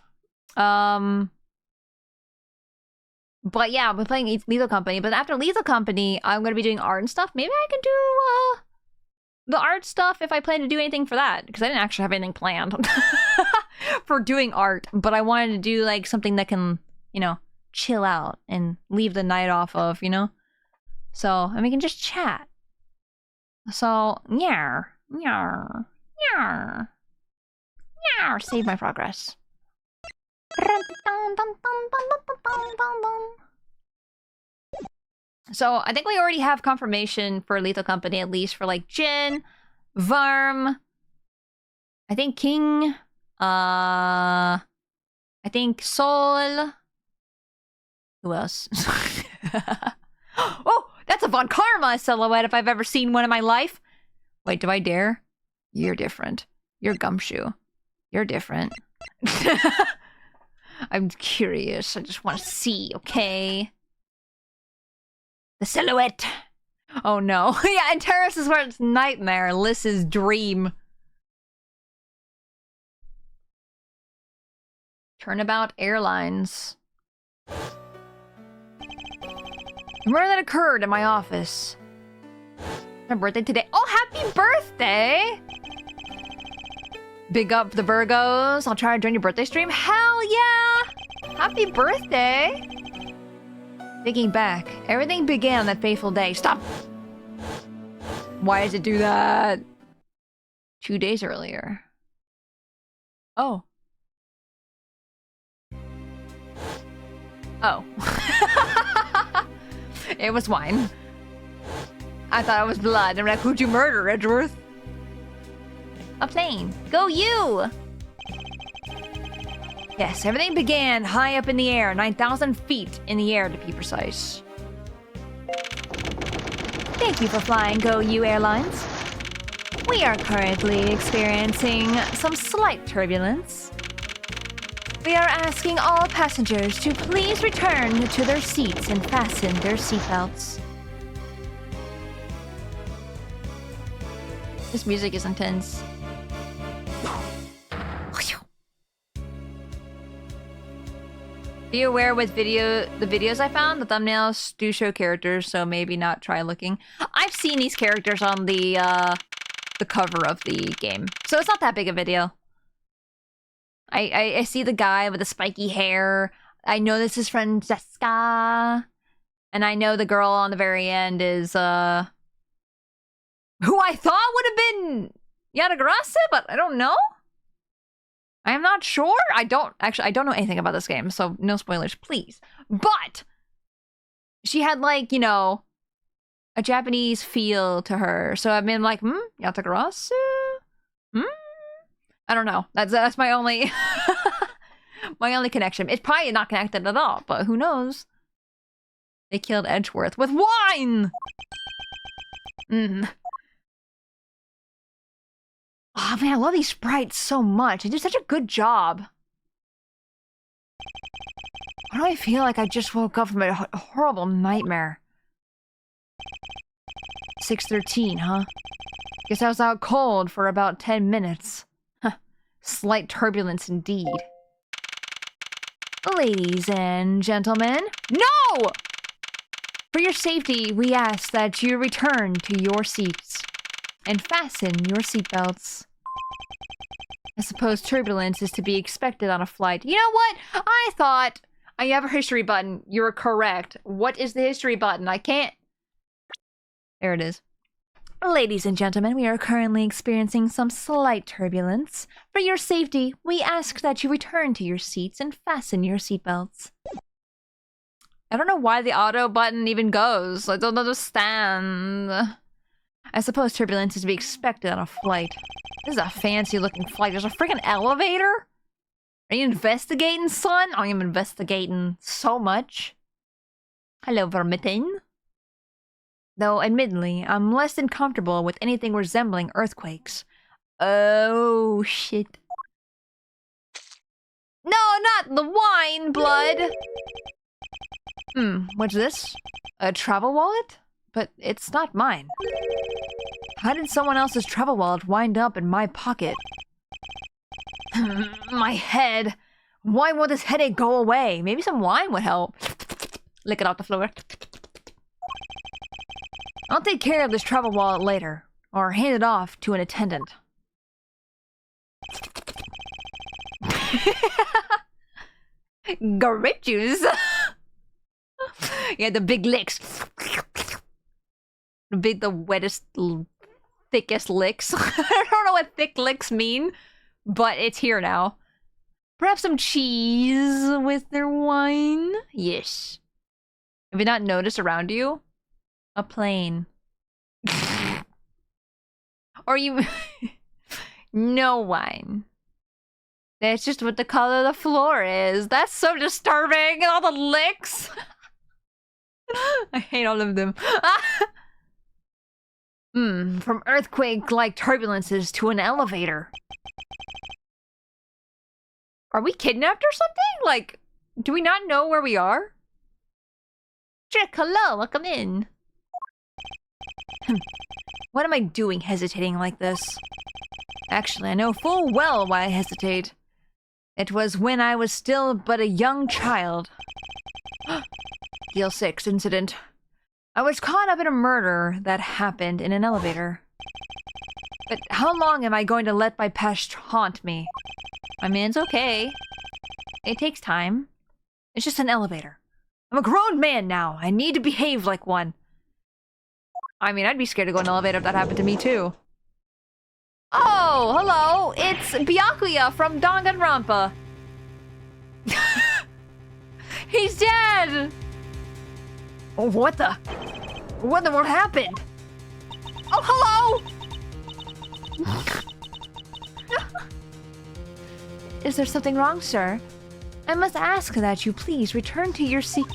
But yeah, we're playing Lethal Company. But after Lethal Company, I'm going to be doing art and stuff. Maybe I can do the art stuff if I plan to do anything for that, because I didn't actually have anything planned for doing art. But I wanted to do like something that can, you know, chill out and leave the night off of, you know? So, and we can just chat. So, nyar. Save my progress. So I think we already have confirmation for Lethal Company, at least for like Jin, Varm, I think King, I think Sol. Who else? Oh, that's a Von Karma silhouette if I've ever seen one in my life. Wait, do I dare? You're different. You're Gumshoe. You're different. I'm curious. I just want to see, okay? The silhouette. Oh no. Yeah, and Terrace's worst nightmare. Lys's dream. Turnabout Airlines. Where that occurred in my office. My birthday today. Oh, happy birthday! Big up the Virgos. I'll try to join your birthday stream. Hell yeah! Happy birthday! Thinking back, everything began on that fateful day. Stop! Why does it do that? 2 days earlier. Oh. Oh. It was wine. I thought it was blood. I'm like, who'd you murder, Edgeworth? A plane. Go you! Yes, everything began high up in the air, 9,000 feet in the air to be precise. Thank you for flying Go You Airlines. We are currently experiencing some slight turbulence. We are asking all passengers to please return to their seats and fasten their seatbelts. This music is intense. Be aware with the videos I found, the thumbnails do show characters, so maybe not try looking. I've seen these characters on the cover of the game, so it's not that big of a deal. I see the guy with the spiky hair. I know this is Francesca. And I know the girl on the very end is, who I thought would have been Yadagarasa, but I don't know. I am not sure. I don't know anything about this game, so no spoilers, please. But she had, like, you know, a Japanese feel to her. So I've been like, Yadagarasa? I don't know. That's my only my only connection. It's probably not connected at all, but who knows? They killed Edgeworth with wine! Oh man, I love these sprites so much. They do such a good job. Why do I feel like I just woke up from a horrible nightmare? 6:13, huh? Guess I was out cold for about 10 minutes. Slight turbulence indeed. Ladies and gentlemen, no! For your safety, we ask that you return to your seats and fasten your seatbelts. I suppose turbulence is to be expected on a flight. You know what? I thought I have a history button. You're correct. What is the history button? I can't. There it is. Ladies and gentlemen, we are currently experiencing some slight turbulence. For your safety, we ask that you return to your seats and fasten your seatbelts. I don't know why the auto button even goes. I don't understand. I suppose turbulence is to be expected on a flight. This is a fancy-looking flight. There's a freaking elevator? Are you investigating, son? I am investigating so much. Hello, Vermitten. Though, admittedly, I'm less than comfortable with anything resembling earthquakes. Oh, shit. No, not the wine, blood! What's this? A travel wallet? But it's not mine. How did someone else's travel wallet wind up in my pocket? My head. Why won't this headache go away? Maybe some wine would help. Lick it off the floor. I'll take care of this travel wallet later, or hand it off to an attendant. Grape juice! Yeah, the big licks. The wettest, thickest licks. I don't know what thick licks mean, but it's here now. Perhaps some cheese with their wine? Yes. Have you not noticed around you? A plane. Or you... No wine. That's just what the color of the floor is. That's so disturbing. And all the licks. I hate all of them. From earthquake-like turbulences to an elevator. Are we kidnapped or something? Like, do we not know where we are? Jack, hello, welcome in. What am I doing hesitating like this? Actually, I know full well why I hesitate. It was when I was still but a young child. Deal 6 incident. I was caught up in a murder that happened in an elevator. But how long am I going to let my past haunt me? I mean, it's okay. It takes time. It's just an elevator. I'm a grown man now. I need to behave like one. I mean, I'd be scared to go in an elevator if that happened to me too. Oh, hello. It's Byakuya from Danganronpa. He's dead! Oh, what the world happened? Oh, hello! Is there something wrong, sir? I must ask that you please return to your seat.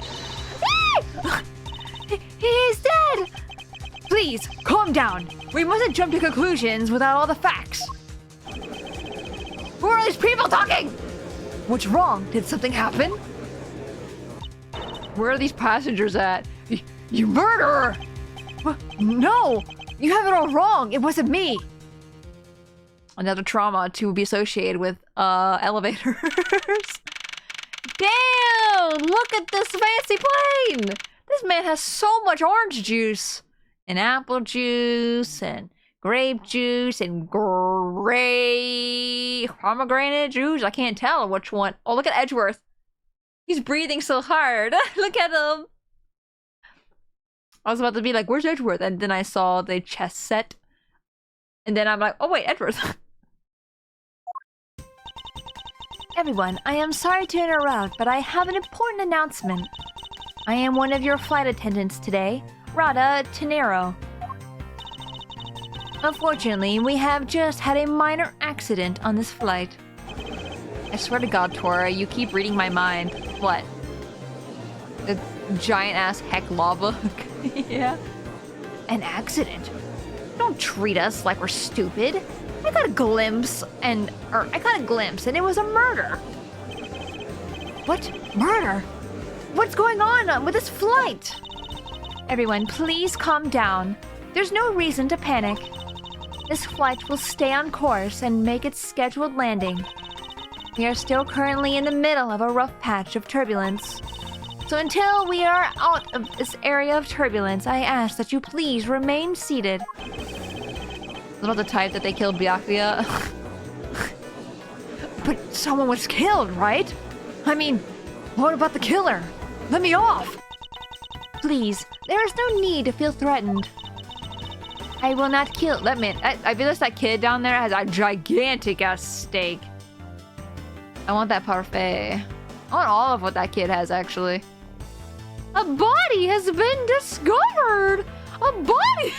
He is dead! Please, calm down. We mustn't jump to conclusions without all the facts. Who are these people talking? What's wrong? Did something happen? Where are these passengers at? You murderer! No! You have it all wrong. It wasn't me. Another trauma to be associated with elevators. Damn! Look at this fancy plane! This man has so much orange juice. And apple juice, and grape juice, and gray pomegranate juice. I can't tell which one. Oh, look at Edgeworth. He's breathing so hard. Look at him. I was about to be like, where's Edgeworth? And then I saw the chess set. And then I'm like, oh wait, Edgeworth. Everyone, I am sorry to interrupt, but I have an important announcement. I am one of your flight attendants today, Rada Tenero. Unfortunately, we have just had a minor accident on this flight. I swear to God, Tora, you keep reading my mind. What? The giant-ass heck lava? Yeah. An accident? Don't treat us like we're stupid. I got a glimpse and it was a murder. What? Murder? What's going on with this flight? Everyone, please calm down. There's no reason to panic. This flight will stay on course and make its scheduled landing. We are still currently in the middle of a rough patch of turbulence. So until we are out of this area of turbulence, I ask that you please remain seated. Not the type that they killed Byakuya. But someone was killed, right? I mean, what about the killer? Let me off! Please, there is no need to feel threatened. I will not kill. Let me. I feel like that kid down there has a gigantic ass steak. I want that parfait. I want all of what that kid has, actually. A body has been discovered! A body!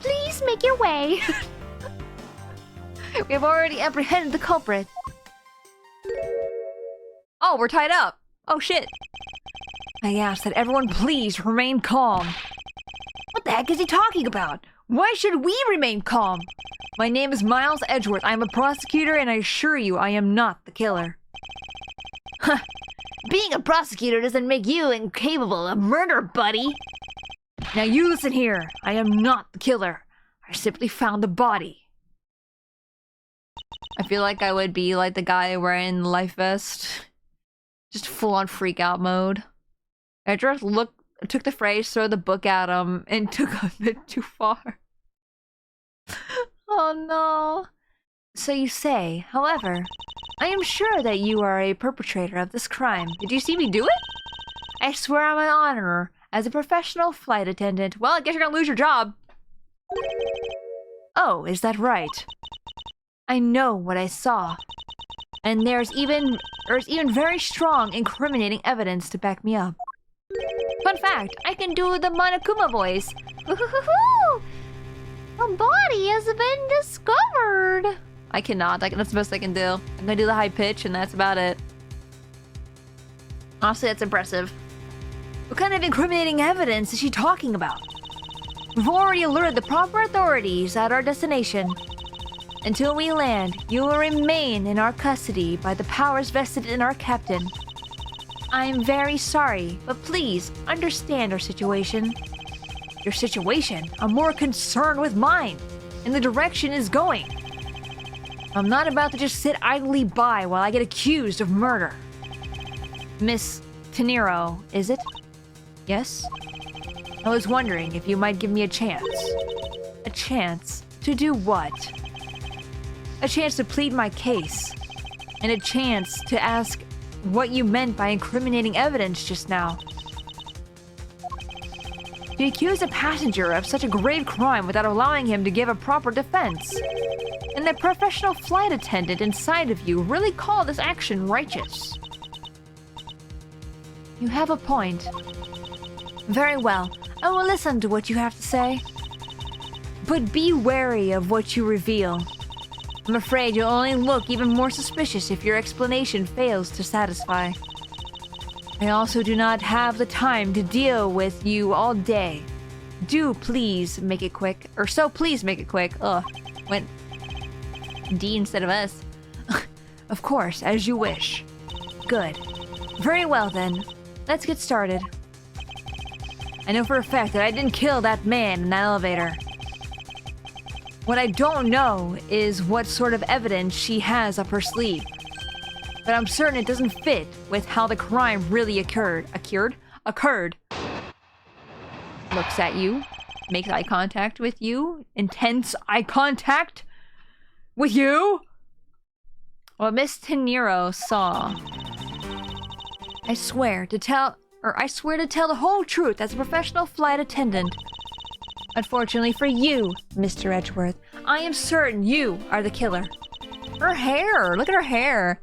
Please make your way. We have already apprehended the culprit. Oh, we're tied up. Oh, shit. I ask that everyone please remain calm. What the heck is he talking about? Why should we remain calm? My name is Miles Edgeworth. I am a prosecutor, and I assure you I am not the killer. Huh. Being a prosecutor doesn't make you incapable of murder, buddy. Now you listen here. I am not the killer. I simply found the body. I feel like I would be like the guy wearing the life vest. Just full-on freak-out mode. Edgeworth took the phrase, throw the book at him, and took a bit too far. Oh no. So you say, however, I am sure that you are a perpetrator of this crime. Did you see me do it? I swear on my honor, as a professional flight attendant. Well, I guess you're gonna lose your job. Oh, is that right? I know what I saw. And there's even very strong incriminating evidence to back me up. Fun fact, I can do the Monokuma voice. A body has been discovered. I cannot. That's the best I can do. I'm gonna do the high pitch and that's about it. Honestly, that's impressive. What kind of incriminating evidence is she talking about? We've already alerted the proper authorities at our destination. Until we land, you will remain in our custody by the powers vested in our captain. I am very sorry, but please understand our situation. Your situation? I'm more concerned with mine, and the direction is going. I'm not about to just sit idly by while I get accused of murder. Miss Tenero, is it? Yes? I was wondering if you might give me a chance. A chance to do what? A chance to plead my case. And a chance to ask what you meant by incriminating evidence just now. You accuse a passenger of such a grave crime without allowing him to give a proper defense. And the professional flight attendant inside of you really call this action righteous. You have a point. Very well, I will listen to what you have to say. But be wary of what you reveal. I'm afraid you'll only look even more suspicious if your explanation fails to satisfy. I also do not have the time to deal with you all day. Do please make it quick. Or so please make it quick. Ugh. Went D instead of S. Of course, as you wish. Good. Very well then. Let's get started. I know for a fact that I didn't kill that man in that elevator. What I don't know is what sort of evidence she has up her sleeve. But I'm certain it doesn't fit with how the crime really occurred. Occurred. Looks at you. Makes eye contact with you. Intense eye contact with you. What Miss Tenero saw. I swear to tell the whole truth as a professional flight attendant. Unfortunately for you, Mr. Edgeworth, I am certain you are the killer. Her hair! Look at her hair!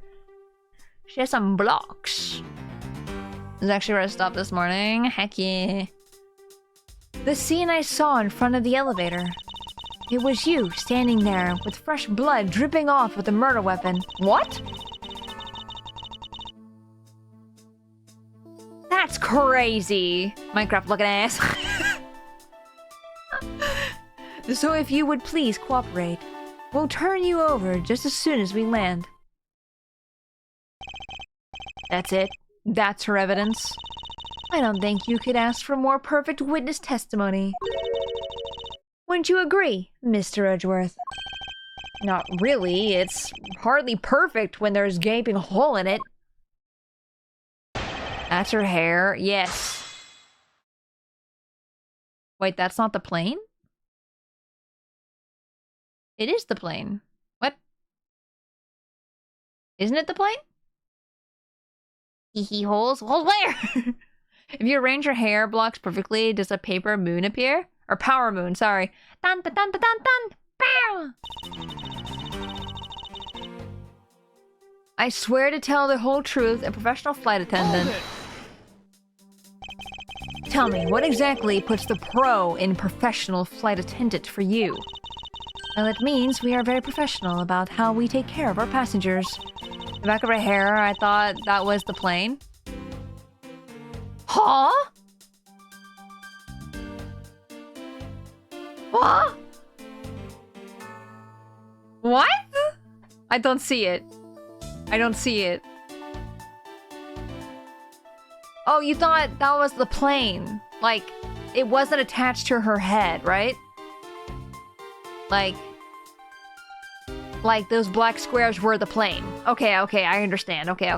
She has some blocks. This is actually where I stopped this morning. Heck yeah. The scene I saw in front of the elevator. It was you standing there with fresh blood dripping off with a murder weapon. What? That's crazy! Minecraft looking ass. So if you would please cooperate, we'll turn you over just as soon as we land. That's it? That's her evidence? I don't think you could ask for more perfect witness testimony. Wouldn't you agree, Mr. Edgeworth? Not really. It's hardly perfect when there's a gaping hole in it. That's her hair? Yes. Wait, that's not the plane? It is the plane. What? Isn't it the plane? Hee holes? Holes where? If you arrange your hair blocks perfectly, does a paper moon appear? Or power moon, sorry. Dun dun dun dun dun dun! Bow! I swear to tell the whole truth, a professional flight attendant. Tell me, what exactly puts the pro in professional flight attendant for you? Well, it means we are very professional about how we take care of our passengers. The back of her hair, I thought that was the plane. Huh? What? What? I don't see it. I don't see it. Oh, you thought that was the plane. Like, it wasn't attached to her head, right? Like those black squares were the plane. Okay, I understand. Okay.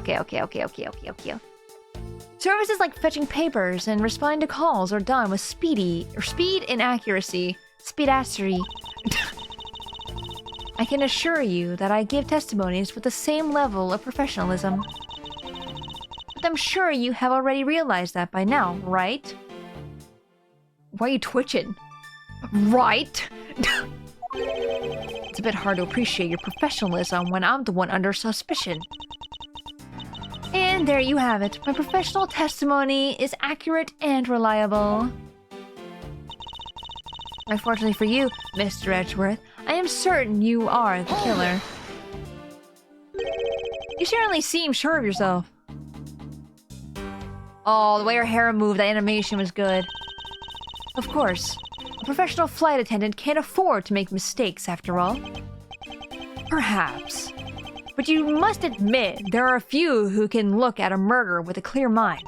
Services like fetching papers and responding to calls are done with speed and accuracy. Speedassery. I can assure you that I give testimonies with the same level of professionalism. But I'm sure you have already realized that by now, right? Why are you twitching? Right? It's a bit hard to appreciate your professionalism when I'm the one under suspicion. And there you have it. My professional testimony is accurate and reliable. Unfortunately for you, Mr. Edgeworth, I am certain you are the killer. You certainly seem sure of yourself. Oh, the way her hair moved, the animation was good. Of course, a professional flight attendant can't afford to make mistakes after all. Perhaps. But you must admit, there are a few who can look at a murder with a clear mind.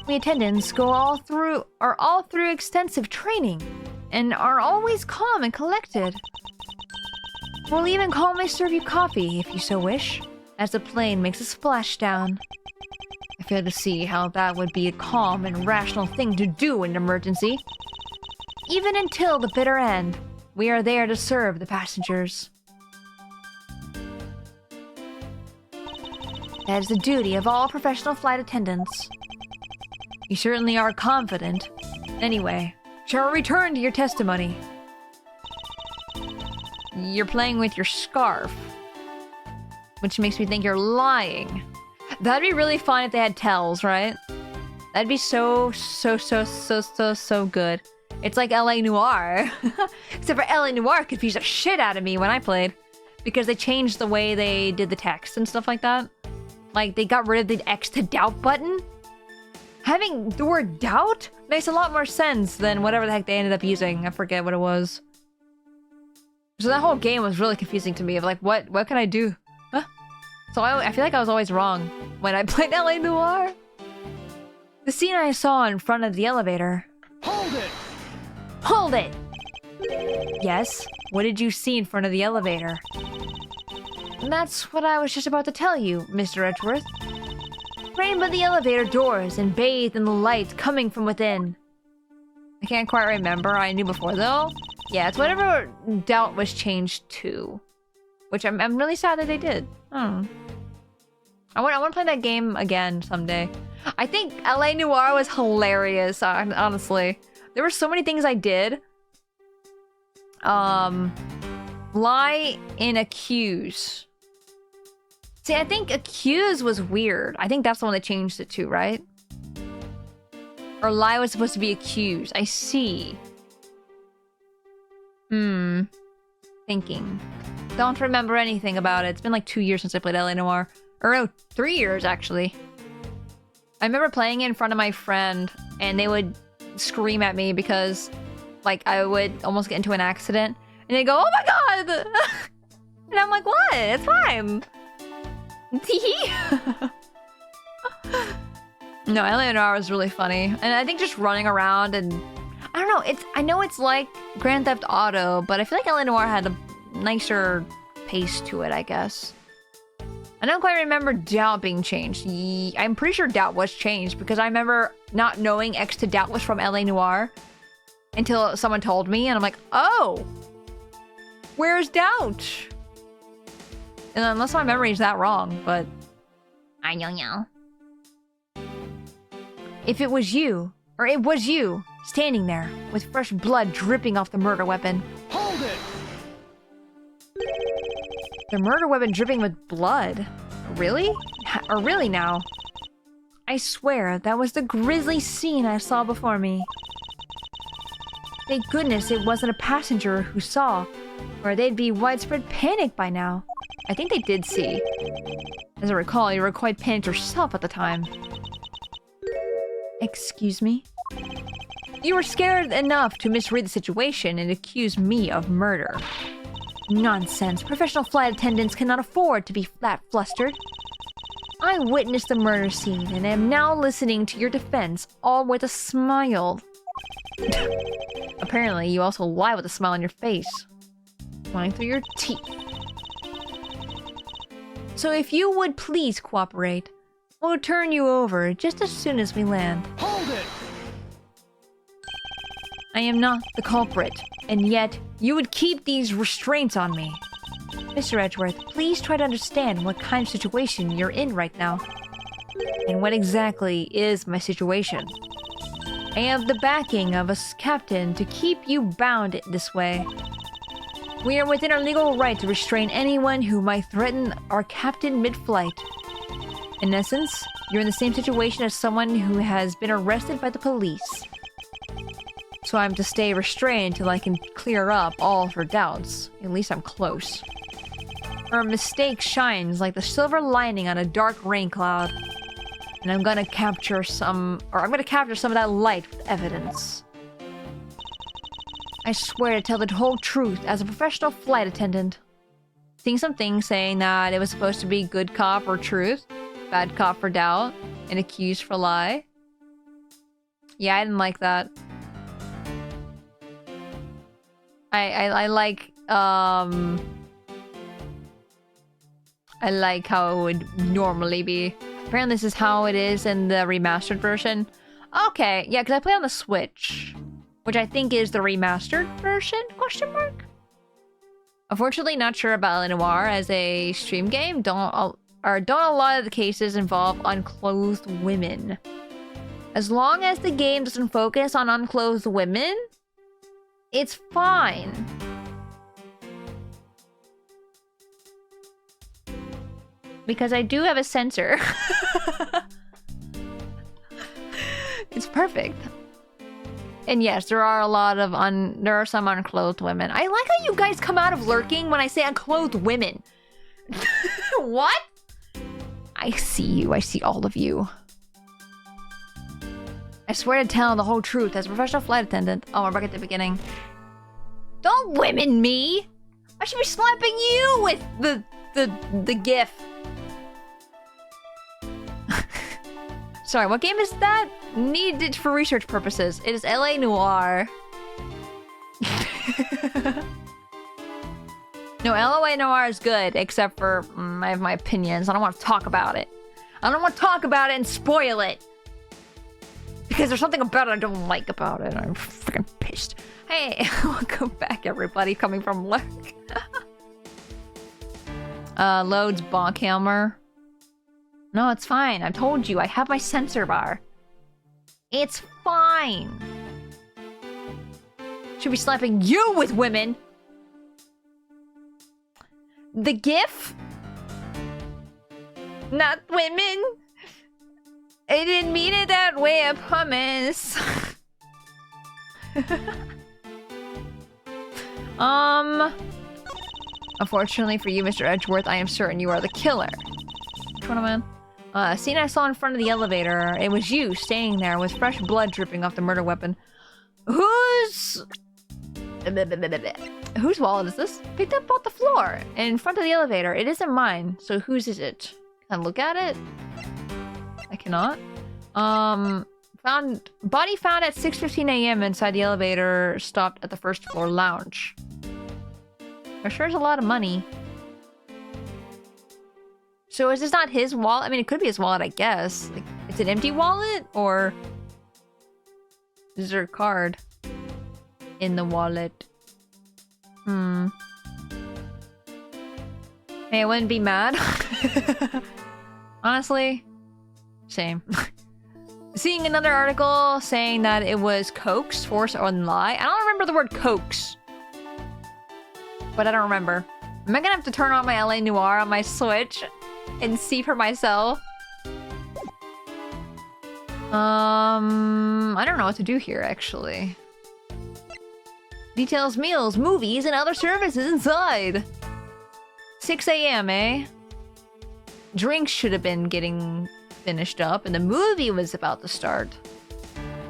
We attendants are all through extensive training, and are always calm and collected. We'll even calmly serve you coffee, if you so wish, as the plane makes a splashdown. I fail to see how that would be a calm and rational thing to do in an emergency. Even until the bitter end, we are there to serve the passengers. That is the duty of all professional flight attendants. You certainly are confident. Anyway, shall we return to your testimony? You're playing with your scarf, which makes me think you're lying. That'd be really fun if they had tells, right? That'd be so good. It's like LA Noire. Except for LA Noire confused the shit out of me when I played. Because they changed the way they did the text and stuff like that. Like, they got rid of the X to doubt button. Having the word doubt makes a lot more sense than whatever the heck they ended up using. I forget what it was. So that whole game was really confusing to me of like, what can I do? Huh? So I feel like I was always wrong when I played LA Noire. The scene I saw in front of the elevator. Hold it! Hold it! Yes? What did you see in front of the elevator? That's what I was just about to tell you, Mr. Edgeworth. Framed by the elevator doors and bathed in the light coming from within. I can't quite remember. I knew before though. Yeah, it's whatever doubt was changed to. Which I'm really sad that they did. I want to play that game again someday. I think LA Noire was hilarious, honestly. There were so many things I did. Lie in accuse. See, I think accuse was weird. I think that's the one that changed it to, right? Or lie was supposed to be accused. I see. Thinking. Don't remember anything about it. It's been like 2 years since I played LA Noire. Or no, 3 years actually. I remember playing it in front of my friend and they would scream at me because like I would almost get into an accident and they'd go, "Oh my god!" And I'm like, "What? It's fine." No, LA Noire was really funny. And I think just running around and I don't know, I know it's like Grand Theft Auto, but I feel like LA Noire had a nicer pace to it, I guess. I don't quite remember doubt being changed. I'm pretty sure doubt was changed because I remember not knowing X to doubt was from LA Noire until someone told me and I'm like, oh, where's doubt? And unless my memory is that wrong, but I don't know. If it was you, or it was you, standing there with fresh blood dripping off the murder weapon. Hold it! The murder weapon dripping with blood? Really? Or really now? I swear, that was the grisly scene I saw before me. Thank goodness it wasn't a passenger who saw, or they'd be widespread panic by now. I think they did see. As I recall, you were quite panicked yourself at the time. Excuse me? You were scared enough to misread the situation and accuse me of murder. Nonsense. Professional flight attendants cannot afford to be that flustered. I witnessed the murder scene and am now listening to your defense, all with a smile. Apparently, you also lie with a smile on your face. Lying through your teeth. So if you would please cooperate, we'll turn you over just as soon as we land. Hold it! I am not the culprit, and yet you would keep these restraints on me. Mr. Edgeworth, please try to understand what kind of situation you're in right now. And what exactly is my situation? I have the backing of a captain to keep you bound this way. We are within our legal right to restrain anyone who might threaten our captain mid-flight. In essence, you're in the same situation as someone who has been arrested by the police. So I'm to stay restrained till I can clear up all of her doubts. At least I'm close. Her mistake shines like the silver lining on a dark rain cloud. And I'm gonna capture some of that light with evidence. I swear to tell the whole truth as a professional flight attendant. Seeing some things saying that it was supposed to be good cop for truth, bad cop for doubt, and accused for lie. Yeah, I didn't like that. I like how it would normally be. Apparently this is how it is in the remastered version. Okay, yeah, because I play on the Switch, which I think is the remastered version, question mark? Unfortunately, not sure about Noir as a stream game. Don't a lot of the cases involve unclothed women. As long as the game doesn't focus on unclothed women, it's fine. Because I do have a sensor. It's perfect. And yes, there are some unclothed women. I like how you guys come out of lurking when I say unclothed women. What? I see you. I see all of you. I swear to tell the whole truth as a professional flight attendant. Oh, we're back at the beginning. Don't women me! I should be slapping you with the gif. Sorry, what game is that? Needed for research purposes. It is LA Noir. No, LA Noir is good, except for I have my opinions. I don't want to talk about it. I don't want to talk about it and spoil it. Because there's something about it I don't like about it. I'm freaking pissed. Hey, welcome back, everybody, coming from Lurk. Loads bonk hammer. No, it's fine. I told you, I have my sensor bar. It's fine. Should be slapping you with women. The GIF? Not women. I didn't mean it that way, I promise. Unfortunately for you, Mr. Edgeworth, I am certain you are the killer. Which one am I? Scene I saw in front of the elevator. It was you staying there with fresh blood dripping off the murder weapon. Whose wallet is this? Picked up off the floor in front of the elevator. It isn't mine. So whose is it? Can I look at it? I cannot. Body found at 6:15 a.m. inside the elevator. Stopped at the first floor lounge. That sure is a lot of money. So is this not his wallet? I mean, it could be his wallet, I guess. Like, it's an empty wallet, or is there a card in the wallet? Hey, I wouldn't be mad. Honestly, same. Seeing another article saying that it was coax, force, or lie. I don't remember the word coax, but I don't remember. Am I gonna have to turn on my LA Noir on my Switch and see for myself? I don't know what to do here, actually. Details meals, movies, and other services inside. 6 a.m., eh? Drinks should have been getting finished up, and the movie was about to start.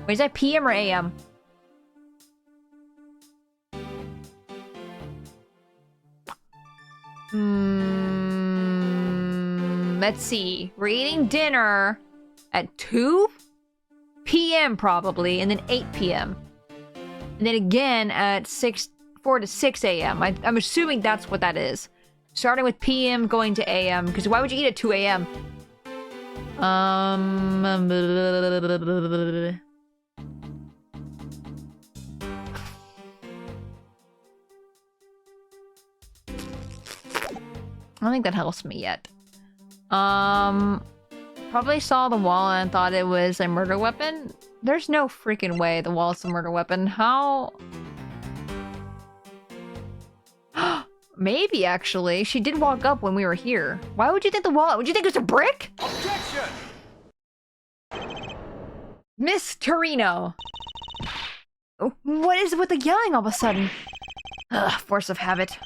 Wait, is that PM or AM? Let's see. We're eating dinner at 2 p.m. probably, and then 8 p.m. And then again at 4 to 6 a.m. I'm assuming that's what that is. Starting with p.m. going to a.m. Because why would you eat at 2 a.m.? I don't think that helps me yet. Probably saw the wallet and thought it was a murder weapon. There's no freaking way the wallet's a murder weapon. How? Maybe, actually. She did walk up when we were here. Why would you think the wallet? Would you think it was a brick? Objection! Miss Torino. What is it with the yelling all of a sudden? Ugh, force of habit.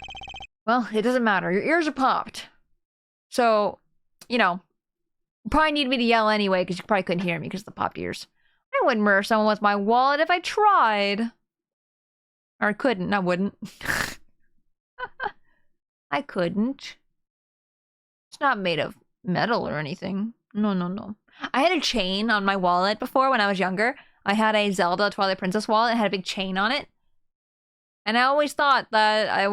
Well, it doesn't matter. Your ears are popped. So, you know, Probably need me to yell anyway, because you probably couldn't hear me because of the popped ears. I wouldn't murder someone with my wallet if I tried. Or I couldn't. I wouldn't. I couldn't. It's not made of metal or anything. No, no, no. I had a chain on my wallet before when I was younger. I had a Zelda Twilight Princess wallet. It had a big chain on it. And I always thought that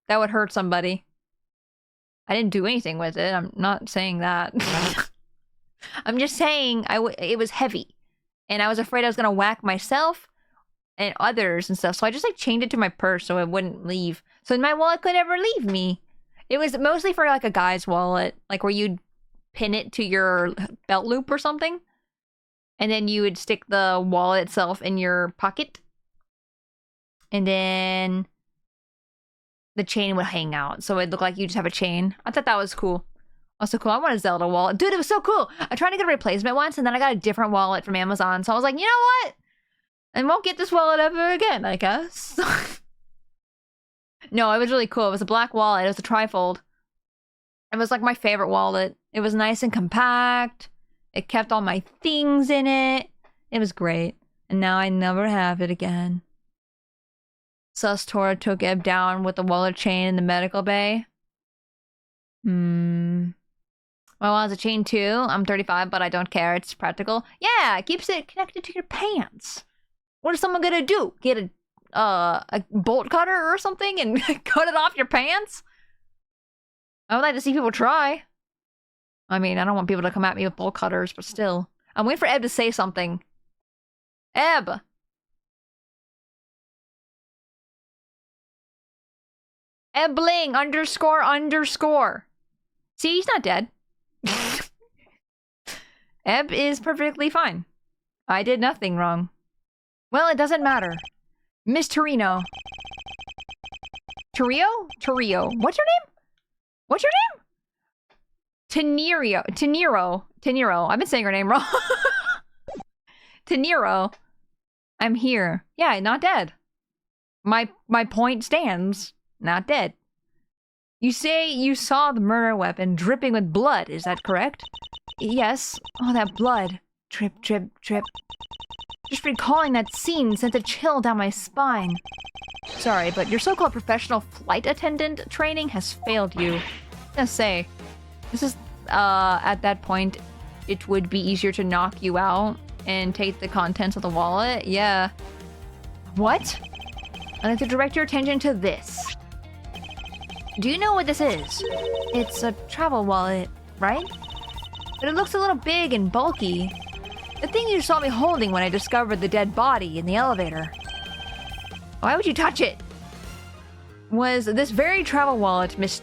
that would hurt somebody. I didn't do anything with it. I'm not saying that. I'm just saying it was heavy. And I was afraid I was going to whack myself and others and stuff. So I just like chained it to my purse so it wouldn't leave. So my wallet could never leave me. It was mostly for like a guy's wallet. Like where you'd pin it to your belt loop or something. And then you would stick the wallet itself in your pocket. And then the chain would hang out. So it'd look like you just have a chain. I thought that was cool. Also cool. I want a Zelda wallet. Dude, it was so cool. I tried to get a replacement once and then I got a different wallet from Amazon. So I was like, you know what? I won't get this wallet ever again, I guess. No, it was really cool. It was a black wallet. It was a trifold. It was like my favorite wallet. It was nice and compact. It kept all my things in it. It was great. And now I never have it again. Sus Tora took Eb down with the wallet chain in the medical bay. My wallet's a chain too. I'm 35, but I don't care. It's practical. Yeah, it keeps it connected to your pants. What is someone gonna do? Get a bolt cutter or something and cut it off your pants? I would like to see people try. I mean, I don't want people to come at me with bolt cutters, but still. I'm waiting for Eb to say something. Eb! Ebling __. See, he's not dead. Eb is perfectly fine. I did nothing wrong. Well, it doesn't matter. Miss Torino. Torrio? What's your name? What's your name? Teniro. I've been saying her name wrong. Teniro. I'm here. Yeah, not dead. My point stands. Not dead. You say you saw the murder weapon dripping with blood, is that correct? Yes. Oh, that blood. Drip, drip, drip. Just recalling that scene sent a chill down my spine. Sorry, but your so-called professional flight attendant training has failed you. Just say, this is, at that point, it would be easier to knock you out and take the contents of the wallet? Yeah. What? I'd like to direct your attention to this. Do you know what this is? It's a travel wallet, right? But it looks a little big and bulky. The thing you saw me holding when I discovered the dead body in the elevator. Why would you touch it? Was this very travel wallet, Miss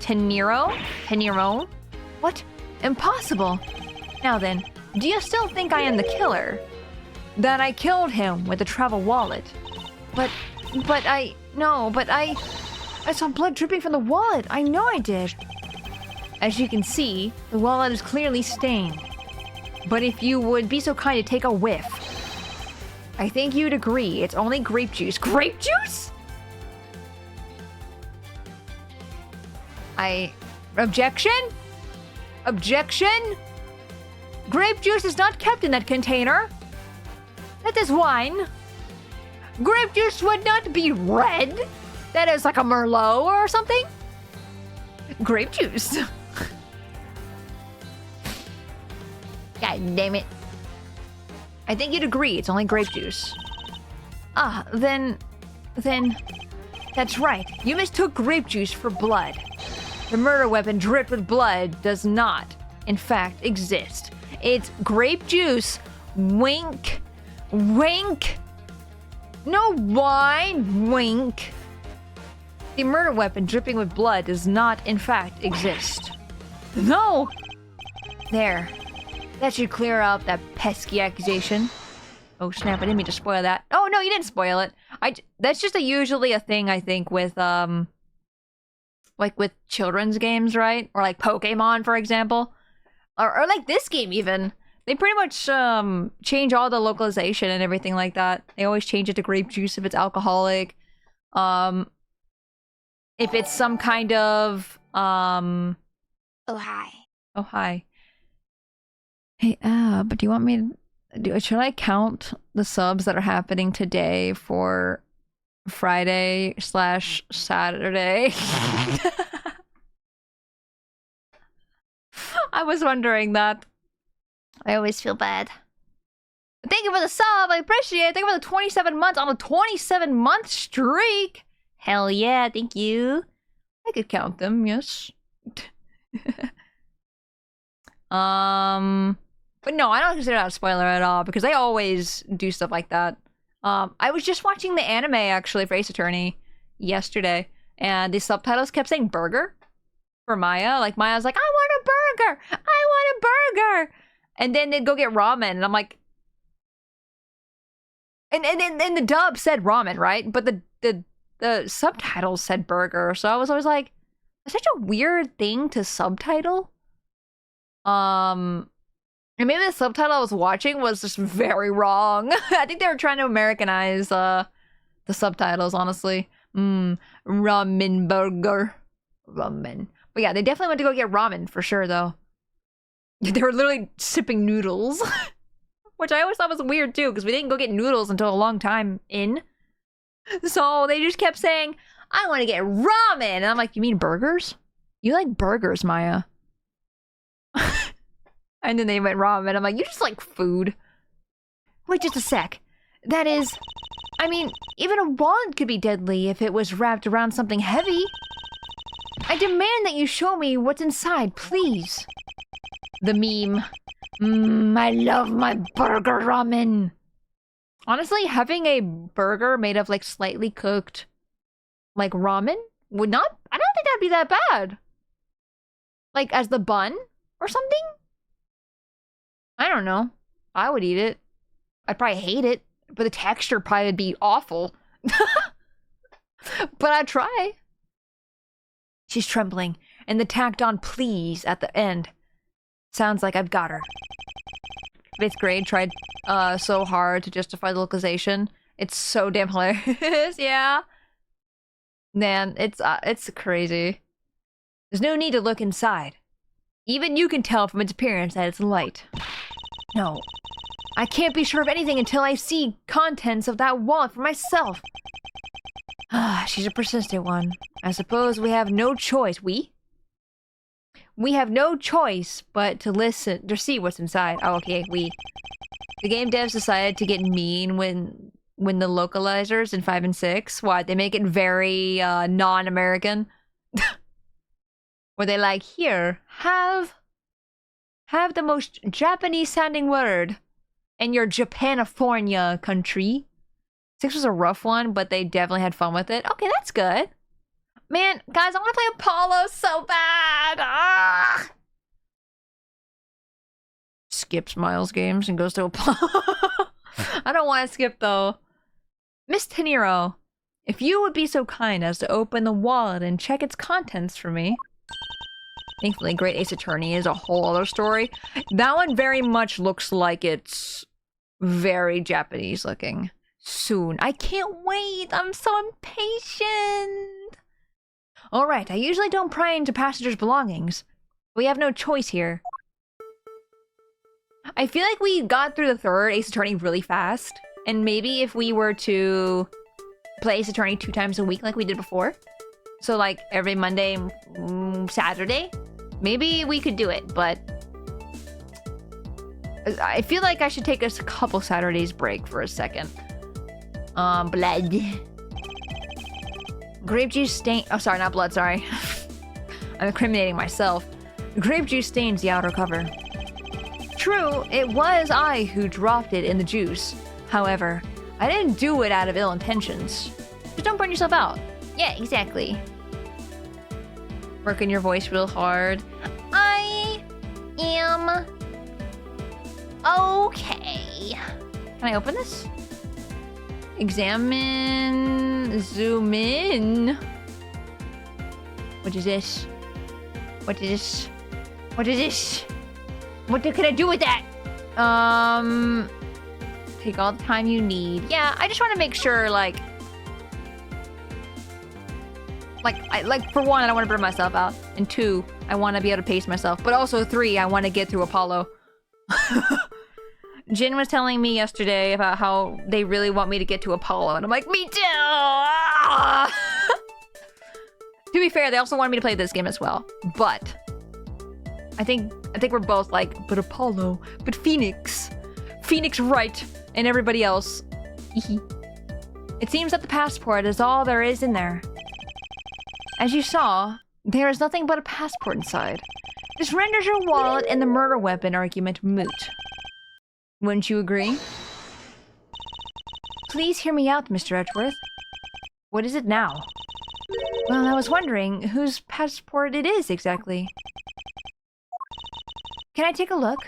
Teniro? Teniro? What? Impossible. Now then, do you still think I am the killer? That I killed him with the travel wallet. But I saw blood dripping from the wallet. I know I did. As you can see, the wallet is clearly stained. But if you would be so kind to take a whiff, I think you'd agree it's only grape juice. Grape juice? Objection? Objection? Grape juice is not kept in that container. That is wine. Grape juice would not be red. That is like a Merlot or something. Grape juice. God damn it. I think you'd agree it's only grape juice. Ah, then... That's right. You mistook grape juice for blood. The murder weapon dripped with blood does not, in fact, exist. It's grape juice. Wink. Wink. No wine. Wink. The murder weapon dripping with blood does not, in fact, exist. No! There. That should clear up that pesky accusation. Oh snap, I didn't mean to spoil that. Oh no, you didn't spoil it. That's just usually a thing, I think, with, like with children's games, right? Or like Pokemon, for example. Or like this game, even. They pretty much, change all the localization and everything like that. They always change it to grape juice if it's alcoholic. If it's some kind of, Oh, hi. Oh, hi. Hey, but do you want me to should I count the subs that are happening today for Friday/Saturday? I was wondering that. I always feel bad. Thank you for the sub. I appreciate it. Thank you for the 27 months on a 27-month streak. Hell yeah, thank you. I could count them, yes. But no, I don't consider that a spoiler at all because they always do stuff like that. I was just watching the anime actually for Ace Attorney yesterday, and the subtitles kept saying burger for Maya. Like Maya's like, I want a burger! I want a burger! And then they'd go get ramen, and I'm like, and the dub said ramen, right? But the subtitles said burger, so I was always like, it's such a weird thing to subtitle. And maybe the subtitle I was watching was just very wrong. I think they were trying to Americanize the subtitles, honestly. Ramen burger. Ramen. But yeah, they definitely went to go get ramen for sure, though. They were literally sipping noodles. Which I always thought was weird, too, because we didn't go get noodles until a long time in. So they just kept saying, I want to get ramen! And I'm like, you mean burgers? You like burgers, Maya. And then they went ramen. I'm like, you just like food. Wait just a sec. That is... I mean, even a wallet could be deadly if it was wrapped around something heavy. I demand that you show me what's inside, please. The meme. I love my burger ramen. Honestly, having a burger made of like slightly cooked like ramen would not... I don't think that'd be that bad. Like as the bun or something? I don't know. I would eat it. I'd probably hate it, but the texture probably would be awful. But I'd try. She's trembling, and the tacked on please at the end. Sounds like I've got her. 5th grade tried so hard to justify the localization. It's so damn hilarious, yeah. Man, it's crazy. There's no need to look inside. Even you can tell from its appearance that it's light. No, I can't be sure of anything until I see contents of that wallet for myself. She's a persistent one. I suppose we have no choice. We have no choice but to listen, to see what's inside. Oh, okay, we. The game devs decided to get mean when the localizers in 5 and 6. What? They make it very non-American. Where they like, here, have the most Japanese-sounding word in your Japanifornia country. 6 was a rough one, but they definitely had fun with it. Okay, that's good. Man, guys, I want to play Apollo so bad. Ah! Skips Miles games and goes to Apollo. I don't want to skip, though. Miss Teniro, if you would be so kind as to open the wallet and check its contents for me. Thankfully, Great Ace Attorney is a whole other story. That one very much looks like it's very Japanese looking. Soon. I can't wait. I'm so impatient. Alright, I usually don't pry into passengers' belongings. We have no choice here. I feel like we got through the 3rd Ace Attorney really fast. And maybe if we were to play Ace Attorney 2 times a week like we did before. So like every Monday, Saturday. Maybe we could do it, but... I feel like I should take us a couple Saturdays break for a second. Blood. Grape juice stain... Oh, sorry, not blood, sorry. I'm incriminating myself. Grape juice stains the outer cover. True, it was I who dropped it in the juice. However, I didn't do it out of ill intentions. Just don't burn yourself out. Yeah, exactly. Working your voice real hard. I am... okay. Can I open this? Examine... zoom in. What is this? What is this? What is this? What can I do with that? Take all the time you need. Yeah, I just want to make sure, like, for 1, I don't want to burn myself out. And 2, I want to be able to pace myself. But also 3, I want to get through Apollo. Jin was telling me yesterday about how they really want me to get to Apollo, and I'm like, me too! Ah! To be fair, they also wanted me to play this game as well, but I think we're both like, but Apollo, but Phoenix, right, and everybody else. It seems that the passport is all there is in there. As you saw, there is nothing but a passport inside. This renders your wallet and the murder weapon argument moot. Wouldn't you agree? Please hear me out, Mr. Edgeworth. What is it now? Well, I was wondering whose passport it is exactly. Can I take a look?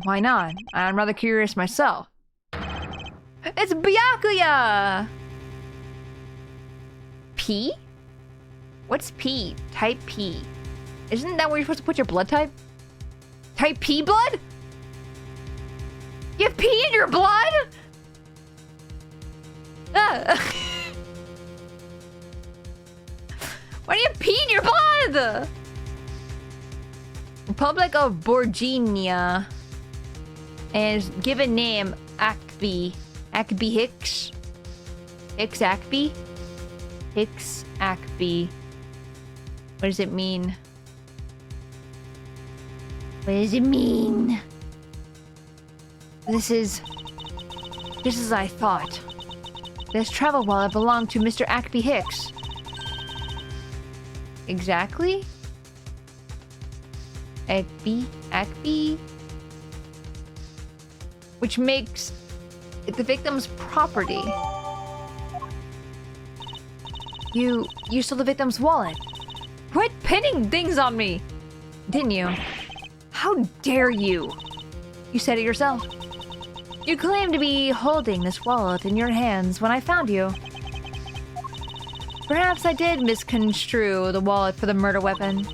Why not? I'm rather curious myself. It's Byakuya! P? What's P? Type P. Isn't that where you're supposed to put your blood type? Type P blood? You have pee in your blood? Why do you have pee in your blood? Republic of Borginia. And given name Akbi. Akbi Hicks. Hicks Akbi? Hicks Akbi. What does it mean? What does it mean? This is as I thought. This travel wallet belonged to Mr. Akbi Hicks. Exactly? Akbi? Which makes it the victim's property. You stole the victim's wallet. Quit pinning things on me! Didn't you? How dare you? You said it yourself. You claimed to be holding this wallet in your hands when I found you. Perhaps I did misconstrue the wallet for the murder weapon,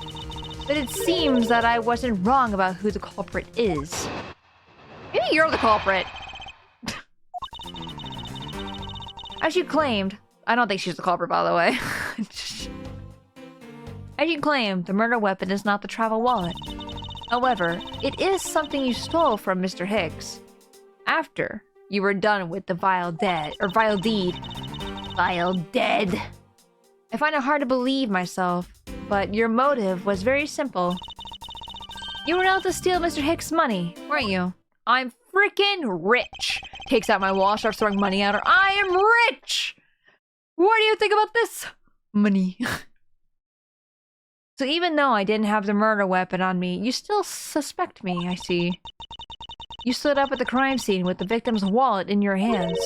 but it seems that I wasn't wrong about who the culprit is. Maybe you're the culprit. As you claimed, I don't think she's the culprit, by the way. As you claimed, the murder weapon is not the travel wallet. However, it is something you stole from Mr. Hicks after you were done with the vile deed. Vile dead. I find it hard to believe myself, but your motive was very simple. You were out to steal Mr. Hicks' money, weren't you? I'm freaking rich. Takes out my wallet, starts throwing money at her. I am rich! What do you think about this? Money. So even though I didn't have the murder weapon on me, you still suspect me, I see. You stood up at the crime scene with the victim's wallet in your hands.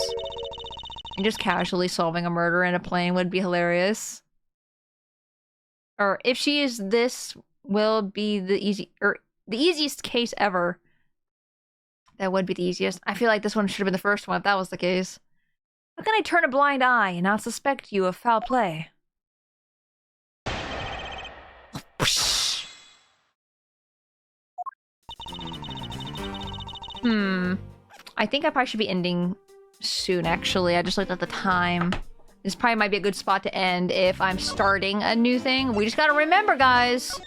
And just casually solving a murder in a plane would be hilarious. Or if she is, this will be the easiest case ever. That would be the easiest. I feel like this one should have been the first one if that was the case. How can I turn a blind eye and not suspect you of foul play? I think I probably should be ending soon, actually. I just looked at the time. This probably might be a good spot to end if I'm starting a new thing. We just gotta remember, guys.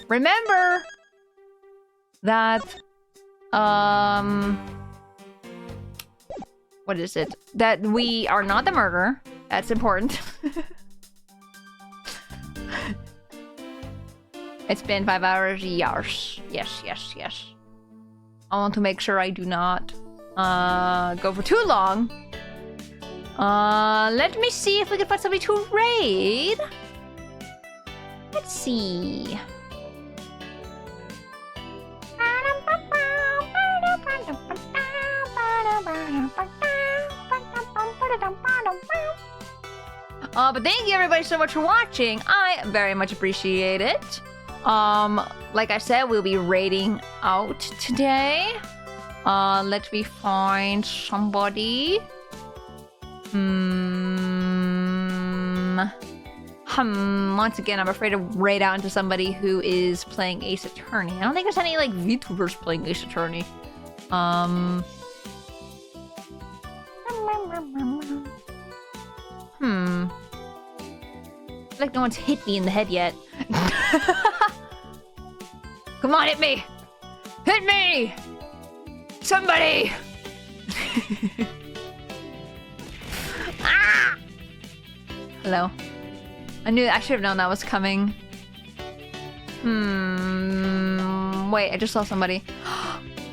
Remember that, what is it? That we are not the murderer. That's important. It's been 5 hours. Yes. Yes. I want to make sure I do not go for too long. Let me see if we can find somebody to raid. Let's see. But thank you everybody so much for watching. I very much appreciate it. Like I said, we'll be raiding out today. Let me find somebody. Once again, I'm afraid to raid out into somebody who is playing Ace Attorney. I don't think there's any, like, VTubers playing Ace Attorney. Like no one's hit me in the head yet. Come on, hit me! Hit me! Somebody! Ah! Hello. I should have known that was coming. Wait, I just saw somebody.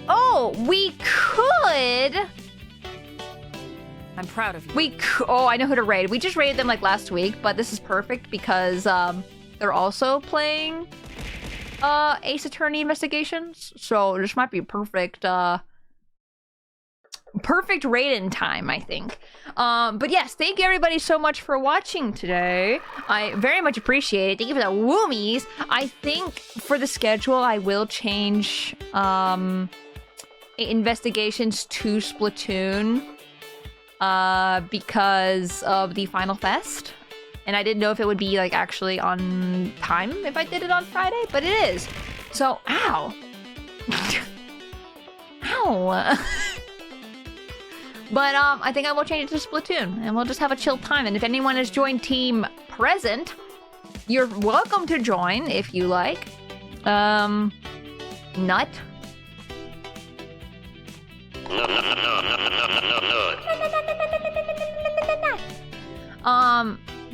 Oh, we could. I'm proud of you. Oh, I know who to raid. We just raided them like last week, but this is perfect because they're also playing Ace Attorney Investigations, so this might be perfect. Perfect raid-in time, I think. But yes, thank you everybody so much for watching today. I very much appreciate it. Thank you for the woomies. I think for the schedule, I will change investigations to Splatoon because of the Final Fest. And I didn't know if it would be like actually on time if I did it on Friday, but it is. So, ow. Ow. But I think I will change it to Splatoon, and we'll just have a chill time. And if anyone has joined Team Present, you're welcome to join if you like. Nut.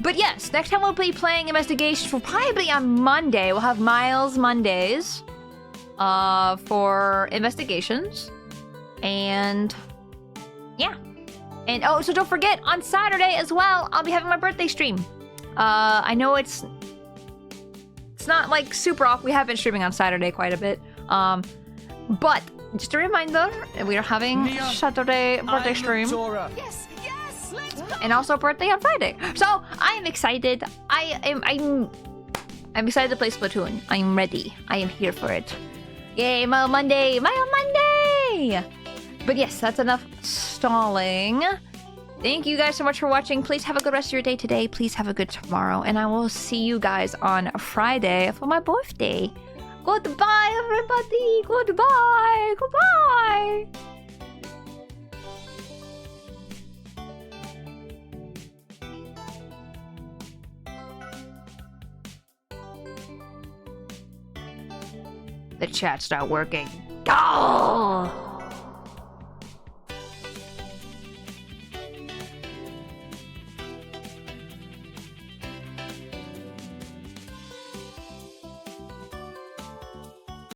But yes, next time we'll be playing Investigations. We'll probably be on Monday. We'll have Miles Mondays for Investigations. And yeah. And oh, so don't forget, on Saturday as well, I'll be having my birthday stream. I know it's not like super off. We have been streaming on Saturday quite a bit. But just a reminder, we are having Saturday birthday stream. Yes, yes, let's go. And also birthday on Friday. So I am excited. I'm excited to play Splatoon. I'm ready. I am here for it. Yay, Mayo Monday! Mayo Monday! But yes, that's enough stalling. Thank you guys so much for watching. Please have a good rest of your day today. Please have a good tomorrow. And I will see you guys on Friday for my birthday. Goodbye, everybody. Goodbye. Goodbye. The chat's not working. Oh!